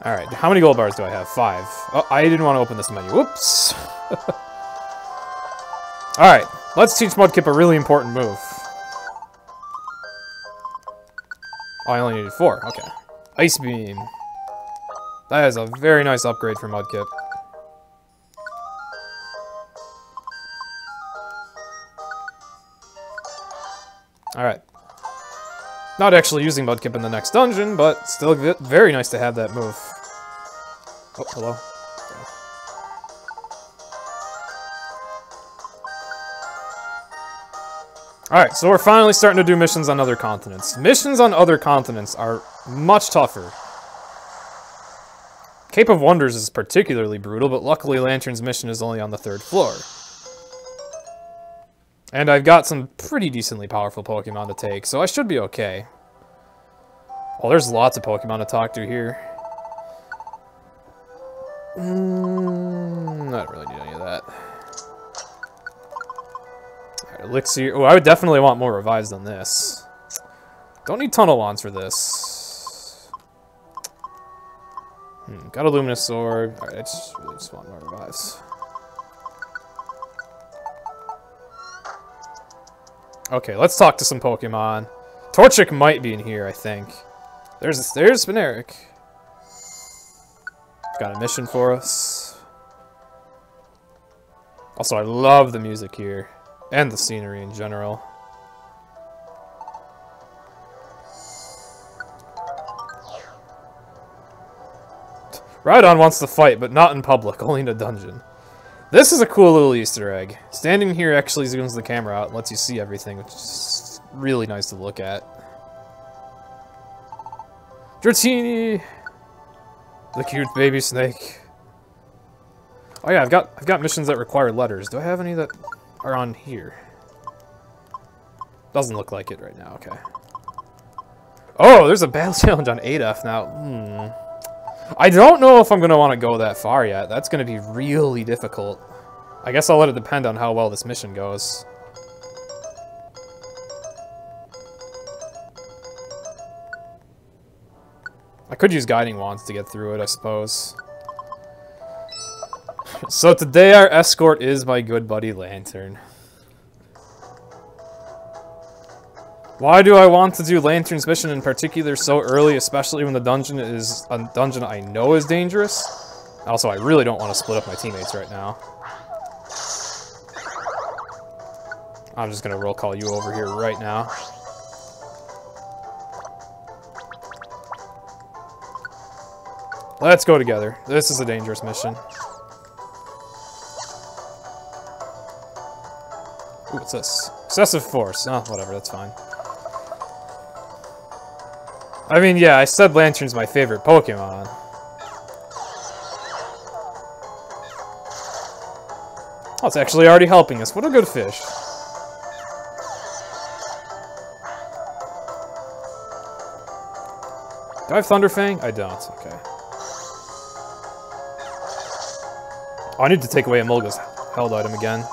Alright, how many gold bars do I have? 5. Oh, I didn't want to open this menu. Whoops! Alright, let's teach Mudkip a really important move. Oh, I only needed 4. Okay. Ice Beam. That is a very nice upgrade for Mudkip. Alright. Not actually using Mudkip in the next dungeon, but still very nice to have that move. Oh, hello. Alright, so we're finally starting to do missions on other continents. Missions on other continents are much tougher. Cape of Wonders is particularly brutal, but luckily Lantern's mission is only on the 3rd floor. And I've got some pretty decently powerful Pokemon to take, so I should be okay. Well, there's lots of Pokemon to talk to here. I don't really need any of that. Right, Elixir. Oh, I would definitely want more revives than this. Don't need Tunnel Wands for this. Got a Luminous Sword. Alright, I really just want more revives. Okay, let's talk to some Pokemon. Torchic might be in here, I think. There's Spinarak. Got a mission for us. Also, I love the music here. And the scenery in general. Rhydon wants to fight, but not in public, only in a dungeon. This is a cool little Easter egg. Standing here actually zooms the camera out and lets you see everything, which is really nice to look at. Dratini! The cute baby snake. Oh yeah, I've got missions that require letters. Do I have any that are on here? Doesn't look like it right now, okay. Oh, there's a battle challenge on 8F now. I don't know if I'm going to want to go that far yet. That's going to be really difficult. I guess I'll let it depend on how well this mission goes. I could use Guiding Wands to get through it, I suppose. So today our escort is my good buddy Lantern. Why do I want to do Lantern's mission in particular so early, especially when the dungeon is a dungeon I know is dangerous? Also, I really don't want to split up my teammates right now. I'm just going to roll call you over here right now. Let's go together. This is a dangerous mission. Ooh, what's this? Excessive force. Oh, whatever, that's fine. I mean, yeah, I said Lantern's my favorite Pokemon. Oh, it's actually already helping us. What a good fish. Do I have Thunderfang? I don't. Okay. Oh, I need to take away Emolga's held item again.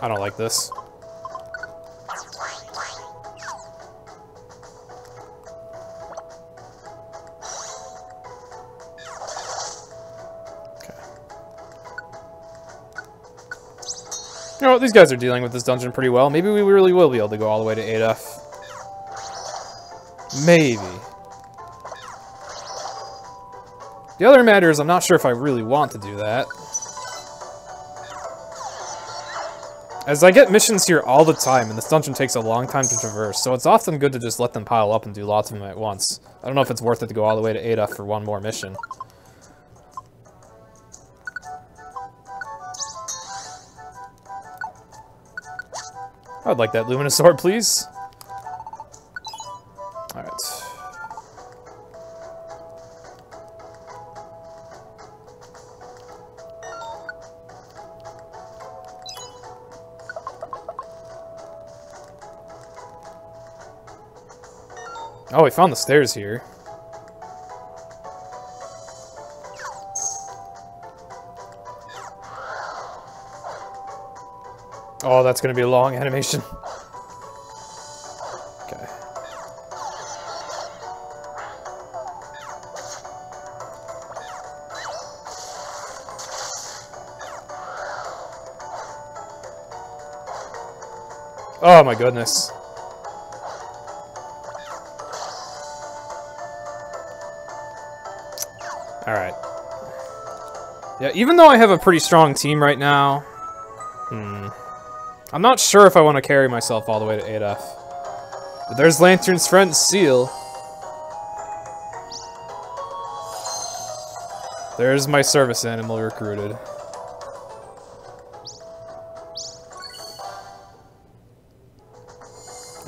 I don't like this. Okay. You know what, these guys are dealing with this dungeon pretty well. Maybe we really will be able to go all the way to 8F. Maybe. The other matter is I'm not sure if I really want to do that. As I get missions here all the time, and this dungeon takes a long time to traverse, so it's often good to just let them pile up and do lots of them at once. I don't know if it's worth it to go all the way to 8F for one more mission. I'd like that Luminosaur, please. Alright. Oh, we found the stairs here. Oh, that's gonna be a long animation. Okay. Oh my goodness. Alright. Yeah, even though I have a pretty strong team right now, I'm not sure if I want to carry myself all the way to 8F. But there's Lantern's friend, Seal. There's my service animal recruited.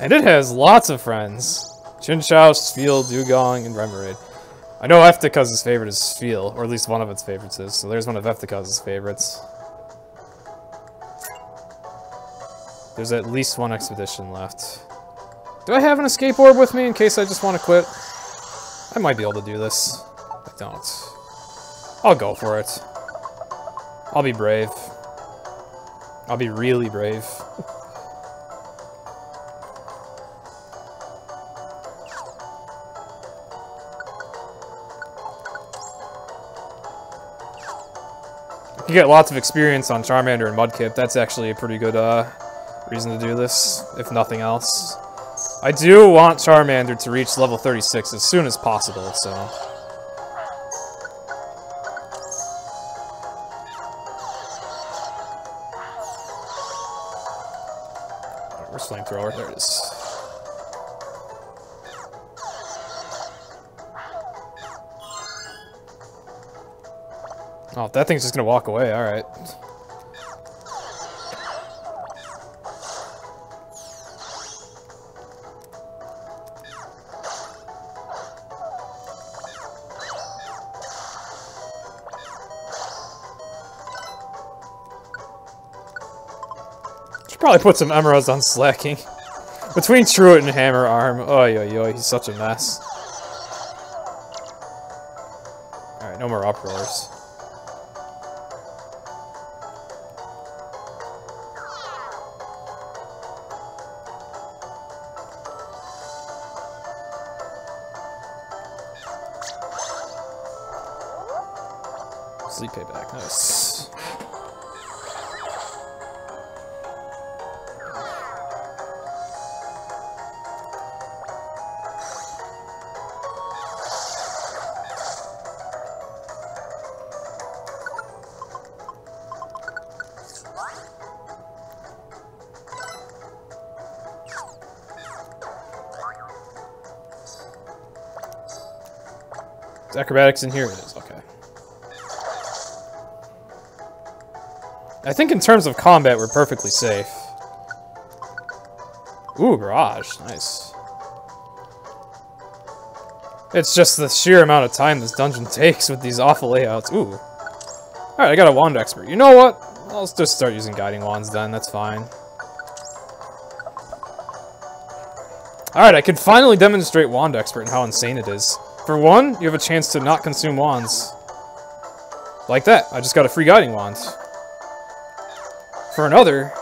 And it has lots of friends. Chinchou, Spheal, Dugong, and Remoraid. I know Eftika's favorite is Spheal, or at least one of its favorites is, so there's one of Eftika's favorites. There's at least one expedition left. Do I have an escape orb with me in case I just want to quit? I might be able to do this. I don't. I'll go for it. I'll be brave. I'll be really brave. You get lots of experience on Charmander and Mudkip. That's actually a pretty good reason to do this, if nothing else. I do want Charmander to reach level 36 as soon as possible, so... Where's Flamethrower? There it is. Oh, that thing's just gonna walk away, alright. Should probably put some emeralds on slacking. Between Truant and Hammer Arm, oy oy oy, he's such a mess. Alright, no more uproars. Sleep payback, nice. Is acrobatics in here? It is, okay. I think in terms of combat, we're perfectly safe. Ooh, Barrage. Nice. It's just the sheer amount of time this dungeon takes with these awful layouts. Ooh. Alright, I got a Wand Expert. You know what? I'll just start using Guiding Wands then, that's fine. Alright, I can finally demonstrate Wand Expert and how insane it is. For one, you have a chance to not consume wands. Like that. I just got a free Guiding Wand. For another,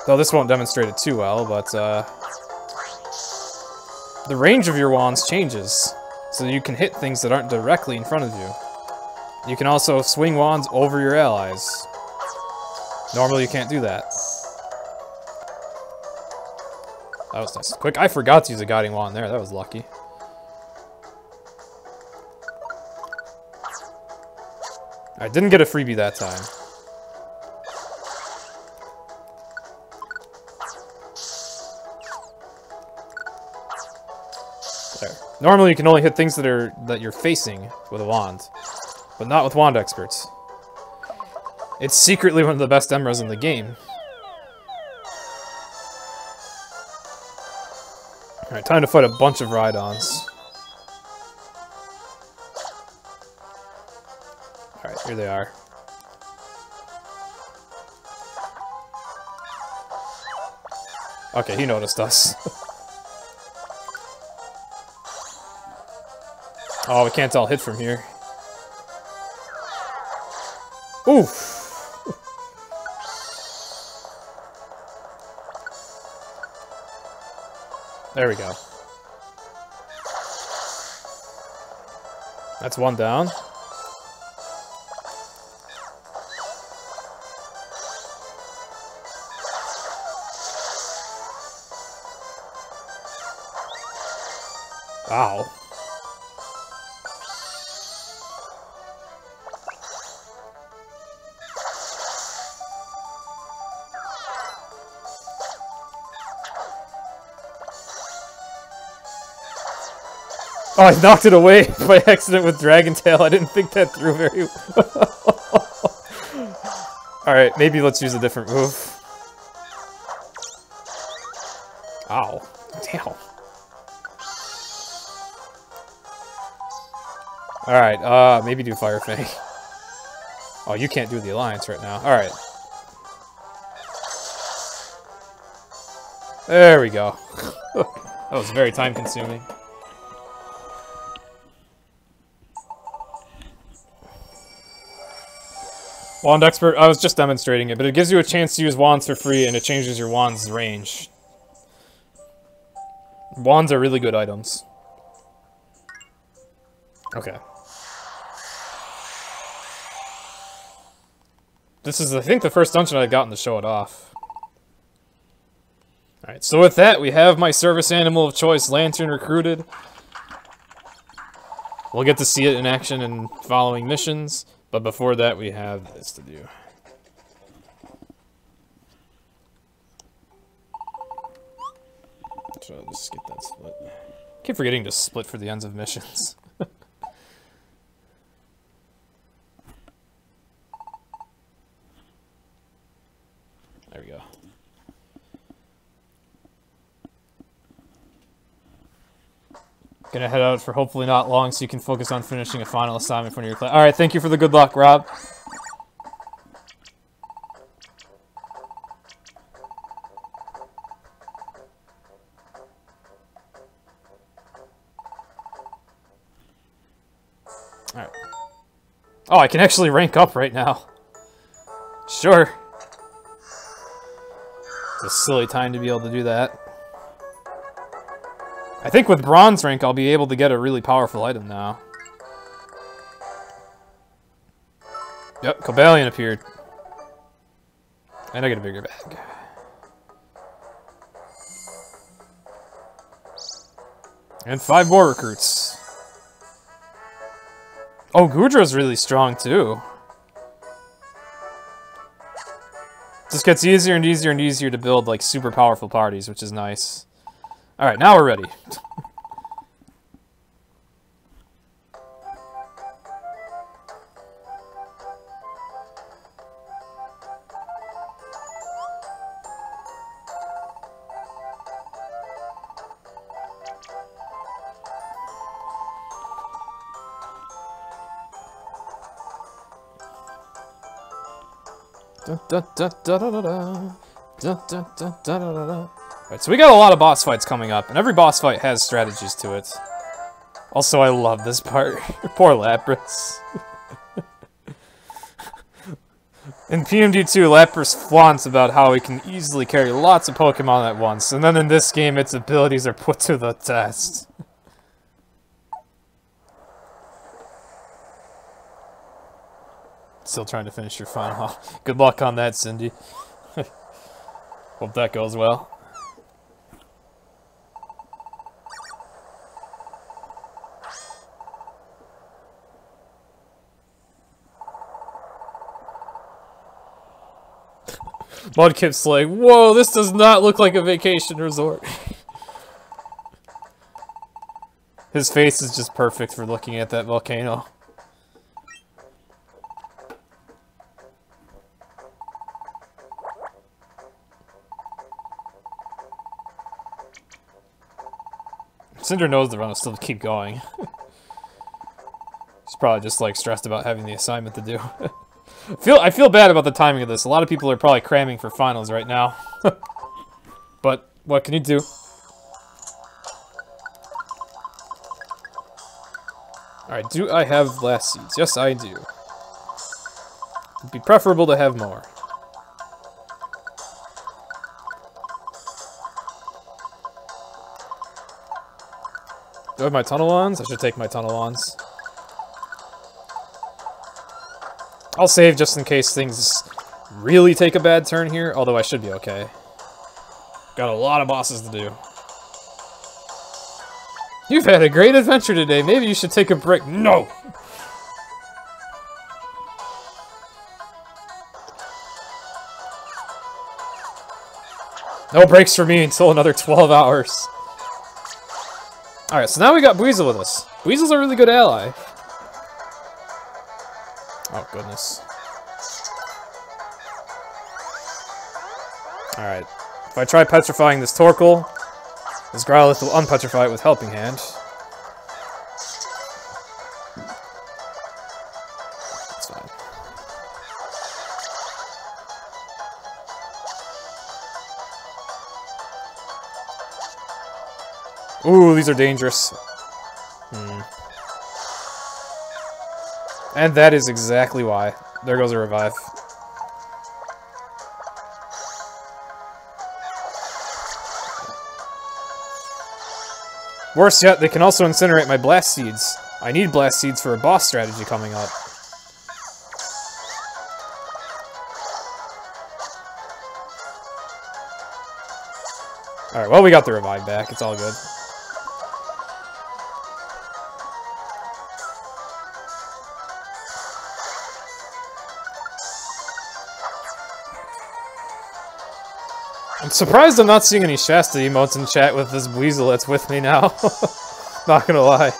though this won't demonstrate it too well, but the range of your wands changes, so you can hit things that aren't directly in front of you. You can also swing wands over your allies. Normally you can't do that. That was nice. Quick, I forgot to use a Guiding Wand there, that was lucky. I didn't get a freebie that time. There. Normally you can only hit things that you're facing with a wand, but not with Wand Experts. It's secretly one of the best emeralds in the game. Alright, time to fight a bunch of Rhydons. Alright, here they are. Okay, he noticed us. Oh, we can't tell hit from here. Oof! There we go. That's one down. Wow. Oh, I knocked it away by accident with Dragon Tail. I didn't think that through very well. Alright, maybe let's use a different move. Ow. Damn. Alright, maybe do Fire Fang. Oh, you can't do the Alliance right now. Alright. There we go. That was very time consuming. Wand Expert, I was just demonstrating it, but it gives you a chance to use wands for free and it changes your wand's range. Wands are really good items. Okay. This is, I think, the first dungeon I've gotten to show it off. Alright, so with that, we have my service animal of choice, Lantern, recruited. We'll get to see it in action in following missions, but before that, we have this to do. So I'll just get that split. I keep forgetting to split for the ends of missions. There we go. Gonna head out for hopefully not long so you can focus on finishing a final assignment for your class. Alright, thank you for the good luck, Rob. Alright. Oh, I can actually rank up right now. Sure. It's a silly time to be able to do that. I think with bronze rank, I'll be able to get a really powerful item now. Yep, Cobalion appeared. And I get a bigger bag. And 5 more recruits. Oh, Gudra's really strong too. Just gets easier and easier and easier to build like super powerful parties, which is nice. Alright, now we're ready. Alright, so we got a lot of boss fights coming up, and every boss fight has strategies to it. Also, I love this part. Poor Lapras. In PMD2, Lapras flaunts about how he can easily carry lots of Pokemon at once, and then in this game, its abilities are put to the test. Still trying to finish your final. Good luck on that, Cindy. Hope that goes well. Mudkip's like, whoa, this does not look like a vacation resort. His face is just perfect for looking at that volcano. Cinder knows the run will still keep going. He's probably just like stressed about having the assignment to do. I feel bad about the timing of this. A lot of people are probably cramming for finals right now. But what can you do? Alright, do I have blast seeds? Yes, I do. It'd be preferable to have more. Do I have my tunnel wands? I should take my tunnel wands. I'll save just in case things really take a bad turn here, although I should be okay. Got a lot of bosses to do. You've had a great adventure today. Maybe you should take a break. No! No breaks for me until another 12 hours. Alright, so now we got Weasel with us. Weasel's a really good ally. Oh, goodness. Alright. If I try petrifying this Torkoal, this Growlithe will unpetrify it with Helping Hand. That's fine. Ooh, these are dangerous. And that is exactly why. There goes a revive. Worse yet, they can also incinerate my blast seeds. I need blast seeds for a boss strategy coming up. Alright, well, we got the revive back. It's all good. I'm surprised I'm not seeing any Shasta emotes in chat with this weasel that's with me now. Not gonna lie.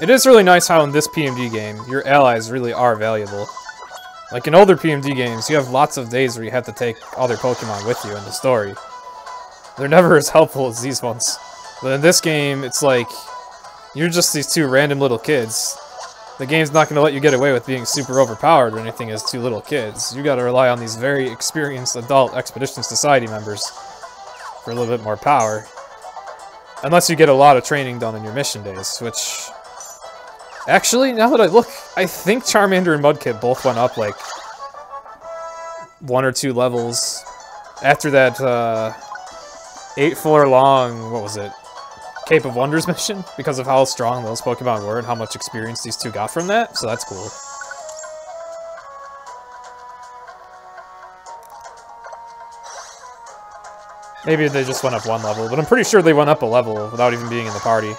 It is really nice how in this PMD game, your allies really are valuable. Like in older PMD games, you have lots of days where you have to take other Pokemon with you in the story. They're never as helpful as these ones. But in this game, it's like, you're just these two random little kids. The game's not going to let you get away with being super overpowered or anything as two little kids. You gotta rely on these very experienced adult Expedition Society members for a little bit more power. Unless you get a lot of training done in your mission days, which... Actually, now that I look, I think Charmander and Mudkip both went up, like, 1 or 2 levels after that, 8-floor long, what was it, Cape of Wonders mission, because of how strong those Pokemon were and how much experience these two got from that, so that's cool. Maybe they just went up 1 level, but I'm pretty sure they went up a level without even being in the party.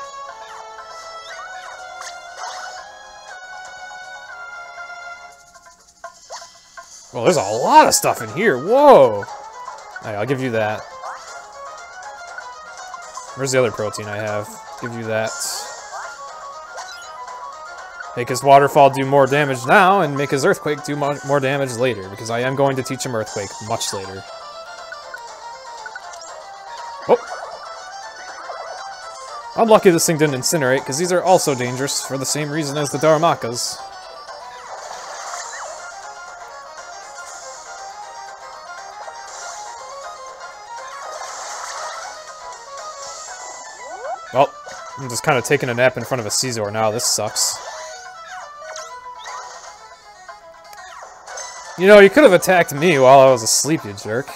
Well, there's a lot of stuff in here. Whoa! Alright, I'll give you that. Where's the other protein I have? Give you that. Make his waterfall do more damage now, and make his earthquake do more damage later, because I am going to teach him earthquake much later. Oh! I'm lucky this thing didn't incinerate, because these are also dangerous for the same reason as the Darumaka's. Well, I'm just kind of taking a nap in front of a Caesar now. This sucks. You know, you could have attacked me while I was asleep, you jerk.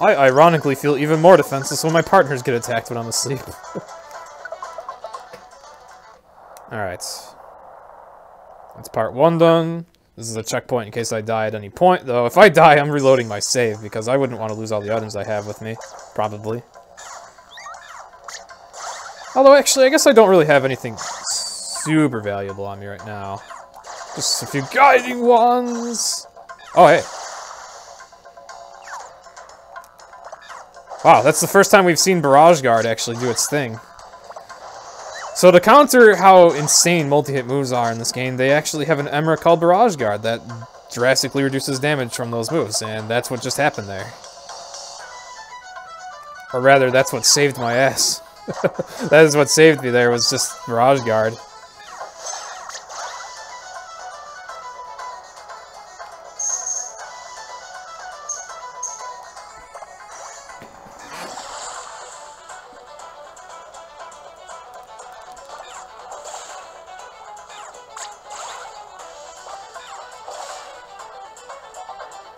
I ironically feel even more defenseless when my partners get attacked when I'm asleep. Alright. That's part 1 done. This is a checkpoint in case I die at any point, though. If I die, I'm reloading my save, because I wouldn't want to lose all the items I have with me. Probably. Although, actually, I guess I don't really have anything super valuable on me right now. Just a few guiding ones! Oh, hey. Wow, that's the first time we've seen Barrage Guard actually do its thing. So to counter how insane multi-hit moves are in this game, they actually have an Emra called Barrage Guard that drastically reduces damage from those moves, and that's what just happened there. Or rather, that's what saved my ass. That is what saved me there, was just Barrage Guard.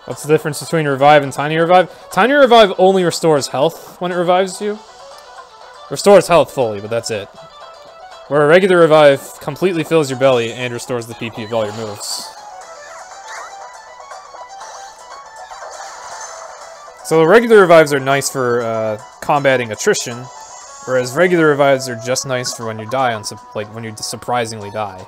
What's the difference between Revive and Tiny Revive? Tiny Revive only restores health when it revives you. Restores health fully, but that's it. Where a regular Revive completely fills your belly and restores the PP of all your moves. So the regular Revives are nice for combating attrition, whereas regular Revives are just nice for when you die, like when you surprisingly die.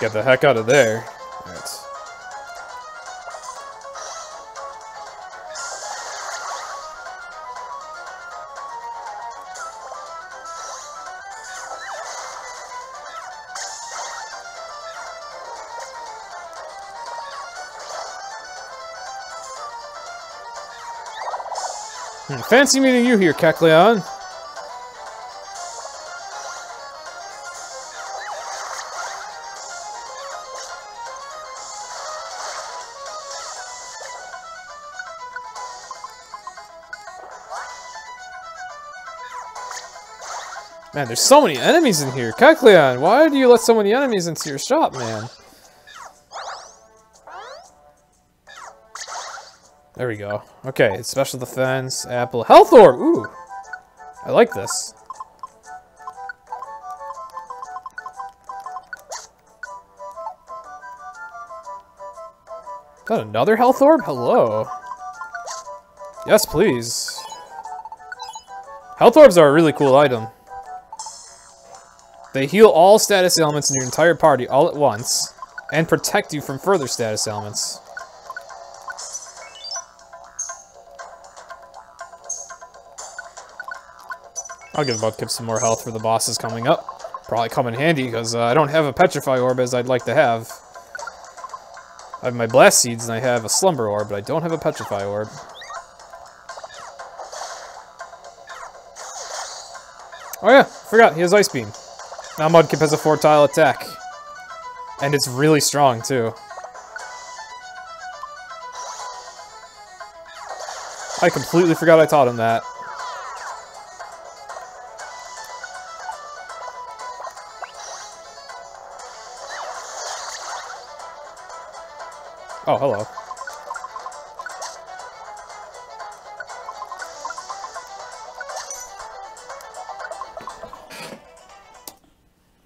Get the heck out of there. Right. Fancy meeting you here, Kecleon. Man, there's so many enemies in here. Kecleon, why do you let so many enemies into your shop, man? There we go. Okay, special defense, apple, health orb. Ooh, I like this. Got another health orb? Hello. Yes, please. Health orbs are a really cool item. They heal all status ailments in your entire party all at once, and protect you from further status ailments. I'll give Mudkip some more health for the bosses coming up. Probably come in handy, because I don't have a Petrify Orb as I'd like to have. I have my Blast Seeds, and I have a Slumber Orb, but I don't have a Petrify Orb. Oh yeah, forgot, he has Ice Beam. Now Mudkip has a 4-tile attack. And it's really strong, too. I completely forgot I taught him that. Oh, hello.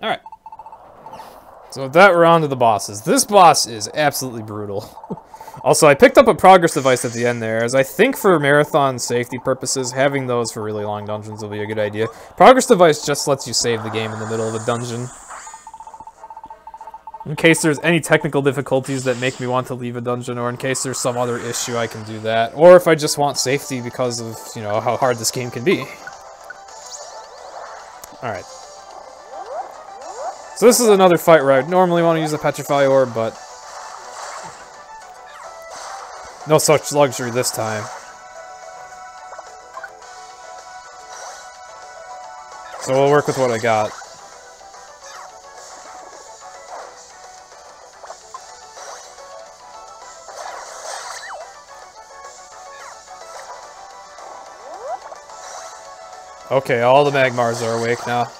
Alright. So with that, we're on to the bosses. This boss is absolutely brutal. Also, I picked up a progress device at the end there, as I think for marathon safety purposes, having those for really long dungeons will be a good idea. Progress device just lets you save the game in the middle of a dungeon. In case there's any technical difficulties that make me want to leave a dungeon, or in case there's some other issue, I can do that. Or if I just want safety because of, you know, how hard this game can be. Alright. So this is another fight where I'd normally want to use a Petrify Orb, but no such luxury this time. So we'll work with what I got. Okay, all the Magmars are awake now.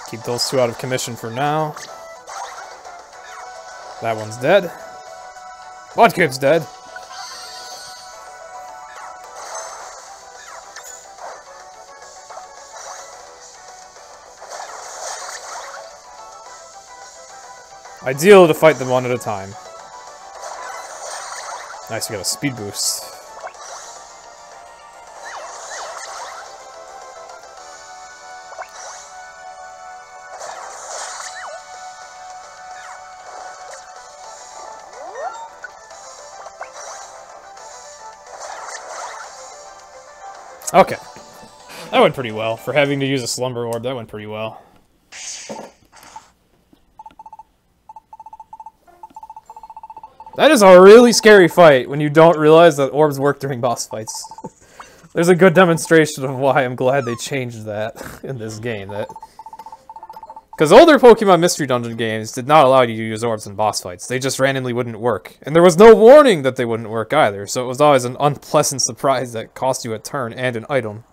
Keep those two out of commission for now. That one's dead. Mudkip's dead. Ideal to fight them one at a time. Nice, we got a speed boost. Okay. That went pretty well. For having to use a Slumber Orb, that went pretty well. That is a really scary fight when you don't realize that orbs work during boss fights. There's a good demonstration of why I'm glad they changed that in this game. Because older Pokemon Mystery Dungeon games did not allow you to use orbs in boss fights. They just randomly wouldn't work. And there was no warning that they wouldn't work either, so it was always an unpleasant surprise that cost you a turn and an item.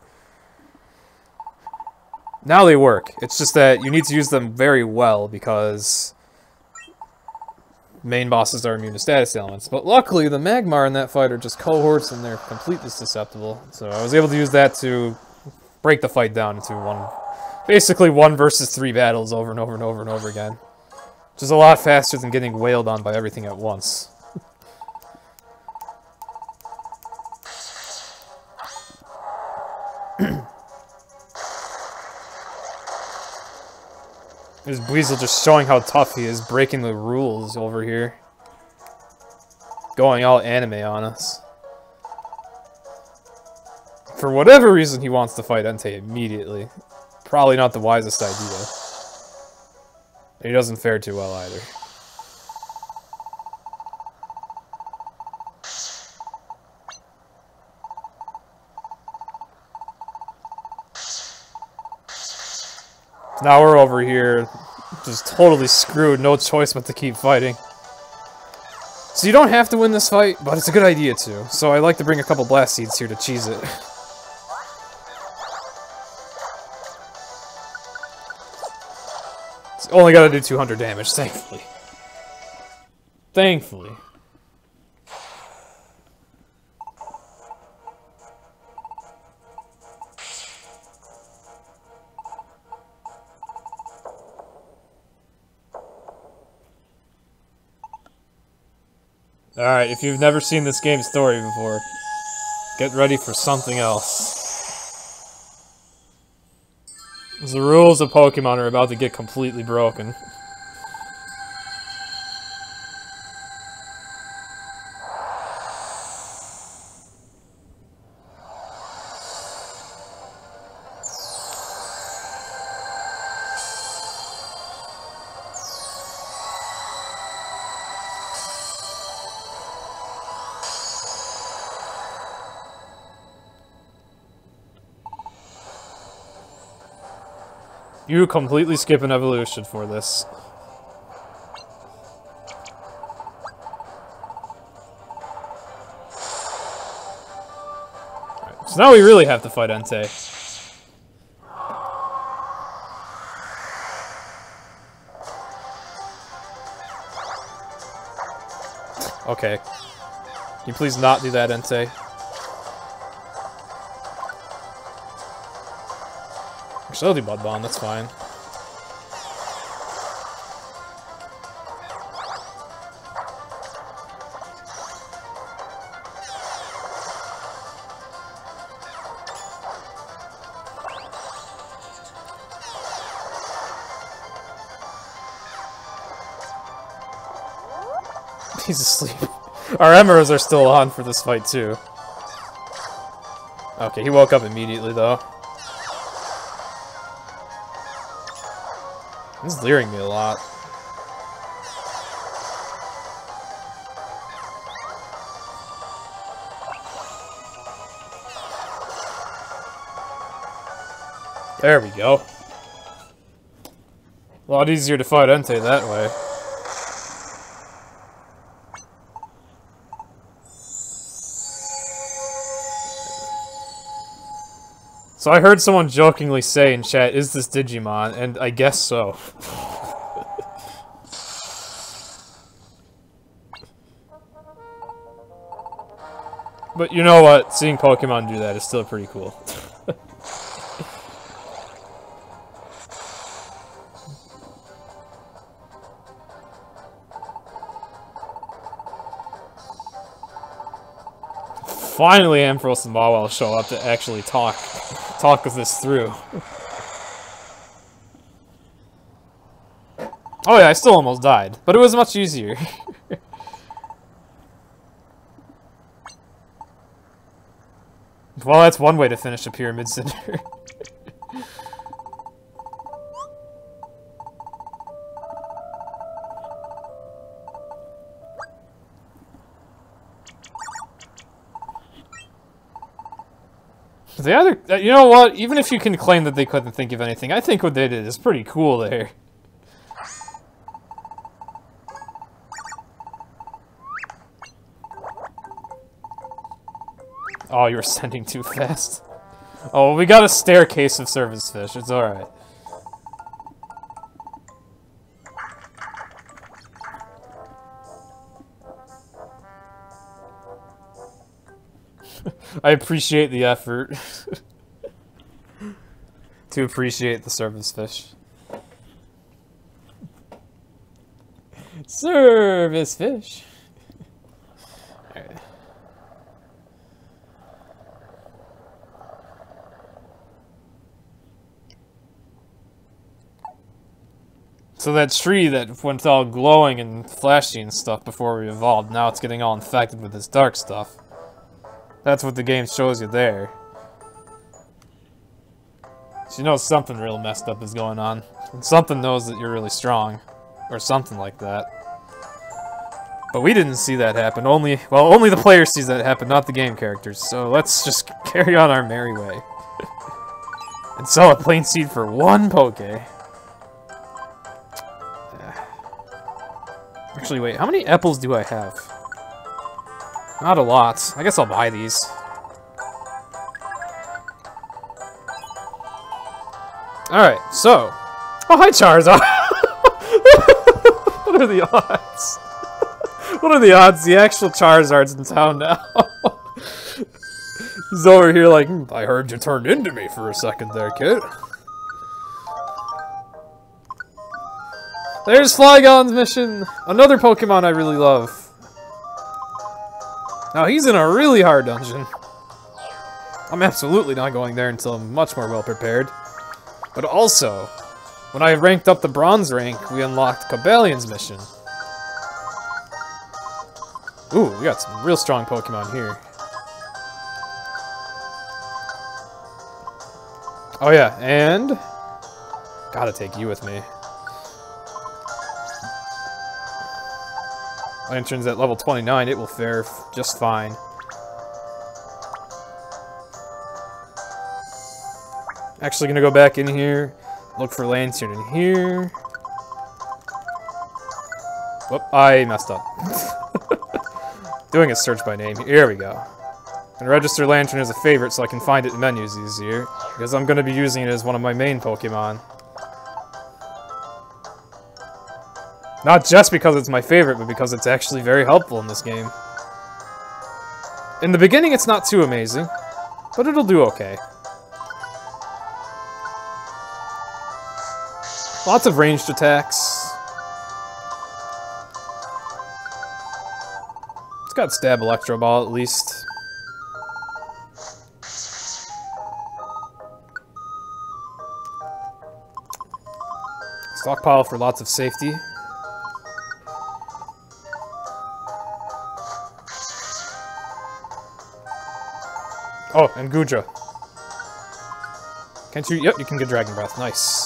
Now they work. It's just that you need to use them very well because main bosses are immune to status ailments. But luckily, the Magmar in that fight are just cohorts and they're completely susceptible. So I was able to use that to break the fight down into basically 1 versus 3 battles over and over and over and over again. Which is a lot faster than getting wailed on by everything at once. There's Weasel just showing how tough he is, breaking the rules over here. Going all anime on us. For whatever reason, he wants to fight Entei immediately. Probably not the wisest idea. He doesn't fare too well either. Now we're over here, just totally screwed, no choice but to keep fighting. So you don't have to win this fight, but it's a good idea to. So I like to bring a couple blast seeds here to cheese it. It's only gotta do 200 damage, thankfully. Thankfully. Alright, if you've never seen this game's story before, get ready for something else. The rules of Pokemon are about to get completely broken. You completely skip an evolution for this. Right, so now we really have to fight Entei. Okay. Can you please not do that, Entei? Actually, I'll do Mud Bomb, that's fine. He's asleep. Our emeralds are still on for this fight, too. Okay, he woke up immediately, though. He's leering me a lot. There we go. A lot easier to fight Entei that way. So I heard someone jokingly say in chat, "Is this Digimon?" And I guess so. But you know what? Seeing Pokemon do that is still pretty cool. Finally, Ampharos and Mawile show up to actually talk this through. Oh yeah, I still almost died, but it was much easier. Well, that's one way to finish a Pyramid Cinder. The other, you know what? Even if you can claim that they couldn't think of anything, I think what they did is pretty cool there. Oh, you're ascending too fast. Oh, we got a staircase of service fish. It's alright. I appreciate the effort to appreciate the service fish. Service fish. Alright. So that tree that went all glowing and flashy and stuff before we evolved, now it's getting all infected with this dark stuff. That's what the game shows you there. So you know something real messed up is going on. And something knows that you're really strong. Or something like that. But we didn't see that happen. Only the player sees that happen, not the game characters. So let's just carry on our merry way. And sell a plain seed for one Poke. Actually, wait, how many apples do I have? Not a lot. I guess I'll buy these. Alright, so. Oh, hi, Charizard! What are the odds? What are the odds the actual Charizard's in town now? He's over here like, I heard you turned into me for a second there, kid. There's Flygon's mission! Another Pokemon I really love. Now, he's in a really hard dungeon. I'm absolutely not going there until I'm much more well-prepared. But also, when I ranked up the bronze rank, we unlocked Cobalian's mission. Ooh, we got some real strong Pokemon here. Oh yeah, and... gotta take you with me. Lantern's at level 29, it will fare just fine. Actually gonna go back in here, look for Lantern in here. Whoop, I messed up. Doing a search by name. Here we go. And register Lantern as a favorite so I can find it in menus easier, because I'm going to be using it as one of my main Pokemon. Not just because it's my favorite, but because it's actually very helpful in this game. In the beginning, it's not too amazing, but it'll do okay. Lots of ranged attacks. It's got Stab Electro Ball, at least. Stockpile for lots of safety. Oh, and Gudra. Can't you? Yep, you can get Dragon Breath. Nice.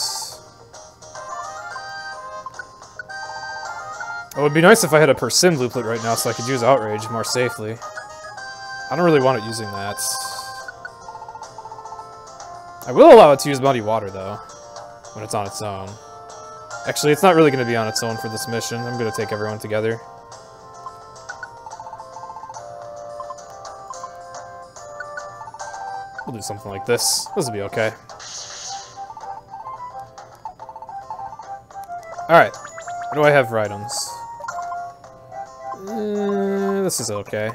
It would be nice if I had a Persim Looplet right now so I could use Outrage more safely. I don't really want it using that. I will allow it to use Muddy Water, though, when it's on its own. Actually, it's not really going to be on its own for this mission. I'm going to take everyone together. We'll do something like this. This will be okay. Alright. What do I have for items? This is okay.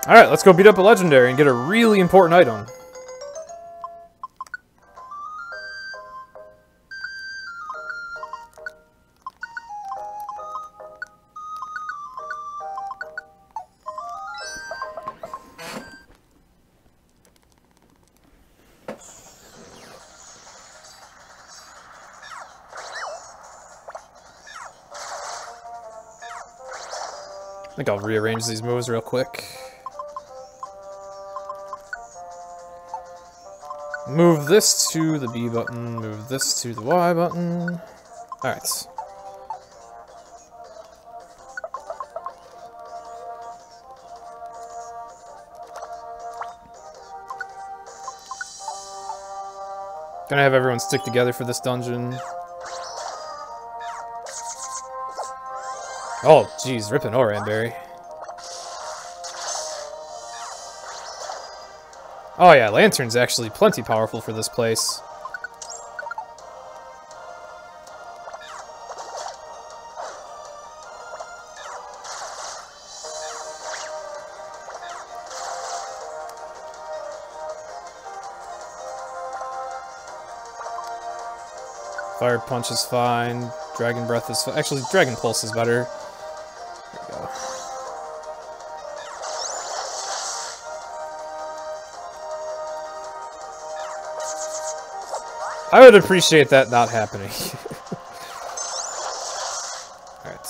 Alright, let's go beat up a legendary and get a really important item. I think I'll rearrange these moves real quick. Move this to the B button, move this to the Y button. Alright. Gonna have everyone stick together for this dungeon. Oh, jeez, ripping Oranberry. Oh yeah, Lantern's actually plenty powerful for this place. Fire Punch is fine. Dragon Breath is fine. Actually, Dragon Pulse is better. There we go. I would appreciate that not happening. Alright.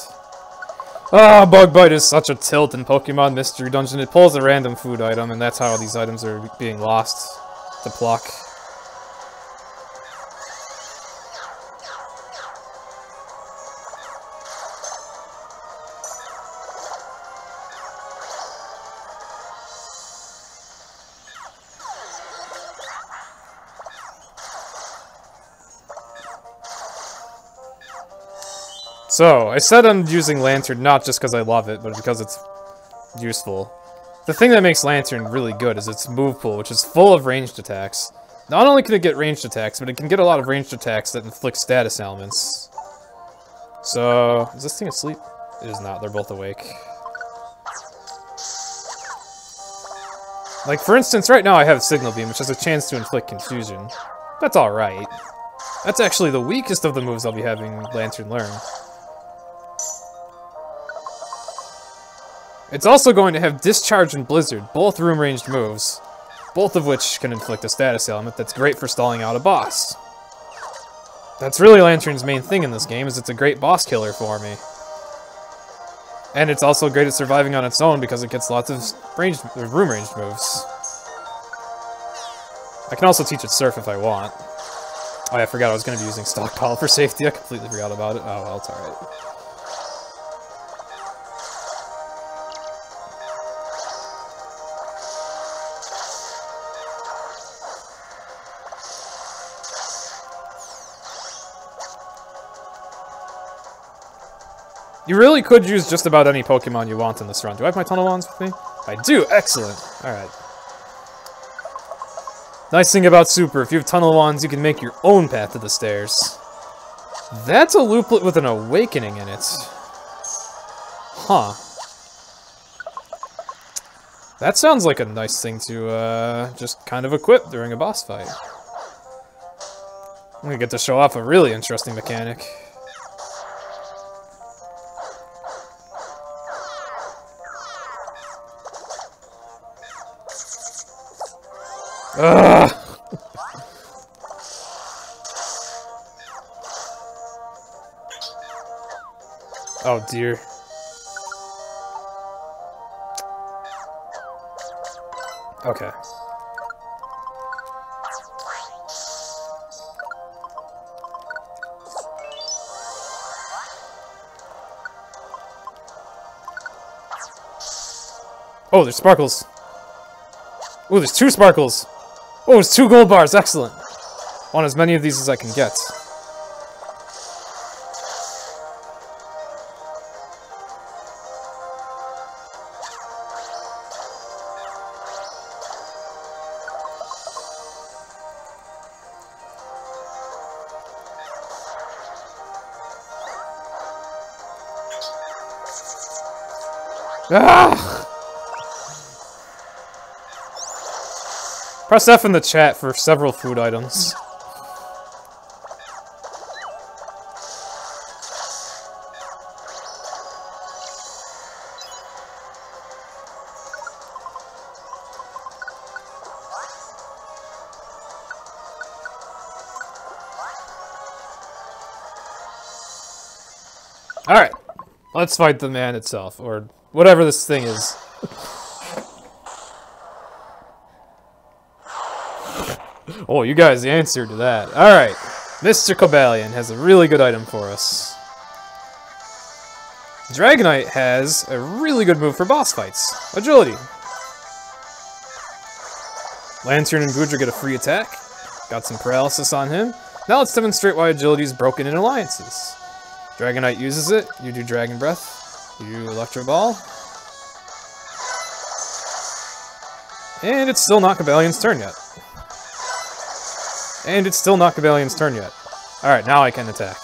Ah, Bug Bite is such a tilt in Pokemon Mystery Dungeon. It pulls a random food item, and that's how these items are being lost to pluck. So, I said I'm using Lantern not just because I love it, but because it's useful. The thing that makes Lantern really good is its move pool, which is full of ranged attacks. Not only can it get ranged attacks, but it can get a lot of ranged attacks that inflict status ailments. So, is this thing asleep? It is not, they're both awake. Like, for instance, right now I have Signal Beam, which has a chance to inflict confusion. That's alright. That's actually the weakest of the moves I'll be having Lantern learn. It's also going to have Discharge and Blizzard, both room-ranged moves, both of which can inflict a status ailment that's great for stalling out a boss. That's really Lantern's main thing in this game, is it's a great boss killer for me. And it's also great at surviving on its own because it gets lots of room-ranged moves. I can also teach it Surf if I want. Oh yeah, I forgot I was going to be using Stockpile for safety, I completely forgot about it. Oh well, it's alright. You really could use just about any Pokemon you want in this run. Do I have my Tunnel Wands with me? I do! Excellent! Alright. Nice thing about Super, if you have Tunnel Wands, you can make your own path to the stairs. That's a Looplet with an Awakening in it. Huh. That sounds like a nice thing to, just kind of equip during a boss fight. I'm gonna get to show off a really interesting mechanic. Ugh. Oh dear. Okay. Oh, there's sparkles. Oh, there's 2 sparkles. Oh, there's 2 gold bars. Excellent. Want as many of these as I can get. Ah! Press F in the chat for several food items. Alright, let's fight the man itself, or whatever this thing is. Oh, you guys the answer to that. Alright, Mr. Cobalion has a really good item for us. Dragonite has a really good move for boss fights. Agility. Lantern and Boudra get a free attack. Got some paralysis on him. Now let's demonstrate why agility is broken in alliances. Dragonite uses it. You do Dragon Breath. You do Electro Ball. And it's still not Cobalion's turn yet. And it's still not Cobalion's turn yet. Alright, now I can attack.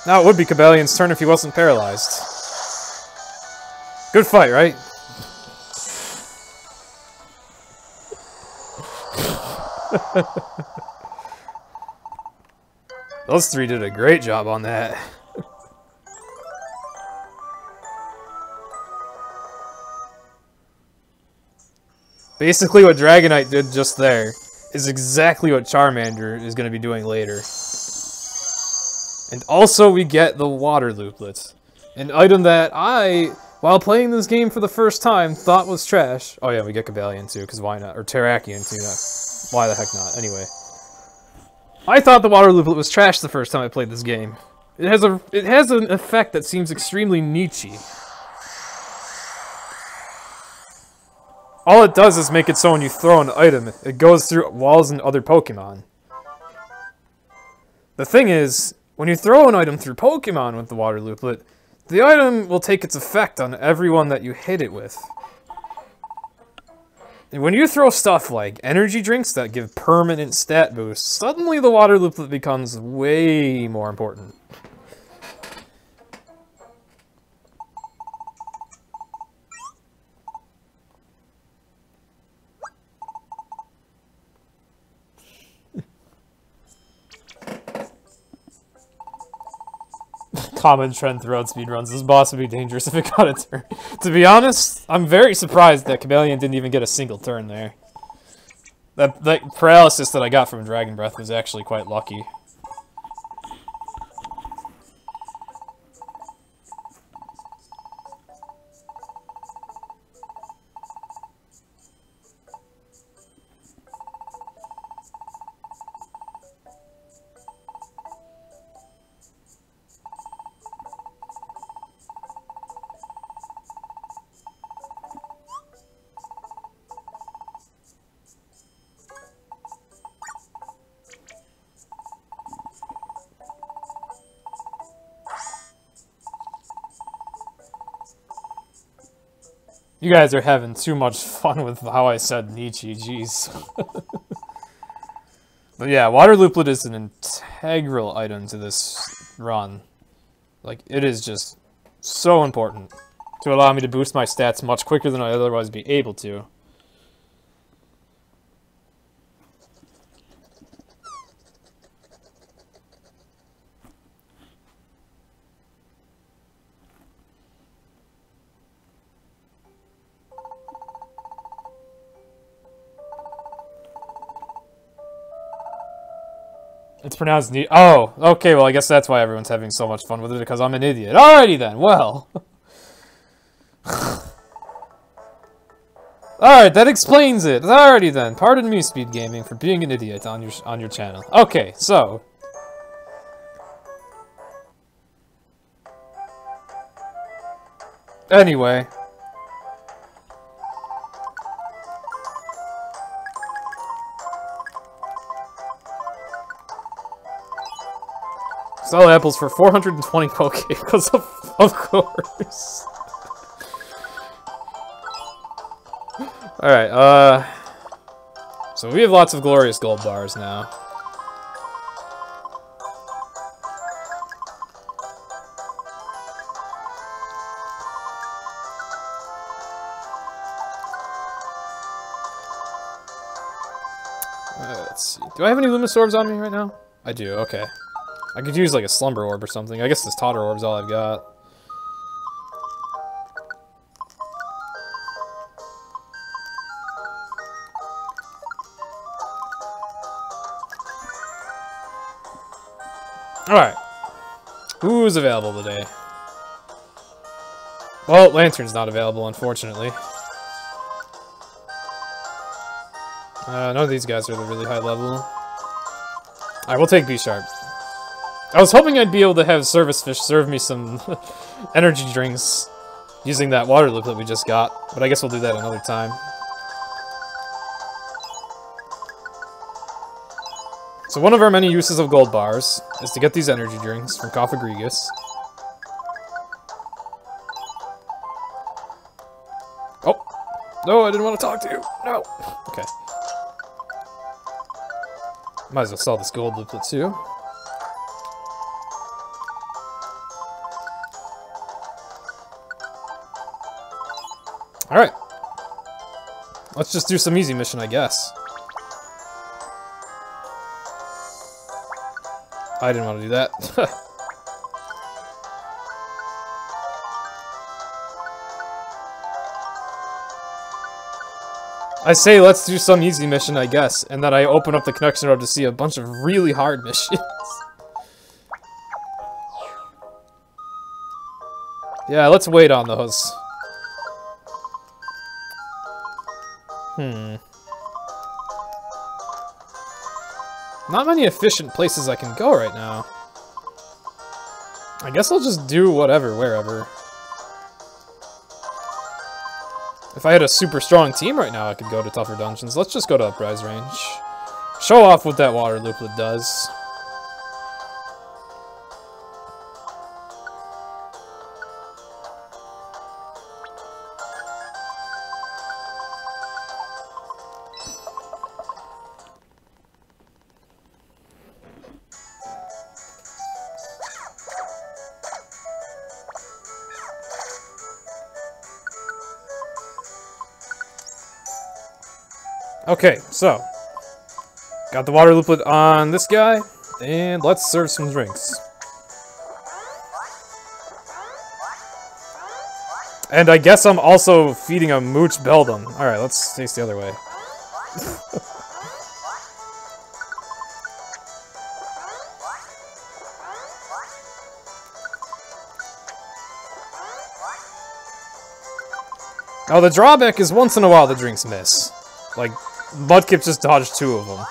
Now it would be Cobalion's turn if he wasn't paralyzed. Good fight, right? Those 3 did a great job on that. Basically what Dragonite did just there is exactly what Charmander is going to be doing later. And also we get the water looplet. An item that I, while playing this game for the first time, thought was trash. Oh yeah, we get Cabalion too, because why not? Or Terrakion too, why the heck not? Anyway. I thought the water looplet was trash the first time I played this game. It has an effect that seems extremely niche-y. All it does is make it so when you throw an item, it goes through walls and other Pokemon. The thing is, when you throw an item through Pokemon with the water looplet, the item will take its effect on everyone that you hit it with. And when you throw stuff like energy drinks that give permanent stat boosts, suddenly the water looplet becomes way more important. Common trend throughout speedruns. This boss would be dangerous if it got a turn. To be honest, I'm very surprised that Cabalion didn't even get a single turn there. That paralysis that I got from Dragon Breath was actually quite lucky. You guys are having too much fun with how I said Nietzsche, jeez. But yeah, water looplet is an integral item to this run. Like, it is just so important to allow me to boost my stats much quicker than I'd otherwise be able to. It's pronounced neat. Oh, okay, well, I guess that's why everyone's having so much fun with it, because I'm an idiot. Alrighty then, well. Alright, that explains it. Alrighty then. Pardon me, Speed Gaming, for being an idiot on your channel. Okay, so. Anyway. Sell apples for 420 Poke, because of course. Alright, so we have lots of glorious gold bars now. Let's see. Do I have any Lumisorbs on me right now? I do, okay. I could use like a Slumber Orb or something. I guess this Totter Orb's all I've got. Alright. Who's available today? Well, Lantern's not available, unfortunately. None of these guys are the really high level. Alright, we'll take B-Sharp. I was hoping I'd be able to have Service Fish serve me some energy drinks using that water loop that we just got, but I guess we'll do that another time. So one of our many uses of gold bars is to get these energy drinks from Cofagrigus. Oh! No, I didn't want to talk to you! No! Okay. Might as well sell this gold looplet too. Alright. Let's just do some easy mission, I guess. I didn't want to do that. I say let's do some easy mission, I guess, and then I open up the connection road to see a bunch of really hard missions. Yeah, let's wait on those. Not many efficient places I can go right now. I guess I'll just do whatever, wherever. If I had a super strong team right now, I could go to tougher dungeons. Let's just go to Uprise Range. Show off what that water looplet does. Okay, so got the water looplet on this guy, and let's serve some drinks. And I guess I'm also feeding a mooch beldum. Alright, let's taste the other way. Oh, the drawback is once in a while the drinks miss. Like, Mudkip just dodged 2 of them.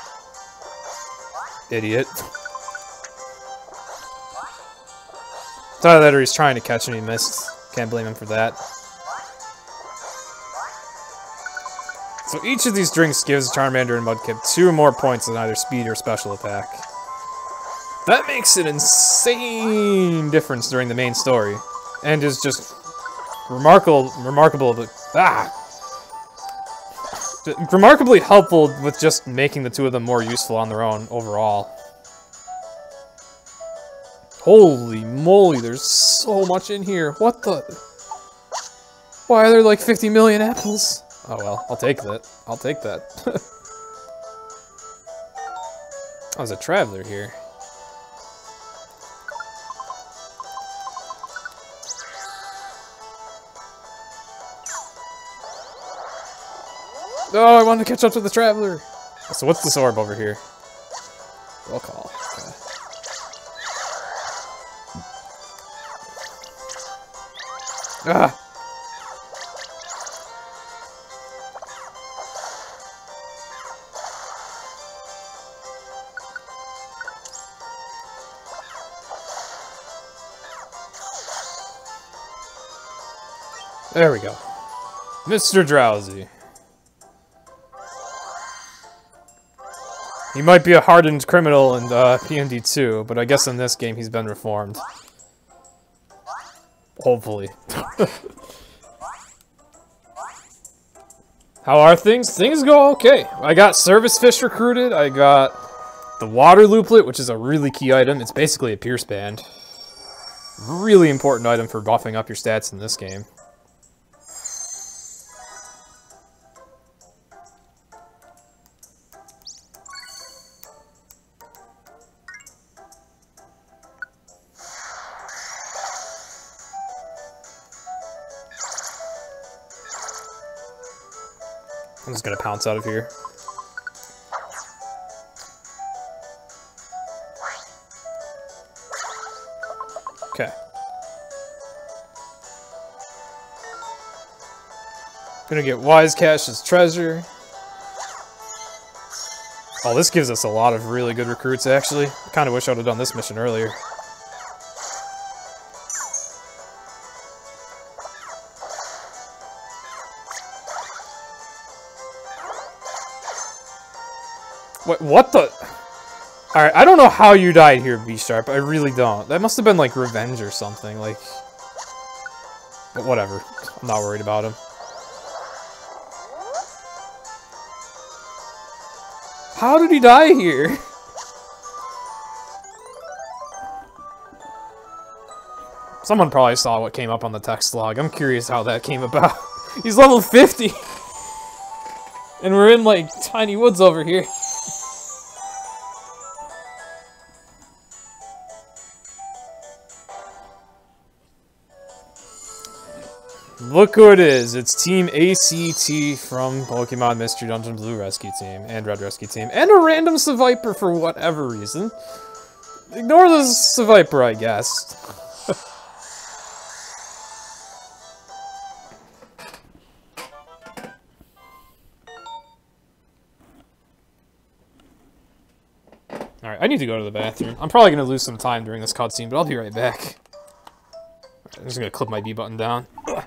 Idiot. It's either that or he's trying to catch and he missed. Can't blame him for that. So each of these drinks gives Charmander and Mudkip 2 more points than either speed or special attack. That makes an insane difference during the main story. And is just remarkable, remarkably helpful with just making the 2 of them more useful on their own overall. Holy moly, there's so much in here. What the? Why are there like 50 million apples? Oh well, I'll take that. I'll take that. Oh, there's a traveler here. Oh, I want to catch up to the traveler. So what's this orb over here? Roll call. Okay. Ah! There we go. Mr. Drowsy. He might be a hardened criminal in PND 2, but I guess in this game he's been reformed. Hopefully. How are things? Things go okay. I got Service Fish recruited, I got the Water Looplet, which is a really key item. It's basically a Pierce Band. Really important item for buffing up your stats in this game. I'm just gonna pounce out of here. Okay. Gonna get Wise Cash's treasure. Oh, this gives us a lot of really good recruits, actually. I kinda wish I would have done this mission earlier. What the? Alright, I don't know how you died here, B-Sharp. I really don't. That must have been, like, revenge or something, like... But whatever. I'm not worried about him. How did he die here? Someone probably saw what came up on the text log. I'm curious how that came about. He's level 50! And we're in, like, tiny woods over here. Look who it is. It's Team ACT from Pokemon Mystery Dungeon Blue Rescue Team and Red Rescue Team. And a random Seviper for whatever reason. Ignore the Seviper, I guess. Alright, I need to go to the bathroom. I'm probably going to lose some time during this cutscene, but I'll be right back. Right, I'm just going to clip my B button down. Ugh.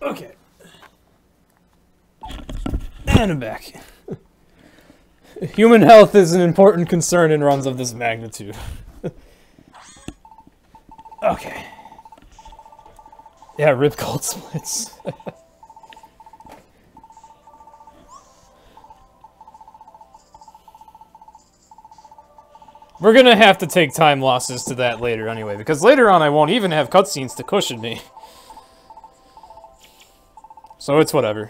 Okay. And I'm back. Human health is an important concern in runs of this magnitude. Okay. Yeah, rip cold splits. We're gonna have to take time losses to that later anyway, because later on I won't even have cutscenes to cushion me. So it's whatever.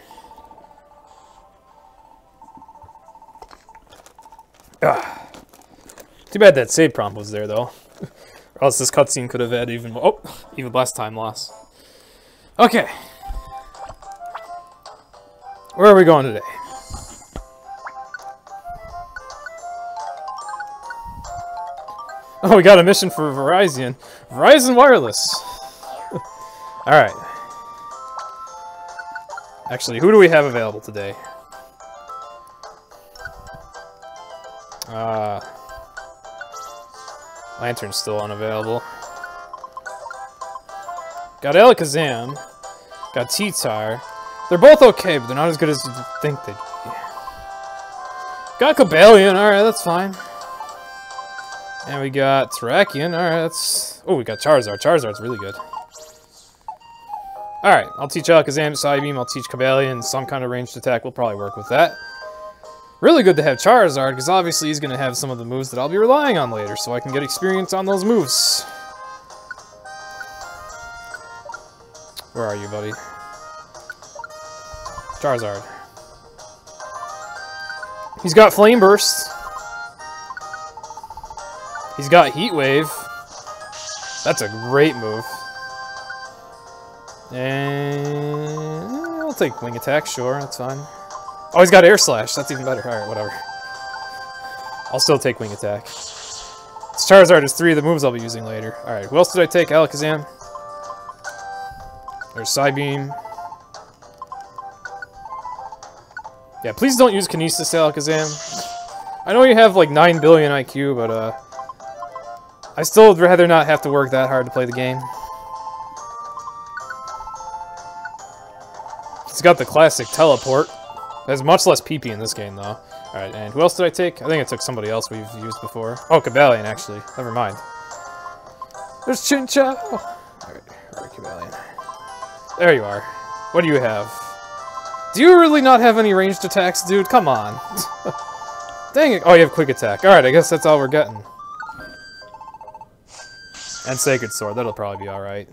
Ugh. Too bad that save prompt was there, though. Or else this cutscene could have had even less time loss. Okay. Where are we going today? Oh, we got a mission for Verizon. Verizon Wireless. Alright. Actually, who do we have available today? Lantern's still unavailable. Got Alakazam. Got T-Tar. They're both okay, but they're not as good as you think they'd be. Got Cobalion. Alright, that's fine. And we got Terrakion. Alright, that's... Oh, we got Charizard. Charizard's really good. Alright, I'll teach Alakazam Psybeam, I'll teach Cobalion some kind of ranged attack, we'll probably work with that. Really good to have Charizard, because obviously he's going to have some of the moves that I'll be relying on later, so I can get experience on those moves. Where are you, buddy? Charizard. He's got Flame Burst. He's got Heat Wave. That's a great move. And I'll take Wing Attack, sure, that's fine. Oh, he's got Air Slash, that's even better. Alright, whatever. I'll still take Wing Attack. This Charizard is 3 of the moves I'll be using later. Alright, who else did I take? Alakazam. There's Psybeam. Yeah, please don't use Kinesis, Alakazam. I know you have like 9 billion IQ, but I still would rather not have to work that hard to play the game. It's got the classic teleport. There's much less PP in this game, though. Alright, and who else did I take? I think I took somebody else we've used before. Oh, Cobalion, actually. Never mind. There's Chinchou! Alright, come Valiant. There you are. What do you have? Do you really not have any ranged attacks, dude? Come on. Dang it. Oh, you have quick attack. Alright, I guess that's all we're getting. And Sacred Sword. That'll probably be alright.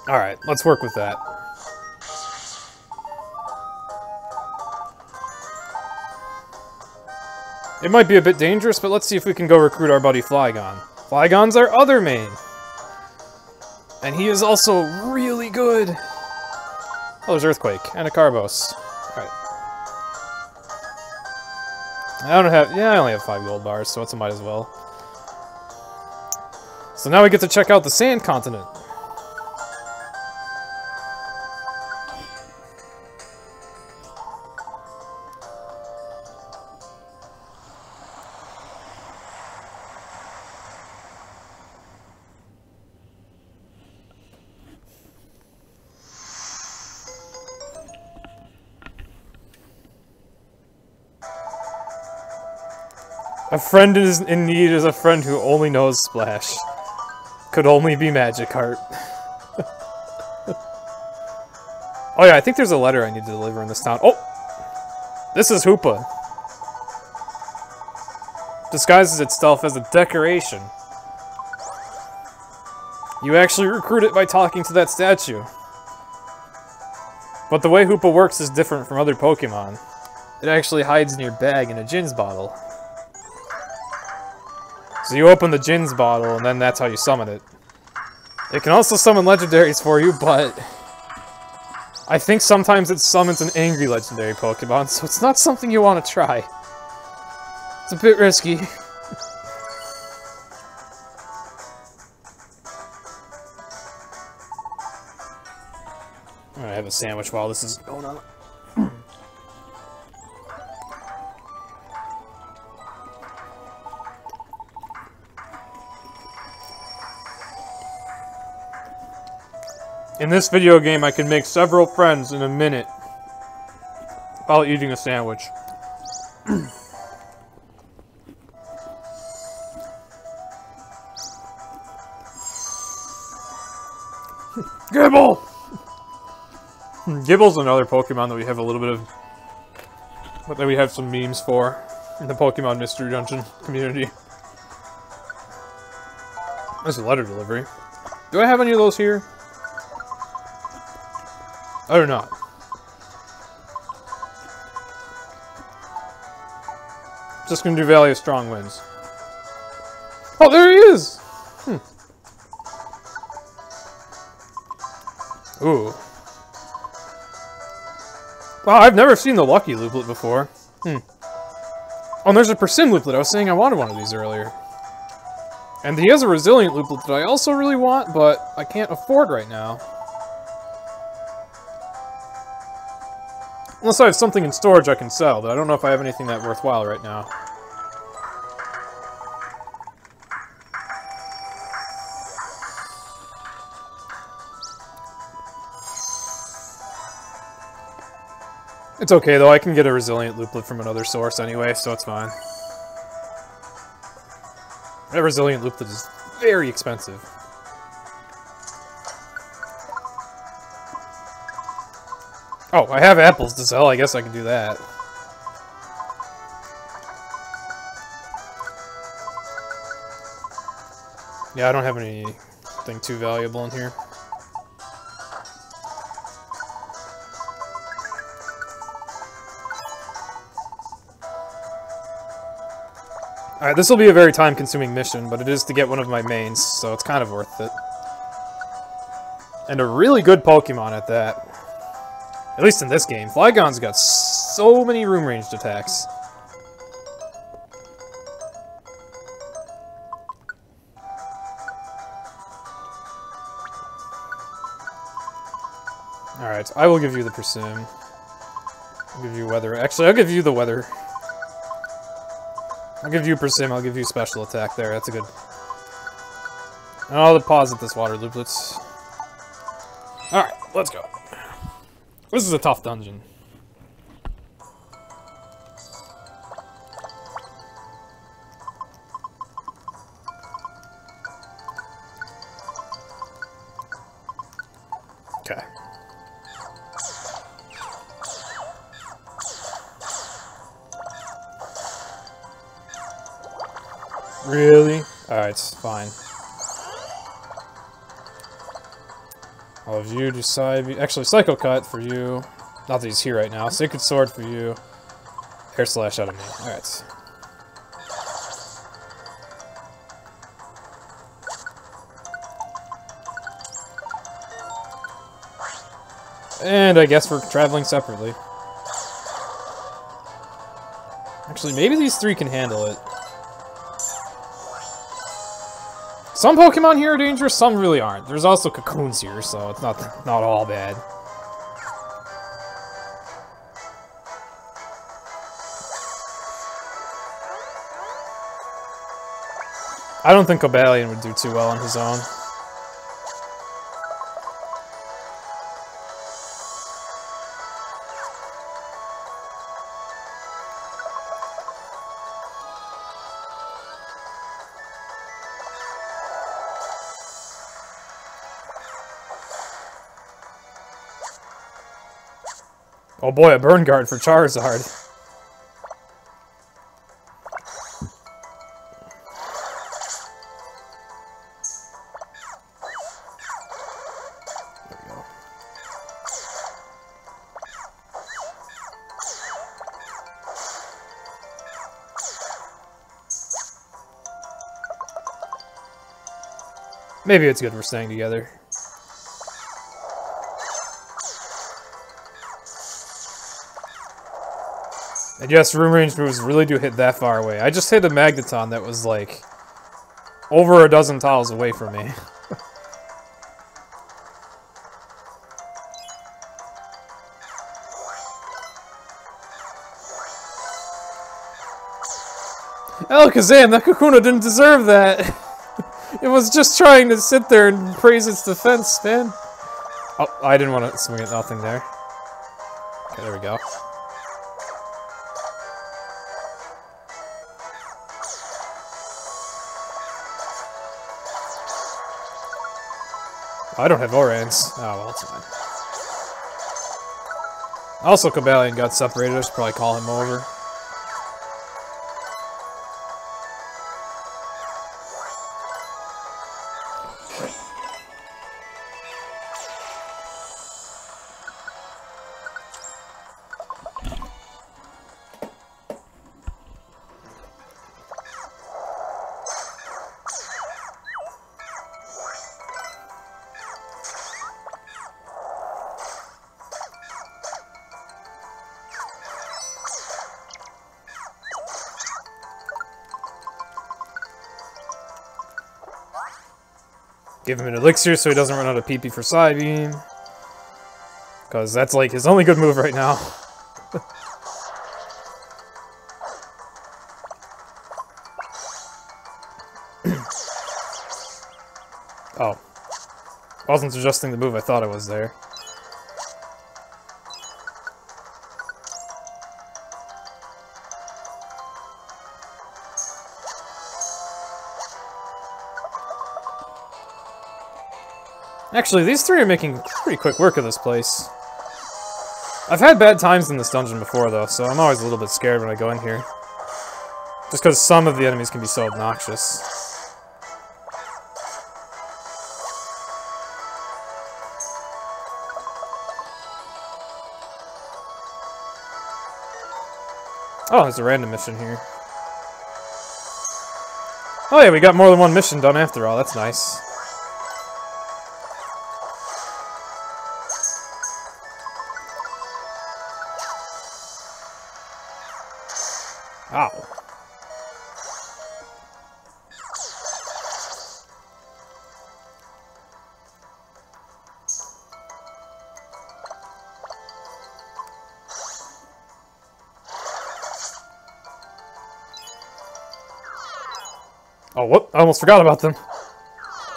Alright, let's work with that. It might be a bit dangerous, but let's see if we can go recruit our buddy Flygon. Flygon's our other main. And he is also really good. Oh, there's Earthquake and a Carbos. Alright. I only have 5 gold bars, so it's a might as well. So now we get to check out the Sand Continent. A friend in need is a friend who only knows Splash. Could only be Magikarp. Oh yeah, I think there's a letter I need to deliver in this town. Oh! This is Hoopa. Disguises itself as a decoration. You actually recruit it by talking to that statue. But the way Hoopa works is different from other Pokemon. It actually hides in your bag in a Jin's bottle. So you open the Jin's bottle, and then that's how you summon it. It can also summon legendaries for you, but I think sometimes it summons an angry legendary Pokemon, so it's not something you want to try. It's a bit risky. I'm gonna have a sandwich while this is going on. In this video game, I can make several friends in a minute while eating a sandwich. Gibble! Gibble's another Pokemon that we have a little bit of... that we have some memes for in the Pokemon Mystery Dungeon community. There's a letter delivery. Do I have any of those here? I do not. Just gonna do Valley of Strong Winds. Oh, there he is! Ooh. Wow, I've never seen the Lucky Looplet before. Oh, and there's a Persim Looplet. I was saying I wanted one of these earlier. And he has a Resilient Looplet that I also really want, but I can't afford right now. Unless I have something in storage I can sell, but I don't know if I have anything that worthwhile right now. It's okay though, I can get a Resilient Looplet from another source anyway, so it's fine. That Resilient Looplet is very expensive. Oh, I have apples to sell. I guess I can do that. Yeah, I don't have anything too valuable in here. Alright, this will be a very time-consuming mission, but it is to get one of my mains, so it's kind of worth it. And a really good Pokemon at that. At least in this game. Flygon's got so many room-ranged attacks. Alright, I will give you the Persim. I'll give you Weather. Actually, I'll give you the Weather. I'll give you Persim, I'll give you Special Attack there. That's a good... And I'll deposit this Water Looplets. Alright, let's go. This is a tough dungeon. Really? Alright, fine. All of you decide. Actually, Psycho Cut for you. Not that he's here right now. Sacred Sword for you. Air Slash out of me. Alright. And I guess we're traveling separately. Actually, maybe these three can handle it. Some Pokemon here are dangerous, some really aren't. There's also Cocoons here, so it's not all bad. I don't think Cobalion would do too well on his own. Oh boy, a Burn Guard for Charizard. There we go. Maybe it's good we're staying together. And yes, room range moves really do hit that far away. I just hit a Magneton that was like over a dozen tiles away from me. Alakazam, that Kakuna didn't deserve that. It was just trying to sit there and praise its defense, man. Oh, I didn't want to swing at nothing there. Okay, there we go. I don't have Orans. Oh, well, it's fine. Also, Cobalion got separated. I should probably call him over. Give him an elixir so he doesn't run out of PP for Psybeam. Because that's like his only good move right now. Oh. Wasn't adjusting the move, I thought it was there. Actually, these three are making pretty quick work of this place. I've had bad times in this dungeon before, though, so I'm always a little bit scared when I go in here. Just because some of the enemies can be so obnoxious. Oh, there's a random mission here. Oh yeah, we got more than one mission done after all, that's nice. Ow. Oh, whoop, I almost forgot about them.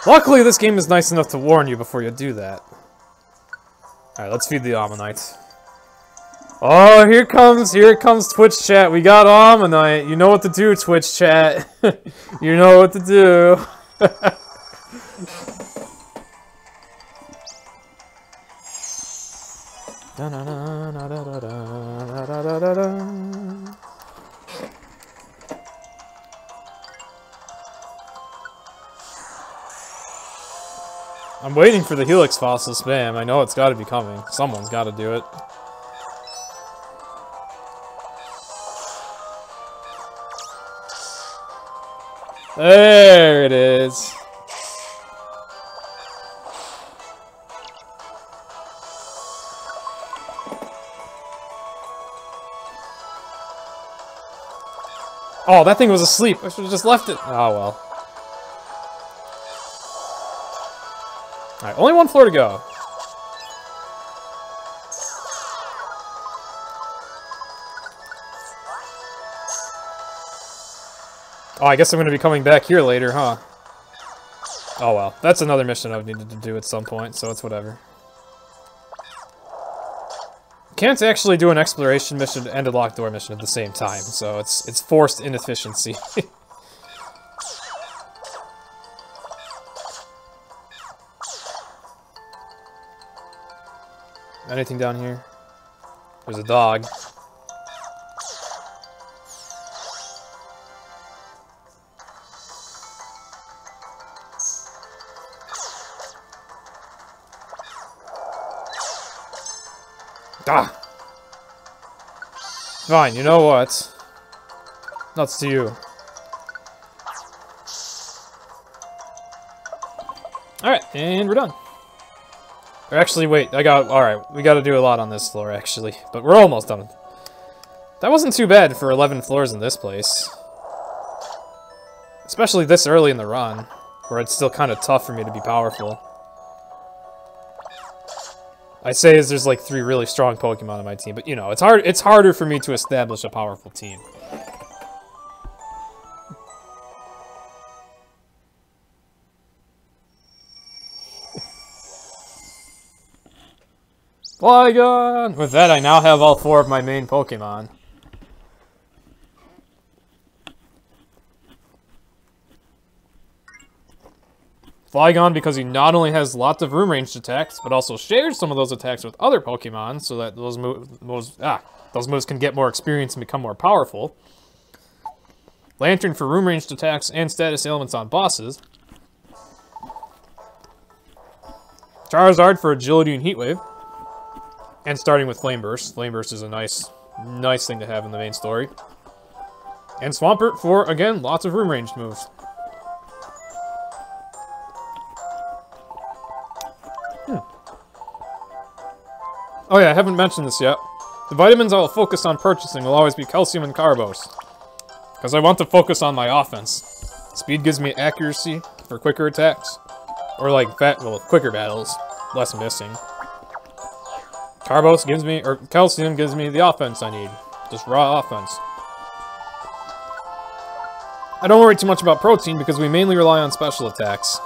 Luckily, this game is nice enough to warn you before you do that. Alright, let's feed the Ammonite. Oh, here it comes Twitch chat. We got Ammonite. You know what to do, Twitch chat. You know what to do. I'm waiting for the Helix Fossil spam. I know it's gotta be coming. Someone's gotta do it. There it is. Oh, that thing was asleep. I should have just left it. Oh, well. Alright, only one floor to go. Oh, I guess I'm going to be coming back here later, huh? Oh, well. That's another mission I've needed to do at some point, so it's whatever. Can't actually do an exploration mission and a locked door mission at the same time, so it's forced inefficiency. Anything down here? There's a dog. Ah! Fine, you know what? Nuts to you. Alright, and we're done. Or actually, wait, alright, we gotta do a lot on this floor, actually. But we're almost done. That wasn't too bad for 11 floors in this place. Especially this early in the run, where it's still kind of tough for me to be powerful. I say as there's like 3 really strong Pokemon on my team, but you know, it's harder for me to establish a powerful team. Flygon! With that, I now have all 4 of my main Pokemon. Flygon because he not only has lots of room-ranged attacks, but also shares some of those attacks with other Pokemon, so that those moves can get more experience and become more powerful. Lantern for room-ranged attacks and status ailments on bosses. Charizard for agility and heat wave. And starting with Flame Burst. Flame Burst is a nice thing to have in the main story. And Swampert for, again, lots of room-ranged moves. Oh yeah, I haven't mentioned this yet. The vitamins I will focus on purchasing will always be calcium and carbos. Because I want to focus on my offense. Speed gives me accuracy for quicker attacks. Or like, quicker battles. Less missing. Carbos gives me, or calcium gives me the offense I need. Just raw offense. I don't worry too much about protein because we mainly rely on special attacks.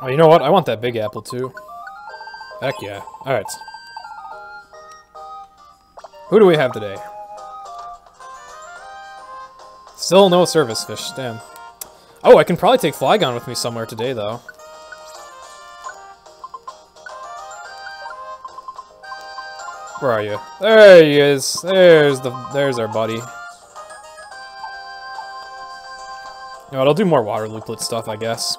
Oh, you know what? I want that big apple, too. Heck yeah. Alright. Who do we have today? Still no service fish, damn. Oh, I can probably take Flygon with me somewhere today, though. Where are you? There he is! There's our buddy. You know what, I'll do more water looplet stuff, I guess.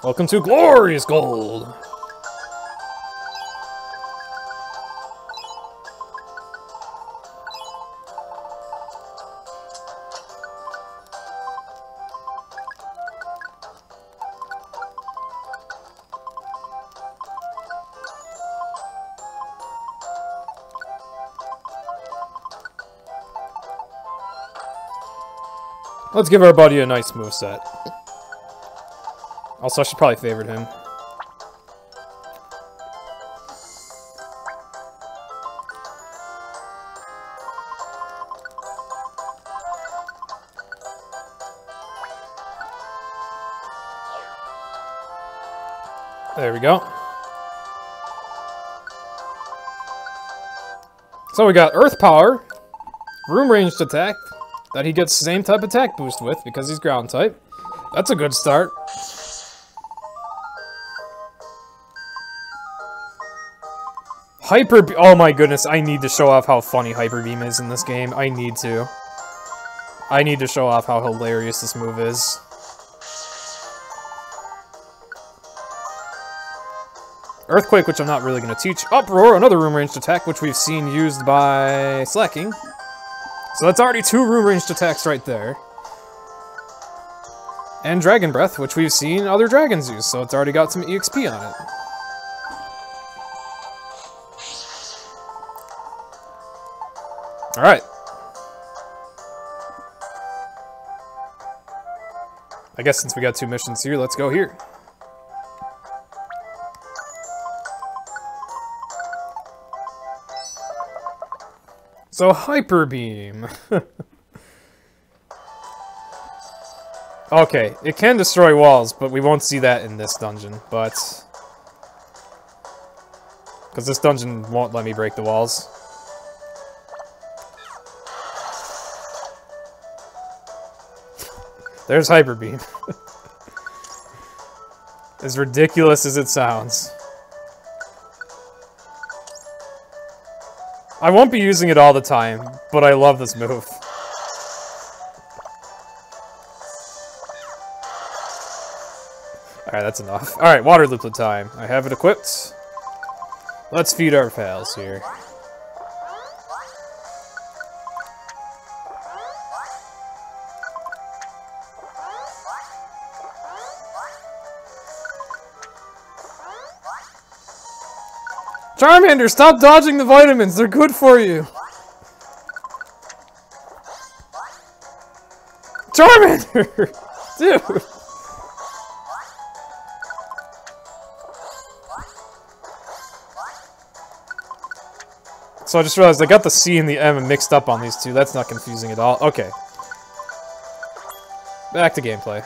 Welcome to Glorious Gold! Let's give our buddy a nice moveset. Also, I should probably favorite him. There we go. So we got Earth Power, Room Ranged Attack, that he gets the same type attack boost with because he's ground type. That's a good start. Hyper Beam. Oh my goodness, I need to show off how funny Hyper Beam is in this game. I need to. I need to show off how hilarious this move is. Earthquake, which I'm not really going to teach. Uproar, another room ranged attack, which we've seen used by Slacking. So that's already 2 room ranged attacks right there. And Dragon Breath, which we've seen other dragons use, so it's already got some EXP on it. Alright. I guess since we got 2 missions here, let's go here. So, Hyper Beam. Okay, it can destroy walls, but we won't see that in this dungeon, but... because this dungeon won't let me break the walls. There's Hyper Beam. As ridiculous as it sounds. I won't be using it all the time, but I love this move. Alright, that's enough. Alright, water looplet time. I have it equipped. Let's feed our pals here. Charmander, stop dodging the vitamins! They're good for you! Charmander! Dude! So I just realized I got the C and the M mixed up on these two. That's not confusing at all. Okay. Back to gameplay.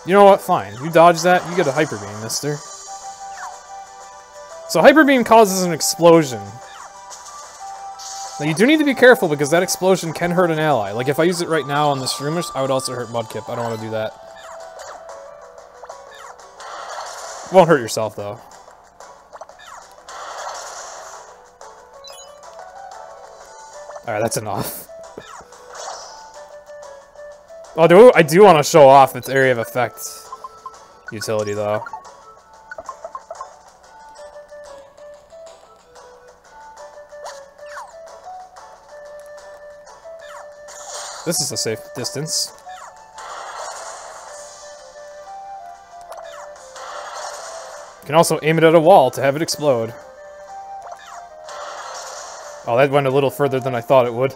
You know what? Fine. You dodge that, you get a Hyper Beam, mister. So Hyper Beam causes an explosion. Now you do need to be careful because that explosion can hurt an ally. Like if I use it right now on the Shroomish, I would also hurt Mudkip. I don't want to do that. Won't hurt yourself though. Alright, that's enough. Oh, I do want to show off its area of effect utility, though. This is a safe distance. You can also aim it at a wall to have it explode. Oh, that went a little further than I thought it would.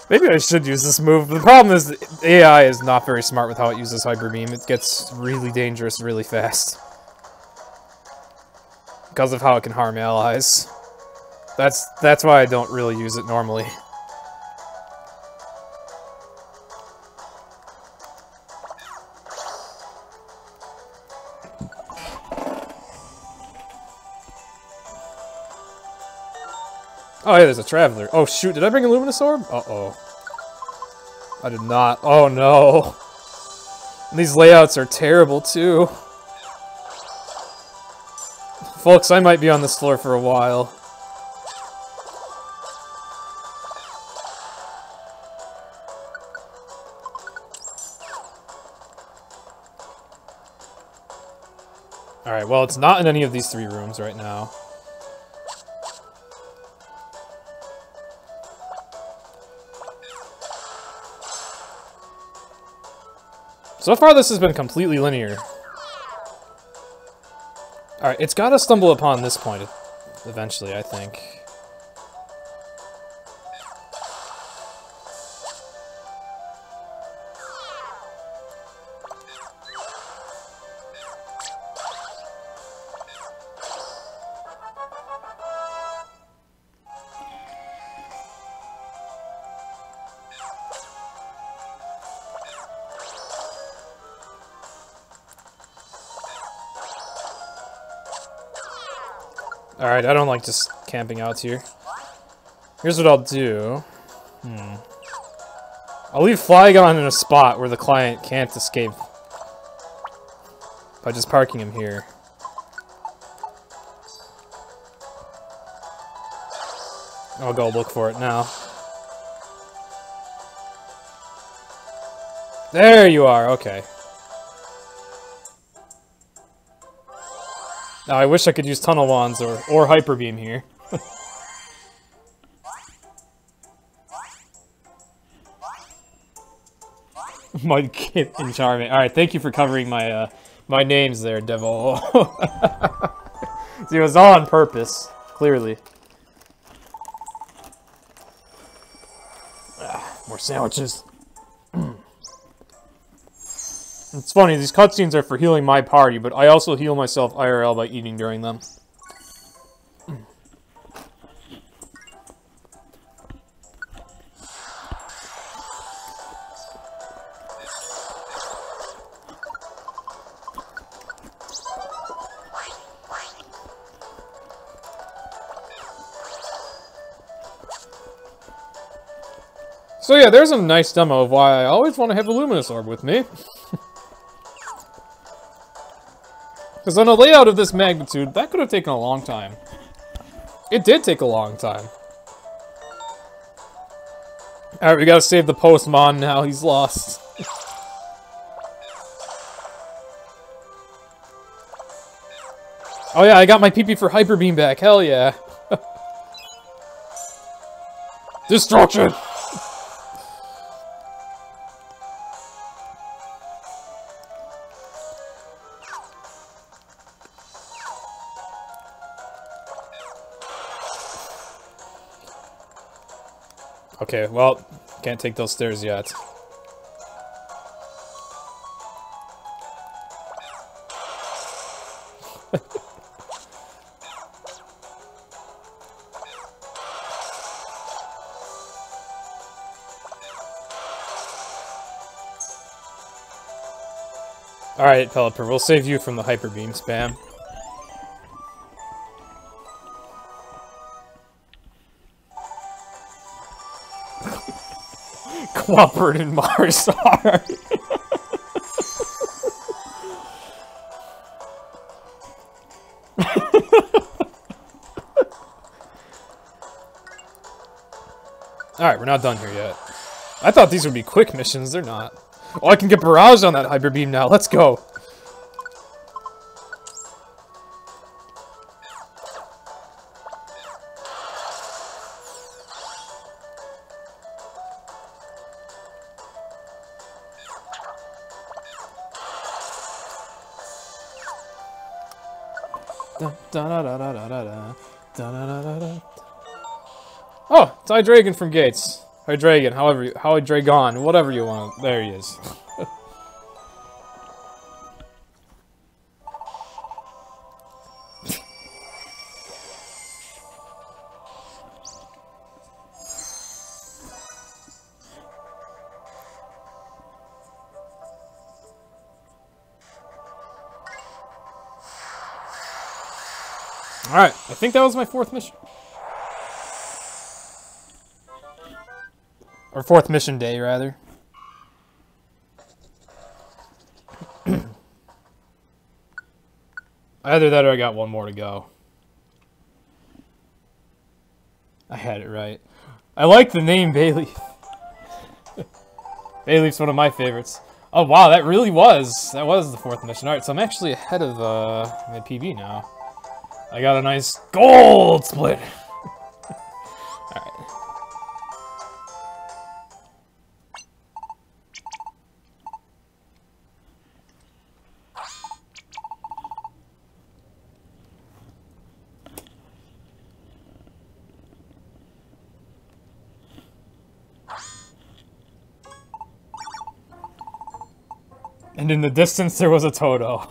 Maybe I should use this move. The problem is the AI is not very smart with how it uses Hyper Beam. It gets really dangerous really fast. Because of how it can harm allies. That's why I don't really use it normally. Oh, yeah, there's a Traveler. Oh, shoot, did I bring a Luminous Orb? Uh-oh. I did not. Oh, no. And these layouts are terrible, too. Folks, I might be on this floor for a while. Alright, well, it's not in any of these 3 rooms right now. So far, this has been completely linear. Alright, it's gotta stumble upon this point eventually, I think. Alright, I don't like just camping out here. Here's what I'll do. I'll leave Flygon in a spot where the client can't escape by just parking him here. I'll go look for it now. There you are, okay. Now I wish I could use Tunnel Wands or Hyper Beam here. My kid and Charming. Alright, thank you for covering my my names there, Devil. See, it was all on purpose, clearly. More sandwiches. It's funny, these cutscenes are for healing my party, but I also heal myself IRL by eating during them. So yeah, there's a nice demo of why I always want to have a Luminous Orb with me. Because on a layout of this magnitude, that could have taken a long time. It did take a long time. Alright, we gotta save the Postmon now, he's lost. Oh yeah, I got my PP for Hyper Beam back, hell yeah. Destruction! Okay, well, can't take those stairs yet. Alright, Pelipper, we'll save you from the Hyper Beam spam. Cooperative Marsar. Alright, we're not done here yet. I thought these would be quick missions, they're not. Oh, I can get barraged on that Hyper Beam now, let's go! Oh, it's Hydreigon from Gates. Hydreigon, Hydreigon, whatever you want. There he is. Alright, I think that was my fourth mission. Or fourth mission day, rather. Either that or I got one more to go. I had it right. I like the name Bayleaf. Bayleaf's one of my favorites. Oh wow, that really was. That was the fourth mission. Alright, so I'm actually ahead of my PB now. I got a nice gold split. Alright. And in the distance there was a Toto.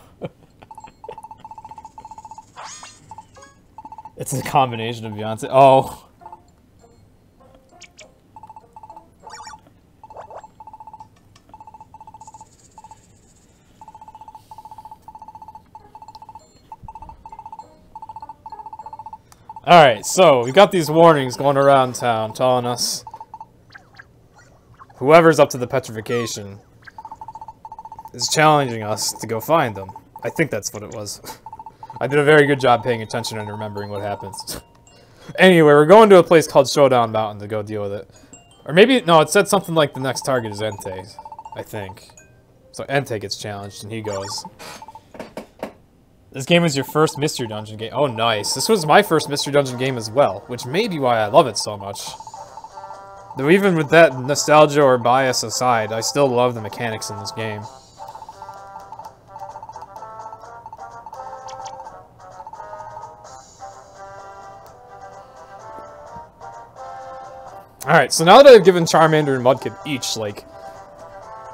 It's a combination of Beyonce. Oh. Alright, so we got these warnings going around town telling us whoever's up to the petrification is challenging us to go find them. I think that's what it was. I did a very good job paying attention and remembering what happens. Anyway, we're going to a place called Showdown Mountain to go deal with it. Or maybe, no, it said something like the next target is Entei, I think. So Entei gets challenged and he goes. This game is your first Mystery Dungeon game. Oh, nice. This was my first Mystery Dungeon game as well, which may be why I love it so much. Though even with that nostalgia or bias aside, I still love the mechanics in this game. Alright, so now that I've given Charmander and Mudkip each, like,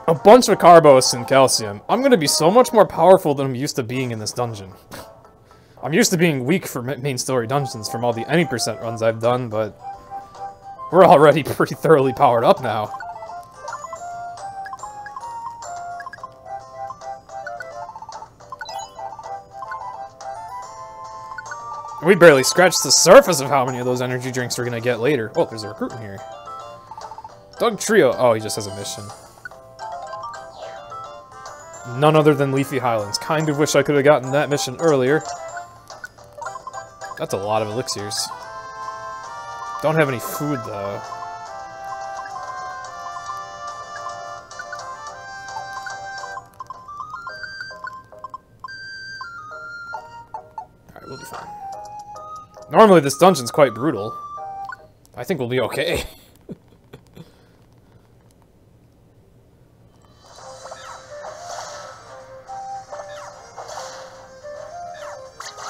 a bunch of Carbos and Calcium, I'm gonna be so much more powerful than I'm used to being in this dungeon. I'm used to being weak for main story dungeons from all the any percent runs I've done, but we're already pretty thoroughly powered up now. We barely scratched the surface of how many of those energy drinks we're gonna get later. Oh, there's a recruit in here. Doug Trio. Oh, he just has a mission. None other than Leafy Highlands. Kind of wish I could have gotten that mission earlier. That's a lot of elixirs. Don't have any food, though. Alright, we'll be fine. Normally this dungeon's quite brutal. I think we'll be okay.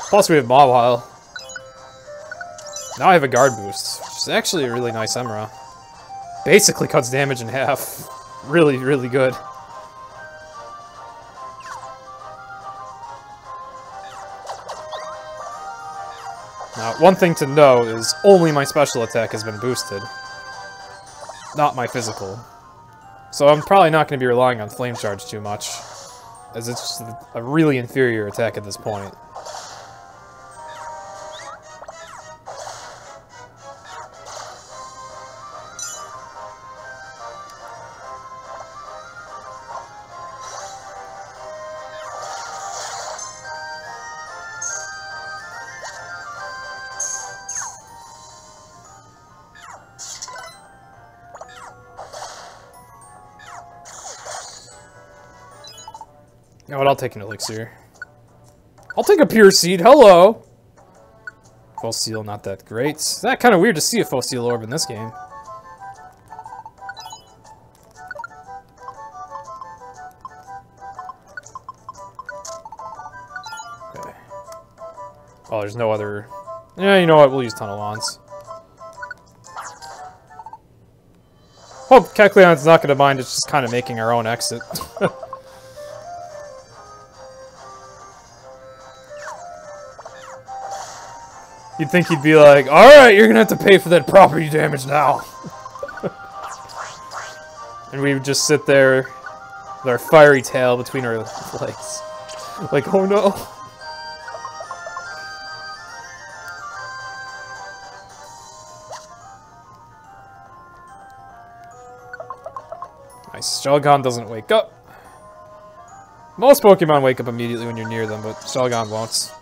Plus we have Mawile. Now I have a guard boost, which is actually a really nice Emera. Basically cuts damage in half. Really, really good. Now, one thing to know is only my special attack has been boosted. Not my physical. So I'm probably not going to be relying on Flame Charge too much, as it's just a really inferior attack at this point. You know what, I'll take an elixir. I'll take a pure seed, hello! Fossil, not that great. It's that kind of weird to see a Fossil orb in this game. Okay. Oh, there's no other... Yeah, you know what, we'll use Tunnel Wands. Hope Kecleon's not going to mind, it's just kind of making our own exit. You'd think he'd be like, alright, you're gonna have to pay for that property damage now. And we would just sit there with our fiery tail between our legs. Like, oh no. Nice. Shelgon doesn't wake up. Most Pokemon wake up immediately when you're near them, but Shelgon won't.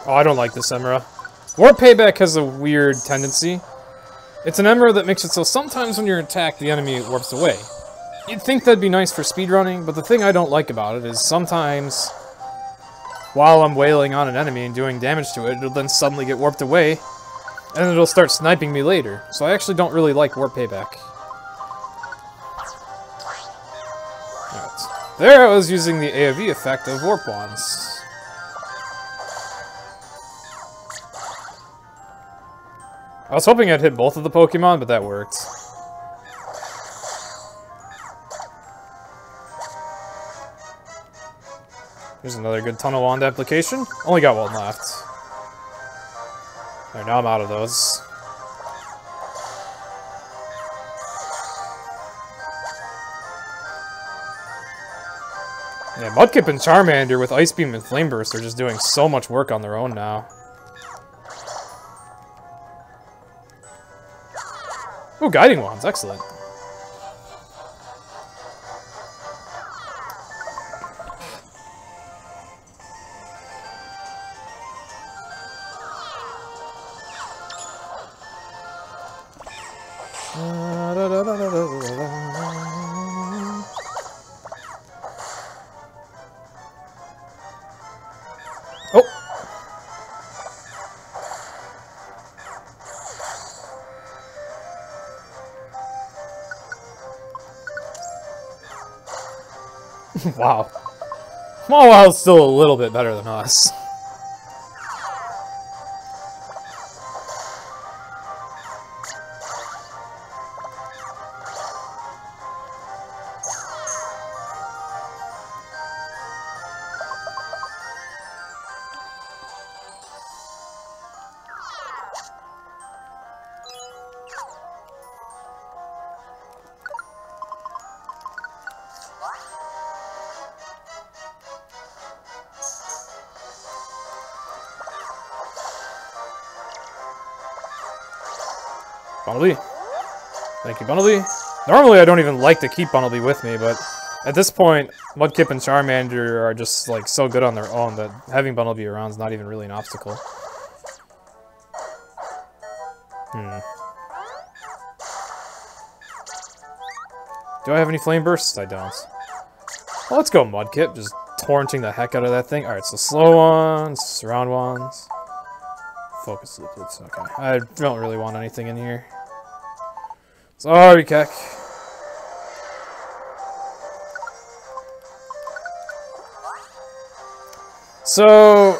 Oh, I don't like this Emera. Warp Payback has a weird tendency. It's an Emera that makes it so sometimes when you're attacked, the enemy warps away. You'd think that'd be nice for speedrunning, but the thing I don't like about it is sometimes, while I'm wailing on an enemy and doing damage to it, it'll then suddenly get warped away, and it'll start sniping me later. So I actually don't really like warp payback. Right. There I was using the AoE effect of warp wands. I was hoping I'd hit both of the Pokemon, but that worked. Here's another good tunnel wand application. Only got one left. There, now I'm out of those. Yeah, Mudkip and Charmander with Ice Beam and Flame Burst are just doing so much work on their own now. Ooh, Guiding Wands, excellent. Oh! Wow. Mawil's still a little bit better than us. Bunnelby. Thank you, Bunnelby. Normally, I don't even like to keep Bunnelby with me, but at this point, Mudkip and Charmander are just, like, so good on their own that having Bunnelby around is not even really an obstacle. Do I have any Flame Bursts? I don't. Well, let's go Mudkip, just torrenting the heck out of that thing. Alright, so slow ones, round ones. Focus loops, okay. I don't really want anything in here. Sorry, Keck. So,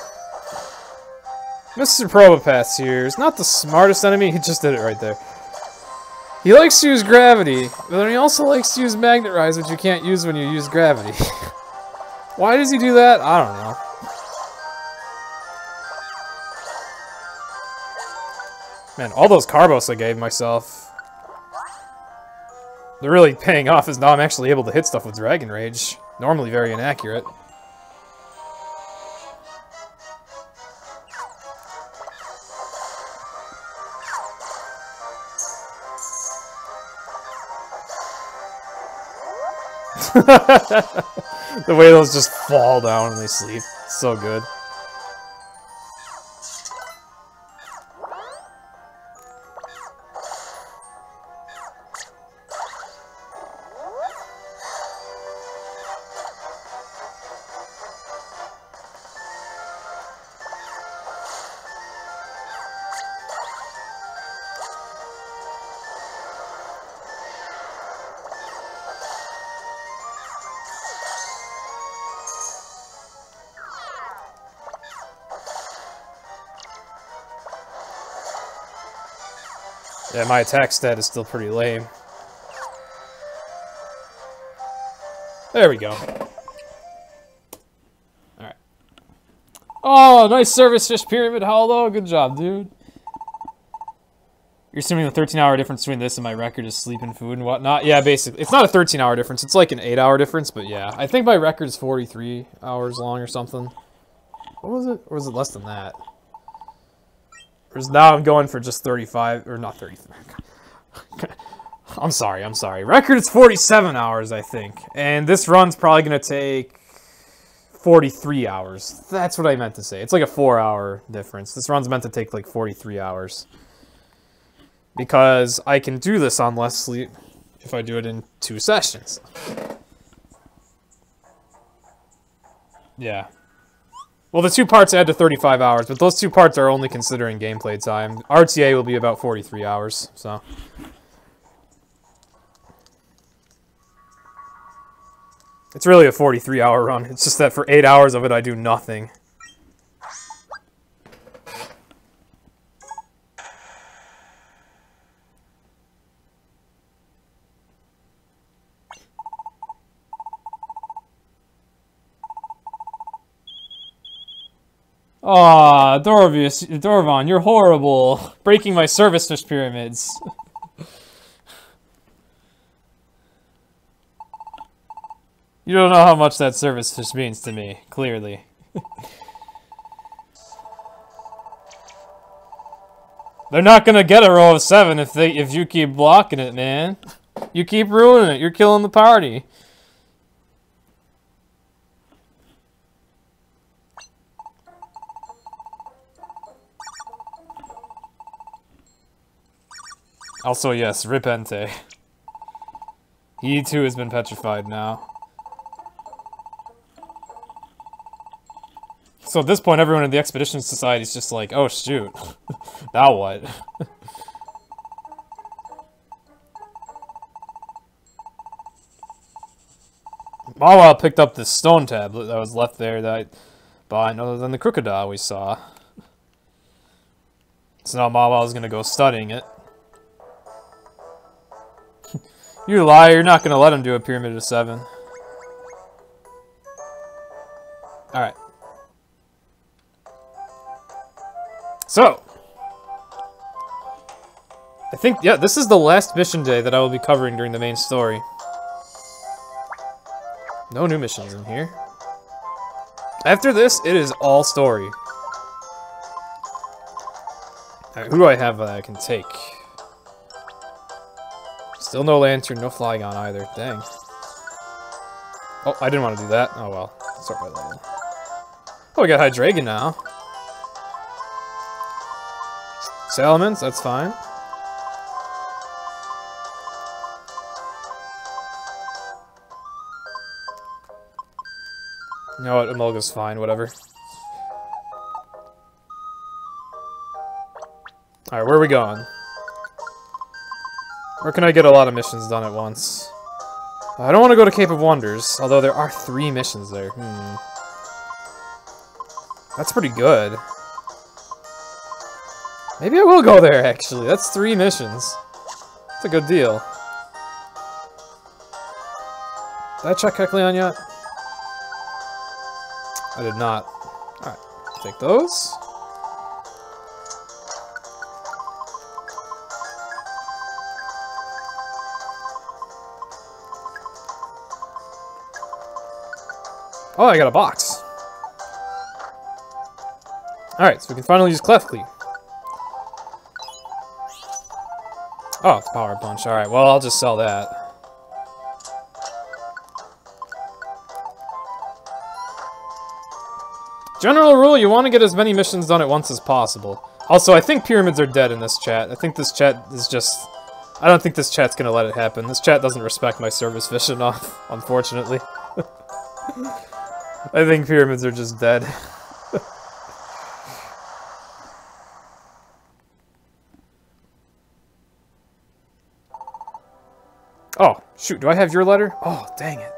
Mr. Probopath here is not the smartest enemy, he just did it right there. He likes to use gravity, but then he also likes to use Magnet Rise, which you can't use when you use gravity. Why does he do that? I don't know. Man, all those Carbos I gave myself, they're really paying off, as now I'm actually able to hit stuff with Dragon Rage. Normally very inaccurate. The way those just fall down when they sleep. It's so good. Yeah, my attack stat is still pretty lame. There we go. Alright. Oh, nice service fish pyramid hollow. Good job, dude. You're assuming the 13-hour difference between this and my record is sleep and food and whatnot? Yeah, basically. It's not a 13-hour difference. It's like an 8-hour difference, but yeah. I think my record is 43 hours long or something. What was it? Or was it less than that? Whereas now I'm going for just 35, or not 33. I'm sorry. Record is 47 hours, I think. And this run's probably going to take 43 hours. That's what I meant to say. It's like a 4-hour difference. This run's meant to take like 43 hours. Because I can do this on less sleep if I do it in 2 sessions. Yeah. Well, the 2 parts add to 35 hours, but those 2 parts are only considering gameplay time. RTA will be about 43 hours, so... It's really a 43-hour run. It's just that for 8 hours of it, I do nothing. Aw, Dorvan, you're horrible. Breaking my service fish pyramids. You don't know how much that service fish means to me, clearly. They're not gonna get a row of 7 if you keep blocking it, man. You keep ruining it. You're killing the party. Also, yes, rip Entei. He too has been petrified now. So at this point, everyone in the Expedition Society is just like, oh shoot, now what? Mawa picked up this stone tablet that was left there that I bought other than the crocodile we saw. So now Mawa is gonna go studying it. You lie, you're not gonna let him do a pyramid of 7. Alright. So, I think, yeah, this is the last mission day that I will be covering during the main story. No new missions in here. After this, it is all story. Alright, who do I have that I can take? Still no lantern, no Flygon either. Dang. Oh, I didn't want to do that. Oh well. Sort by level. Oh, we got Hydreigon now. Salamence, that's fine. You know what? Emolga's fine, whatever. Alright, where are we going? Where can I get a lot of missions done at once? I don't want to go to Cape of Wonders, although there are 3 missions there. That's pretty good. Maybe I will go there, actually. That's 3 missions. That's a good deal. Did I check Kecleon yet? I did not. Alright, take those. Oh, I got a box. Alright, so we can finally use Clefcleave. Oh, it's Power Punch. Alright, well, I'll just sell that. General rule, you want to get as many missions done at once as possible. Also, I think pyramids are dead in this chat. I think this chat is just... I don't think this chat's gonna let it happen. This chat doesn't respect my service fish enough, unfortunately. I think pyramids are just dead. Oh, shoot, do I have your letter? Oh, dang it.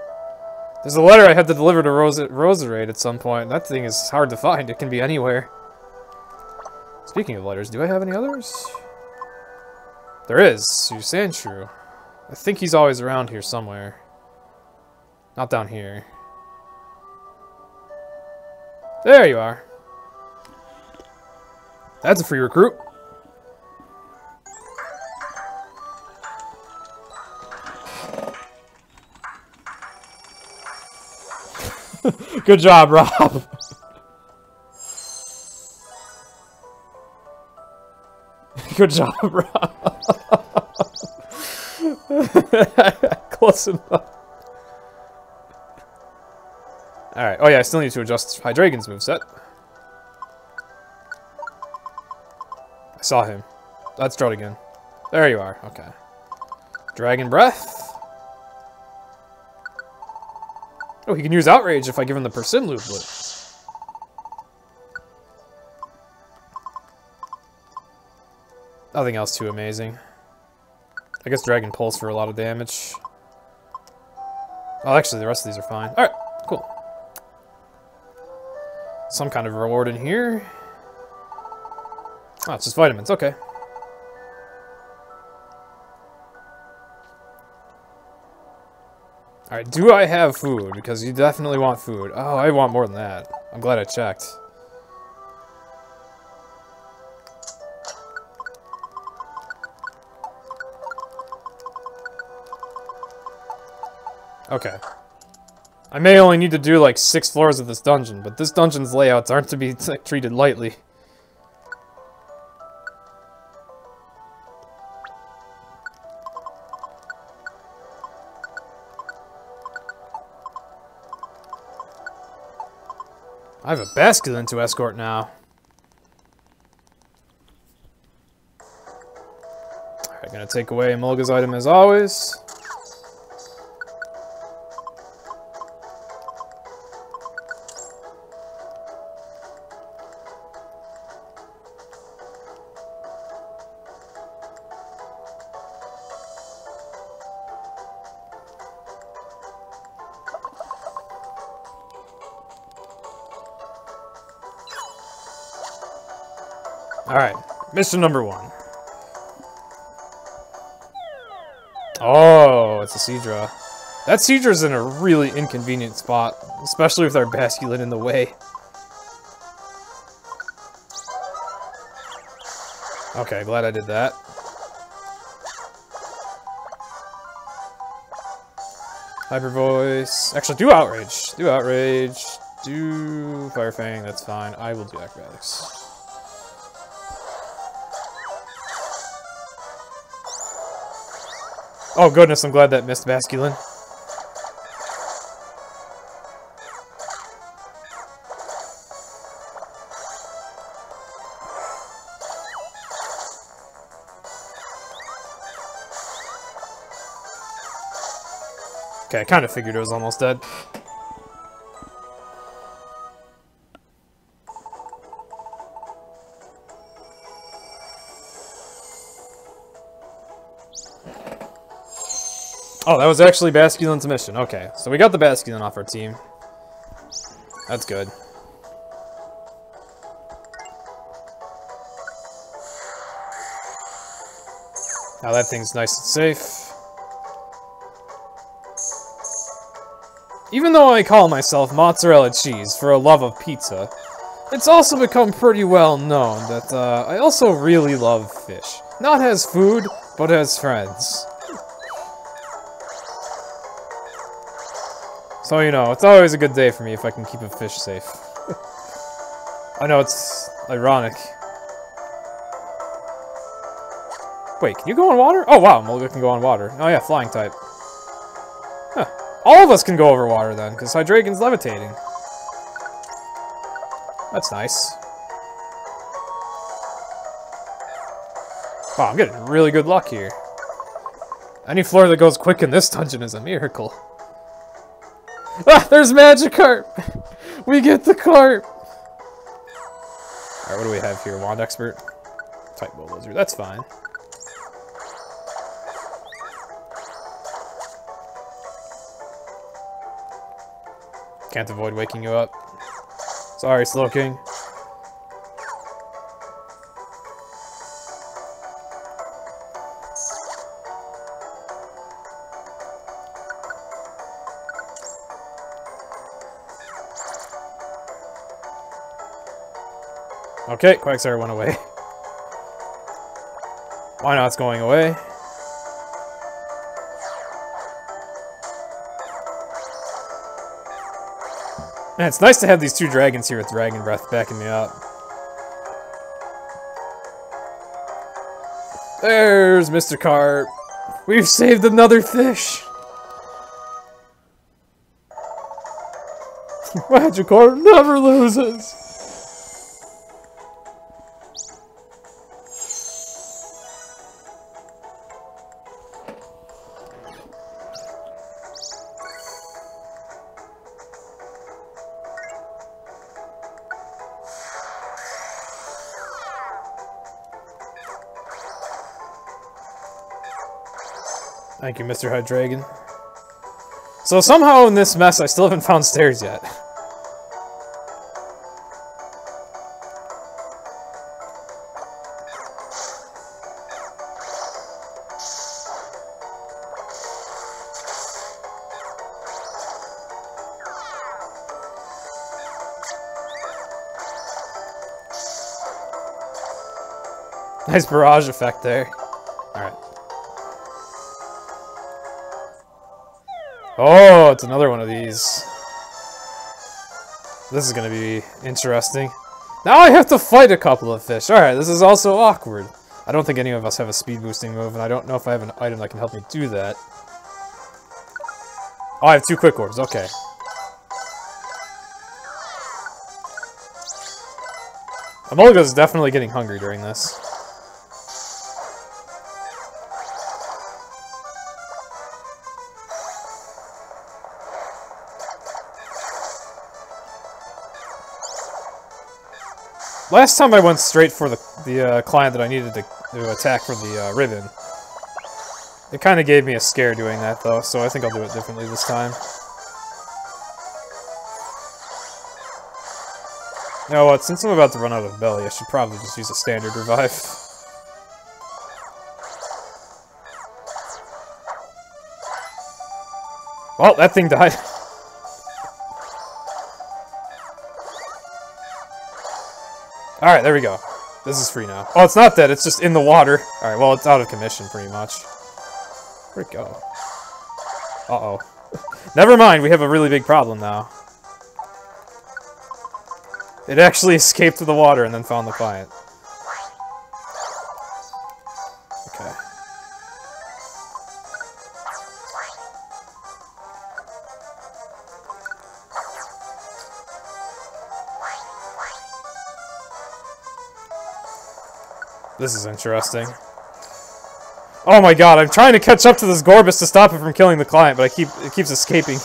There's a letter I had to deliver to Roserade at some point. That thing is hard to find. It can be anywhere. Speaking of letters, do I have any others? There is. Sandshrew. I think he's always around here somewhere. Not down here. There you are. That's a free recruit. Good job, Rob. Good job, Rob. Close enough. Alright, oh yeah, I still need to adjust Hydreigon's moveset. I saw him. That's Drodigan. There you are, okay. Dragon Breath. Oh, he can use Outrage if I give him the Persim Looplet. Nothing else too amazing. I guess Dragon Pulse for a lot of damage. Oh, actually, the rest of these are fine. Alright, cool. Some kind of reward in here. Oh, it's just vitamins, okay. Alright, do I have food? Because you definitely want food. Oh, I want more than that. I'm glad I checked. Okay. I may only need to do like 6 floors of this dungeon, but this dungeon's layouts aren't to be treated lightly. I have a basculin to escort now. Alright, gonna take away Mulga's item as always. Alright, mission number 1. Oh, it's a Seadra. That Seadra's in a really inconvenient spot, especially with our basculin in the way. Okay, glad I did that. Hyper Voice. Actually, do Outrage. Do Outrage. Do Fire Fang, that's fine. I will do Acrobatics. Oh goodness, I'm glad that missed Basculin. Okay, I kind of figured it was almost dead. Oh, that was actually Basculin's mission. Okay, so we got the Basculin off our team. That's good. Now that thing's nice and safe. Even though I call myself mozzarella cheese for a love of pizza, it's also become pretty well known that I also really love fish. Not as food, but as friends. So, you know, it's always a good day for me if I can keep a fish safe. I know, it's ironic. Wait, can you go on water? Oh, wow, Mulga can go on water. Oh, yeah, flying type. Huh. All of us can go over water, then, because Hydreigon's levitating. That's nice. Wow, I'm getting really good luck here. Any floor that goes quick in this dungeon is a miracle. Ah, there's Magikarp! We get the carp! Alright, what do we have here? Wand Expert? Type Bulldozer, that's fine. Can't avoid waking you up. Sorry, Slowking. Okay, Quagsire went away. Why not? It's going away. Man, it's nice to have these 2 dragons here with Dragon Breath backing me up. There's Mr. Carp. We've saved another fish. Magikarp never loses. Thank you, Mr. Hydreigon. So somehow in this mess, I still haven't found stairs yet. Nice barrage effect there. Alright. Oh, it's another one of these. This is gonna be interesting. Now I have to fight a couple of fish. Alright, this is also awkward. I don't think any of us have a speed boosting move, and I don't know if I have an item that can help me do that. Oh, I have 2 quick orbs, okay. Amolga's definitely getting hungry during this. Last time I went straight for the client that I needed to attack for the ribbon. It kind of gave me a scare doing that, though, so I think I'll do it differently this time. You know what, since I'm about to run out of belly, I should probably just use a standard revive. Well, that thing died. Alright, there we go. This is free now. Oh, it's not dead, it's just in the water. Alright, well, it's out of commission, pretty much. Where'd it go? Uh-oh. Never mind, we have a really big problem now. It actually escaped to the water and then found the client. Okay. This is interesting. Oh my god, I'm trying to catch up to this Gorbis to stop it from killing the client, but it keeps escaping.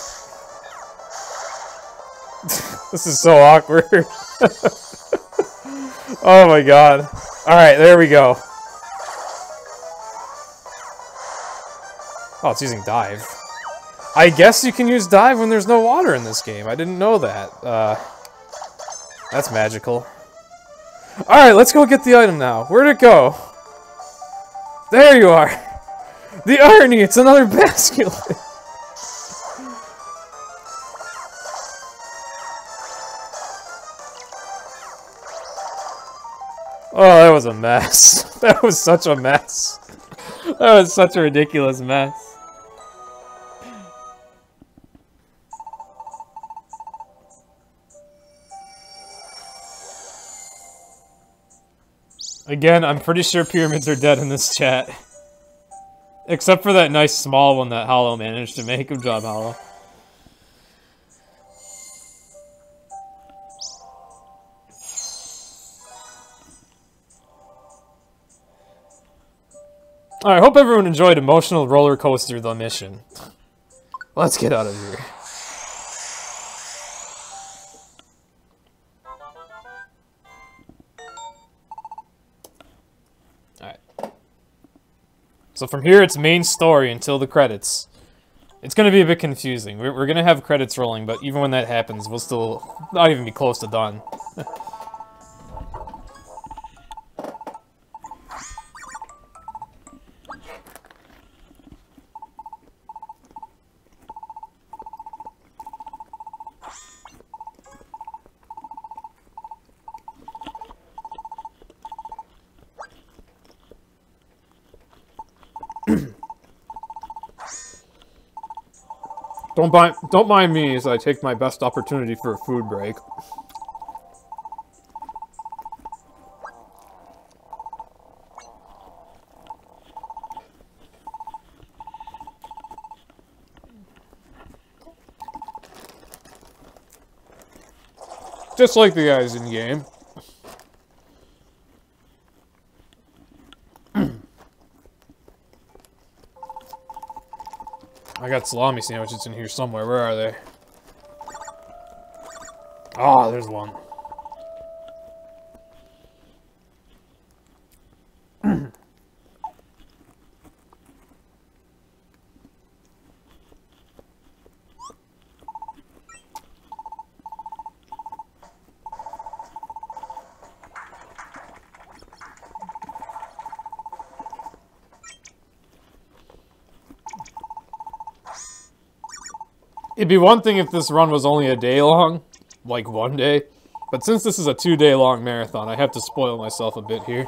This is so awkward. Oh my god. Alright, there we go. Oh, it's using dive. I guess you can use dive when there's no water in this game. I didn't know that. That's magical. Alright, let's go get the item now. Where'd it go? There you are! The irony, it's another basculin! Oh, that was a mess. That was such a mess. That was such a ridiculous mess. Again, I'm pretty sure pyramids are dead in this chat. Except for that nice small one that Hollow managed to make. Good job, Hollow. Alright, hope everyone enjoyed Emotional Roller Coaster the mission. Let's get out of here. Alright. So from here, it's main story until the credits. It's gonna be a bit confusing. We're gonna have credits rolling, but even when that happens, we'll still not even be close to done. Don't mind me as I take my best opportunity for a food break. Just like the guys in game. I got salami sandwiches in here somewhere. Where are they? Ah, there's one. It'd be one thing if this run was only a day long, like one day. But since this is a 2-day long marathon, I have to spoil myself a bit here.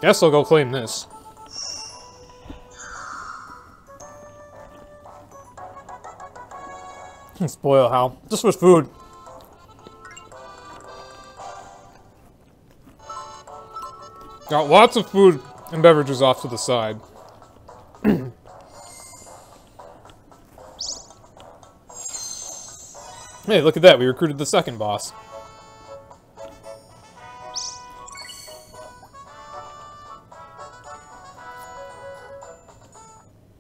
Guess I'll go claim this. Spoil how? Just with food. Got lots of food and beverages off to the side. Hey, look at that. We recruited the second boss.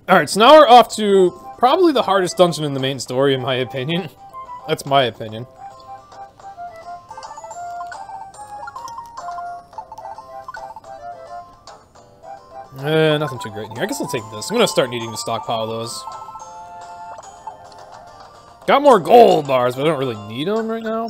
Alright, so now we're off to probably the hardest dungeon in the main story, in my opinion. That's my opinion. Nothing too great in here. I guess I'll take this. I'm gonna start needing to stockpile those. Got more gold bars, but I don't really need them right now.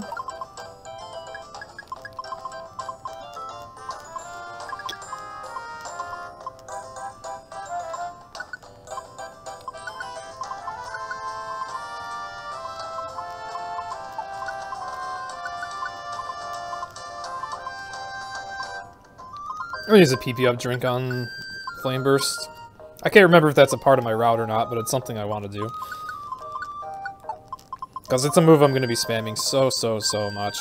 I'm gonna use a PP up drink on Flame Burst. I can't remember if that's a part of my route or not, but it's something I want to do. Because it's a move I'm gonna be spamming so much.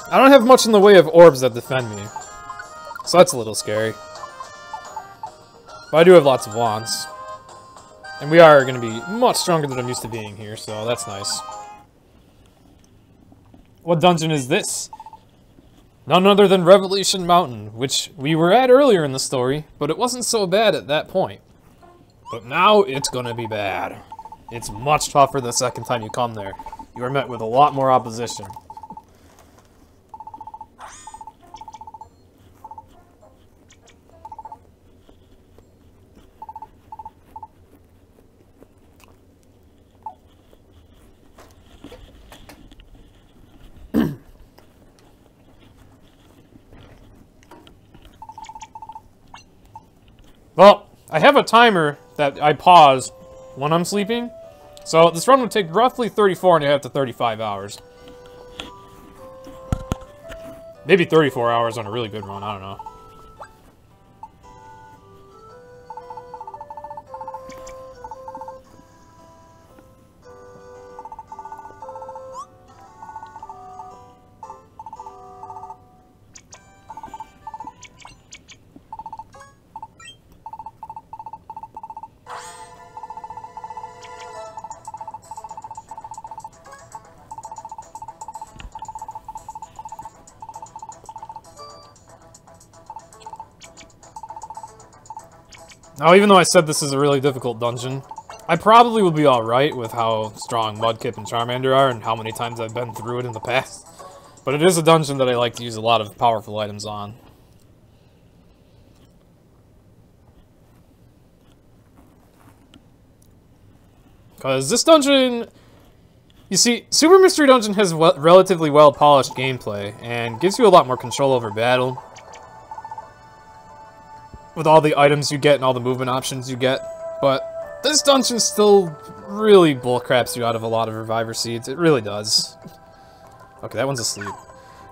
I don't have much in the way of orbs that defend me. So that's a little scary. But I do have lots of wands. And we are gonna be much stronger than I'm used to being here, so that's nice. What dungeon is this? None other than Revelation Mountain, which we were at earlier in the story, but it wasn't so bad at that point. But now it's gonna be bad. It's much tougher the second time you come there. You are met with a lot more opposition. Well, I have a timer that I pause when I'm sleeping, so this run would take roughly 34.5 to 35 hours. Maybe 34 hours on a really good run, I don't know. Now, even though I said this is a really difficult dungeon, I probably will be alright with how strong Mudkip and Charmander are and how many times I've been through it in the past. But it is a dungeon that I like to use a lot of powerful items on. Because this dungeon... You see, Super Mystery Dungeon has relatively well-polished gameplay, and gives you a lot more control over battle. With all the items you get and all the movement options you get. But this dungeon still really bullcraps you out of a lot of Reviver Seeds. It really does. Okay, that one's asleep.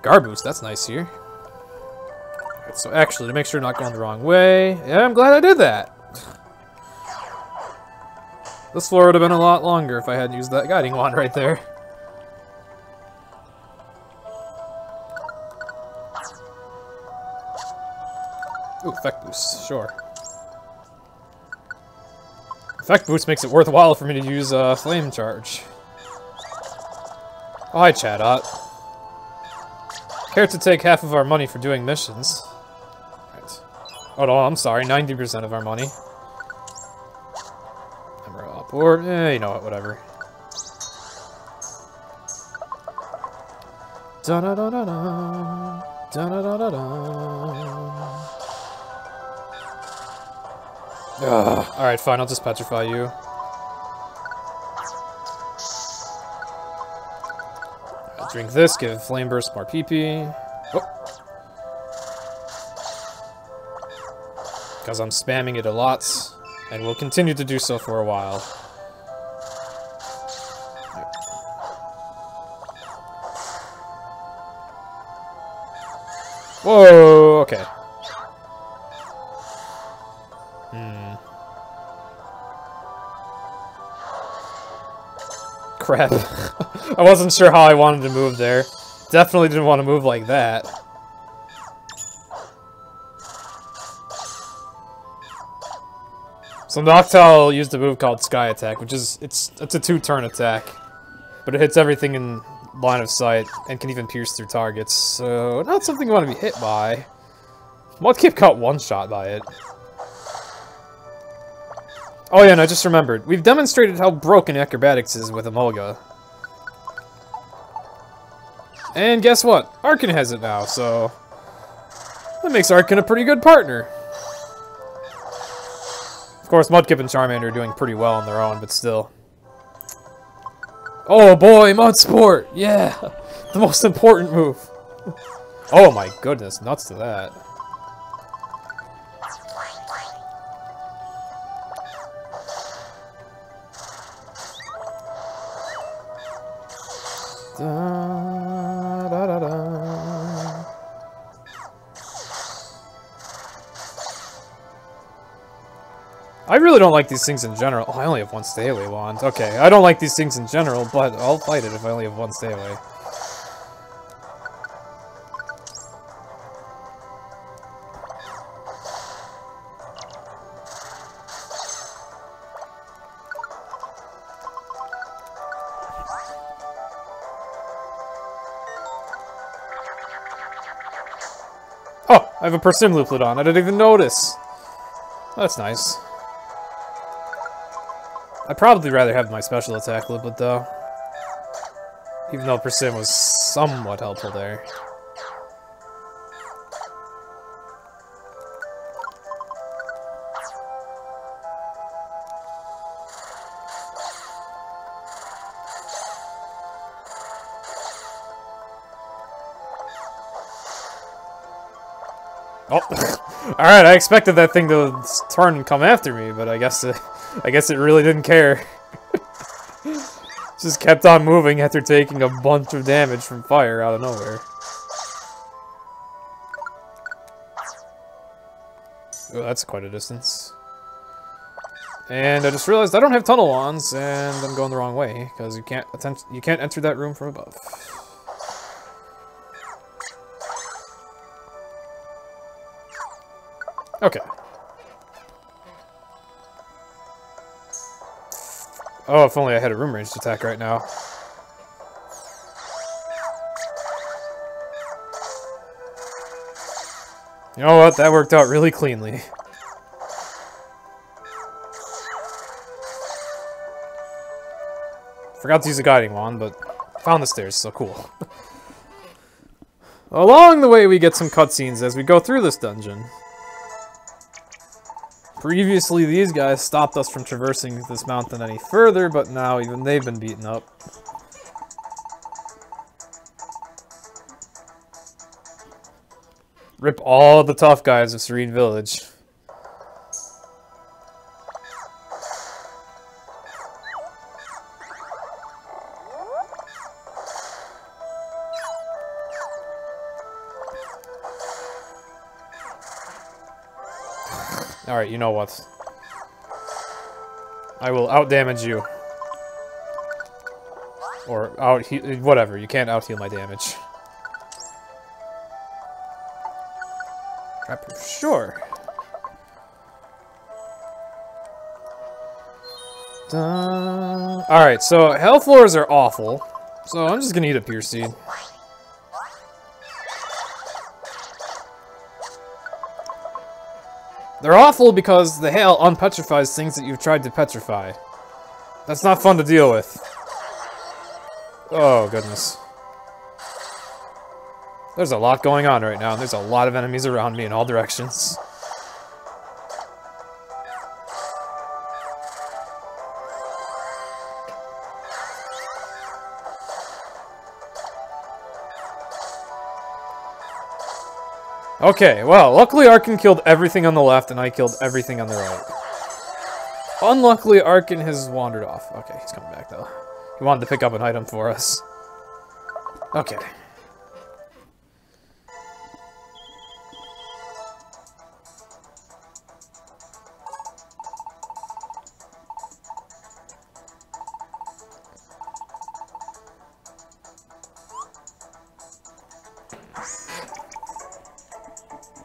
Garboost, that's nice here. Alright, so actually, to make sure I'm not going the wrong way... Yeah, I'm glad I did that! This floor would have been a lot longer if I hadn't used that guiding wand right there. Ooh, effect boost, sure. Effect boost makes it worthwhile for me to use flame charge. Oh, hi, Chadot. Care to take half of our money for doing missions? Right. Oh no, I'm sorry, 90% of our money. Emerald board. You know what, whatever. Da da da da da. Da da da da da. Alright, fine, I'll just petrify you. Drink this, give Flame Burst more PP. Oh. Because I'm spamming it a lot, and will continue to do so for a while. Whoa, okay. Crap. I wasn't sure how I wanted to move there. Definitely didn't want to move like that. So Noctowl used a move called Sky Attack, which is it's a 2-turn attack. But it hits everything in line of sight and can even pierce through targets. So not something you want to be hit by. Mudkip got one shot by it. Oh yeah, and I just remembered. We've demonstrated how broken acrobatics is with Emolga. And guess what? Arkin has it now, so... that makes Arkin a pretty good partner. Of course, Mudkip and Charmander are doing pretty well on their own, but still. Oh boy, Mudsport! Yeah! The most important move. Oh my goodness, nuts to that. Da, da, da, da. I really don't like these things in general. Oh, I only have one stay away wand. Okay, I don't like these things in general, but I'll fight it if I only have one stay away. Oh, I have a Persim Looplet on. I didn't even notice. That's nice. I'd probably rather have my special attack Looplet, though. Even though Persim was somewhat helpful there. Oh, alright, I expected that thing to turn and come after me, but I guess it really didn't care. Just kept on moving after taking a bunch of damage from fire out of nowhere. Oh, that's quite a distance. And I just realized I don't have tunnel wands, and I'm going the wrong way, because you can't enter that room from above. Okay. Oh, if only I had a room ranged attack right now. You know what? That worked out really cleanly. Forgot to use a guiding wand, but found the stairs, so cool. Along the way, we get some cutscenes as we go through this dungeon. Previously, these guys stopped us from traversing this mountain any further, but now even they've been beaten up. Rip all the tough guys of Serene Village. Alright, you know what? I will out-damage you. Or out-heal... whatever, you can't out-heal my damage. Sure. Alright, so health floors are awful. So I'm just gonna eat a Pure Seed. They're awful because the hail unpetrifies things that you've tried to petrify. That's not fun to deal with. Oh, goodness. There's a lot going on right now, and there's a lot of enemies around me in all directions. Okay, well, luckily Arkin killed everything on the left, and I killed everything on the right. Unluckily, Arkin has wandered off. Okay, he's coming back, though. He wanted to pick up an item for us. Okay.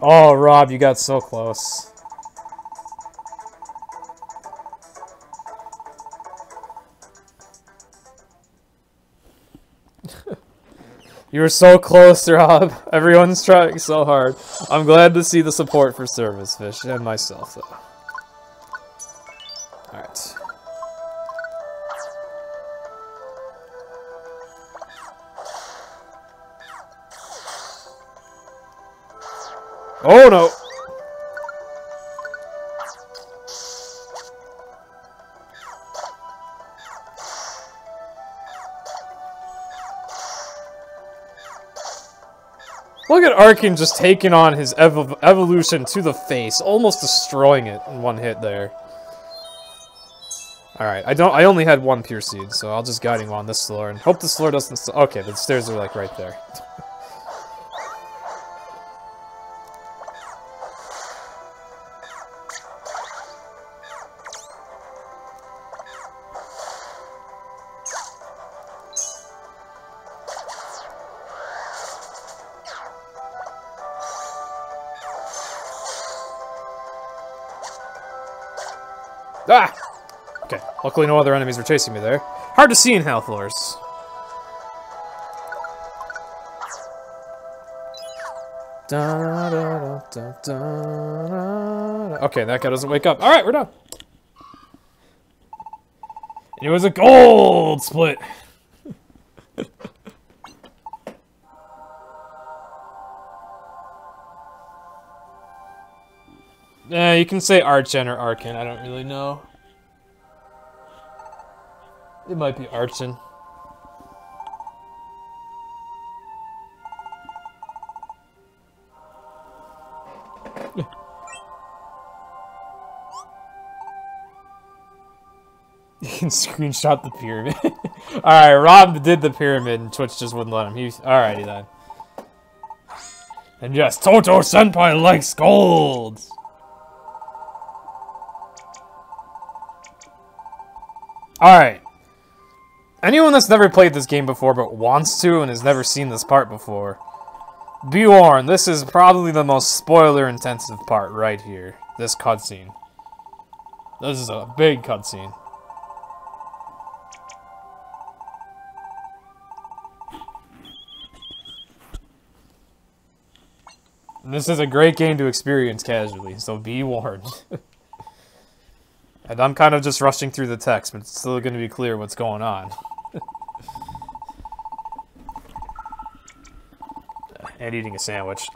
Oh, Rob, you got so close. You were so close, Rob. Everyone's trying so hard. I'm glad to see the support for Service Fish and myself, though. Alright. Oh no! Look at Arkin just taking on his evolution to the face, almost destroying it in one hit there. Alright, I only had one pure seed, so I'll just guiding on this floor and hope this floor doesn't okay, the stairs are like right there. Ah! Okay, luckily no other enemies were chasing me there. Hard to see in hell floors. Okay, that guy doesn't wake up. Alright, we're done. It was a gold split. Yeah, you can say Archen or Arkin, I don't really know. It might be Archen. You can screenshot the pyramid. Alright, Rob did the pyramid and Twitch just wouldn't let him. Alrighty then. And yes, Toto Senpai likes gold! Alright. Anyone that's never played this game before but wants to and has never seen this part before, be warned, this is probably the most spoiler-intensive part right here. This cutscene. This is a big cutscene. This is a great game to experience casually, so be warned. And I'm kind of just rushing through the text, but it's still going to be clear what's going on. And eating a sandwich.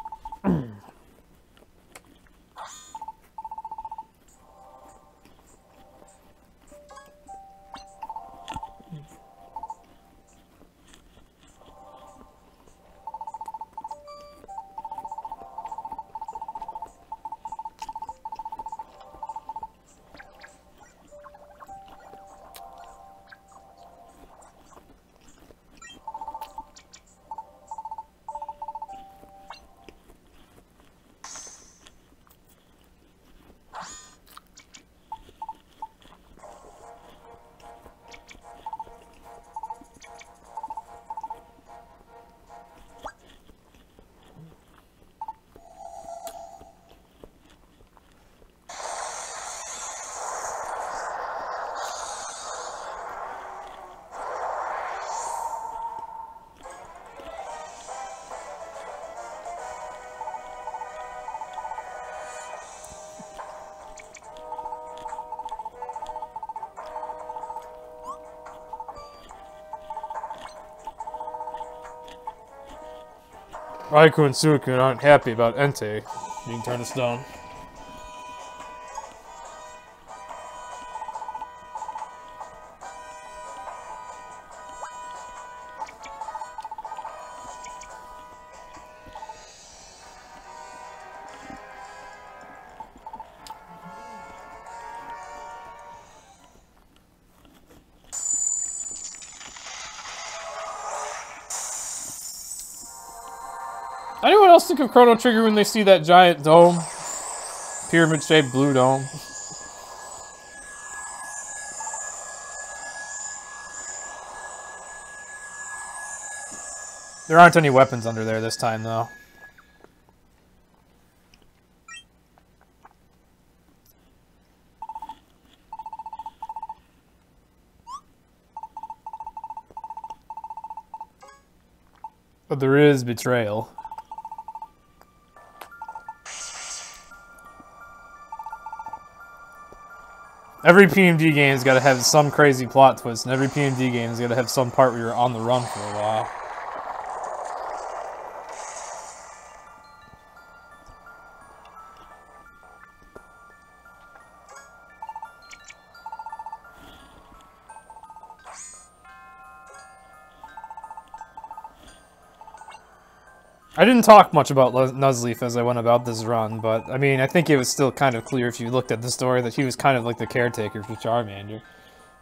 Raikou and Suicune aren't happy about Entei being turned to stone. Anyone else think of Chrono Trigger when they see that giant dome? Pyramid-shaped blue dome. There aren't any weapons under there this time, though. But there is betrayal. Every PMD game's got to have some crazy plot twist, and every PMD game's got to have some part where you're on the run for a while. I didn't talk much about Nuzleaf as I went about this run, but, I mean, I think it was still kind of clear if you looked at the story that he was kind of like the caretaker for Charmander.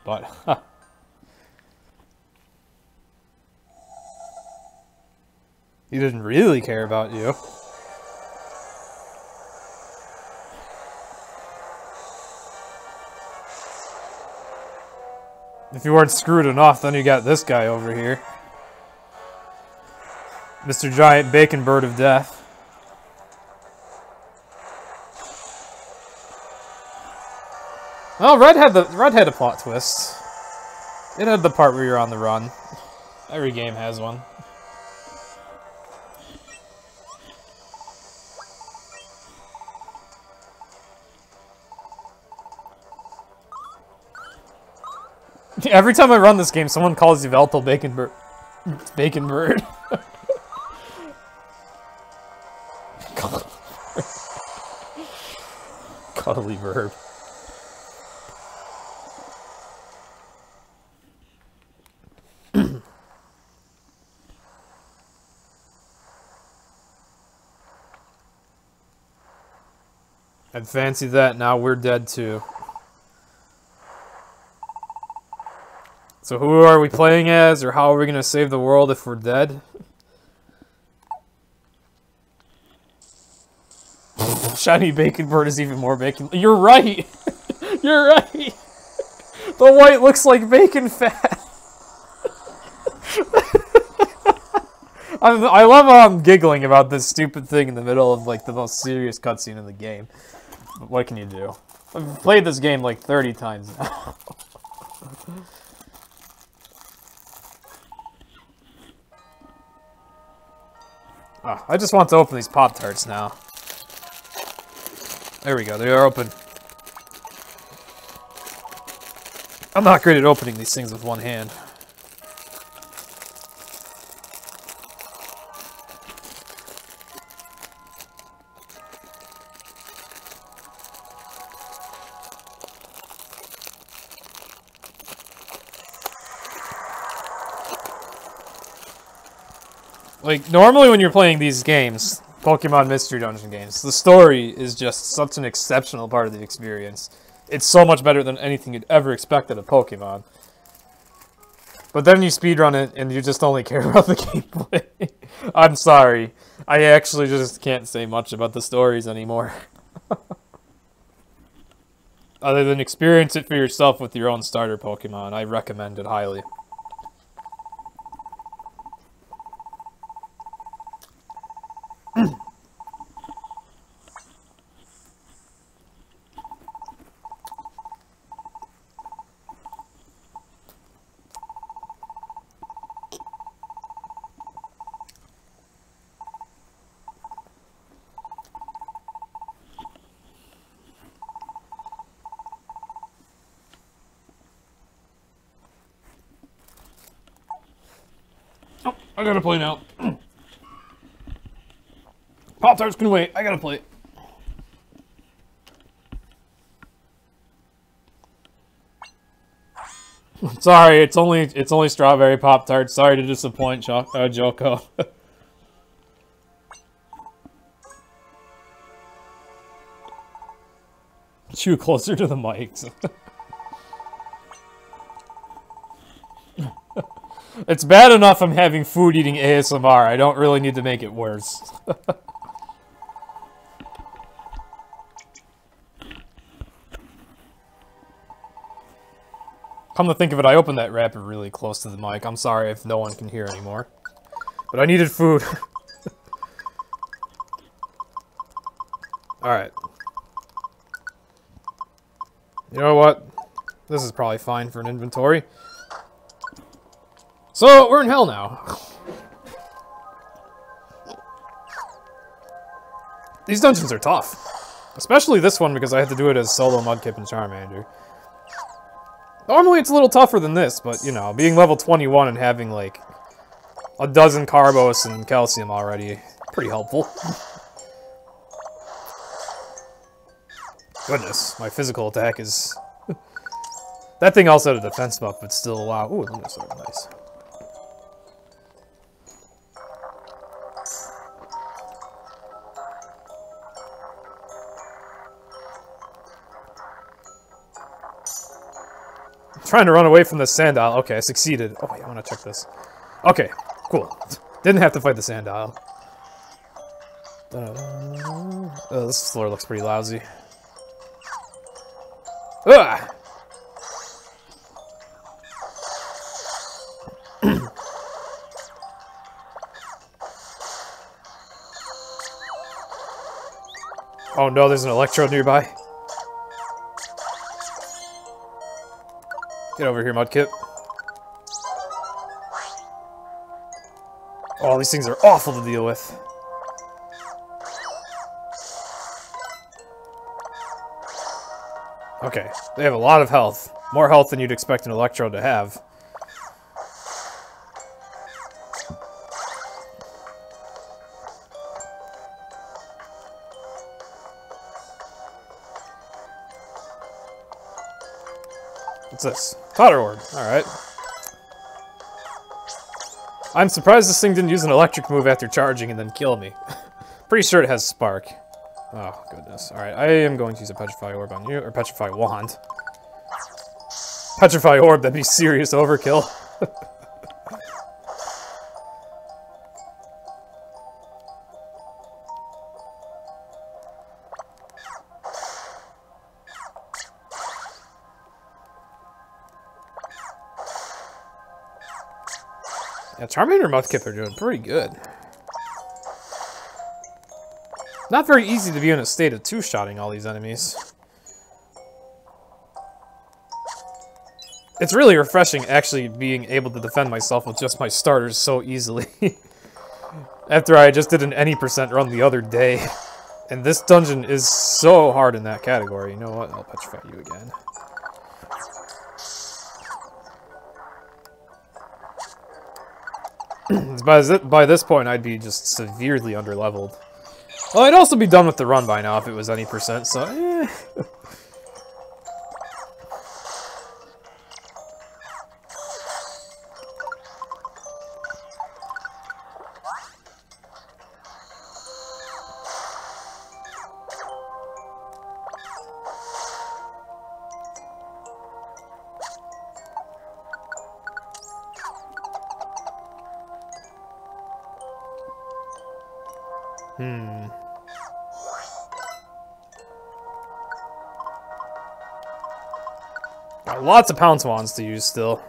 But, he didn't really care about you. If you weren't screwed enough, then you got this guy over here. Mr. Giant Bacon Bird of Death. Well, Red had a plot twist. It had the part where you're on the run. Every game has one. Every time I run this game, someone calls Yveltal Bacon Bird. Bacon Bird. Cuddly verb. I'd fancy that. Now we're dead too. So who are we playing as, or how are we going to save the world if we're dead? Shiny Bacon Bird is even more bacon. You're right! You're right! The white looks like bacon fat! I love how I'm giggling about this stupid thing in the middle of like the most serious cutscene in the game. But what can you do? I've played this game like 30 times now. Oh, I just want to open these Pop-Tarts now. There we go, they are open. I'm not great at opening these things with one hand. Like, normally when you're playing these games, Pokemon Mystery Dungeon games, the story is just such an exceptional part of the experience. It's so much better than anything you'd ever expect out of Pokemon. But then you speedrun it, and you just only care about the gameplay. I'm sorry. I actually just can't say much about the stories anymore. Other than experience it for yourself with your own starter Pokemon, I recommend it highly. I gotta play now. Pop-Tarts can wait. I got a plate. Sorry, it's only strawberry Pop-Tarts. Sorry to disappoint, Joko. Chew closer to the mics. It's bad enough I'm having food eating ASMR. I don't really need to make it worse. Come to think of it, I opened that wrapper really close to the mic. I'm sorry if no one can hear anymore. But I needed food. Alright. You know what? This is probably fine for an inventory. So, we're in hell now. These dungeons are tough. Especially this one because I had to do it as solo Mudkip and Charmander. Normally it's a little tougher than this, but, you know, being level 21 and having, like, a dozen Carbos and Calcium already, pretty helpful. Goodness, my physical attack is... That thing also had a defense buff, but still, wow. Ooh, that's nice. Trying to run away from the Sandile. Okay, I succeeded. Oh wait, I want to check this. Okay, cool. Didn't have to fight the Sandile. Oh, this floor looks pretty lousy. Ah! Oh no, there's an Electrode nearby. Get over here, Mudkip. Oh, these things are awful to deal with. Okay, they have a lot of health. More health than you'd expect an Electrode to have. What's this? Powder Orb. Alright. I'm surprised this thing didn't use an electric move after charging and then kill me. Pretty sure it has Spark. Oh, goodness. Alright, I am going to use a Petrify Orb on you. Or Petrify Wand. Petrify Orb, that'd be serious overkill. Yeah, Charmander and Mudkip are doing pretty good. Not very easy to be in a state of two-shotting all these enemies. It's really refreshing actually being able to defend myself with just my starters so easily. After I just did an any % run the other day. And this dungeon is so hard in that category. You know what? I'll petrify you again. By this point, I'd be just severely underleveled. Well, I'd also be done with the run by now if it was any %, so eh. Got lots of Pounce Wands to use still.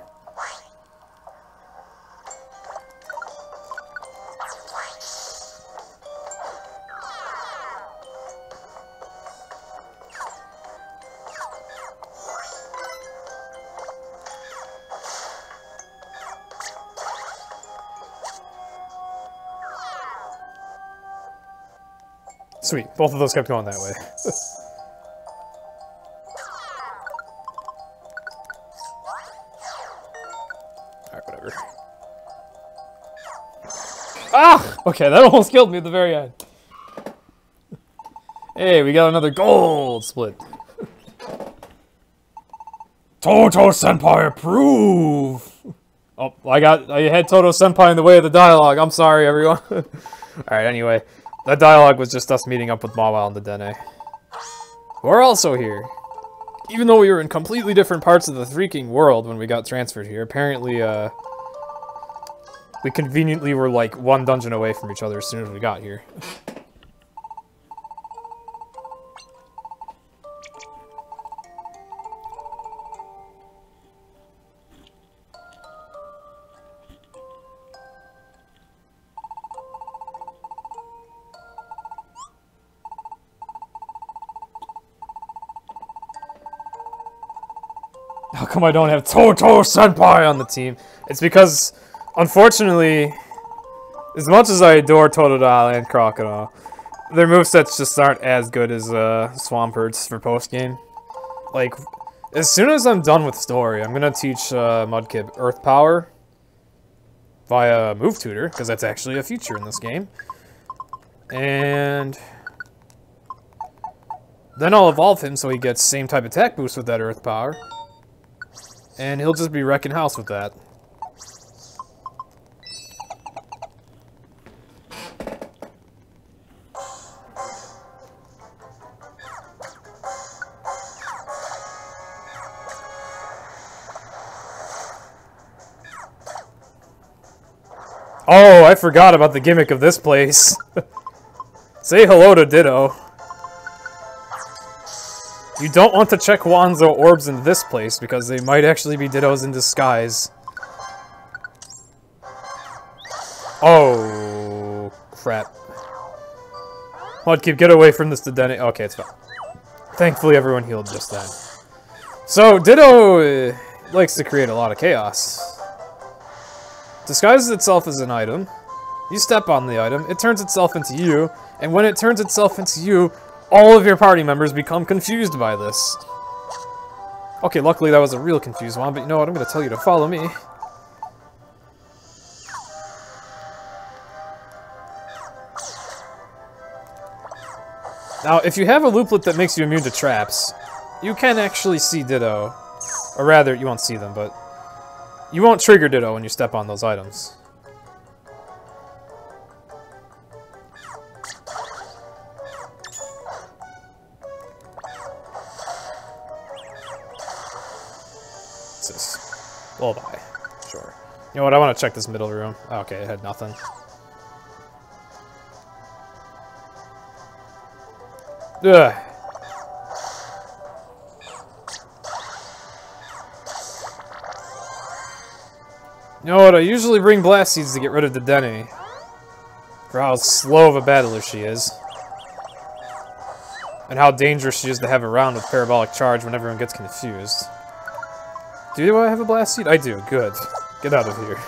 Sweet, both of those kept going that way. Alright, whatever. Ah! Okay, that almost killed me at the very end. Hey, we got another gold split. Toto Senpai approve! Oh, I had Toto Senpai in the way of the dialogue. I'm sorry, everyone. Alright, anyway. That dialogue was just us meeting up with Mawile and the Dene. Who are also here. Even though we were in completely different parts of the freaking world when we got transferred here, apparently, we conveniently were like one dungeon away from each other as soon as we got here. How come I don't have Toto Senpai on the team? It's because, unfortunately, as much as I adore Totodile and Crocodile, their movesets just aren't as good as Swampert's for post-game. Like, as soon as I'm done with story, I'm gonna teach Mudkip Earth Power via Move Tutor, because that's actually a feature in this game. And then I'll evolve him so he gets same type attack boost with that Earth Power. And he'll just be wrecking house with that. Oh, I forgot about the gimmick of this place. Say hello to Ditto. You don't want to check Wanzo orbs in this place, because they might actually be Dittos in disguise. Oh, crap. Mudkip, get away from this Dedenne. Okay, it's fine. Thankfully, everyone healed just then. So, Ditto likes to create a lot of chaos. Disguises itself as an item. You step on the item, it turns itself into you, and when it turns itself into you, all of your party members become confused by this. Okay, luckily that was a real confused one, but you know what, I'm gonna tell you to follow me. Now, if you have a looplet that makes you immune to traps, you can actually see Ditto. Or rather, you won't see them, but you won't trigger Ditto when you step on those items. Lullaby. Sure. You know what, I want to check this middle room. Okay, it had nothing. Ugh. You know what, I usually bring Blast Seeds to get rid of the Dedenne. For how slow of a battler she is. And how dangerous she is to have around with Parabolic Charge when everyone gets confused. Do I have a Blast Seed? I do. Good. Get out of here.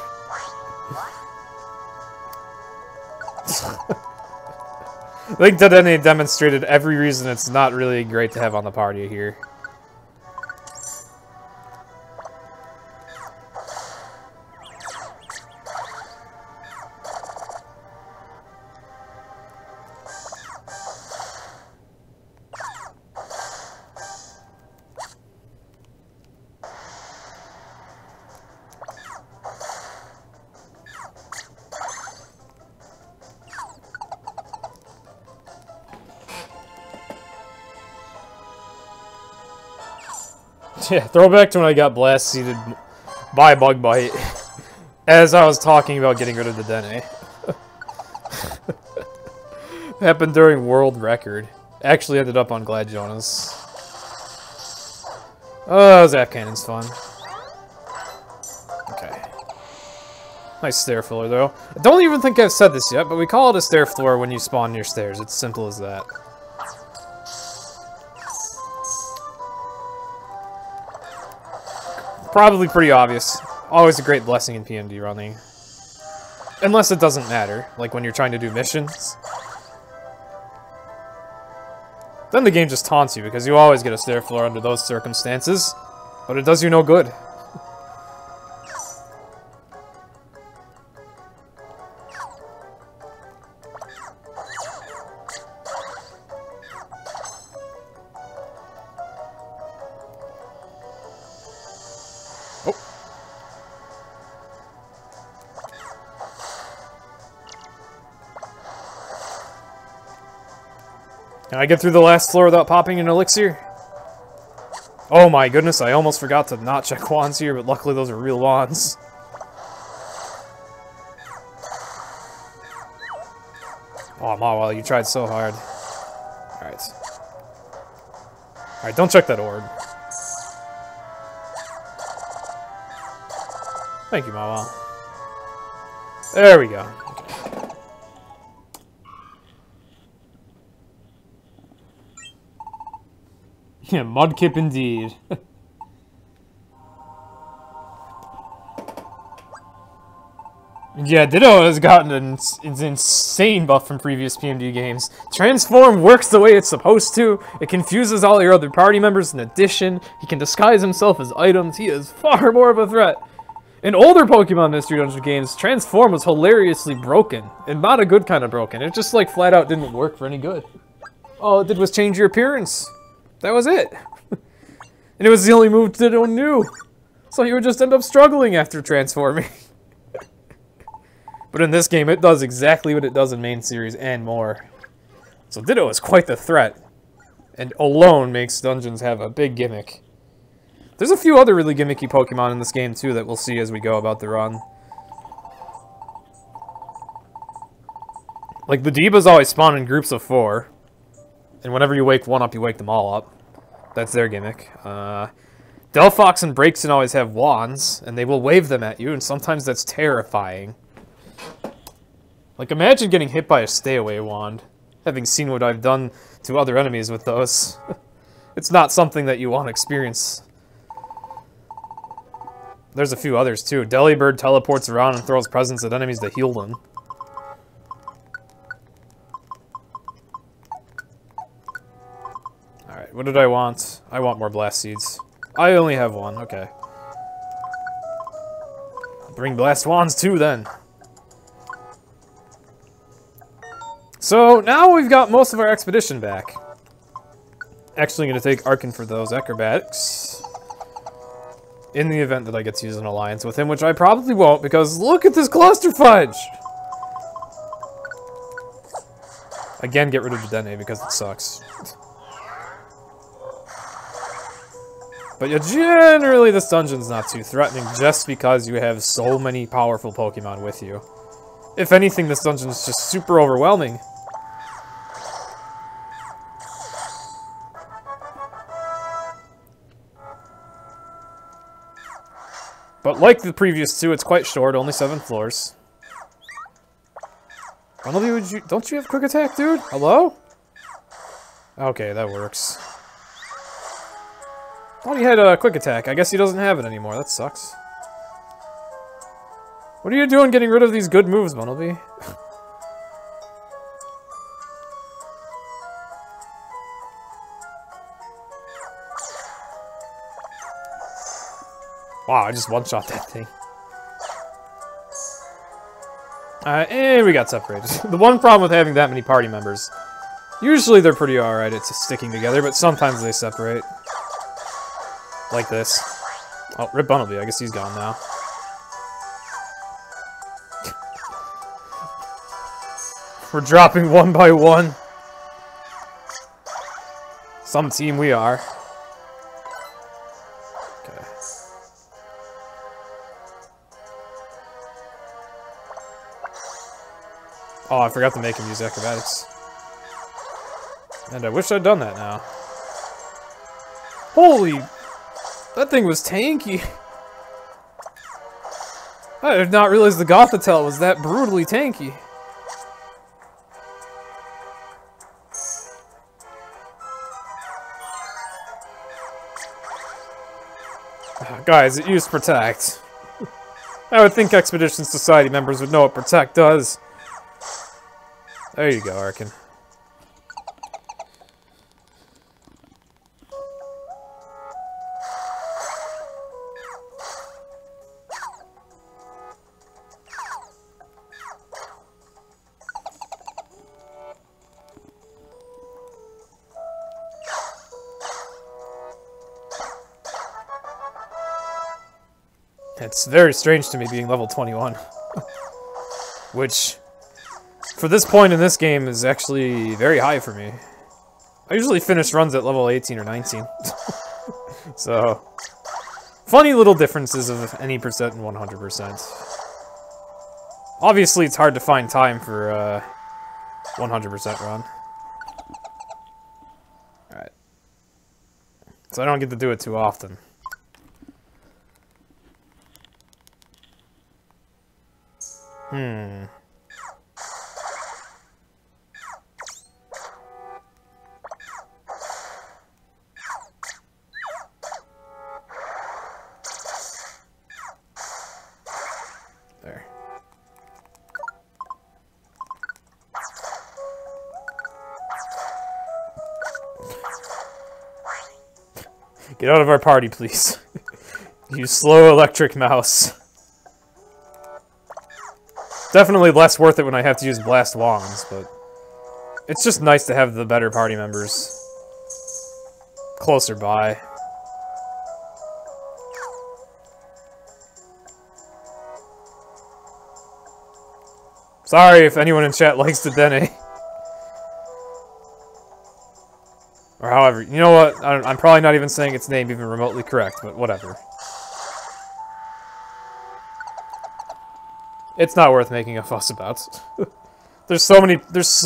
I think Dedenne demonstrated every reason it's not really great to have on the party here. Yeah, throwback to when I got blast seeded by Bug Bite as I was talking about getting rid of the Dedenne. Happened during World Record. Actually ended up on Glad Jonas. Oh, Zap Cannon's fun. Okay. Nice stair filler, though. I don't even think I've said this yet, but we call it a stair floor when you spawn near stairs. It's simple as that. Probably pretty obvious. Always a great blessing in PMD running. Unless it doesn't matter, like when you're trying to do missions. Then the game just taunts you, because you always get a stair floor under those circumstances. But it does you no good. Can I get through the last floor without popping an elixir? Oh my goodness, I almost forgot to not check wands here, but luckily those are real wands. Oh, Mawile, you tried so hard. Alright. Alright, don't check that orb. Thank you, Mawile. There we go. Okay. Yeah, Mudkip indeed. Yeah, Ditto has gotten an insane buff from previous PMD games. Transform works the way it's supposed to. It confuses all your other party members in addition. He can disguise himself as items. He is far more of a threat. In older Pokemon Mystery Dungeon games, Transform was hilariously broken. And not a good kind of broken. It just like flat out didn't work for any good. All it did was change your appearance. That was it. And it was the only move Ditto knew. So he would just end up struggling after transforming. But in this game, it does exactly what it does in main series and more. So Ditto is quite the threat. And alone makes dungeons have a big gimmick. There's a few other really gimmicky Pokemon in this game too that we'll see as we go about the run. Like the Deebas always spawn in groups of 4. And whenever you wake one up, you wake them all up. That's their gimmick. Delphox and Braixen always have wands, and they will wave them at you, and sometimes that's terrifying. Like, imagine getting hit by a stay-away wand, having seen what I've done to other enemies with those. It's not something that you want to experience. There's a few others, too. Delibird teleports around and throws presents at enemies to heal them. Alright, what did I want? I want more Blast Seeds. I only have one, okay. Bring Blast Wands too, then. So, now we've got most of our expedition back. Actually going to take Arkin for those acrobatics. In the event that I get to use an alliance with him, which I probably won't, because look at this cluster fudge! Again, get rid of the Dene because it sucks. But yeah, generally this dungeon's not too threatening just because you have so many powerful Pokemon with you. If anything, this dungeon is just super overwhelming. But like the previous two, it's quite short, only 7 floors. Bunnelby, don't you have Quick Attack, dude? Hello? Okay, that works. Thought he had a Quick Attack. I guess he doesn't have it anymore. That sucks. What are you doing getting rid of these good moves, Bunnelby? Wow, I just one-shot that thing. And we got separated. The one problem with having that many party members, usually they're pretty alright at sticking together, but sometimes they separate. Like this. Oh, rip Bunnelby. I guess he's gone now. We're dropping one by one. Some team we are. Okay. Oh, I forgot to make him use acrobatics. And I wish I'd done that now. Holy... That thing was tanky. I did not realize the Gothitelle was that brutally tanky. Guys, it used Protect. I would think Expedition Society members would know what Protect does. There you go, Arkin. It's very strange to me being level 21. Which, for this point in this game, is actually very high for me. I usually finish runs at level 18 or 19. So, funny little differences of any percent and 100%. Obviously, it's hard to find time for 100% run. Alright. So I don't get to do it too often. There. Get out of our party, please. You slow electric mouse. Definitely less worth it when I have to use blast wands, but it's just nice to have the better party members closer by. Sorry if anyone in chat likes the Dene. Or however, you know what? I'm probably not even saying its name even remotely correct, but whatever. It's not worth making a fuss about. There's so many... That's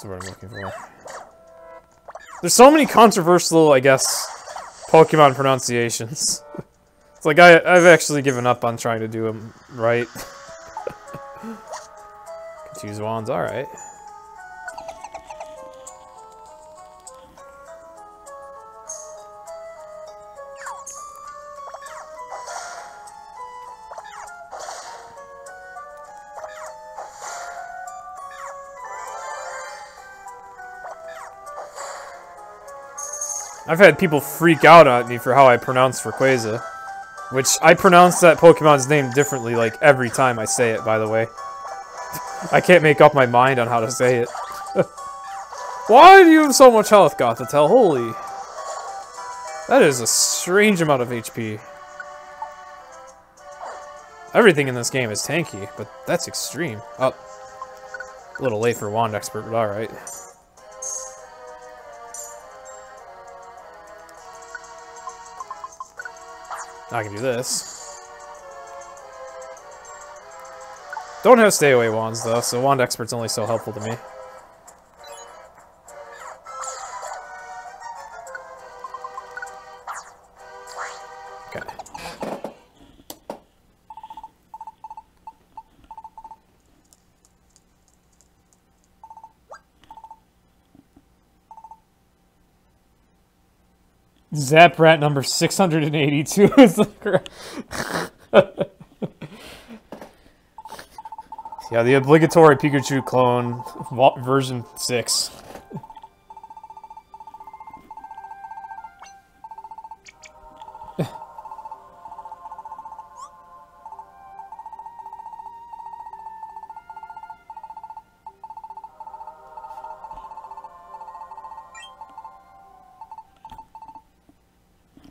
the word I'm looking for. There's so many controversial, I guess, Pokemon pronunciations. It's like, I've actually given up on trying to do them right. Confuse wands, alright. I've had people freak out at me for how I pronounce Rayquaza. Which, I pronounce that Pokemon's name differently, like, every time I say it, by the way. I can't make up my mind on how to say it. Why do you have so much health, Gothitelle? Holy. That is a strange amount of HP. Everything in this game is tanky, but that's extreme. Oh. A little late for Wand Expert, but alright. I can do this. Don't have stay away wands though, so Wand Expert's only so helpful to me. Okay. Zaprat number 682 is the correct. Yeah, the obligatory Pikachu clone, version 6.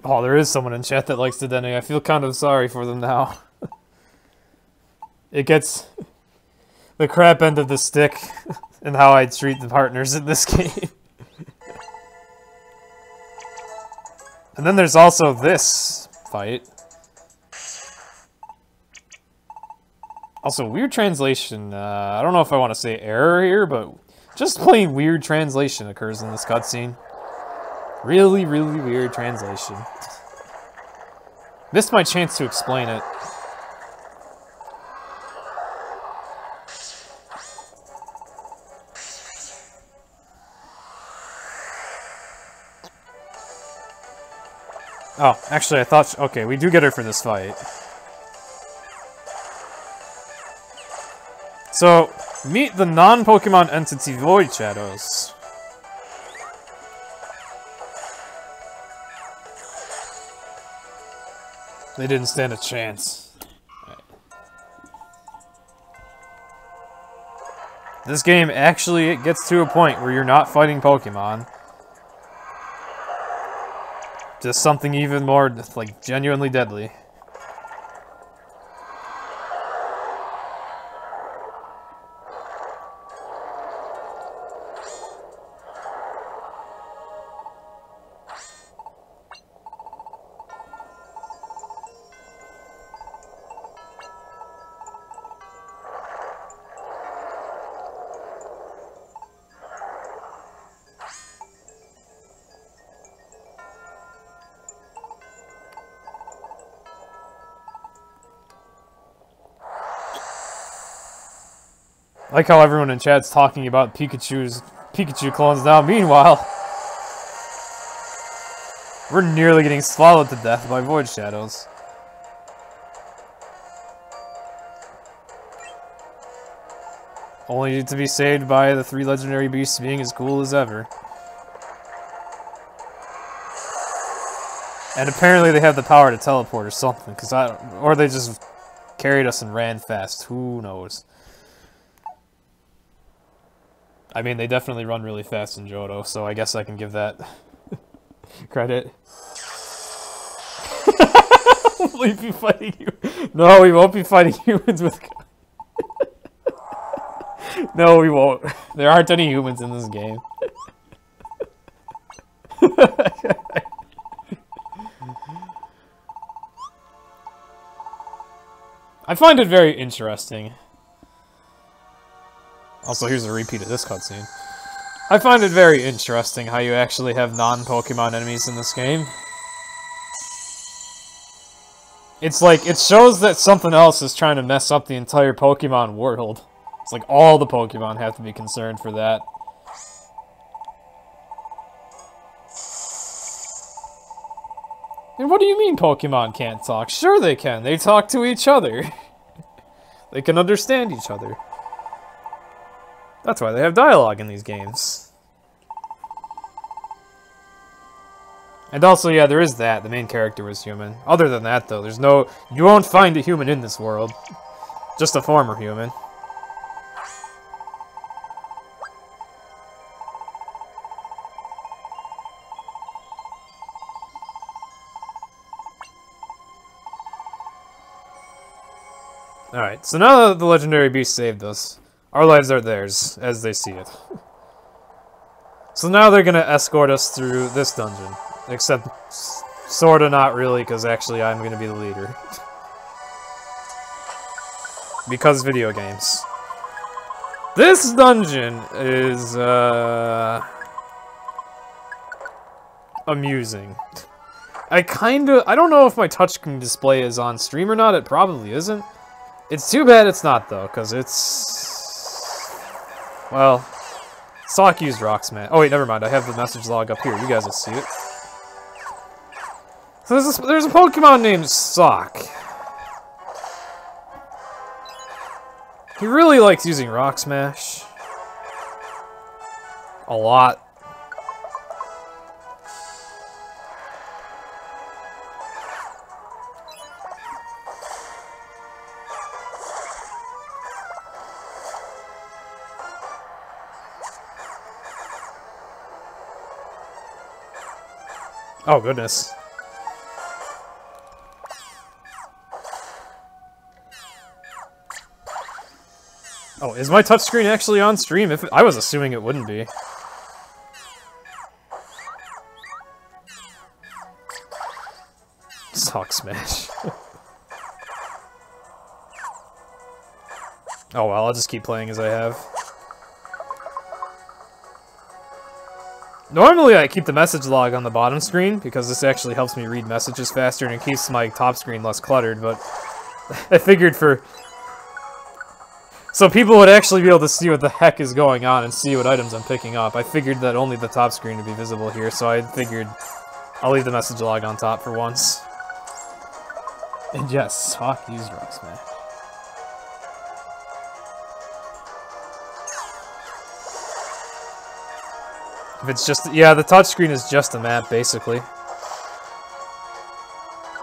Oh, there is someone in chat that likes the Dene. I feel kind of sorry for them now. It gets the crap end of the stick in how I treat the partners in this game. And then there's also this fight. Also, weird translation. I don't know if I want to say error here, but just plain weird translation occurs in this cutscene. Really, really weird translation. Missed my chance to explain it. Oh, actually I thought... Okay, we do get her for this fight. So, meet the non-Pokemon entity Void Shadows. They didn't stand a chance. Right. This game actually gets to a point where you're not fighting Pokemon. Just something even more, like, genuinely deadly. I like how everyone in chat's talking about Pikachu clones now. Meanwhile, we're nearly getting swallowed to death by Void Shadows. Only to be saved by the 3 legendary beasts being as cool as ever. And apparently they have the power to teleport or something, or they just carried us and ran fast. Who knows? I mean, they definitely run really fast in Johto, so I guess I can give that credit. Will we be fighting you? No, we won't be fighting humans with... No, we won't. There aren't any humans in this game. I find it very interesting. Also, here's a repeat of this cutscene. I find it very interesting how you actually have non-Pokemon enemies in this game. It's like, it shows that something else is trying to mess up the entire Pokemon world. It's like all the Pokemon have to be concerned for that. And what do you mean Pokemon can't talk? Sure they can. They talk to each other. They can understand each other. That's why they have dialogue in these games. And also, yeah, there is that. The main character was human. Other than that, though, there's no... You won't find a human in this world. Just a former human. Alright, so now that the legendary beast saved us, our lives are theirs, as they see it. So now they're gonna escort us through this dungeon. Except, sorta not really, because actually I'm gonna be the leader. Because video games. This dungeon is, amusing. I don't know if my touchscreen display is on stream or not, it probably isn't. It's too bad it's not, though, because it's... Well... Sock used Rock Smash. Oh wait, never mind, I have the message log up here, you guys will see it. So there's a Pokemon named Sock. He really likes using Rock Smash. A lot. Oh, goodness. Oh, is my touchscreen actually on stream? I was assuming it wouldn't be. Sock Smash. Oh well, I'll just keep playing as I have. Normally I keep the message log on the bottom screen, because this actually helps me read messages faster and it keeps my top screen less cluttered, but I figured so people would actually be able to see what the heck is going on and see what items I'm picking up. I figured that only the top screen would be visible here, so I figured I'll leave the message log on top for once. And yes, Hawk used Rock Smash. If it's just, yeah, the touchscreen is just a map, basically.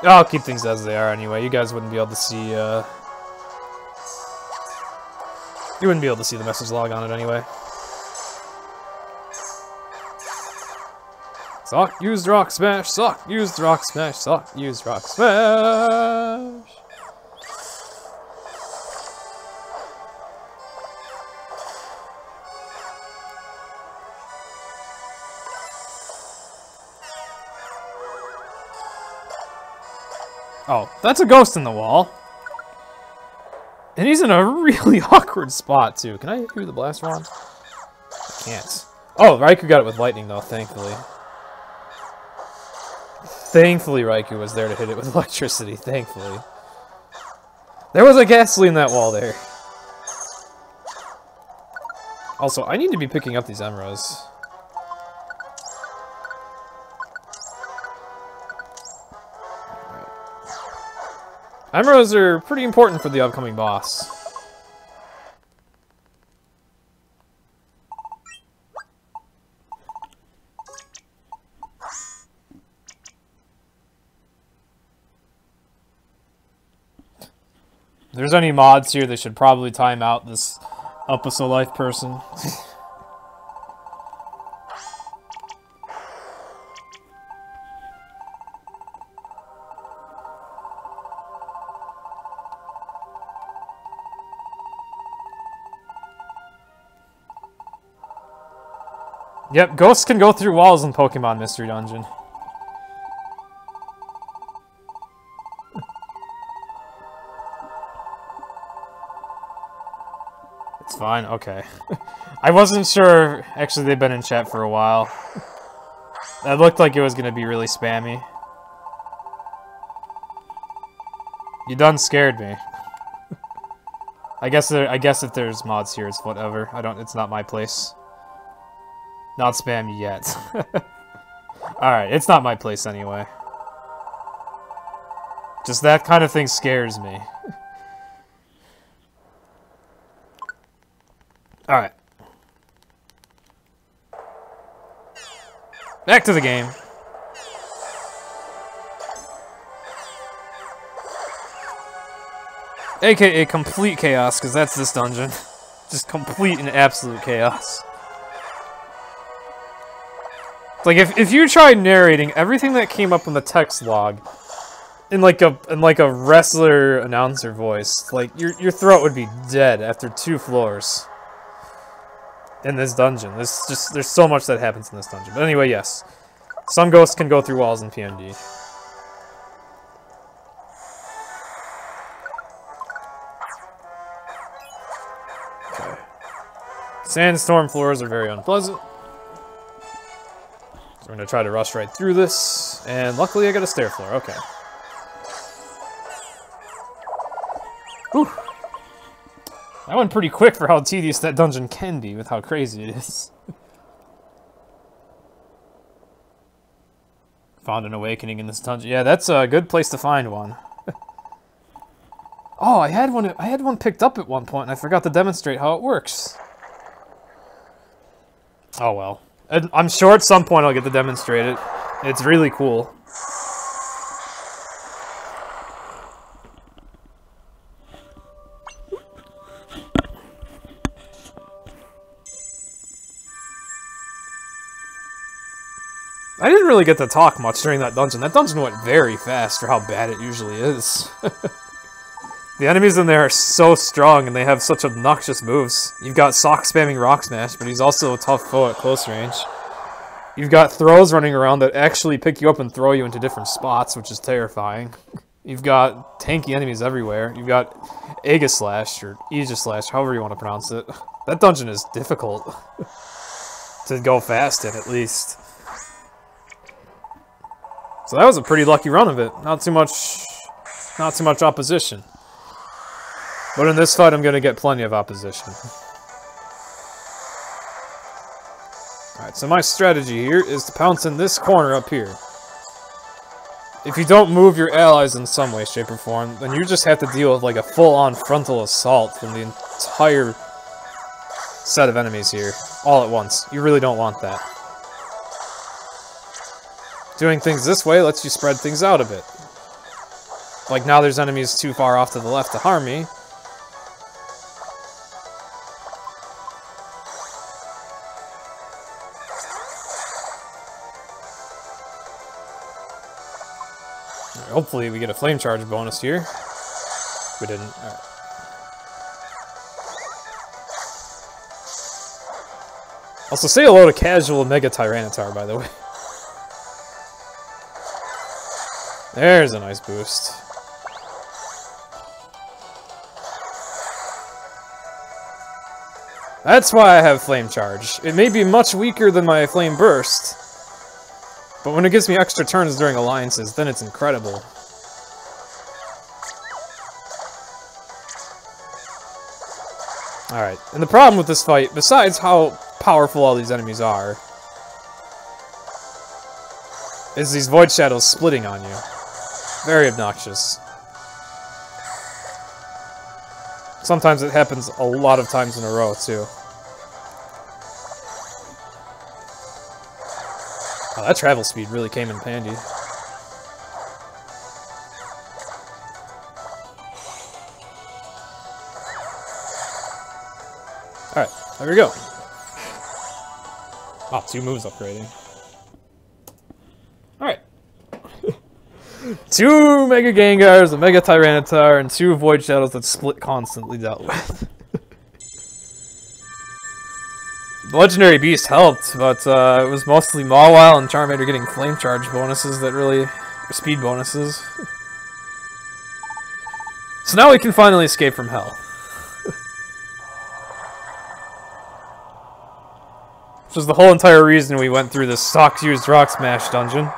I'll keep things as they are anyway. You guys wouldn't be able to see, you wouldn't be able to see the message log on it anyway. Sock used Rock Smash, Sock used Rock Smash, Sock used Rock Smash. Oh, that's a ghost in the wall. And he's in a really awkward spot, too. Can I hit you with the blast rod? I can't. Oh, Raikou got it with lightning, though, thankfully. Thankfully, Raikou was there to hit it with electricity, thankfully. There was a ghastly in that wall there. Also, I need to be picking up these emeralds. Emeralds are pretty important for the upcoming boss. If there's any mods here, they should probably time out this Upaso Life person. Yep, ghosts can go through walls in Pokemon Mystery Dungeon. It's fine, okay. I wasn't sure. Actually, they've been in chat for a while. That looked like it was gonna be really spammy. You done scared me. I guess if there's mods here, it's whatever. It's not my place. Not spam yet. Alright, it's not my place anyway. Just that kind of thing scares me. Alright. Back to the game. AKA complete chaos, because that's this dungeon. Just complete and absolute chaos. Like if you tried narrating everything that came up in the text log in like a wrestler announcer voice, like your throat would be dead after 2 floors in this dungeon. There's so much that happens in this dungeon. But anyway, yes. Some ghosts can go through walls in PMD. Okay. Sandstorm floors are very unpleasant. So we're going to try to rush right through this, and luckily I got a stair floor, okay. Whew. That went pretty quick for how tedious that dungeon can be with how crazy it is. Found an awakening in this dungeon. Yeah, that's a good place to find one. Oh, I had one picked up at one point, and I forgot to demonstrate how it works. Oh well. I'm sure at some point I'll get to demonstrate it. It's really cool. I didn't really get to talk much during that dungeon. That dungeon went very fast for how bad it usually is. The enemies in there are so strong, and they have such obnoxious moves. You've got Sock spamming Rock Smash, but he's also a tough foe at close range. You've got throws running around that actually pick you up and throw you into different spots, which is terrifying. You've got tanky enemies everywhere. You've got Aegislash, or Aegislash, however you want to pronounce it. That dungeon is difficult to go fast in, at least. So that was a pretty lucky run of it. Not too much opposition. But in this fight, I'm going to get plenty of opposition. Alright, so my strategy here is to pounce in this corner up here. If you don't move your allies in some way, shape, or form, then you just have to deal with like a full-on frontal assault from the entire set of enemies here, all at once. You really don't want that. Doing things this way lets you spread things out a bit. Like now there's enemies too far off to the left to harm me. Hopefully we get a flame charge bonus here. We didn't. Alright. Also, say hello to Casual Mega Tyranitar, by the way. There's a nice boost. That's why I have Flame Charge. It may be much weaker than my Flame Burst, but when it gives me extra turns during alliances, then it's incredible. Alright, and the problem with this fight, besides how powerful all these enemies are, is these void shadows splitting on you. Very obnoxious. Sometimes it happens a lot of times in a row, too. Oh, that travel speed really came in handy. Alright, there we go. Oh, 2 moves upgrading. Alright. 2 Mega Gengars, a Mega Tyranitar, and 2 Void Shadows that split constantly dealt with. The Legendary Beast helped, but it was mostly Mawile and Charmander getting Flame Charge bonuses that really... or speed bonuses. So now we can finally escape from hell. Which is the whole entire reason we went through this Socks Used Rock Smash dungeon.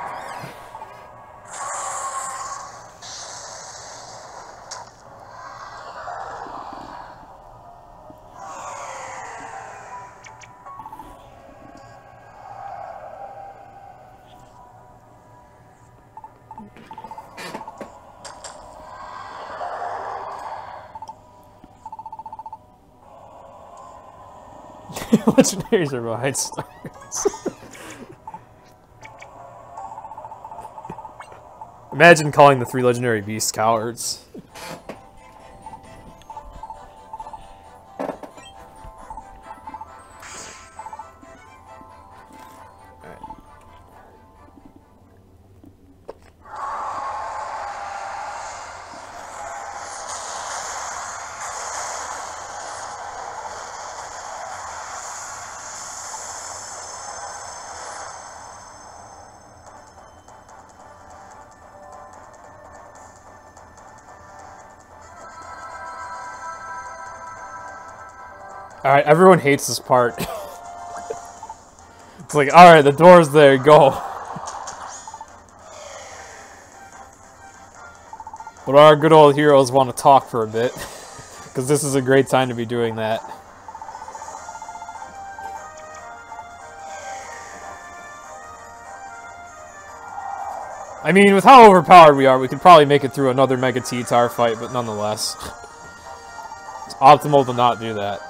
Legendaries are behind stars. Imagine calling the 3 legendary beasts cowards. Alright, everyone hates this part. It's like, alright, the door's there, go. But our good old heroes want to talk for a bit. Because this is a great time to be doing that. I mean, with how overpowered we are, we could probably make it through another Mega T-Tar fight, but nonetheless. It's optimal to not do that.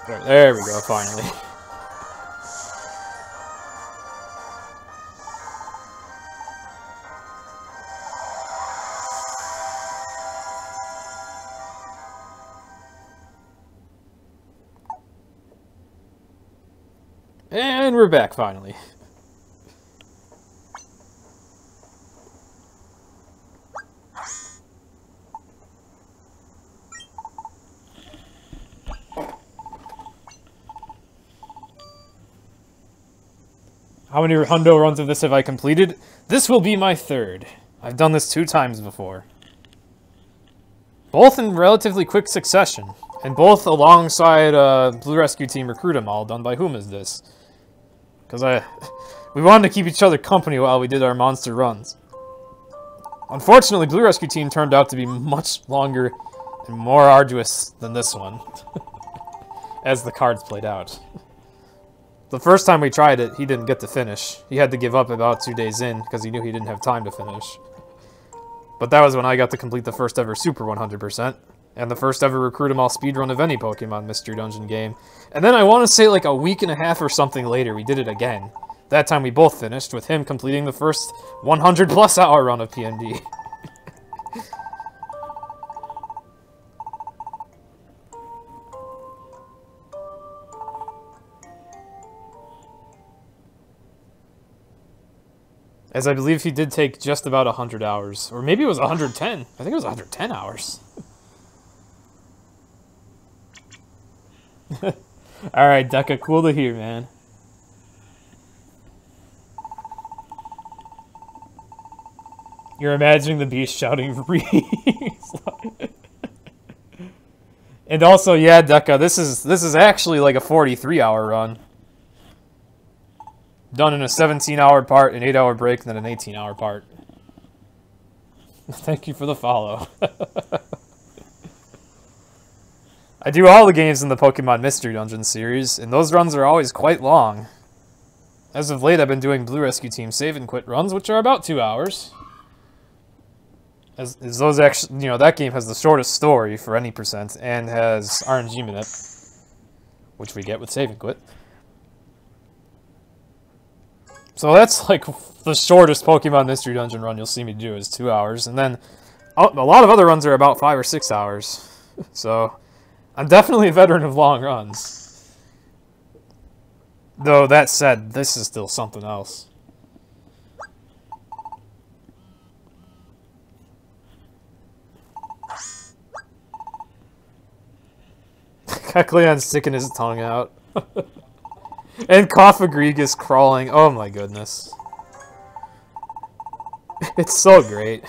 There we go, finally. And we're back, finally. How many hundo runs of this have I completed? This will be my 3rd. I've done this 2 times before. Both in relatively quick succession. And both alongside Blue Rescue Team Recruit 'em All, done by whom is this? Because we wanted to keep each other company while we did our monster runs. Unfortunately, Blue Rescue Team turned out to be much longer and more arduous than this one. As the cards played out. The first time we tried it, he didn't get to finish. He had to give up about 2 days in, because he knew he didn't have time to finish. But that was when I got to complete the first ever Super 100%, and the first ever Recruit 'em All speedrun of any Pokemon Mystery Dungeon game. And then I want to say like a week and a half or something later, we did it again. That time we both finished, with him completing the first 100+ hour run of PND. As I believe he did take just about 100 hours. Or maybe it was 110. I think it was 110 hours. Alright, Deca, cool to hear, man. You're imagining the beast shouting, "Freeze!" And also, yeah, Deca, this is actually like a 43-hour run. Done in a 17-hour part, an 8-hour break, and then an 18-hour part. Thank you for the follow. I do all the games in the Pokemon Mystery Dungeon series, and those runs are always quite long. As of late, I've been doing Blue Rescue Team save and quit runs, which are about 2 hours. As those actually, you know, that game has the shortest story for any percent, and has RNG in it, which we get with save and quit. So that's like the shortest Pokemon Mystery Dungeon run you'll see me do is 2 hours, and then a lot of other runs are about 5 or 6 hours. So I'm definitely a veteran of long runs. Though, that said, this is still something else. Kecleon's sticking his tongue out. And Koffagrigus crawling. Oh my goodness. It's so great.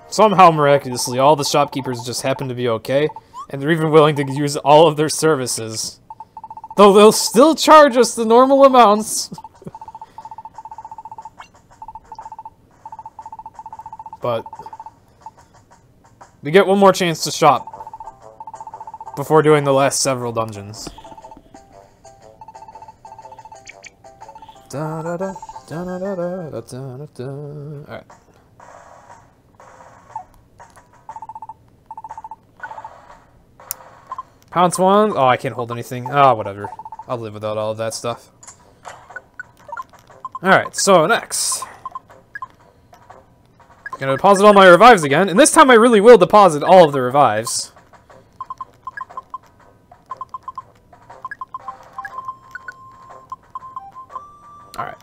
Somehow, miraculously, all the shopkeepers just happen to be okay, and they're even willing to use all of their services. Though they'll still charge us the normal amounts. But we get one more chance to shop before doing the last several dungeons. Alright. Pounce one. Oh, I can't hold anything. Ah, whatever. I'll live without all of that stuff. Alright, so next. I'm gonna deposit all my revives again, and this time I really will deposit all of the revives. Alright.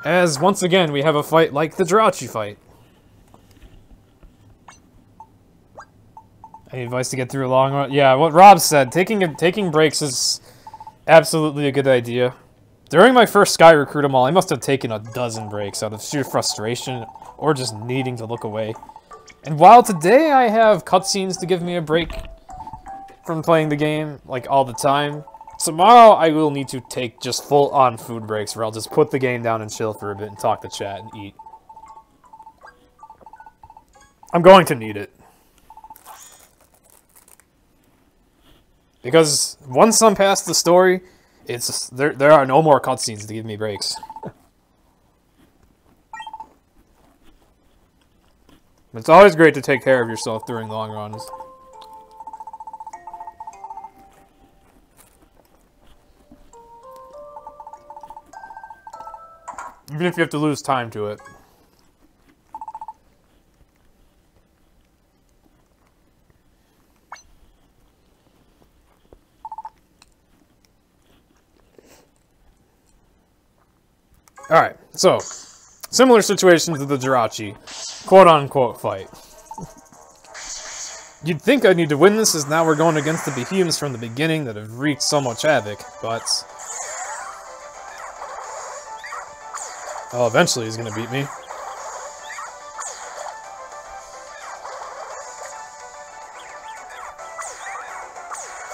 As, once again, we have a fight like the Jirachi fight. Any advice to get through a long run? Yeah, what Rob said, taking breaks is absolutely a good idea. During my first Sky Recruit 'em all, I must have taken a dozen breaks out of sheer frustration or just needing to look away. And while today I have cutscenes to give me a break from playing the game, like all the time, tomorrow I will need to take just full-on food breaks where I'll just put the game down and chill for a bit and talk to chat and eat. I'm going to need it. Because once I'm past the story, it's there are no more cutscenes to give me breaks. It's always great to take care of yourself during long runs. Even if you have to lose time to it. Alright, so, similar situation to the Jirachi, quote-unquote fight. You'd think I'd need to win this, as now we're going against the behemoths from the beginning that have wreaked so much havoc, but... oh, eventually he's gonna beat me.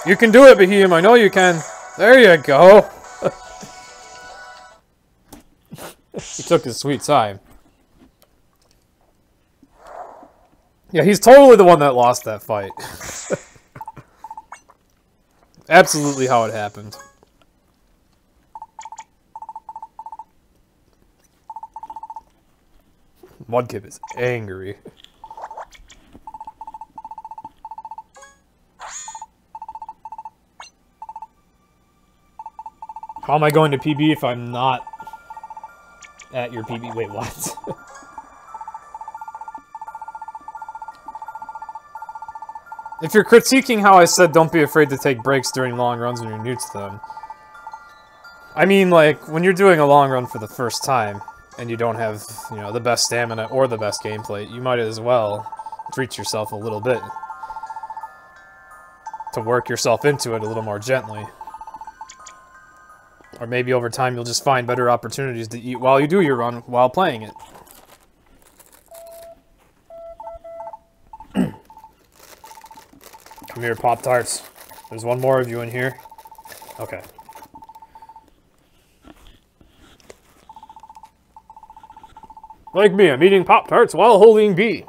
You can do it, Behemoth, I know you can. There you go. He took his sweet time. Yeah, he's totally the one that lost that fight. Absolutely how it happened. Mudkip is angry. How am I going to PB if I'm not at your PB? Wait, what? If you're critiquing how I said don't be afraid to take breaks during long runs when you're new to them, I mean, like, when you're doing a long run for the first time, and you don't have, you know, the best stamina or the best gameplay, you might as well treat yourself a little bit to work yourself into it a little more gently. Or maybe over time you'll just find better opportunities to eat while you do your run while playing it. Come here, Pop-Tarts. There's one more of you in here. Okay. Like me, I'm eating Pop-Tarts while holding B.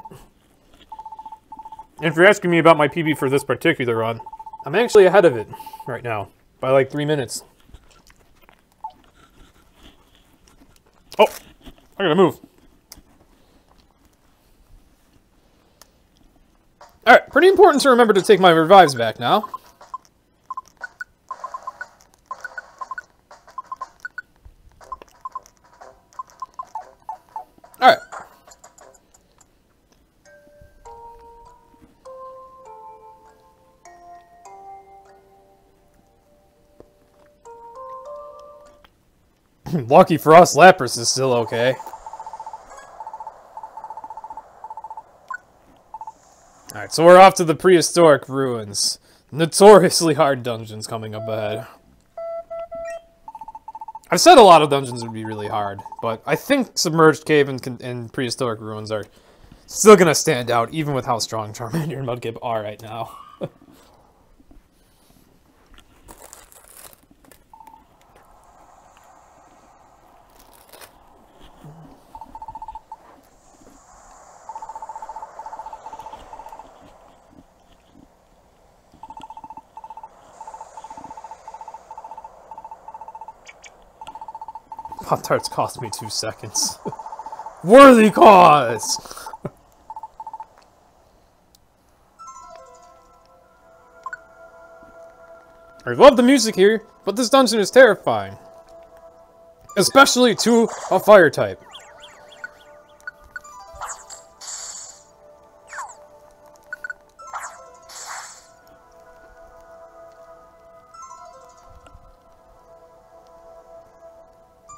And if you're asking me about my PB for this particular run, I'm actually ahead of it right now by like 3 minutes. Oh, I gotta move. Alright, pretty important to remember to take my revives back now. Alright. Lucky for us, Lapras is still okay. Alright, so we're off to the prehistoric ruins. Notoriously hard dungeons coming up ahead. I've said a lot of dungeons would be really hard, but I think Submerged Cave and Prehistoric Ruins are still gonna stand out, even with how strong Charmander and Mudkip are right now. Pop-Tarts cost me 2 seconds. Worthy cause! I love the music here, but this dungeon is terrifying. Especially to a fire type.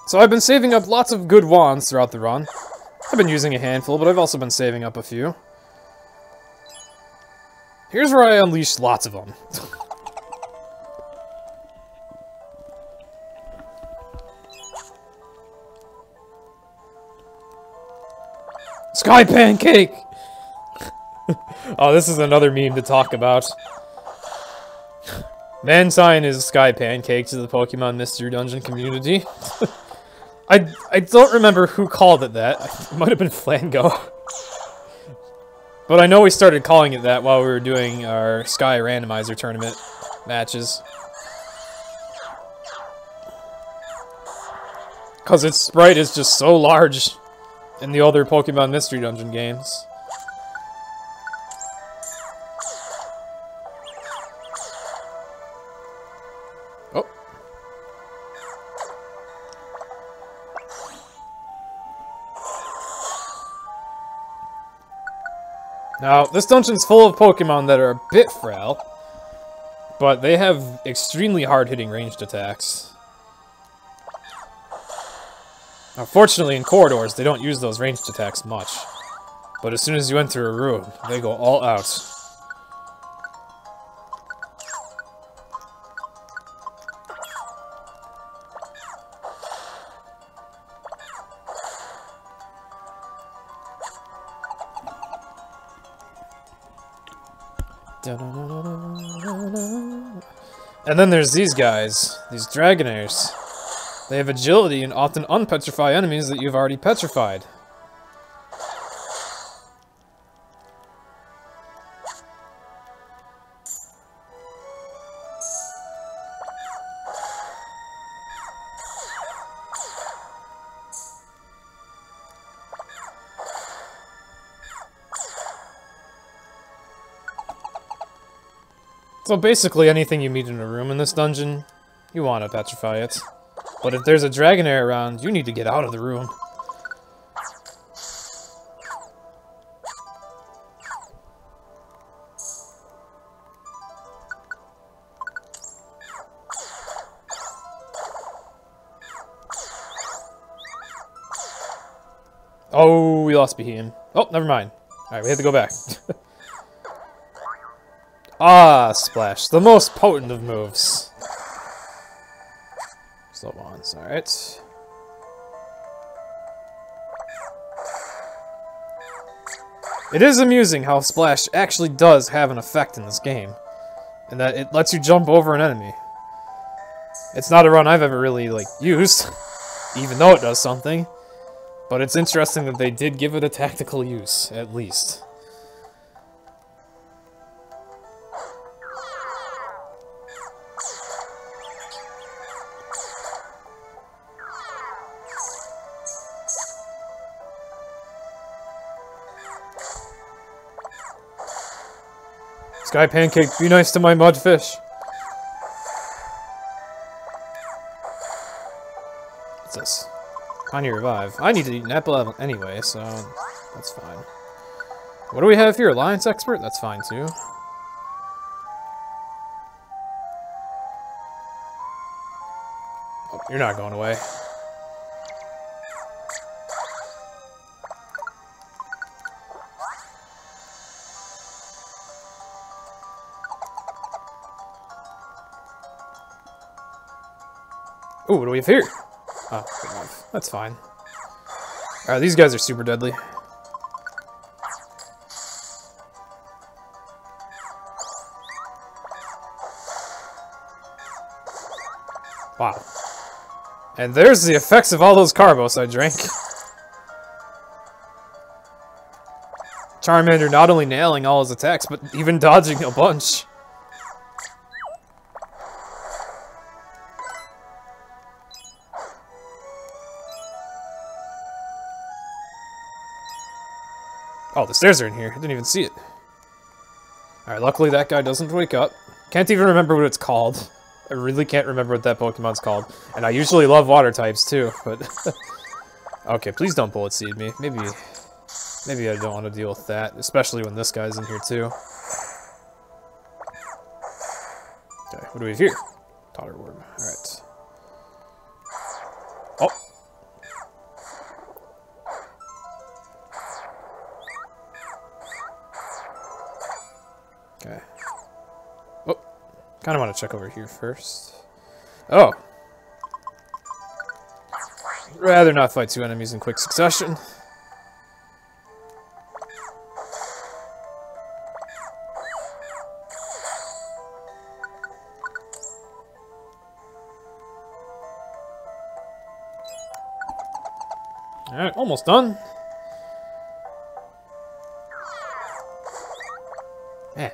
So I've been saving up lots of good wands throughout the run. I've been using a handful, but I've also been saving up a few. Here's where I unleashed lots of them. Sky Pancake! Oh, this is another meme to talk about. Mansign is Sky Pancake to the Pokemon Mystery Dungeon community. I don't remember who called it that. It might have been Flango. But I know we started calling it that while we were doing our Sky Randomizer tournament matches. Because its sprite is just so large in the other Pokemon Mystery Dungeon games. Oh. Now, this dungeon's full of Pokemon that are a bit frail, but they have extremely hard-hitting ranged attacks. Now, fortunately, in corridors, they don't use those ranged attacks much. But as soon as you enter a room, they go all out. And then there's these guys, these Dragonairs. They have agility and often unpetrify enemies that you've already petrified. So basically anything you meet in a room in this dungeon, you want to petrify it. But if there's a Dragonair around, you need to get out of the room. Oh, we lost Behem. Oh, never mind. Alright, we have to go back. Ah, Splash, the most potent of moves. Slow ones, alright. It is amusing how Splash actually does have an effect in this game, and that it lets you jump over an enemy. It's not a run I've ever really, like, used, even though it does something. But it's interesting that they did give it a tactical use, at least. Sky Pancake, be nice to my mudfish. What's this? Tiny Revive. I need to eat an apple anyway, so that's fine. What do we have here? Alliance Expert? That's fine too. Oh, you're not going away. Ooh, what do we have here? Oh, that's fine. Alright, these guys are super deadly. Wow. And there's the effects of all those carbos I drank. Charmander not only nailing all his attacks, but even dodging a bunch. Oh, the stairs are in here. I didn't even see it. Alright, luckily that guy doesn't wake up. Can't even remember what it's called. I really can't remember what that Pokemon's called. And I usually love water types too, but... Okay, please don't Bullet Seed me. Maybe I don't want to deal with that, especially when this guy's in here too. Okay, what do we have here? Totter Orb. Alright. Oh! Okay. Oh, kind of want to check over here first. Oh. Rather not fight two enemies in quick succession. Alright, almost done. Man.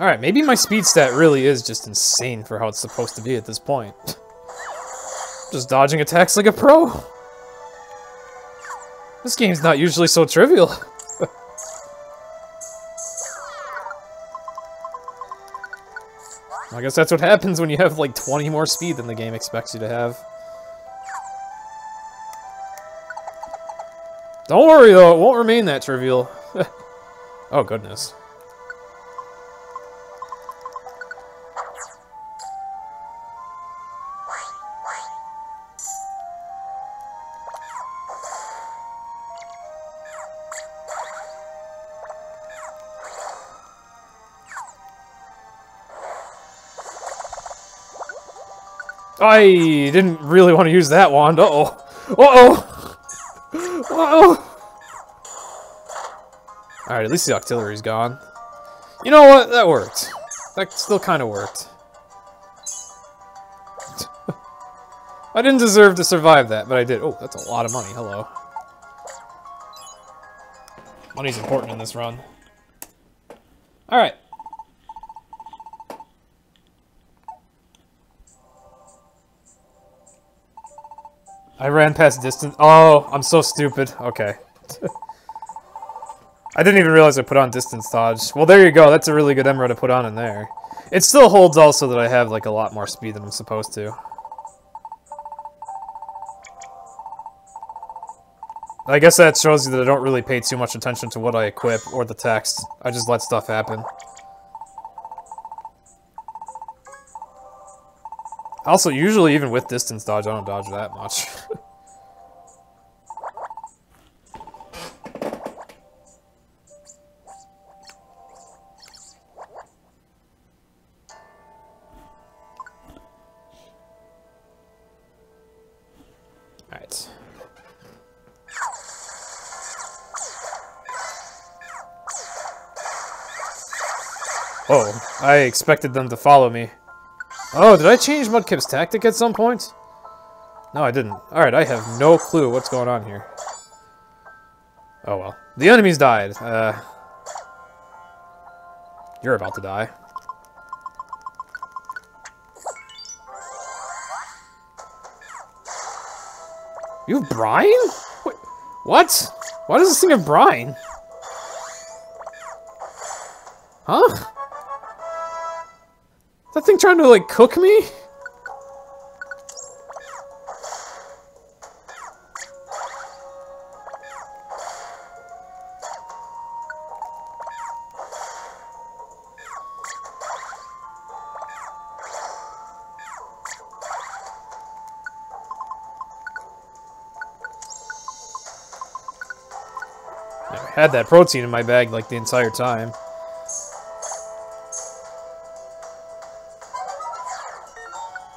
Alright, maybe my speed stat really is just insane for how it's supposed to be at this point. Just dodging attacks like a pro. This game's not usually so trivial. I guess that's what happens when you have like 20 more speed than the game expects you to have. Don't worry though, it won't remain that trivial. Oh goodness. I didn't really want to use that wand. Uh-oh. Uh-oh. Uh-oh. Alright, at least the Octillery's gone. You know what? That worked. That still kind of worked. I didn't deserve to survive that, but I did. Oh, that's a lot of money. Hello. Money's important in this run. Alright. I ran past distance. Oh, I'm so stupid. Okay. I didn't even realize I put on distance dodge. Well, there you go. That's a really good emerald to put on in there. It still holds also that I have like a lot more speed than I'm supposed to. I guess that shows you that I don't really pay too much attention to what I equip or the text. I just let stuff happen. Also, usually even with distance dodge, I don't dodge that much. Alright. Oh, I expected them to follow me. Oh, did I change Mudkip's tactic at some point? No, I didn't. Alright, I have no clue what's going on here. Oh well. The enemies died. You're about to die. You have brine? Wait, what? Why does this thing have brine? Huh? Is that thing trying to, like, cook me? I had that protein in my bag, like, the entire time.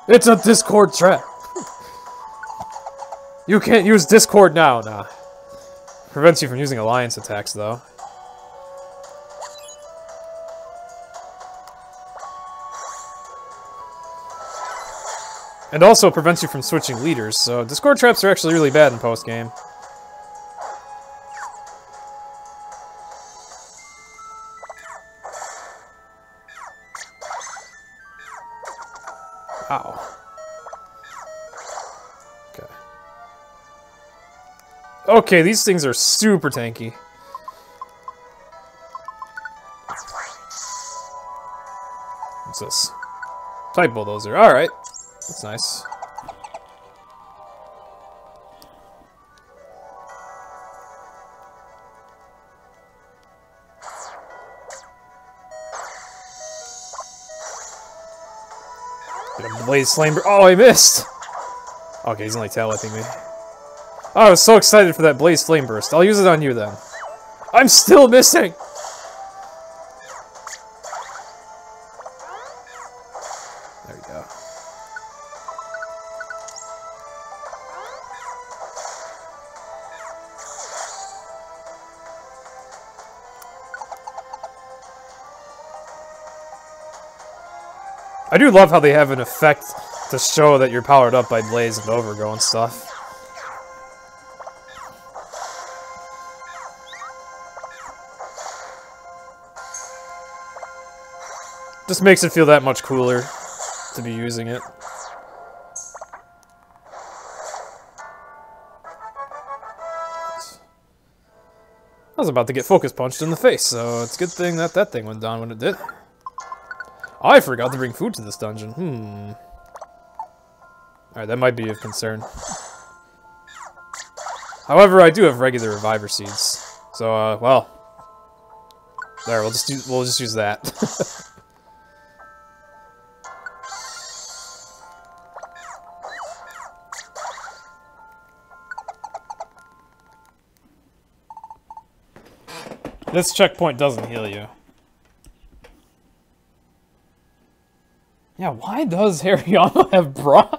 It's a Discord trap! You can't use Discord now, nah. Prevents you from using alliance attacks, though. And also prevents you from switching leaders, so Discord traps are actually really bad in post-game. Ow. Okay. Okay, these things are super tanky. What's this? Type bulldozer. Alright. That's nice. Get a blaze flame. Oh, I missed! Okay, he's only tail whipping me. Oh, I was so excited for that blaze flame burst. I'll use it on you then. I'm still missing! There we go. I do love how they have an effect to show that you're powered up by Blaze and Overgrow and stuff. Just makes it feel that much cooler to be using it. I was about to get focus punched in the face, so it's a good thing that that thing went down when it did. I forgot to bring food to this dungeon. Alright, that might be of concern. However, I do have regular reviver seeds. So, well. There, we'll just use that. This checkpoint doesn't heal you. Yeah, why does Hariyama have brine?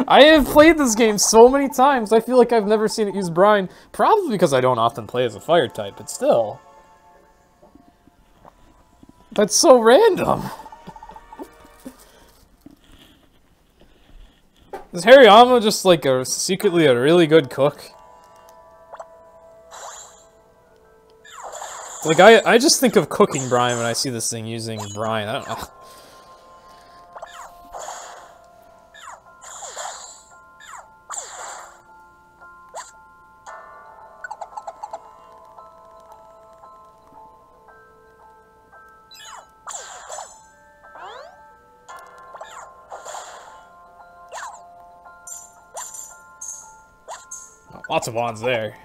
I have played this game so many times, I feel like I've never seen it use brine. Probably because I don't often play as a fire type, but still. That's so random. Is Hariyama just like secretly a really good cook? Like, I just think of cooking brine when I see this thing using brine. I don't know. Lots of wands there.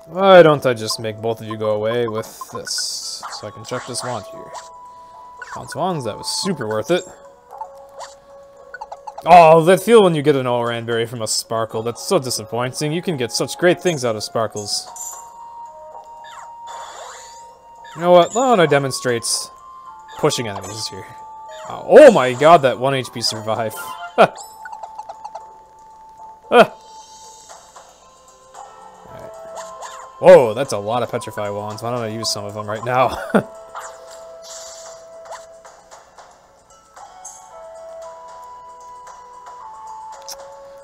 Why don't I just make both of you go away with this, so I can check this wand here. Lots of wands, that was super worth it. Oh, that feel when you get an Oran berry from a sparkle, that's so disappointing. You can get such great things out of sparkles. You know what, Lana demonstrates pushing enemies here. Oh my god, that 1 HP survive. Whoa, that's a lot of petrify wands. Why don't I use some of them right now?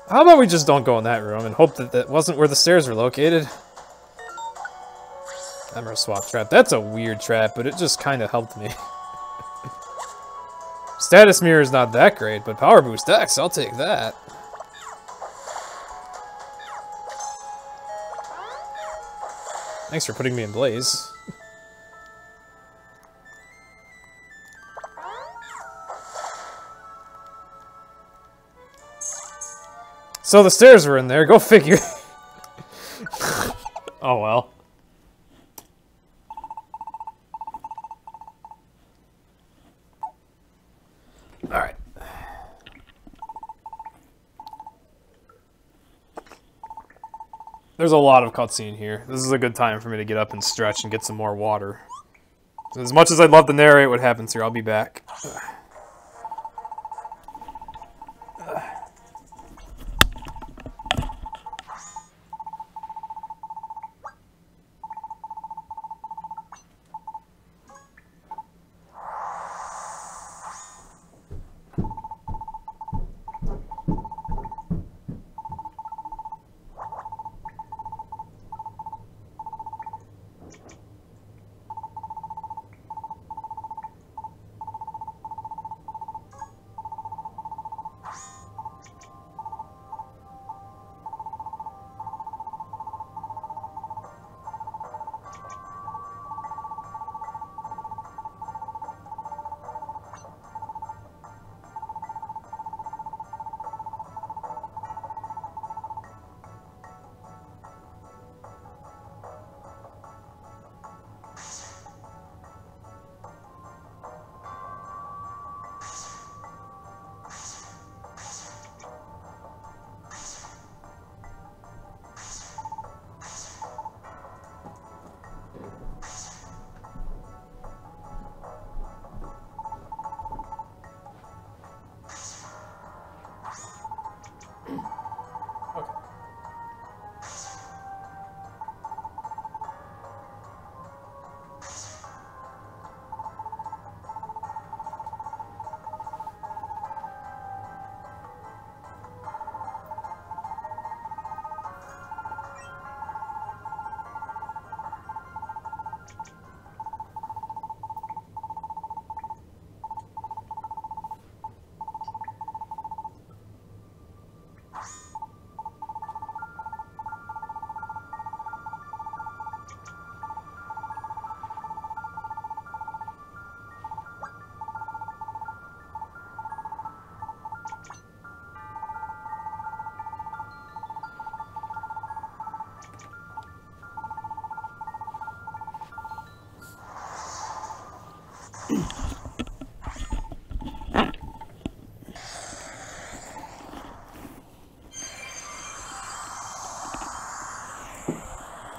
How about we just don't go in that room and hope that that wasn't where the stairs were located? Emerald swap trap. That's a weird trap, but it just kind of helped me. Status mirror is not that great, but power boost X, I'll take that. Thanks for putting me in blaze. So the stairs were in there, go figure. Oh well. Alright. There's a lot of cutscene here. This is a good time for me to get up and stretch and get some more water. So as much as I'd love to narrate what happens here, I'll be back.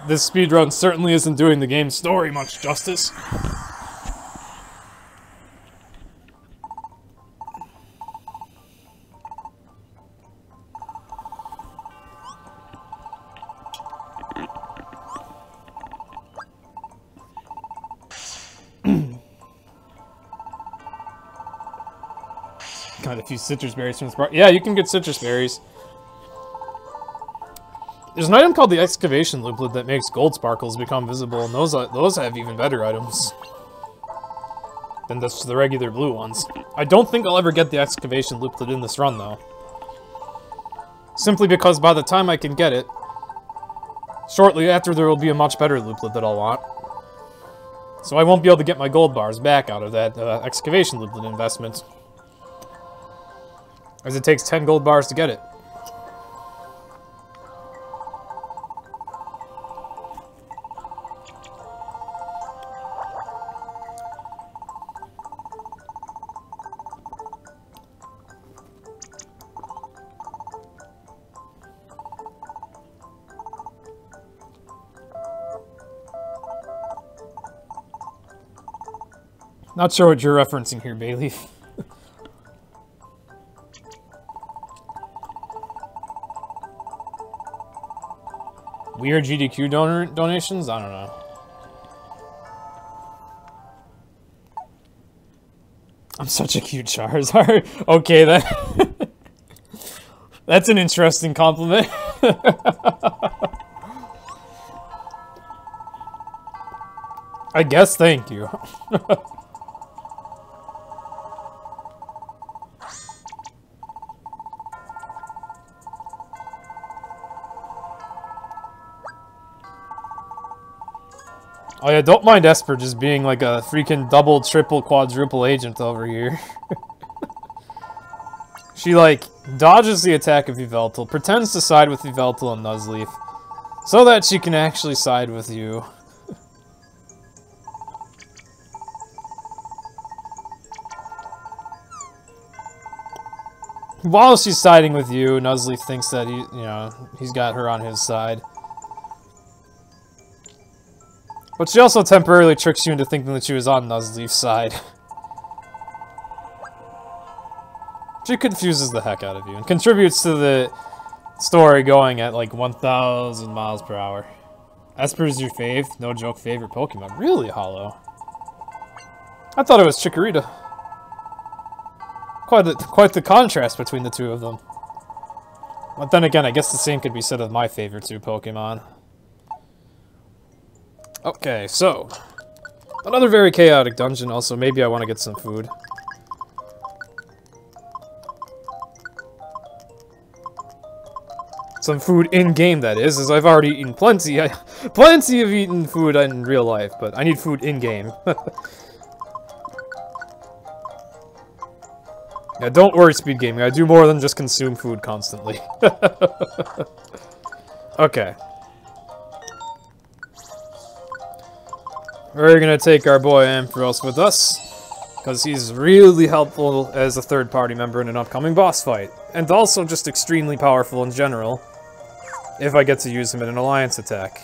This speedrun certainly isn't doing the game's story much justice. Got a few citrus berries from this bar. Yeah, you can get citrus berries. There's an item called the excavation looplet that makes gold sparkles become visible, and those have even better items than just the regular blue ones. I don't think I'll ever get the excavation looplet in this run, though. Simply because by the time I can get it, shortly after there will be a much better looplet that I'll want. So I won't be able to get my gold bars back out of that excavation looplet investment, as it takes 10 gold bars to get it. Not sure what you're referencing here, Bailey. Weird GDQ donations? I don't know. I'm such a cute Charizard. Okay, that's an interesting compliment. I guess thank you. Oh yeah, don't mind Esper just being like a freaking double, triple, quadruple agent over here. She like dodges the attack of Yveltal, pretends to side with Yveltal and Nuzleaf, so that she can actually side with you. While she's siding with you, Nuzleaf thinks that he's got her on his side. But she also temporarily tricks you into thinking that she was on Nuzleaf's side. She confuses the heck out of you and contributes to the story going at like 1,000 miles per hour. Esper's your fave, no joke favorite Pokemon. Really, Hollow? I thought it was Chikorita. Quite the contrast between the two of them. But then again, I guess the same could be said of my favorite two Pokemon. Okay, so another very chaotic dungeon. Also, maybe I want to get some food. Some food in-game, that is, as I've already eaten plenty. Plenty of eaten food in real life, but I need food in-game. Yeah, don't worry, Speed Gaming. I do more than just consume food constantly. Okay. We're gonna take our boy Ampharos with us, because he's really helpful as a third-party member in an upcoming boss fight, and also just extremely powerful in general, if I get to use him in an alliance attack.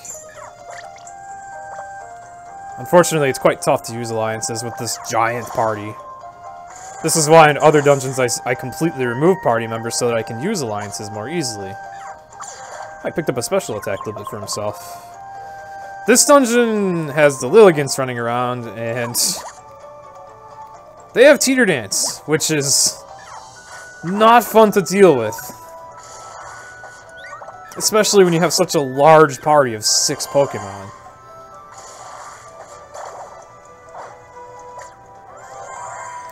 Unfortunately, it's quite tough to use alliances with this giant party. This is why in other dungeons I completely remove party members so that I can use alliances more easily. I picked up a special attack little bit for himself. This dungeon has the Lilligants running around, and they have Teeter Dance, which is not fun to deal with. Especially when you have such a large party of 6 Pokemon.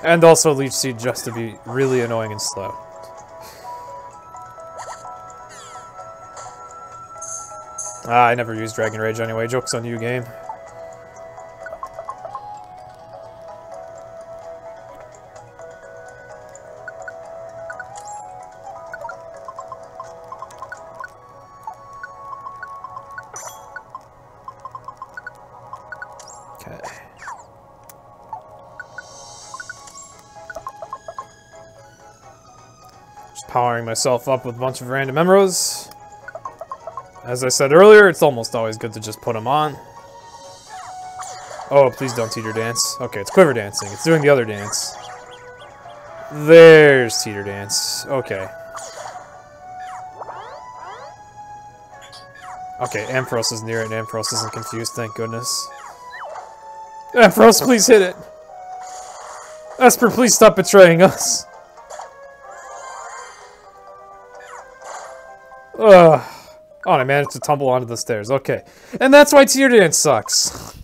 And also Leech Seed just to be really annoying and slow. I never used Dragon Rage anyway. Joke's on you, game. Okay. Just powering myself up with a bunch of random emeralds. As I said earlier, it's almost always good to just put them on. Oh, please don't Teeter Dance. Okay, it's Quiver Dancing. It's doing the other dance. There's Teeter Dance. Okay. Okay, Ampharos is near it, and Ampharos isn't confused, thank goodness. Ampharos, please hit it! Esper, please stop betraying us! Ugh. Oh, and I managed to tumble onto the stairs. Okay. And that's why Teeter Dance sucks.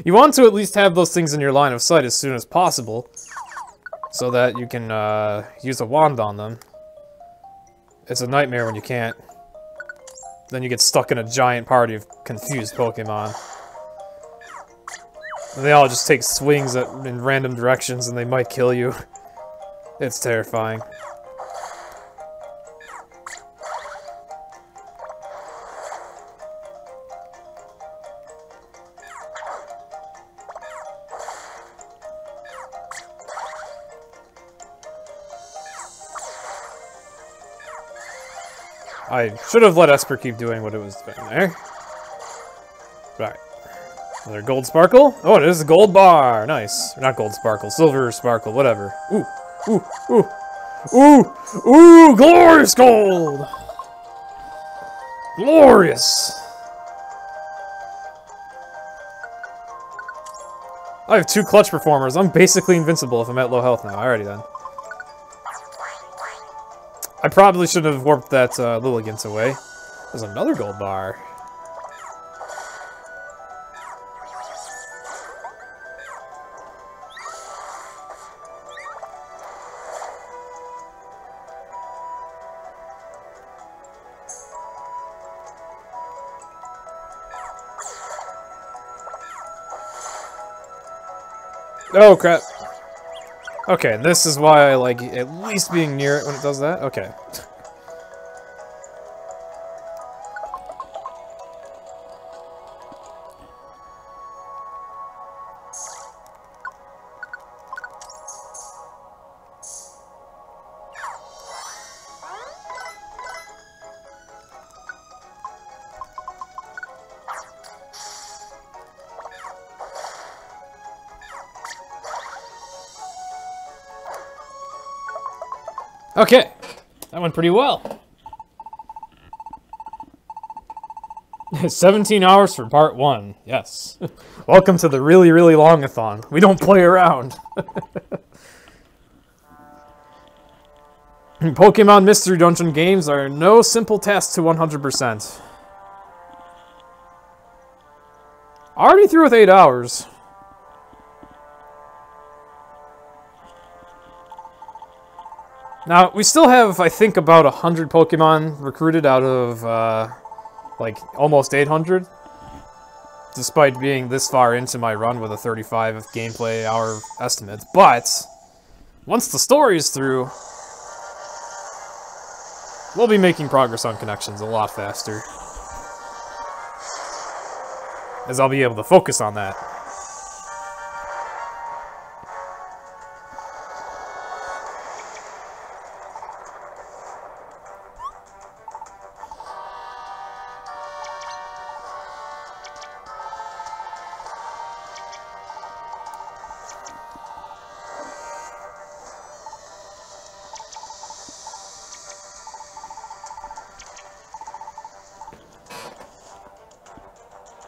You want to at least have those things in your line of sight as soon as possible, so that you can use a wand on them. It's a nightmare when you can't. Then you get stuck in a giant party of confused Pokemon. And they all just take swings in random directions and they might kill you. It's terrifying. I should have let Esper keep doing what it was doing there. Right. Another gold sparkle. Oh, it is a gold bar. Nice. Not gold sparkle. Silver sparkle. Whatever. Ooh. Ooh. Ooh. Ooh. Ooh. Glorious gold. Glorious! I have 2 clutch performers. I'm basically invincible if I'm at low health now. Alrighty then. I probably should have warped that Lilligant away. There's another gold bar. Oh, crap. Okay, this is why I like at least being near it when it does that. Okay. Okay, that went pretty well. 17 hours for part 1, yes. Welcome to the really, really long-a-thon. We don't play around. Pokemon Mystery Dungeon games are no simple task to 100%. Already through with 8 hours. Now, we still have, I think, about 100 Pokemon recruited out of, like, almost 800. Despite being this far into my run with a 35 gameplay hour estimate. But, once the story is through, we'll be making progress on connections a lot faster. As I'll be able to focus on that.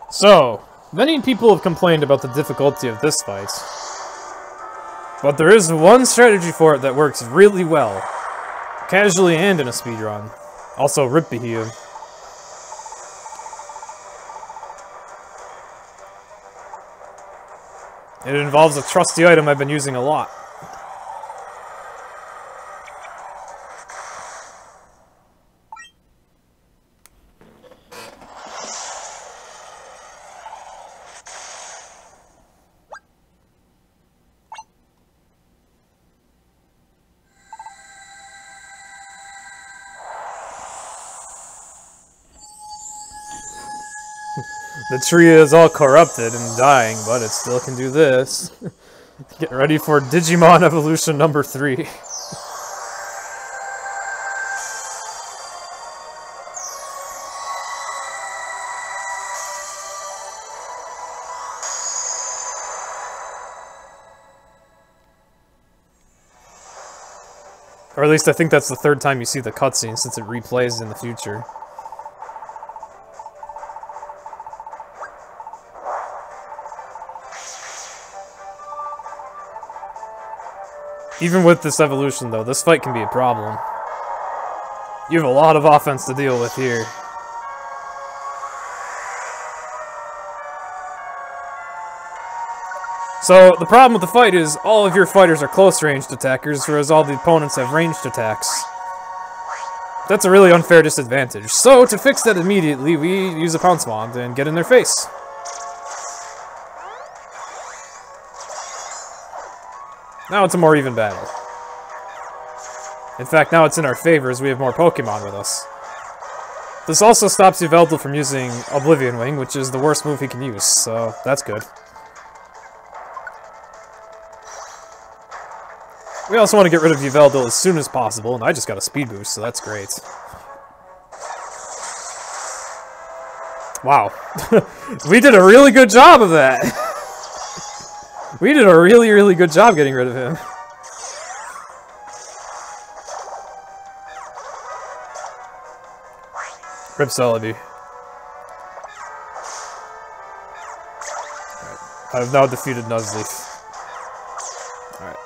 So, many people have complained about the difficulty of this fight. But there is one strategy for it that works really well. Casually and in a speedrun. Also, Rip Behew. It involves a trusty item I've been using a lot. The tree is all corrupted and dying, but it still can do this. Get ready for Digimon Evolution number 3. Or at least I think that's the 3rd time you see the cutscene, since it replays in the future. Even with this evolution, though, this fight can be a problem. You have a lot of offense to deal with here. So, the problem with the fight is all of your fighters are close-ranged attackers, whereas all the opponents have ranged attacks. That's a really unfair disadvantage. So, to fix that immediately, we use a Pounce Wand and get in their face. Now it's a more even battle. In fact, now it's in our favor as we have more Pokemon with us. This also stops Yveltal from using Oblivion Wing, which is the worst move he can use, so that's good. We also want to get rid of Yveltal as soon as possible, and I just got a speed boost, so that's great. Wow. We did a really good job of that! We did a really, really good job getting rid of him. Rip Celebi. I have now defeated Nuzleaf. Alright.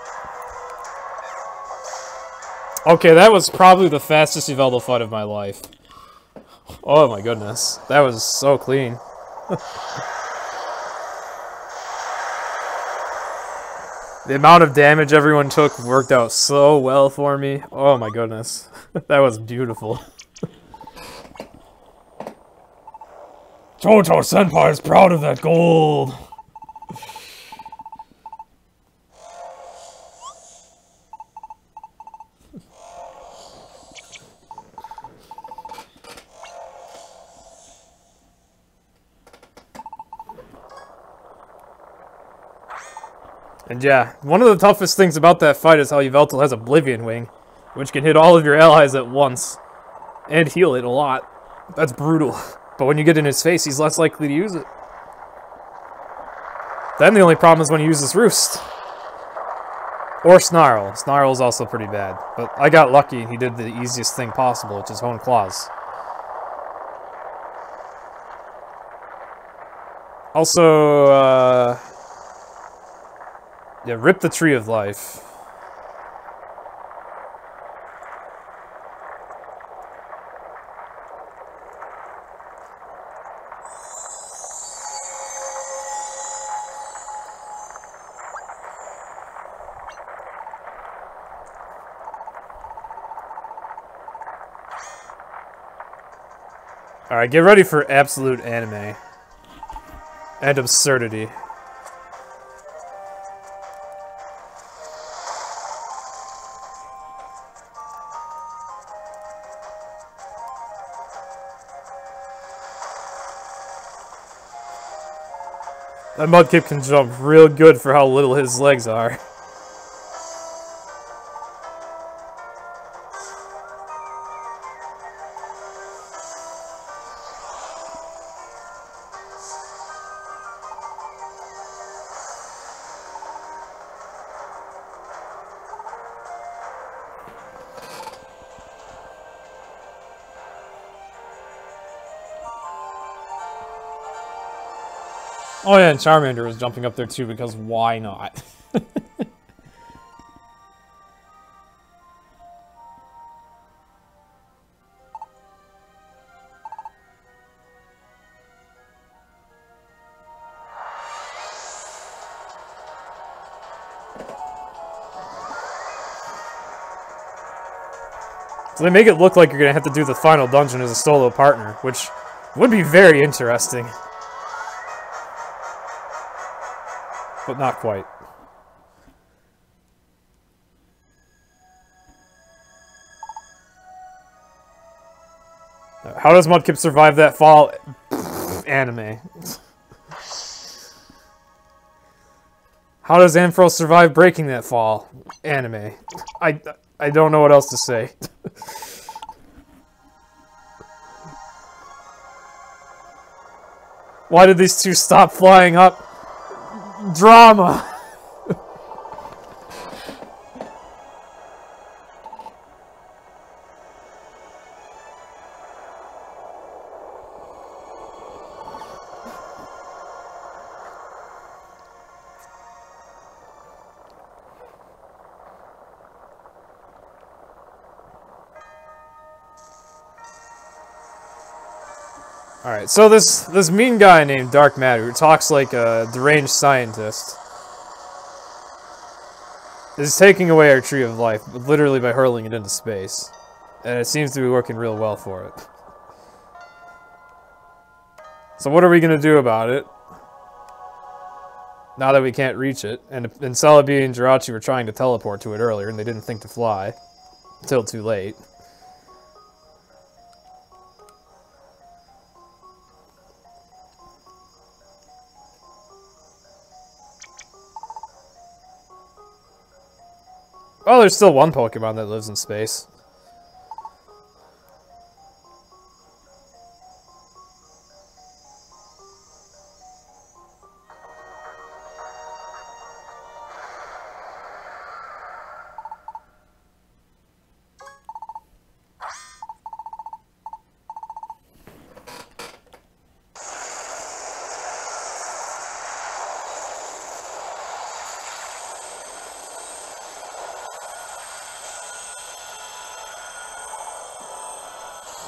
Okay, that was probably the fastest Yveltal fight of my life. Oh my goodness. That was so clean. The amount of damage everyone took worked out so well for me. Oh my goodness. That was beautiful. Jojo Senpai is proud of that gold. And yeah, one of the toughest things about that fight is how Yveltal has Oblivion Wing, which can hit all of your allies at once, and heal it a lot. That's brutal. But when you get in his face, he's less likely to use it. Then the only problem is when he uses Roost. Or Snarl. Snarl is also pretty bad. But I got lucky and he did the easiest thing possible, which is Hone Claws. Also, yeah, rip the Tree of Life. Alright, get ready for absolute anime. And absurdity. That Mudkip can jump real good for how little his legs are. Oh yeah, and Charmander was jumping up there too, because why not? So they make it look like you're gonna have to do the final dungeon as a solo partner, which would be very interesting. But not quite. How does Mudkip survive that fall? Anime. How does Ampharos survive breaking that fall? Anime. I don't know what else to say. Why did these two stop flying up? Drama! Alright, so this mean guy named Dark Matter, who talks like a deranged scientist, is taking away our Tree of Life, literally by hurling it into space. And it seems to be working real well for it. So what are we going to do about it? Now that we can't reach it, and Celebi and Jirachi were trying to teleport to it earlier, and they didn't think to fly. Until too late. Oh, there's still one Pokemon that lives in space.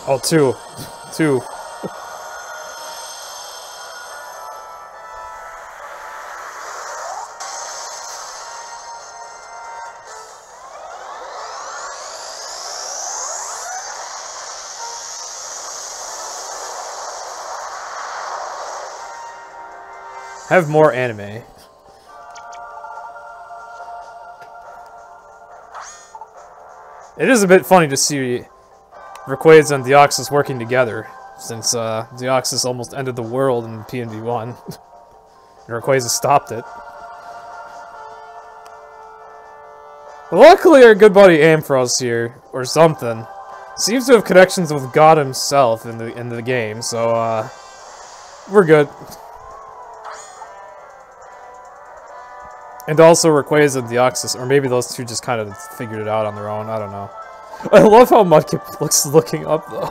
Oh, two. Two. Have more anime. It is a bit funny to see Rayquaza and Deoxys working together, since Deoxys almost ended the world in PNV1, and Rayquaza stopped it. Luckily, our good buddy Ampharos here, or something, seems to have connections with God himself in the game, so we're good. And also Rayquaza and Deoxys, or maybe those two just kind of figured it out on their own, I don't know. I love how Mudkip looks looking up, though.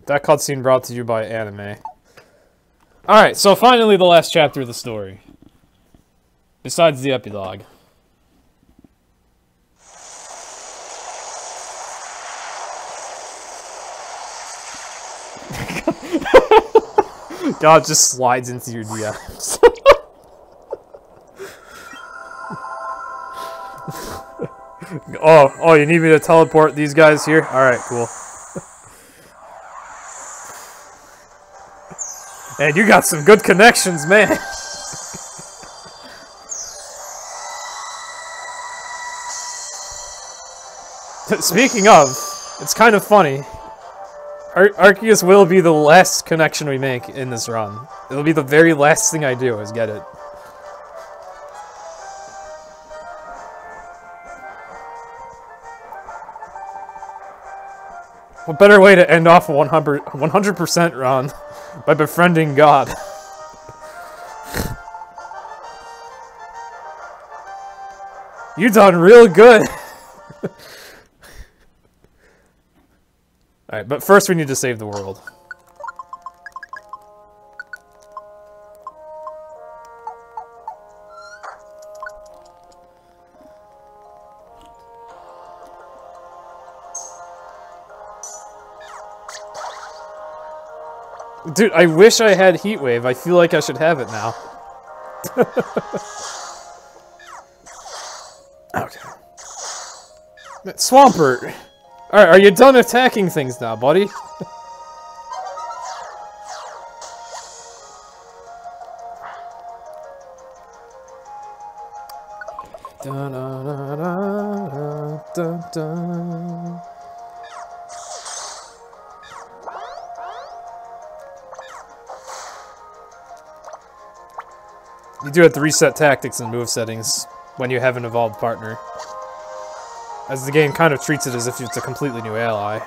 That cutscene brought to you by anime. Alright, so finally the last chapter of the story. Besides the epilogue. God just slides into your DMs. Oh, you need me to teleport these guys here? Alright, cool. Man, you got some good connections, man. Speaking of, it's kind of funny. Arceus will be the last connection we make in this run. It'll be the very last thing I do, is get it. What better way to end off a 100% run by befriending God? You done real good. Alright, but first we need to save the world. Dude, I wish I had Heat Wave. I feel like I should have it now. Okay. Swampert! Alright, are you done attacking things now, buddy? Dun, dun, dun, dun, dun, dun. You do have to reset tactics and move settings when you have an evolved partner, as the game kind of treats it as if it's a completely new ally.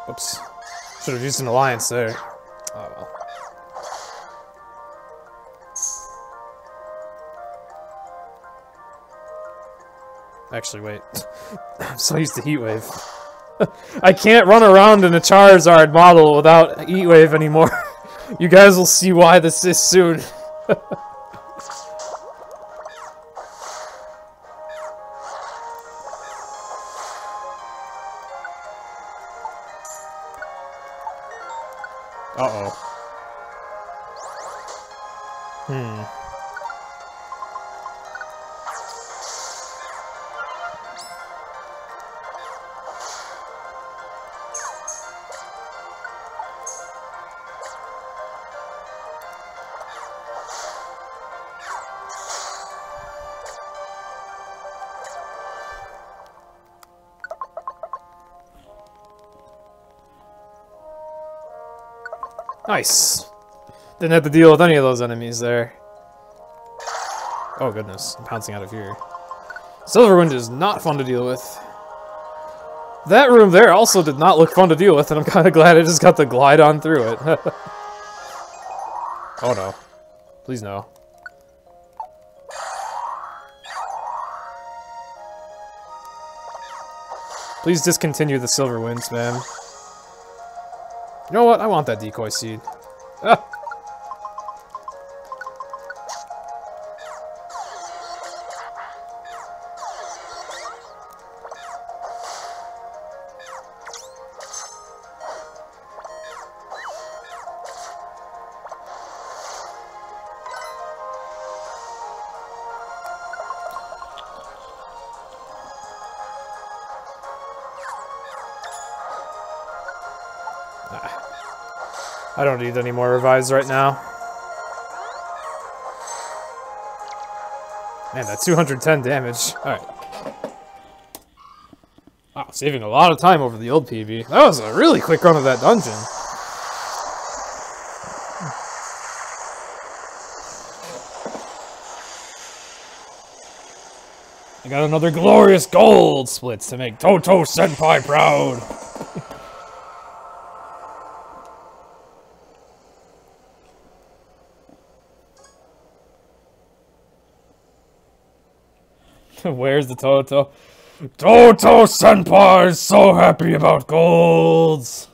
Oops. Should have used an alliance there. Oh well. Actually, wait. I'm so used to Heat Wave. I can't run around in a Charizard model without Heat Wave anymore. You guys will see why this is soon. Uh-oh. Nice. Didn't have to deal with any of those enemies there. Oh goodness, I'm pouncing out of here. Silverwind is not fun to deal with. That room there also did not look fun to deal with, and I'm kind of glad I just got to glide on through it. Oh no. Please no. Please discontinue the Silverwinds, man. You know what? I want that decoy seed. Ah! I don't need any more revives right now. Man, that 210 damage. Alright. Wow, saving a lot of time over the old PB. That was a really quick run of that dungeon. I got another glorious gold splits to make Toto Senpai proud. Where's the Toto? Toto Senpai is so happy about golds!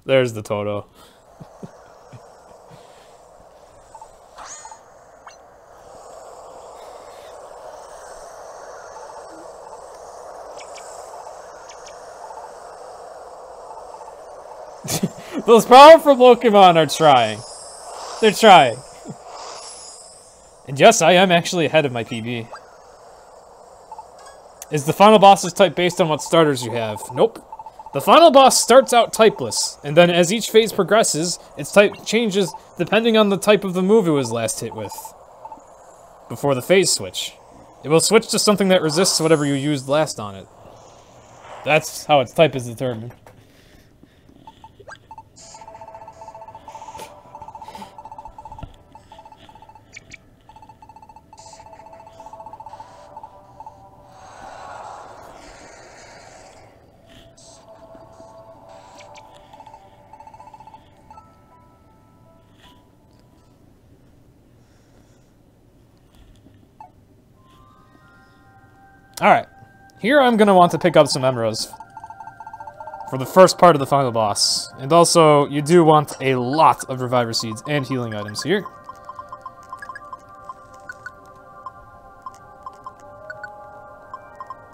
There's the Toto. Those powerful Pokemon are trying. They're trying. And yes, I am actually ahead of my PB. Is the final boss's type based on what starters you have? Nope. The final boss starts out typeless, and then as each phase progresses, its type changes depending on the type of the move it was last hit with. Before the phase switch. It will switch to something that resists whatever you used last on it. That's how its type is determined. Alright, here I'm going to want to pick up some emeralds for the first part of the final boss. And also, you do want a lot of reviver seeds and healing items here.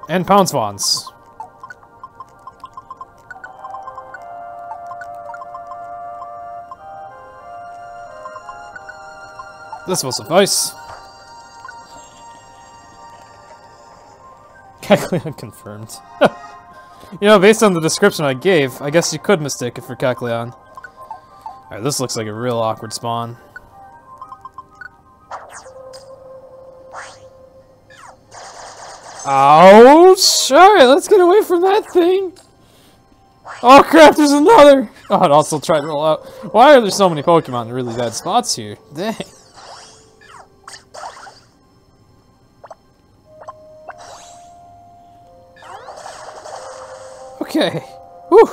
And pound swans. This will suffice. Kecleon confirmed. You know, based on the description I gave, I guess you could mistake it for Kecleon. Alright, this looks like a real awkward spawn. Ouch! Alright, let's get away from that thing! Oh crap, there's another! Oh, it also tried to roll out. Why are there so many Pokemon in really bad spots here? Dang. Okay. Whew.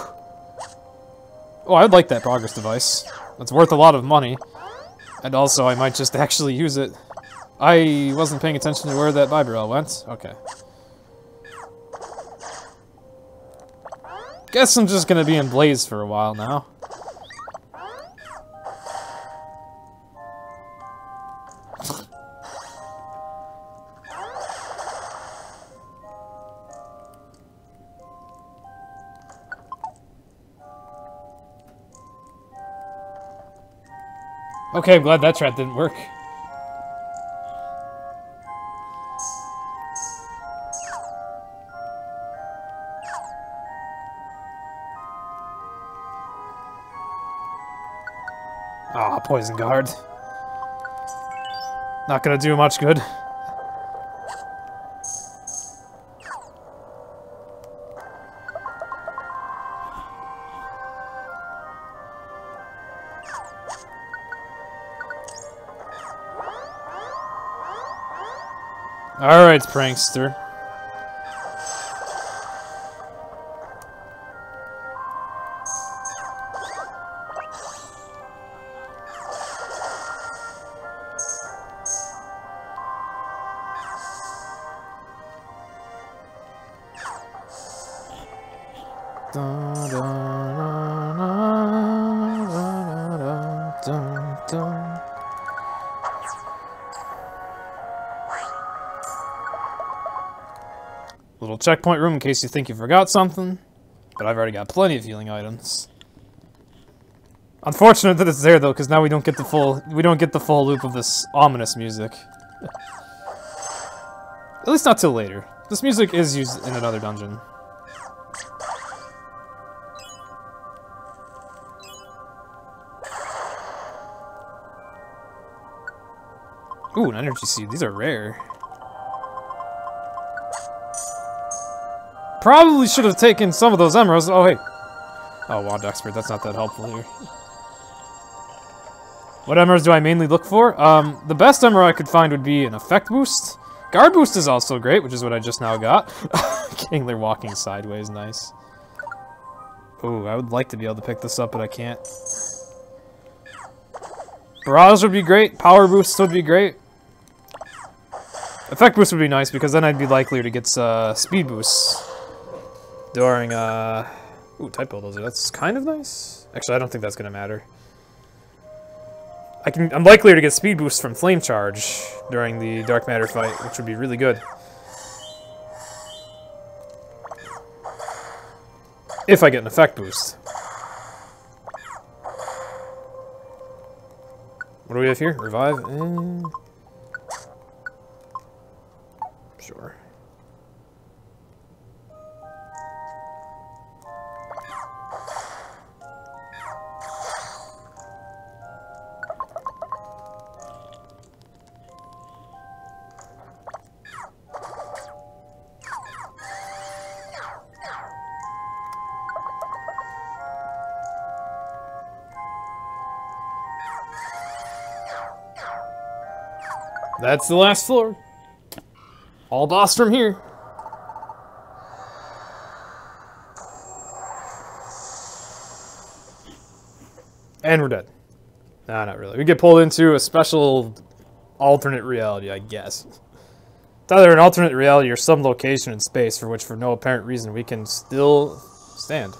Oh, I'd like that progress device. It's worth a lot of money. And also, I might just actually use it. I wasn't paying attention to where that Vibrel went. Okay. Guess I'm just gonna be in Blaze for a while now. Okay, I'm glad that strat didn't work. Ah, Poison Guard. Not gonna do much good. Alright, prankster. Little checkpoint room in case you think you forgot something, but I've already got plenty of healing items. Unfortunate that it's there though, because now we don't get the full loop of this ominous music. At least not till later. This music is used in another dungeon. Ooh, an energy seed. These are rare. Probably should have taken some of those emeralds. Oh, hey. Oh, Wand Expert. That's not that helpful here. What emeralds do I mainly look for? The best emerald I could find would be an effect boost. Guard boost is also great, which is what I just now got. Kingler walking sideways. Nice. Ooh, I would like to be able to pick this up, but I can't. Barrage would be great. Power boost would be great. Effect boost would be nice because then I'd be likelier to get speed boosts during ooh, type bulldozer. That's kind of nice. Actually, I don't think that's gonna matter. I'm likelier to get speed boosts from flame charge during the dark matter fight, which would be really good. If I get an effect boost. What do we have here? Revive? Sure. That's the last floor. All boss from here. And we're dead. Nah, not really. We get pulled into a special alternate reality, I guess. It's either an alternate reality or some location in space for which, for no apparent reason, we can still stand.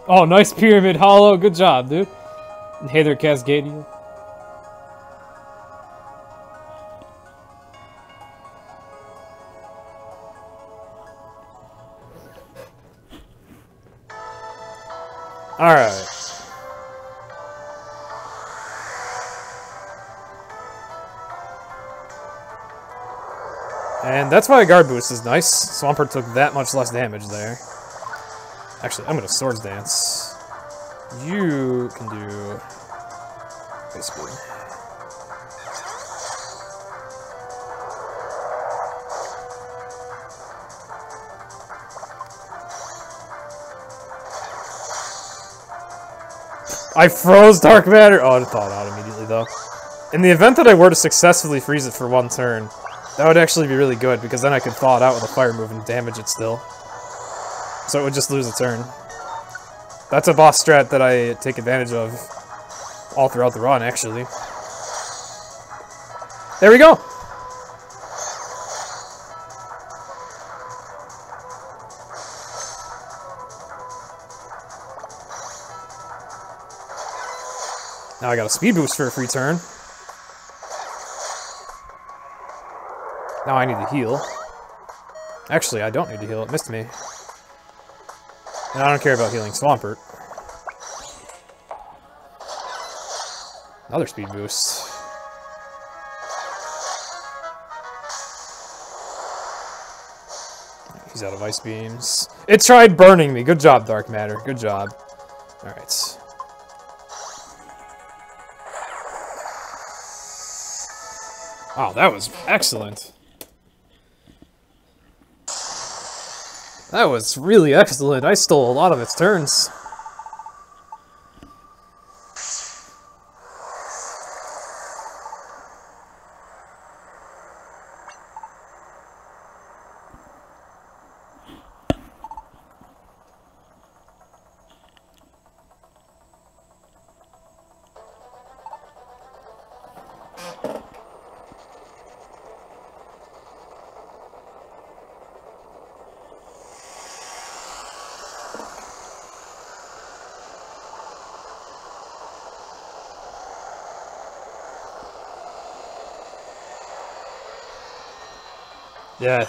Oh, nice pyramid hollow. Good job, dude. Hey there, Cascadia. Alright. And that's why a guard boost is nice. Swampert took that much less damage there. Actually, I'm gonna Swords Dance. You can do basically. I froze Dark Matter. Oh, it thawed out immediately though. In the event that I were to successfully freeze it for one turn, that would actually be really good because then I could thaw it out with a fire move and damage it still. So it would just lose a turn. That's a boss strat that I take advantage of all throughout the run, actually. There we go! Now I got a speed boost for a free turn. Now I need to heal. Actually, I don't need to heal. It missed me. And I don't care about healing Swampert. Another speed boost. He's out of ice beams. It tried burning me. Good job, Dark Matter. Good job. Alright. Wow, that was excellent. That was really excellent. I stole a lot of its turns. Yeah,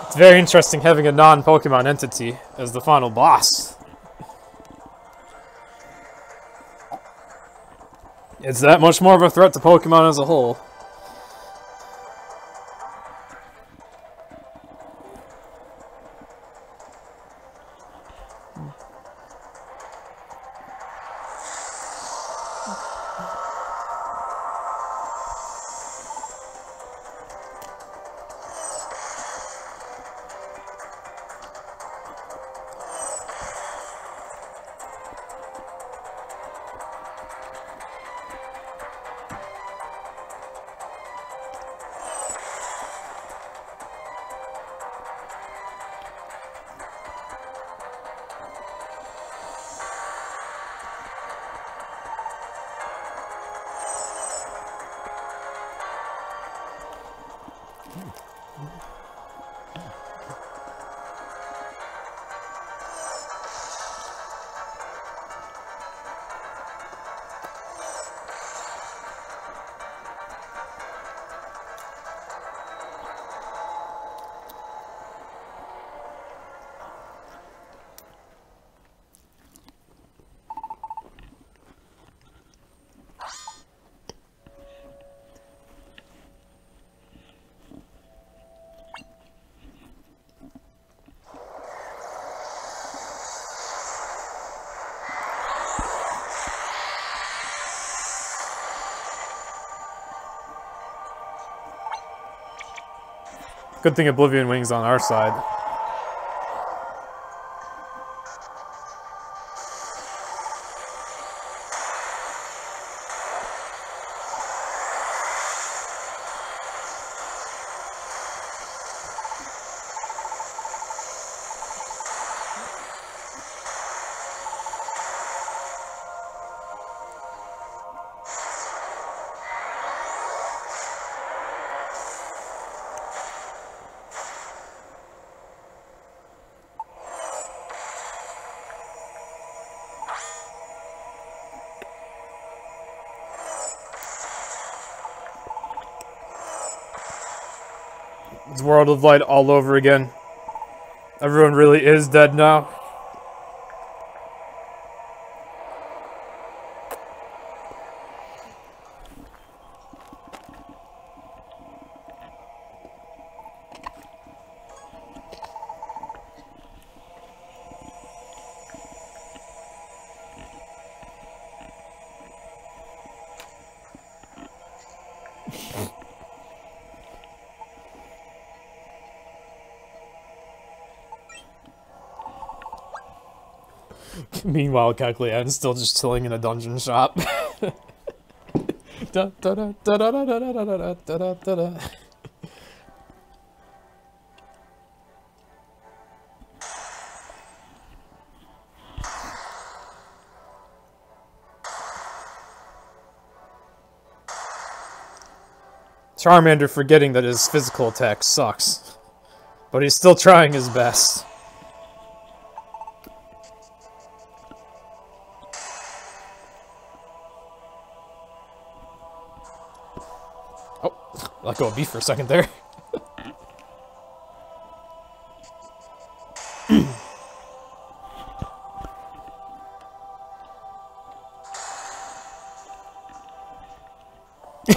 it's very interesting having a non-Pokemon entity as the final boss. It's that much more of a threat to Pokemon as a whole. Good thing Oblivion Wing's on our side. It's World of Light all over again. Everyone really is dead now. Meanwhile, Kecleon's still just chilling in a dungeon shop. Da, da, da, da, da, da, da, da, da, da, da, da. Charmander forgetting that his physical attack sucks. But he's still trying his best. Let go of beef for a second there.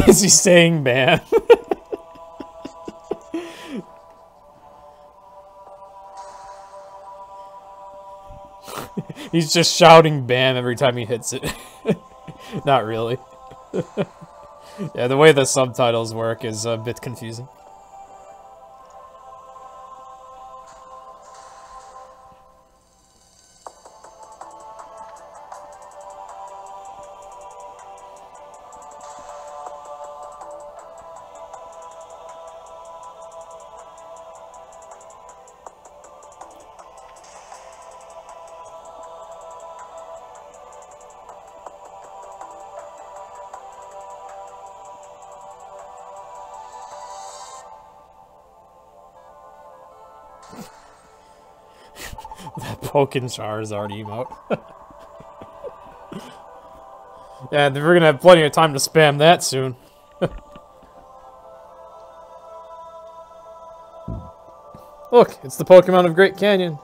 Is he saying man? He's just shouting "bam" every time he hits it. Not really. Yeah, the way the subtitles work is a bit confusing. That Pokin Charizard emote. Yeah, we're gonna have plenty of time to spam that soon. Look, it's the Pokemon of Great Canyon.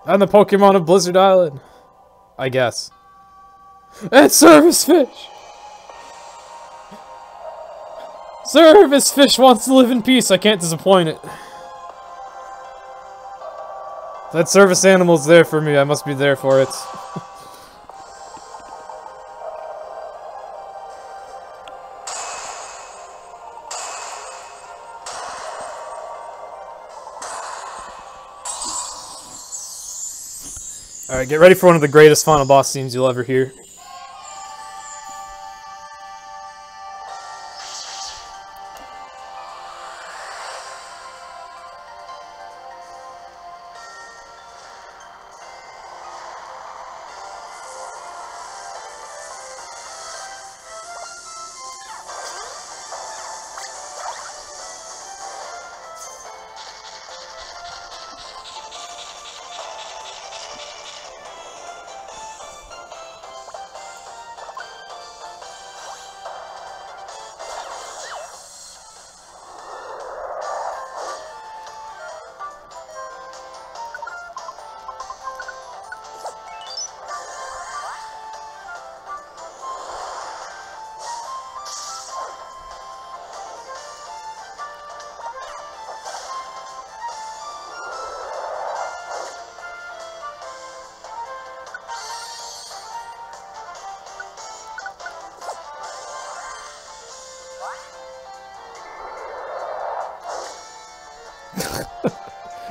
And the Pokemon of Blizzard Island. I guess. And Service Fish! Service Fish wants to live in peace, I can't disappoint it. That service animal's there for me, I must be there for it. Alright, get ready for one of the greatest final boss scenes you'll ever hear.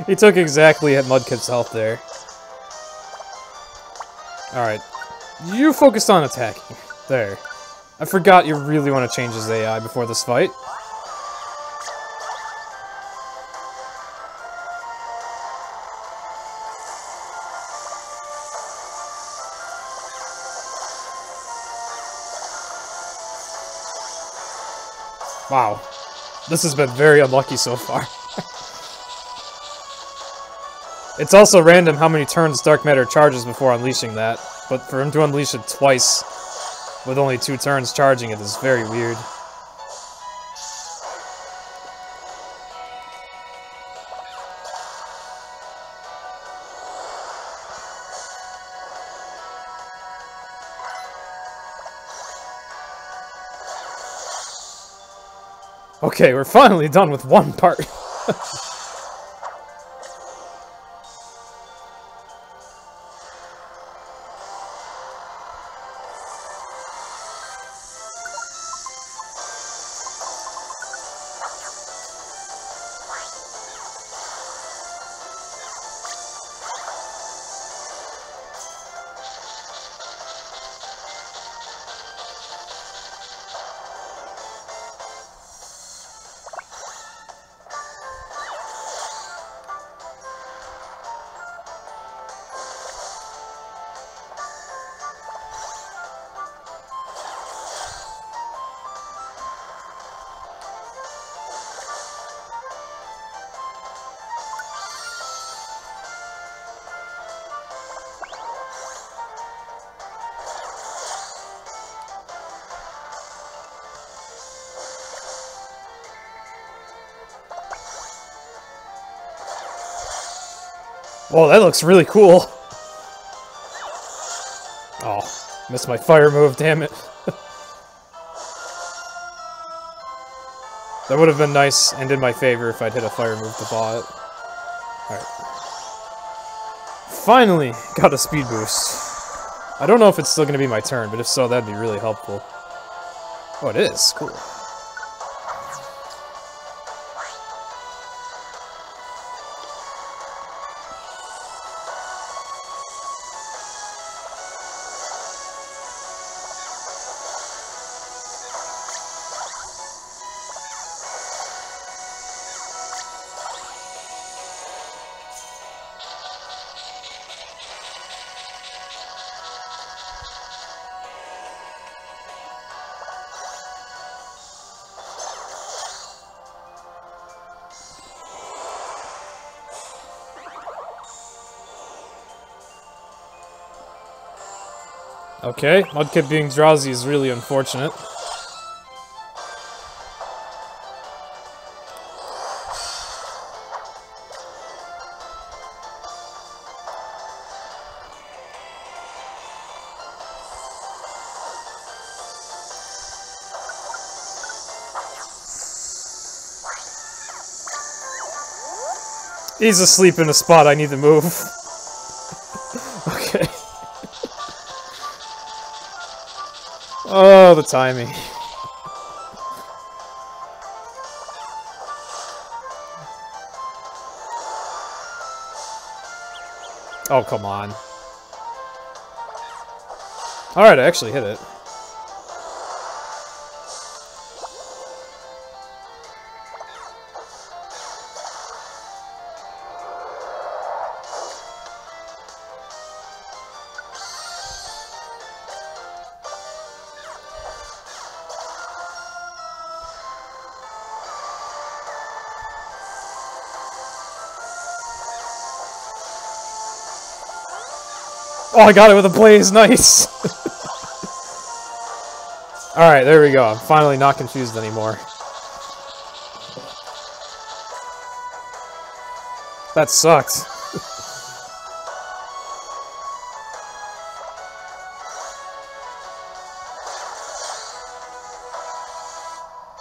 He took exactly at Mudkip's health there. Alright. You focused on attacking. There. I forgot you really want to change his AI before this fight. Wow. This has been very unlucky so far. It's also random how many turns Dark Matter charges before unleashing that, but for him to unleash it twice with only 2 turns charging it is very weird. Okay, we're finally done with one part. Whoa, that looks really cool. Oh, missed my fire move, damn it. That would have been nice and in my favor if I'd hit a fire move to bot it. Alright. Finally got a speed boost. I don't know if it's still going to be my turn, but if so, that'd be really helpful. Oh, it is. Cool. Okay, Mudkip being drowsy is really unfortunate. He's asleep in a spot I need to move. Okay. Oh, the timing. Oh, come on. Alright, I actually hit it. Oh, I got it with a blaze. Nice. Alright, there we go. I'm finally not confused anymore. That sucked.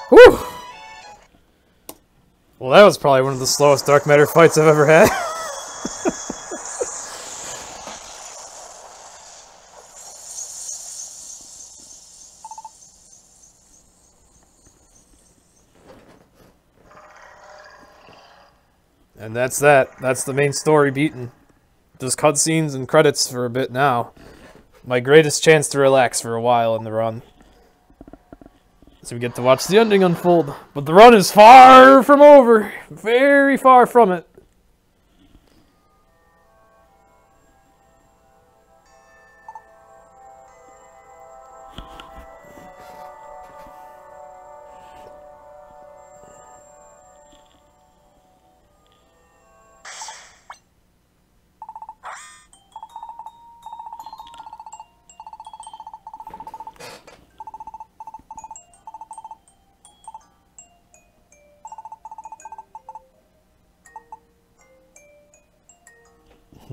Whew! Well, that was probably one of the slowest dark matter fights I've ever had. And that's that. That's the main story beaten. Just cutscenes and credits for a bit now. My greatest chance to relax for a while in the run. So we get to watch the ending unfold. But the run is far from over. Very far from it.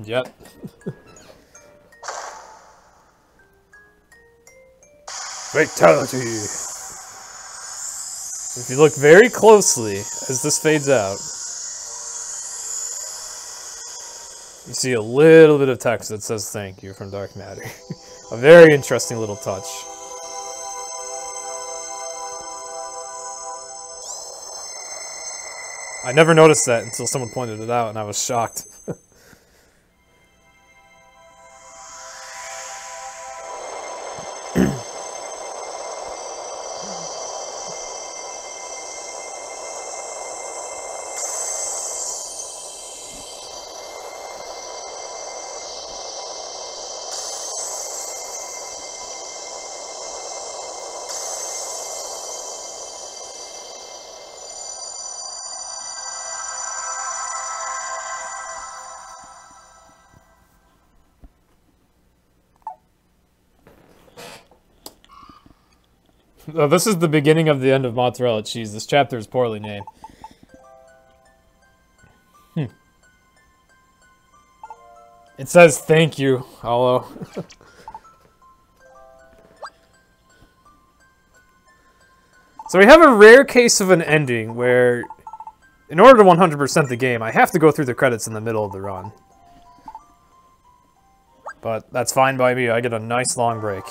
Yep. Fatality. If you look very closely as this fades out, you see a little bit of text that says thank you from Dark Matter. A very interesting little touch. I never noticed that until someone pointed it out and I was shocked. Oh, this is the beginning of the end of Mozzarella Cheese. This chapter is poorly named. It says thank you, Hollow. So we have a rare case of an ending where, in order to 100% the game, I have to go through the credits in the middle of the run. But that's fine by me. I get a nice long break.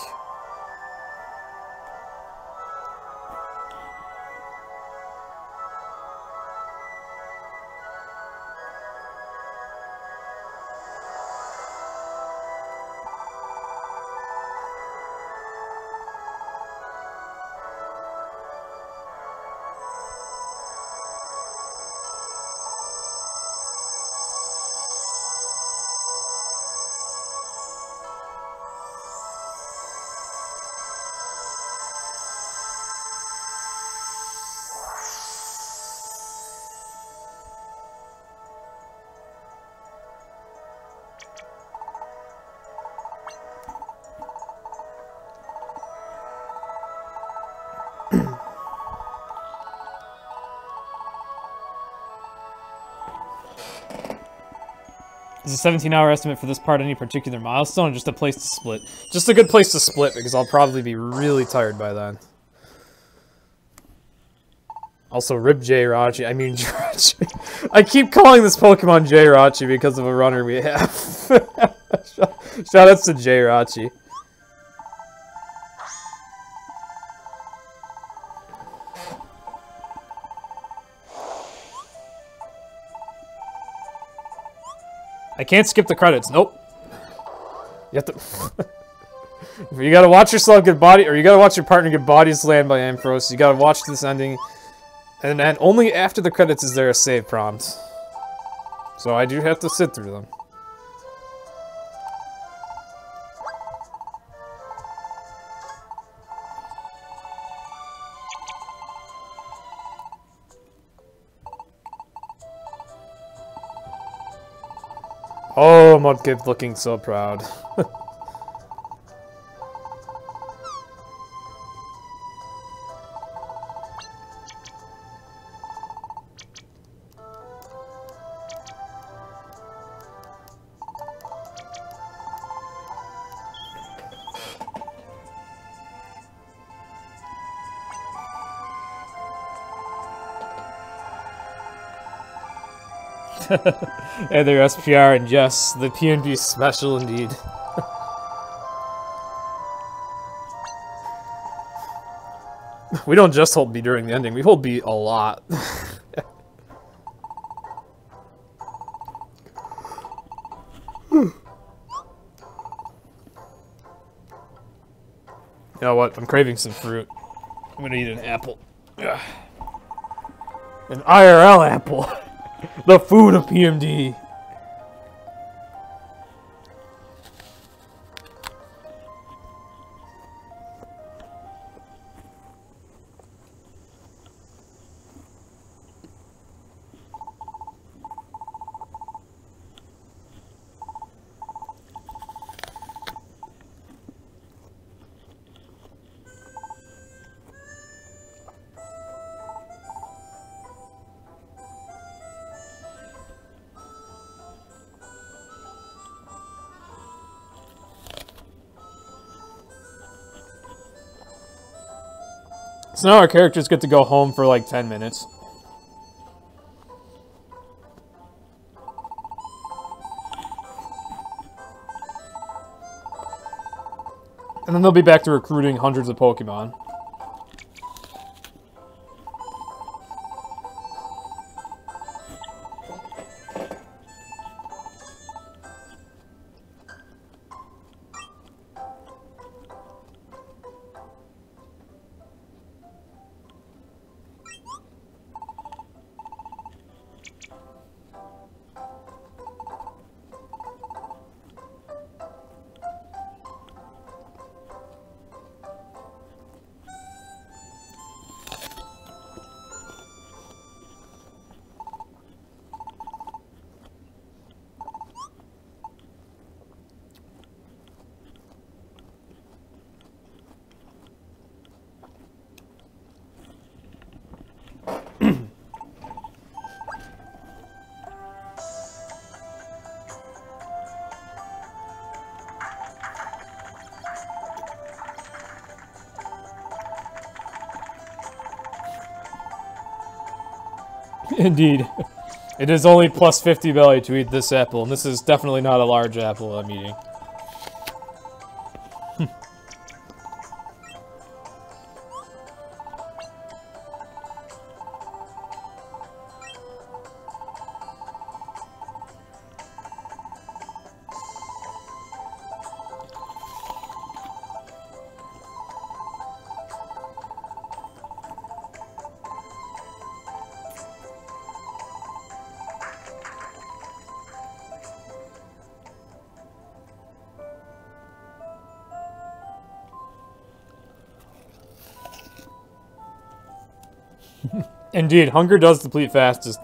Is a 17-hour estimate for this part any particular milestone, or just a place to split? Just a good place to split, because I'll probably be really tired by then. Also, rip Jirachi. I mean, Jirachi. I keep calling this Pokemon Jirachi because of a runner we have. Shoutouts to Jirachi. I can't skip the credits. Nope. You have to. You gotta watch yourself get body, or you gotta watch your partner get body slammed by Ampharos. You gotta watch this ending, and then only after the credits is there a save prompt. So I do have to sit through them. Oh, Mudkip looking so proud. And their SPR, and yes, the PNB is special indeed. We don't just hold B during the ending, we hold B a lot. You know what? I'm craving some fruit. I'm gonna eat an apple. Ugh. An IRL apple. The food of PMD. So now our characters get to go home for like 10 minutes. And then they'll be back to recruiting hundreds of Pokemon. Indeed. It is only plus 50 belly to eat this apple, and this is definitely not a large apple I'm eating. Indeed, hunger does deplete fastest.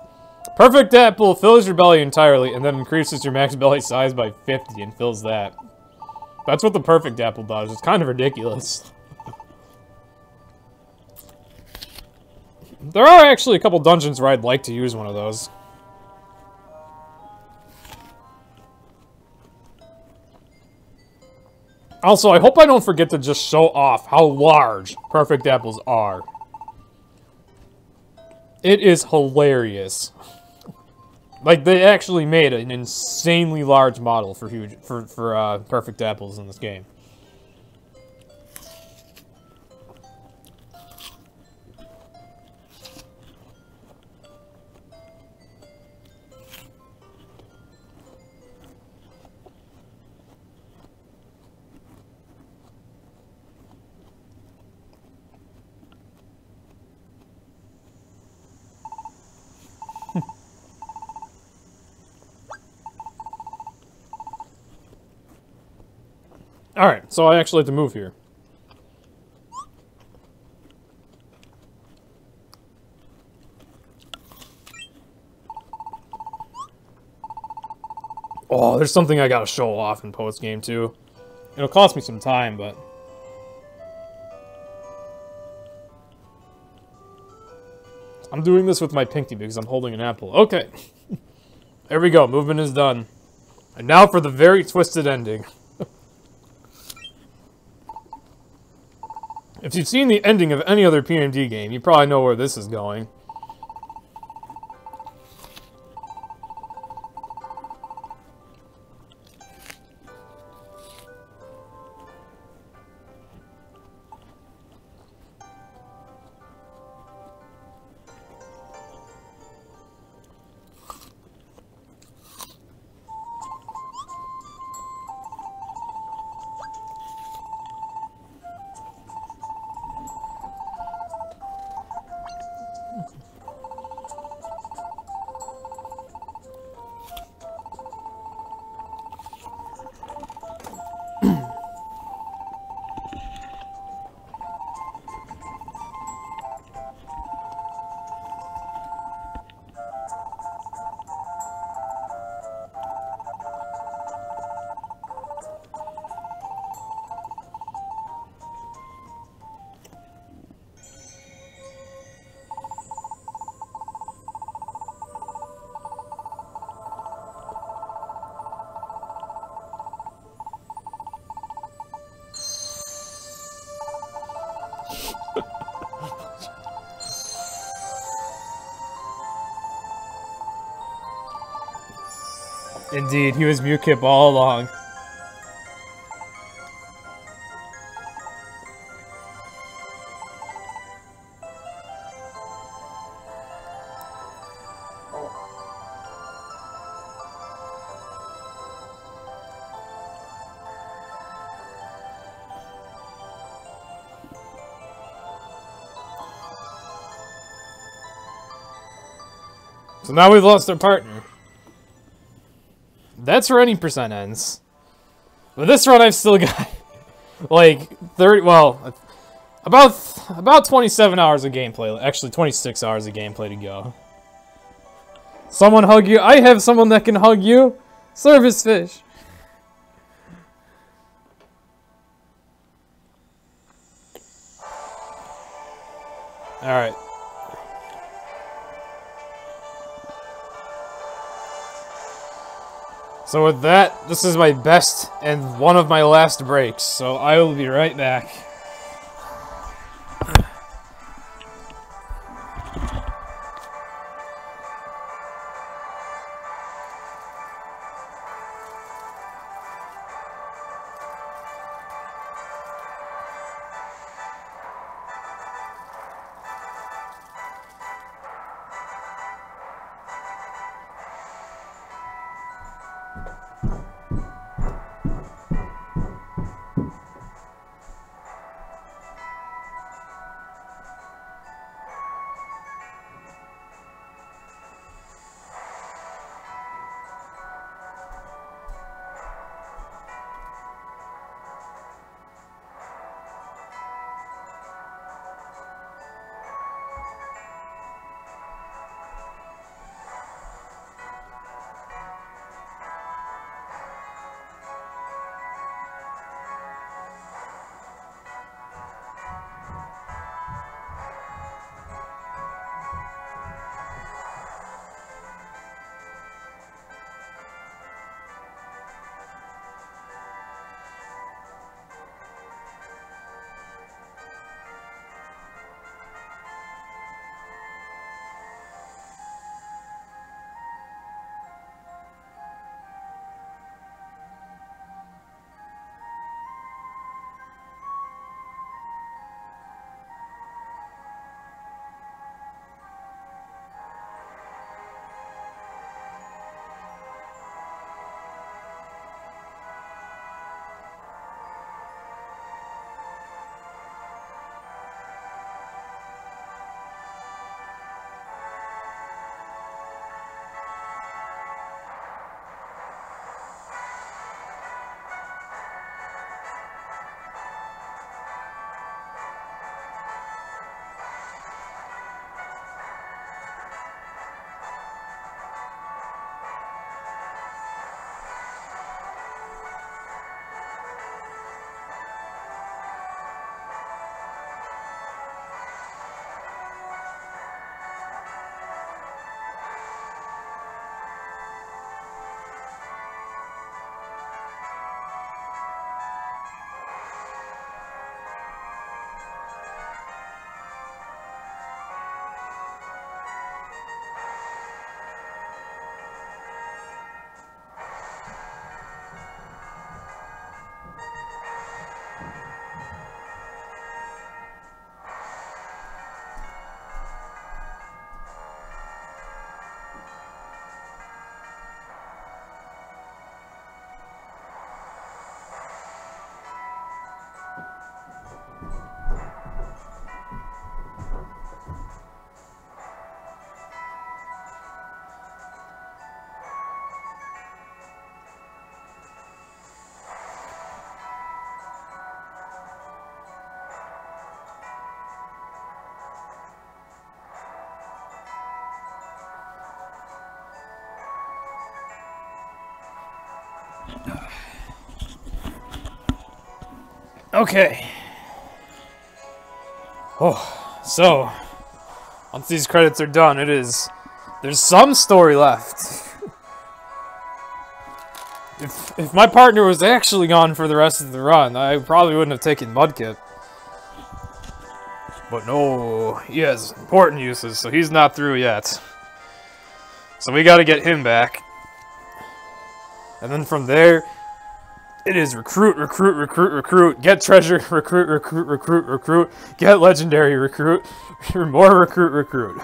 Perfect apple fills your belly entirely and then increases your max belly size by 50 and fills that. That's what the perfect apple does. It's kind of ridiculous. There are actually a couple dungeons where I'd like to use one of those. Also, I hope I don't forget to just show off how large perfect apples are. It is hilarious. Like, they actually made an insanely large model for perfect apples in this game. Alright, so I actually have to move here. Oh, there's something I gotta show off in post-game, too. It'll cost me some time, but... I'm doing this with my pinky because I'm holding an apple. Okay. There we go, movement is done. And now for the very twisted ending. If you've seen the ending of any other PMD game, you probably know where this is going. Indeed, he was Mukip all along. So now we've lost our partner. That's where any percent ends. But this run I've still got, like, 30, well, about 27 hours of gameplay. Actually, 26 hours of gameplay to go. Someone hug you? I have someone that can hug you. Service fish. Alright. So with that, this is my best and one of my last breaks, so I will be right back. Okay. Oh, so once these credits are done, there's some story left. If my partner was actually gone for the rest of the run, I probably wouldn't have taken Mudkip. But no, he has important uses, so he's not through yet. So we gotta get him back. And then from there, it is recruit, recruit, recruit, recruit, get treasure, recruit, recruit, recruit, recruit, get legendary, recruit, more recruit, recruit.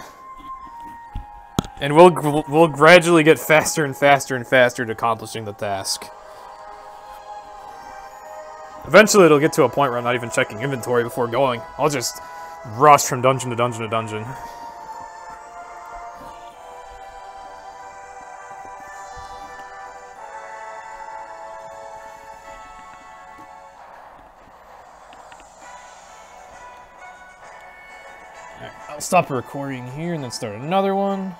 And we'll gradually get faster and faster and faster at accomplishing the task. Eventually it'll get to a point where I'm not even checking inventory before going. I'll just rush from dungeon to dungeon to dungeon. Alright, I'll stop the recording here and then start another one.